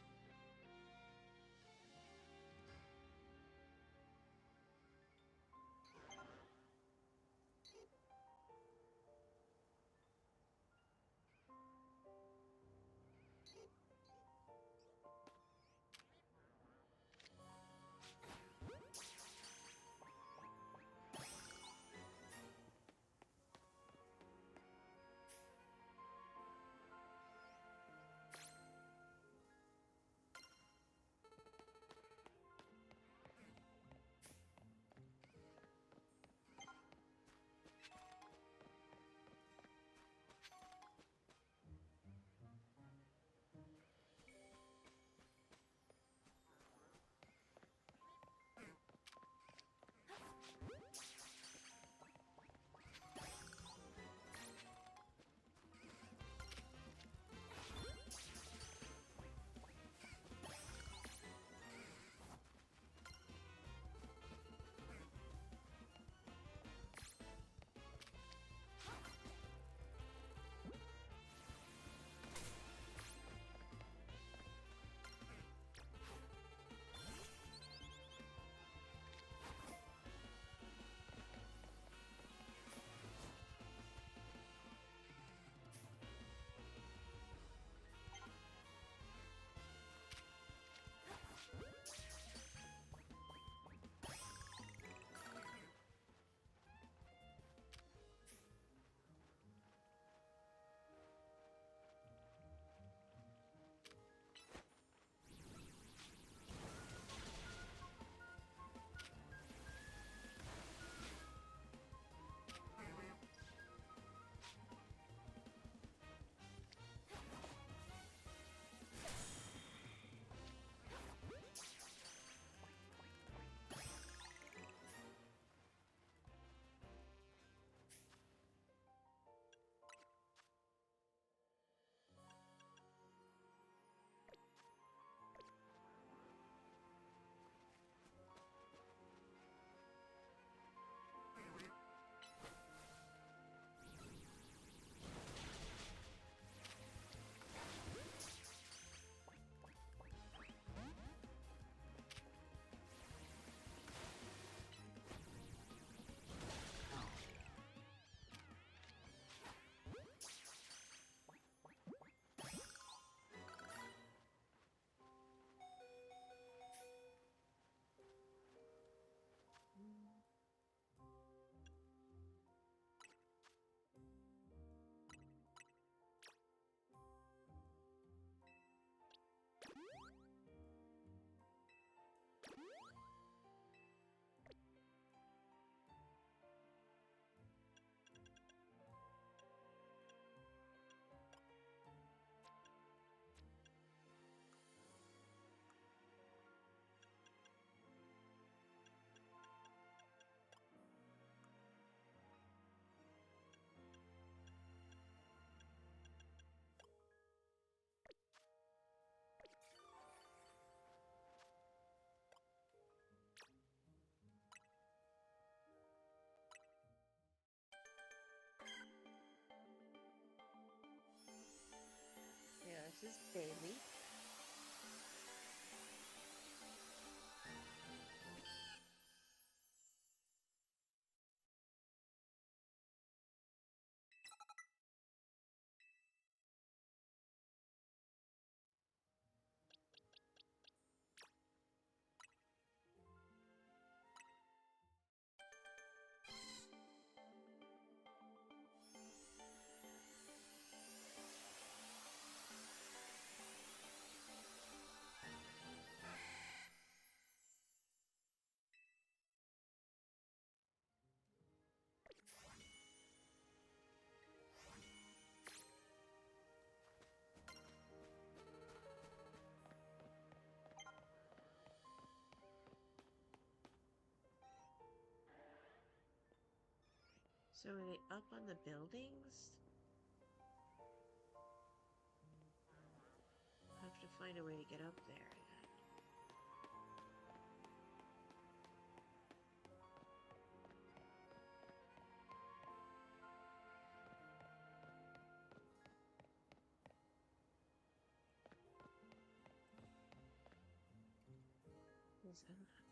this is Bailey. So are they up on the buildings? I have to find a way to get up there. Is that...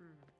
Hmm.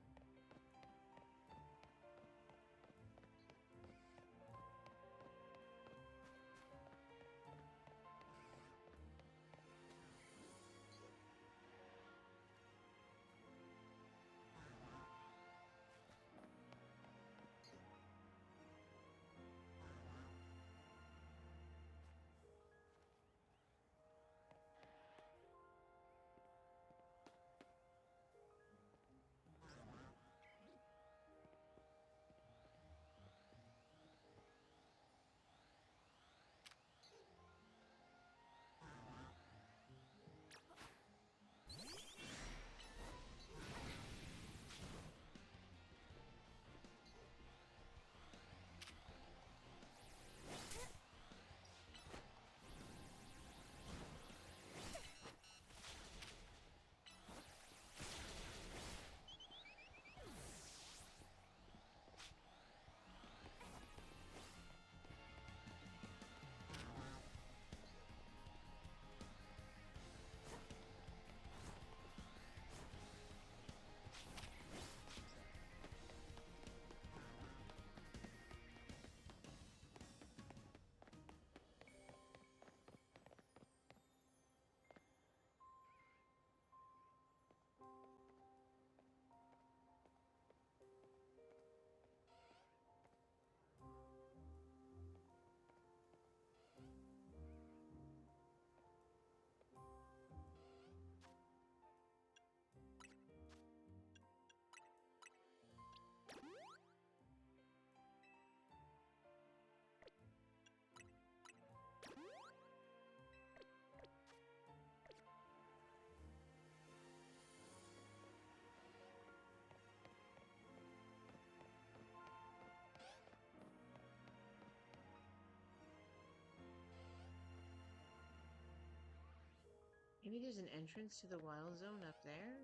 Maybe there's an entrance to the wild zone up there?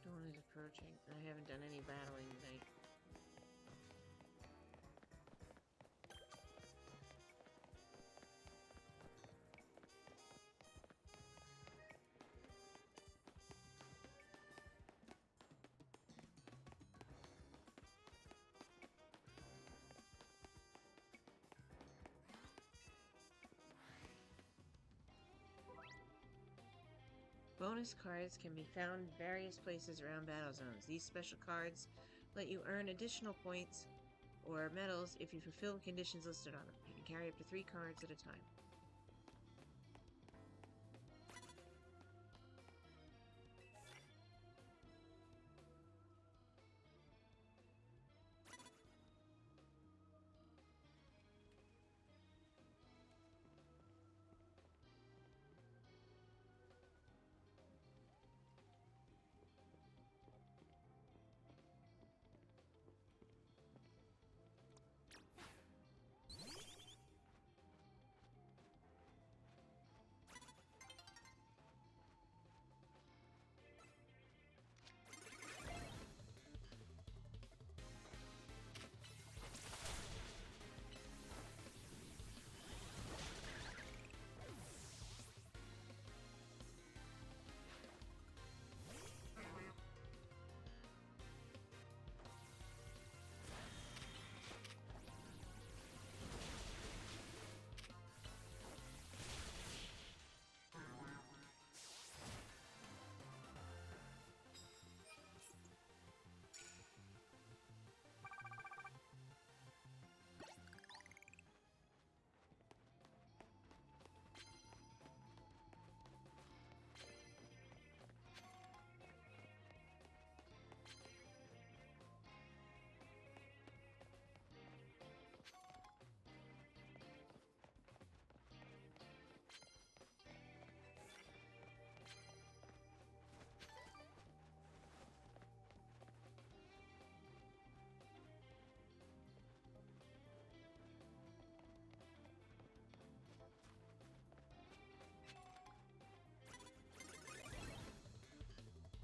Dawn is approaching. I haven't done any battling tonight. Bonus cards can be found various places around battle zones. These special cards let you earn additional points or medals if you fulfill conditions listed on them. You can carry up to 3 cards at a time.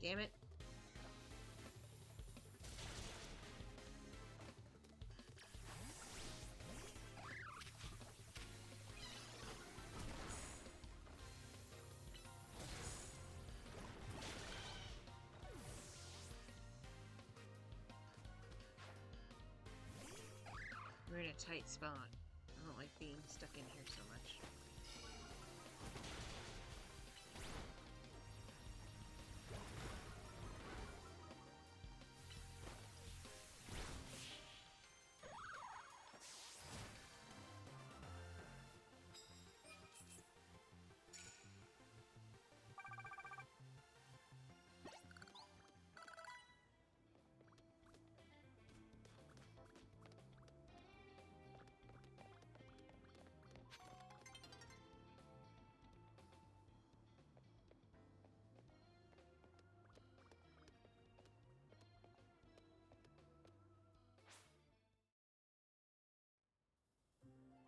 Damn it. We're in a tight spot. I don't like being stuck in here so much.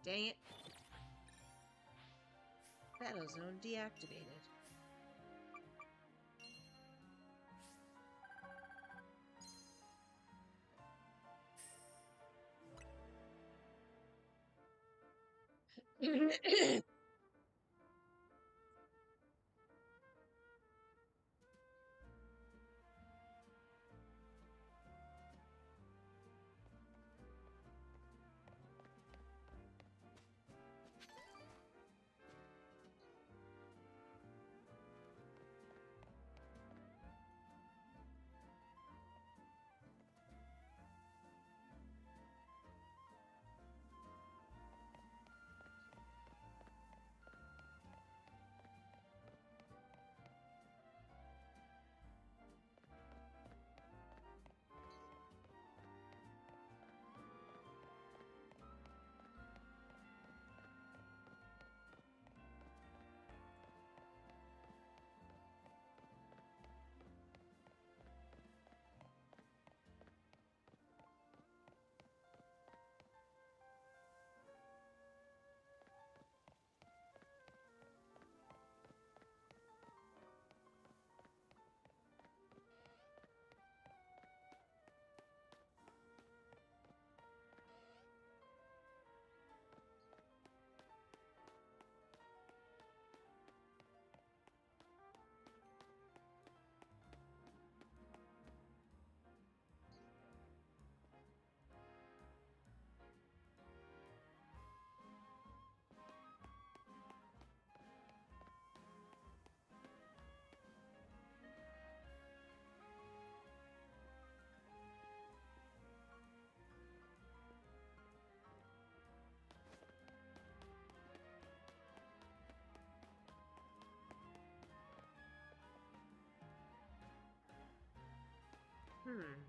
Dang it. Battle zone deactivated. Hmm.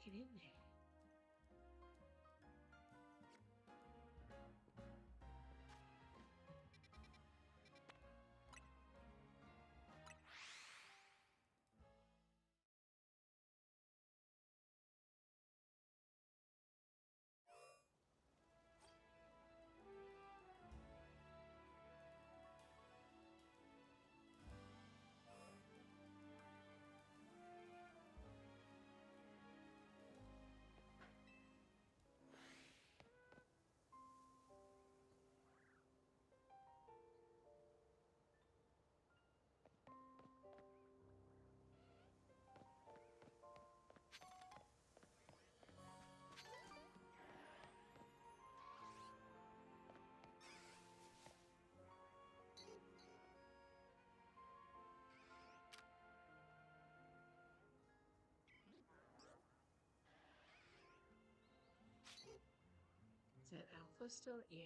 Get in there. Is that Alpha still? Yeah.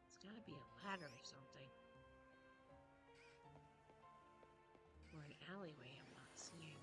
It's gotta be a ladder or something. Or an alleyway I'm not seeing.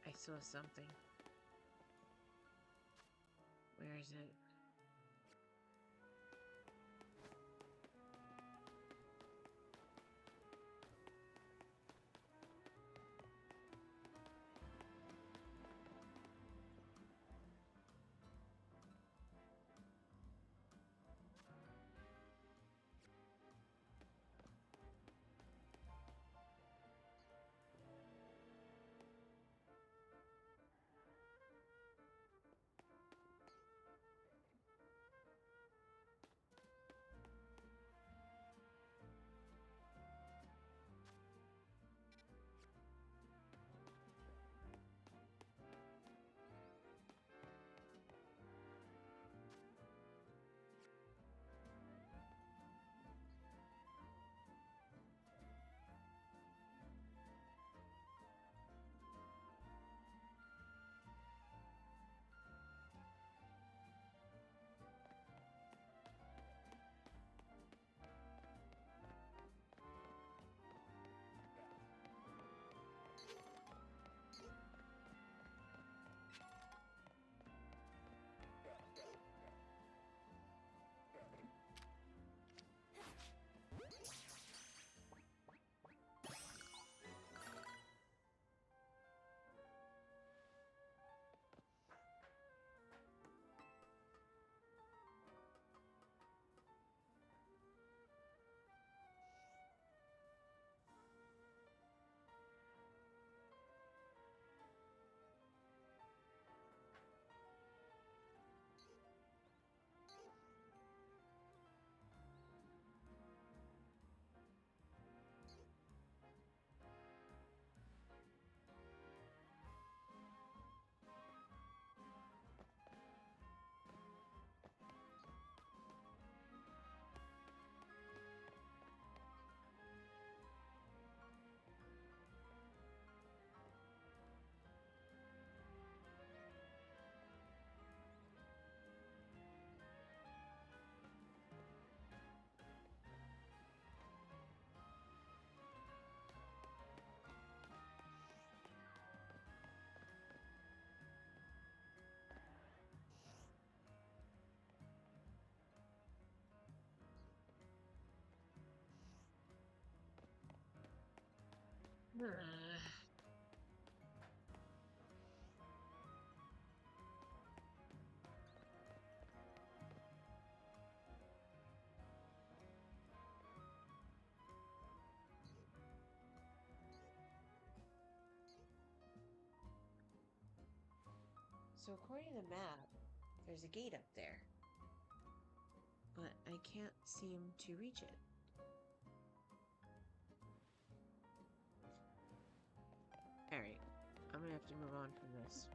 I saw something. Where is it? So according to the map, there's a gate up there, but I can't seem to reach it. Alright, I'm gonna have to move on from this.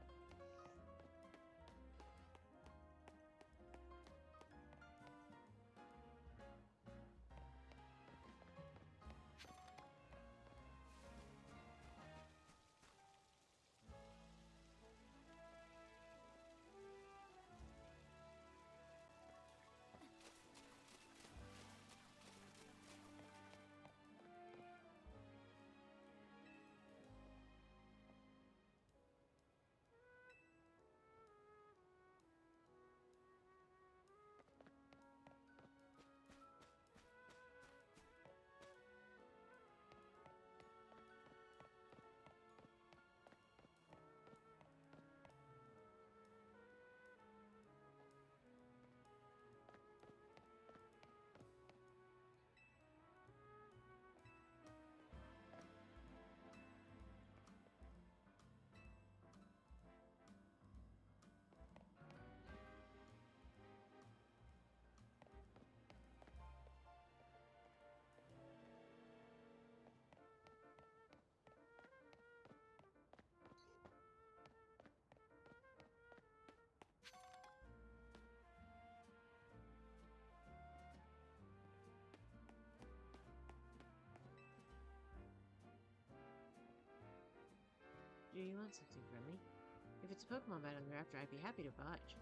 Do you want something from me? If it's a Pokemon battle you're after, I'd be happy to oblige.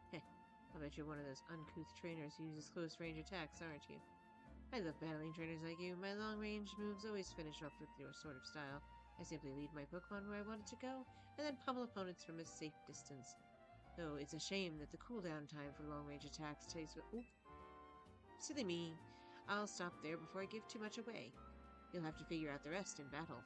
Heh, I'll bet you're one of those uncouth trainers who uses close range attacks, aren't you? I love battling trainers like you. My long range moves always finish off with your sort of style. I simply lead my Pokemon where I want it to go, and then pummel opponents from a safe distance. Though it's a shame that the cooldown time for long range attacks takes. Oop, silly me. I'll stop there before I give too much away. You'll have to figure out the rest in battle.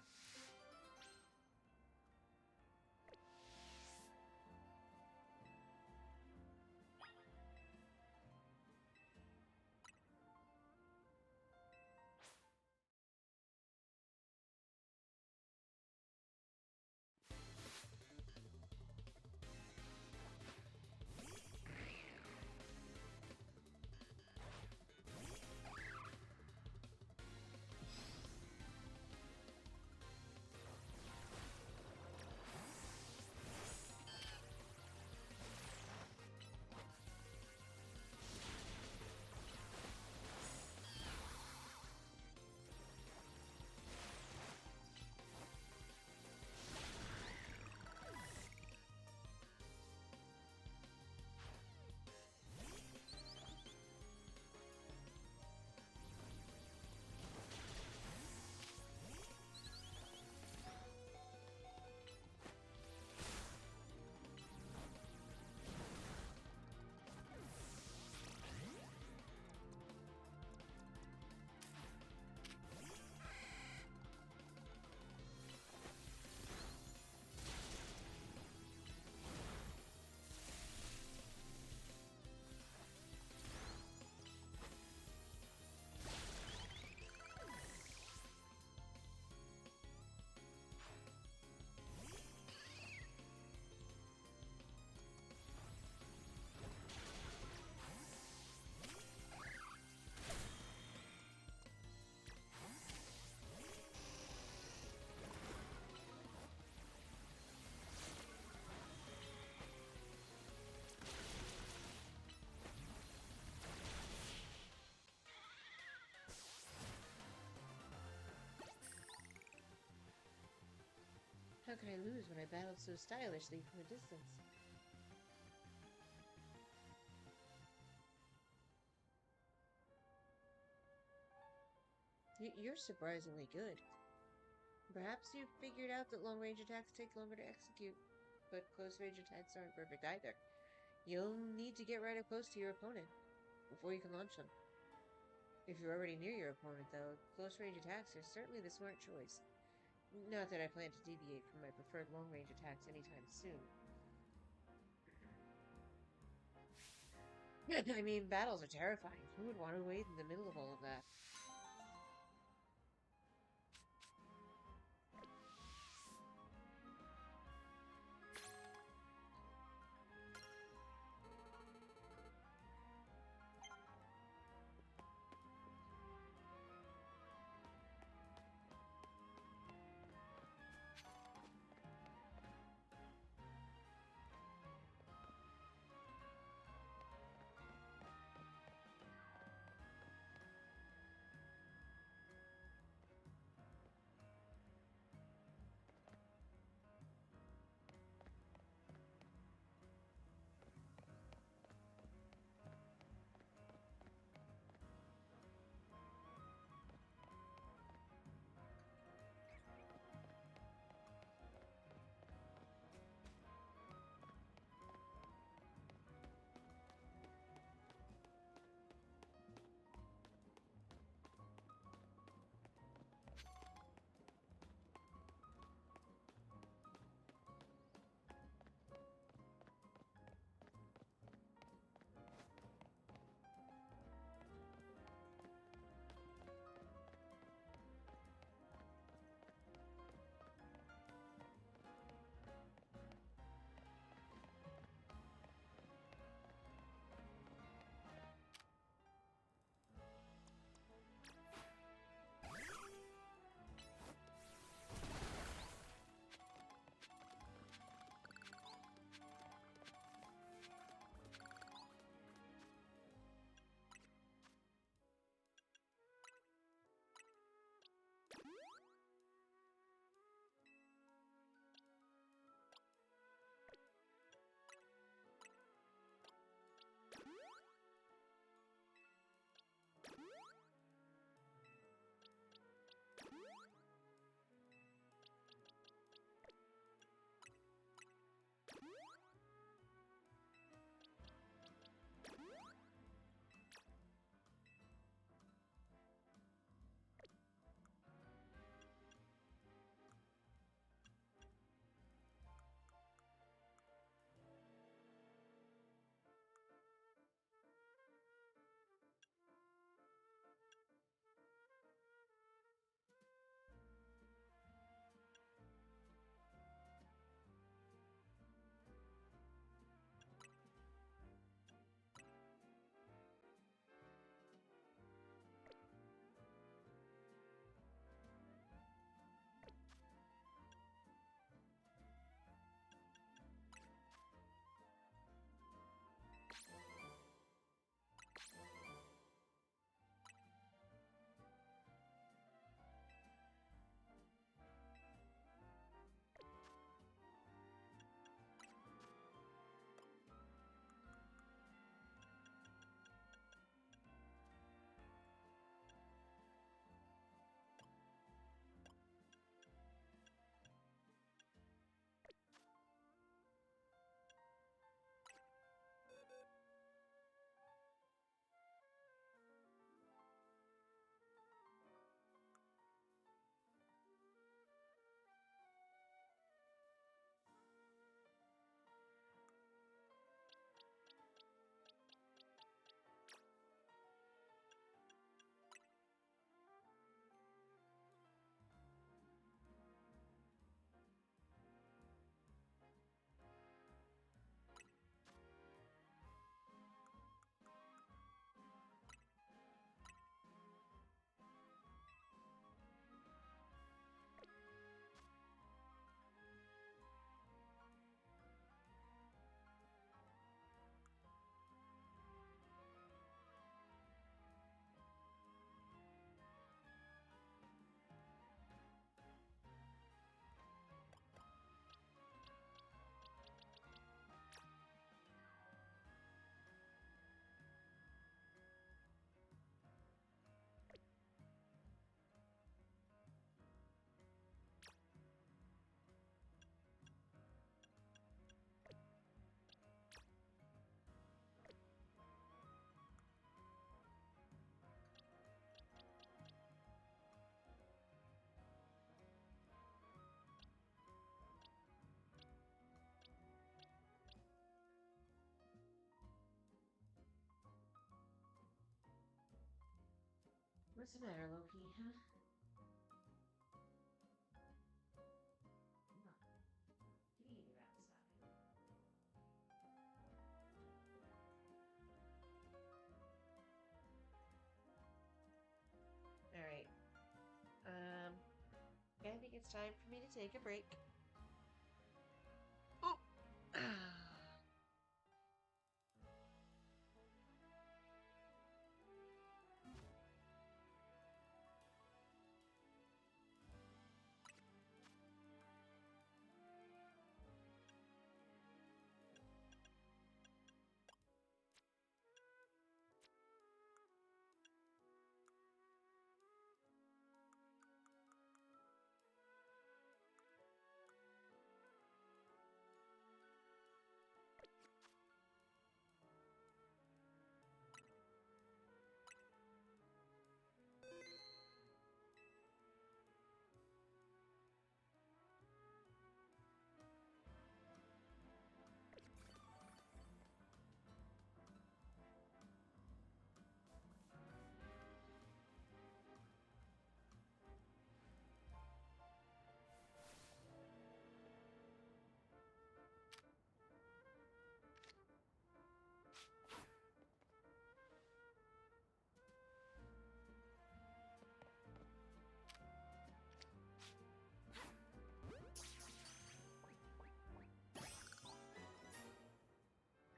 How could I lose when I battled so stylishly from a distance? You're surprisingly good. Perhaps you've figured out that long range attacks take longer to execute, but close range attacks aren't perfect either. You'll need to get right up close to your opponent before you can launch them. If you're already near your opponent, though, close range attacks are certainly the smart choice. Not that I plan to deviate from my preferred long-range attacks anytime soon. I mean, battles are terrifying. Who would want to wait in the middle of all of that? What's the matter, Loki? Huh? Come on, get eating outside. All right. I think it's time for me to take a break. Oh.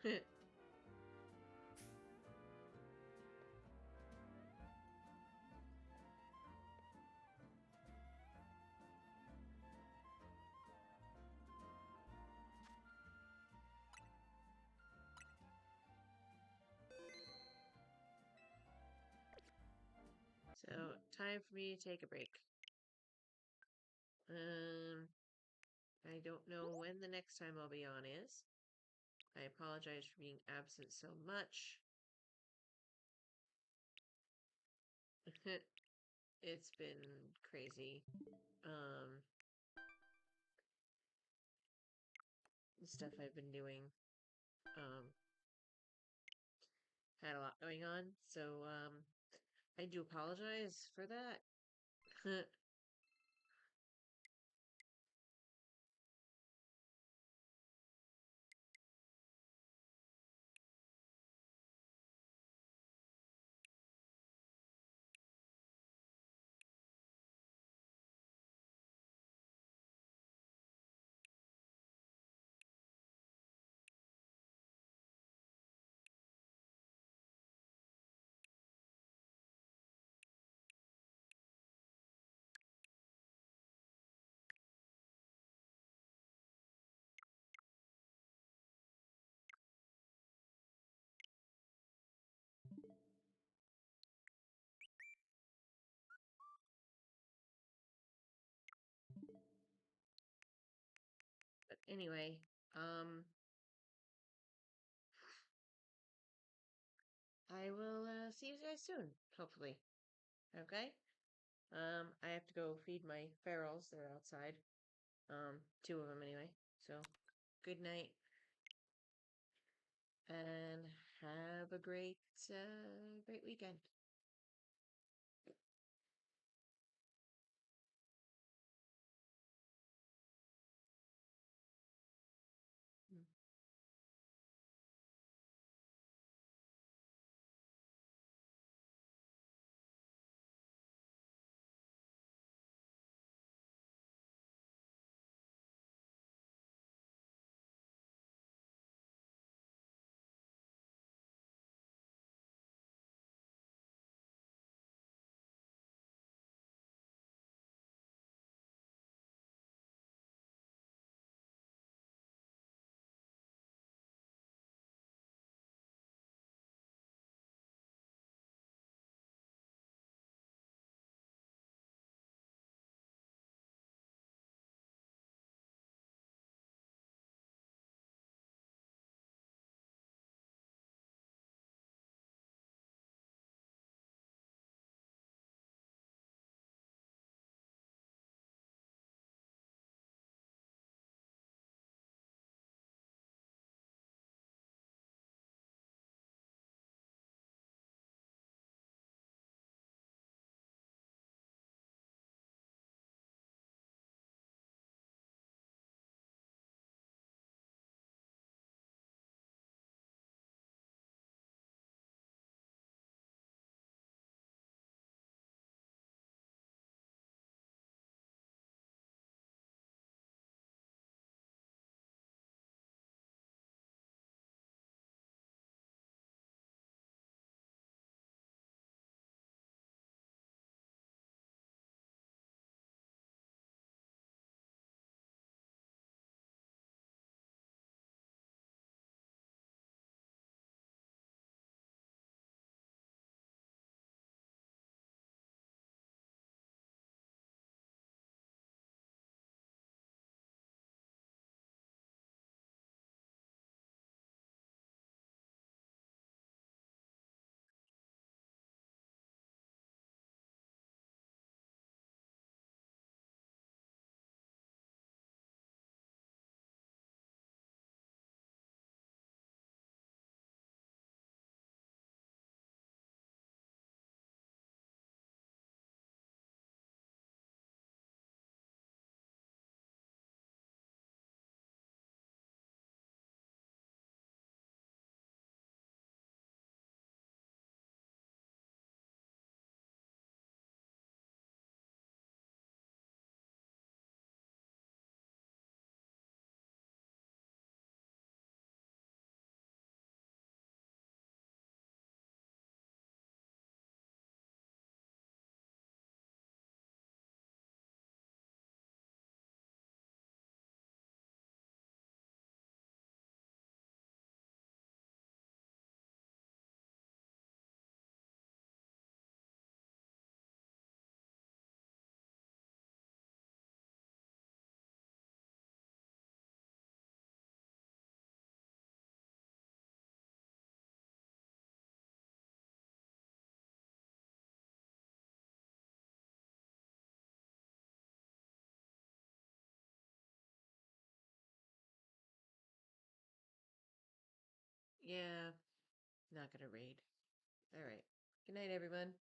So, time for me to take a break. I don't know when the next time I'll be on is. I apologize for being absent so much. It's been crazy. The stuff I've been doing. Um, had a lot going on, so I do apologize for that. But anyway, I will see you guys soon, hopefully. Okay? I have to go feed my ferals. They're outside. Two of them anyway. So, good night and have a great weekend. Yeah, not gonna raid. All right. Good night, everyone.